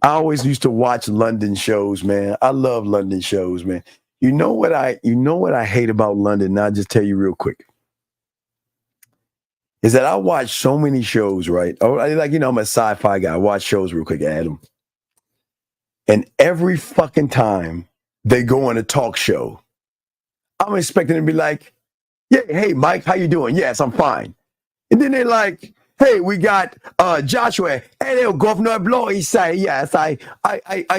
I always used to watch London shows, man. I love London shows, man. You know what I hate about London? And I'll just tell you real quick. Is that I watch so many shows, right? I'm a sci-fi guy. I watch shows real quick, Adam. And every fucking time they go on a talk show, I'm expecting to be like, yeah, hey, Mike, how you doing? Yes, I'm fine. And then they're like, hey, we got Joshua. Hello, Governor Blow. He say, yes, I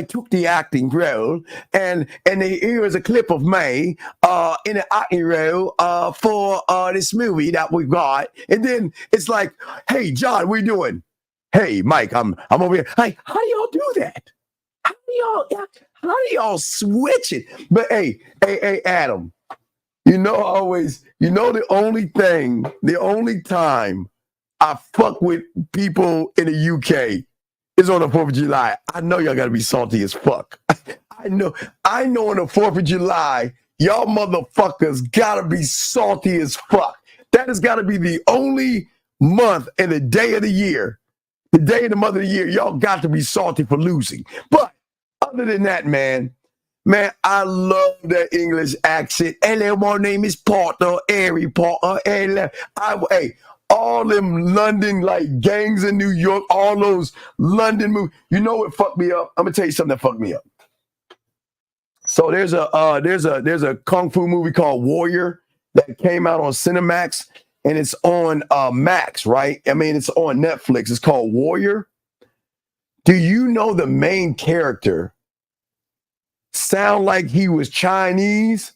took the acting role, and here is a clip of me in an acting role for this movie that we've got. And then it's like, hey, John, what you doing? Hey, Mike, I'm over here. Hey, how do y'all do that? How do y'all switch it? But hey, Adam, the only time I fuck with people in the UK is on the 4th of July. I know y'all gotta be salty as fuck. I know on the 4th of July, y'all motherfuckers gotta be salty as fuck. That has gotta be the only month and the day of the year, the day of the month of the year, y'all got to be salty for losing. But other than that, man, I love that English accent. Hello, my name is Potter, Harry Potter. Hello. All them London like gangs in New York, all those London movies. You know what fucked me up? I'm gonna tell you something that fucked me up. So there's a kung fu movie called Warrior that came out on Cinemax, and it's on Max, right? I mean, it's on Netflix. It's called Warrior. Do you know the main character sound like he was Chinese?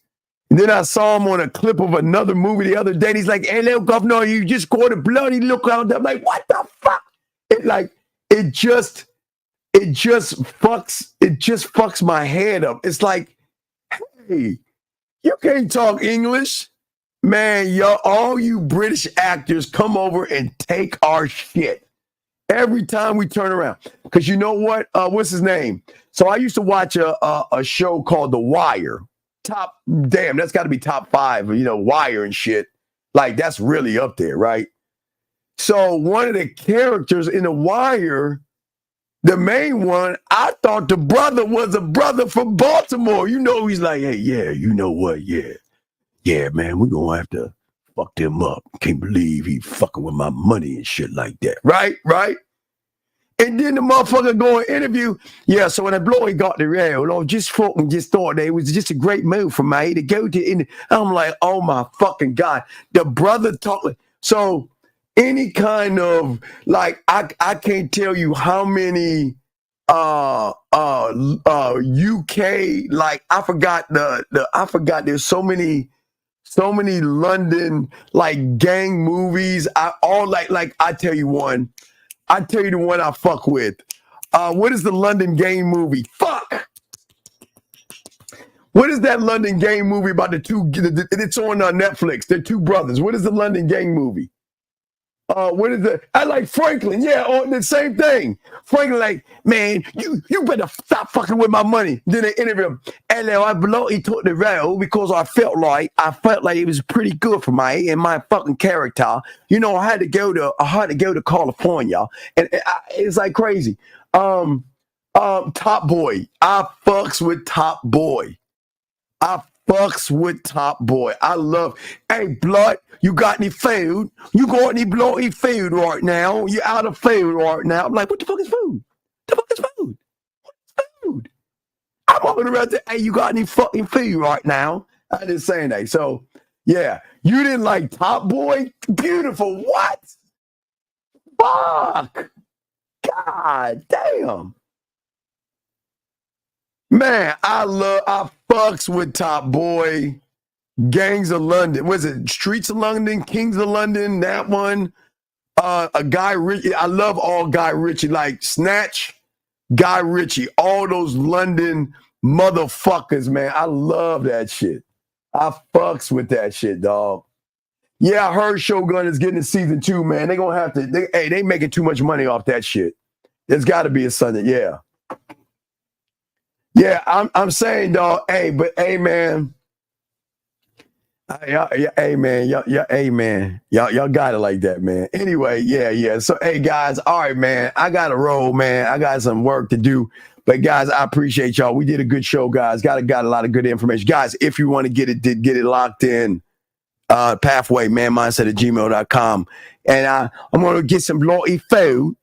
And then I saw him on a clip of another movie the other day. And he's like, "Hey, little governor, you just caught a bloody look out there." I'm like, what the fuck? It just fucks my head up. It's like, hey, you can't talk English. Man, all you British actors come over and take our shit every time we turn around. Because you know what? What's his name? So I used to watch a show called The Wire. That's got to be top 5, Wire and shit. Like, that's really up there, right? So one of the characters in The Wire, the main one, I thought the brother was a brother from Baltimore. He's like, "Hey, yeah, you know what? Yeah, man, we're going to have to fuck them up. Can't believe he fucking with my money and shit like that." Right? And then the motherfucker go and interview. Yeah, so when the blow he got the rail, I just thought that it was just a great move for me to go to. I'm like, oh my fucking God. The brother talking. So any kind of, like, I can't tell you how many UK, like, I forgot there's so many London, like, gang movies. I tell you one. I tell you the one I fuck with. What is the London gang movie? Fuck! What is that London gang movie about the two? It's on Netflix. They're two brothers. What is the London gang movie? What is it? I like Franklin. Yeah, on the same thing. Franklin, like, "Man, you better stop fucking with my money." Then they interview him. "Hello, I bloody took the rail because I felt like it was pretty good for me and my fucking character. I had to go to California, and it's like crazy." Top Boy. I fucks with Top Boy. I love. Hey, blood, you got any food? You got any bloody food right now? You out of food right now? I'm like, what the fuck is food? The fuck is food? What's food? I'm walking around there. Hey, you got any fucking food right now? I didn't say anything. So, yeah, you didn't like Top Boy? Beautiful. What? Fuck. God damn. Man, I fucks with Top Boy. Gangs of London. Was it Streets of London? Kings of London? That one. A Guy Ritchie. I love all Guy Ritchie. Like Snatch, Guy Ritchie. All those London motherfuckers, man. I love that shit. I fucks with that shit, dog. Yeah, I heard Shogun is getting a season 2, man. They're gonna have to. They making too much money off that shit. There's got to be a Sunday. Yeah. Yeah, I'm saying, dog. Hey, man. Hey man, y'all got it like that, man. Anyway, yeah. So, hey guys, all right, man. I got to roll, man. I got some work to do, but guys, I appreciate y'all. We did a good show, guys. Got a lot of good information, guys. If you want to get it locked in, pathway manmindset@gmail.com, and I'm gonna get some bloody food.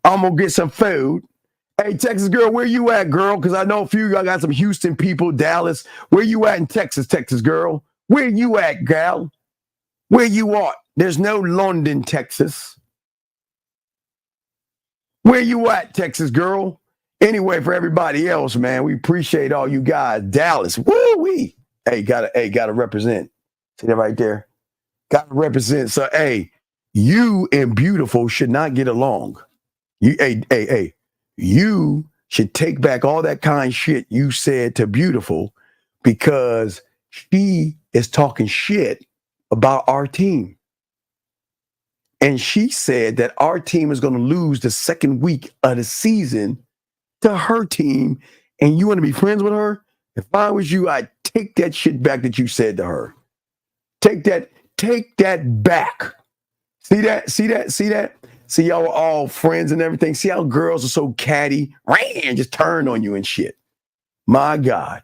I'm gonna get some food. Hey, Texas girl, where you at, girl? Because I know a few of y'all got some Houston people, Dallas. Where you at in Texas, girl? Where you at, gal? Where you at? There's no London, Texas. Where you at, Texas girl? Anyway, for everybody else, man, we appreciate all you guys. Dallas, woo-wee. Hey, gotta represent. See that right there? Gotta represent. So, hey, you and Beautiful should not get along. You should take back all that kind shit you said to Beautiful, because she is talking shit about our team. And she said that our team is going to lose the second week of the season to her team. And you want to be friends with her? If I was you, I'd take that shit back that you said to her. Take that back. See that? See y'all are all friends and everything. See how girls are so catty? And just turn on you and shit. My God.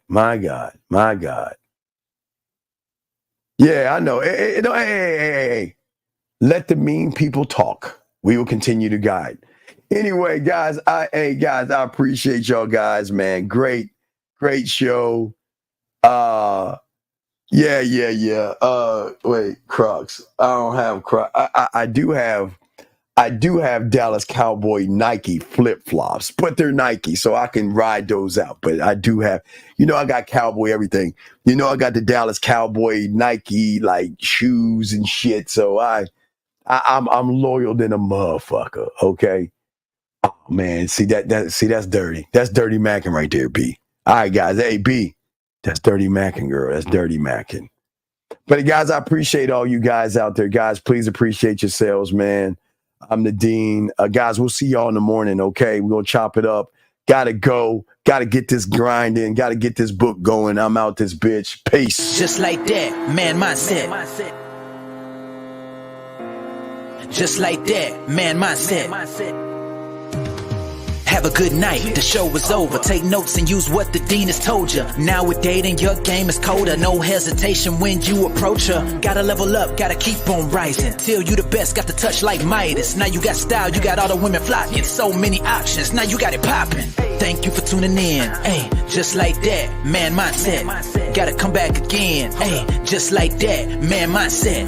Yeah, I know. Hey. Let the mean people talk. We will continue to guide. Anyway, guys, I appreciate y'all guys, man. Great show. Yeah. Wait, Crocs. I don't have Crocs. I do have I do have Dallas Cowboy Nike flip-flops, but they're Nike, so I can ride those out. But I do have, I got Cowboy everything. I got the Dallas Cowboy Nike like shoes and shit. So I'm loyal than a motherfucker. Okay. Oh man, see that's dirty. That's dirty macking right there, B. All right, guys. Hey, B, that's dirty macking, girl. That's dirty macking. But guys, I appreciate all you guys out there. Guys, please appreciate yourselves, man. I'm the Dean. Guys, we'll see y'all in the morning, okay? We're going to chop it up. Got to go. Got to get this grind in. Got to get this book going. I'm out this bitch. Peace. Just like that, man mindset. Just like that, man mindset. Have a good night, the show is over. Take notes and use what the dean has told you. Now with dating, your game is colder. No hesitation when you approach her. Gotta level up, gotta keep on rising. Till you the best, got the touch like Midas. Now you got style, you got all the women flocking. So many options, now you got it popping. Thank you for tuning in. Hey, just like that, man mindset. Gotta come back again. Hey, just like that, man mindset.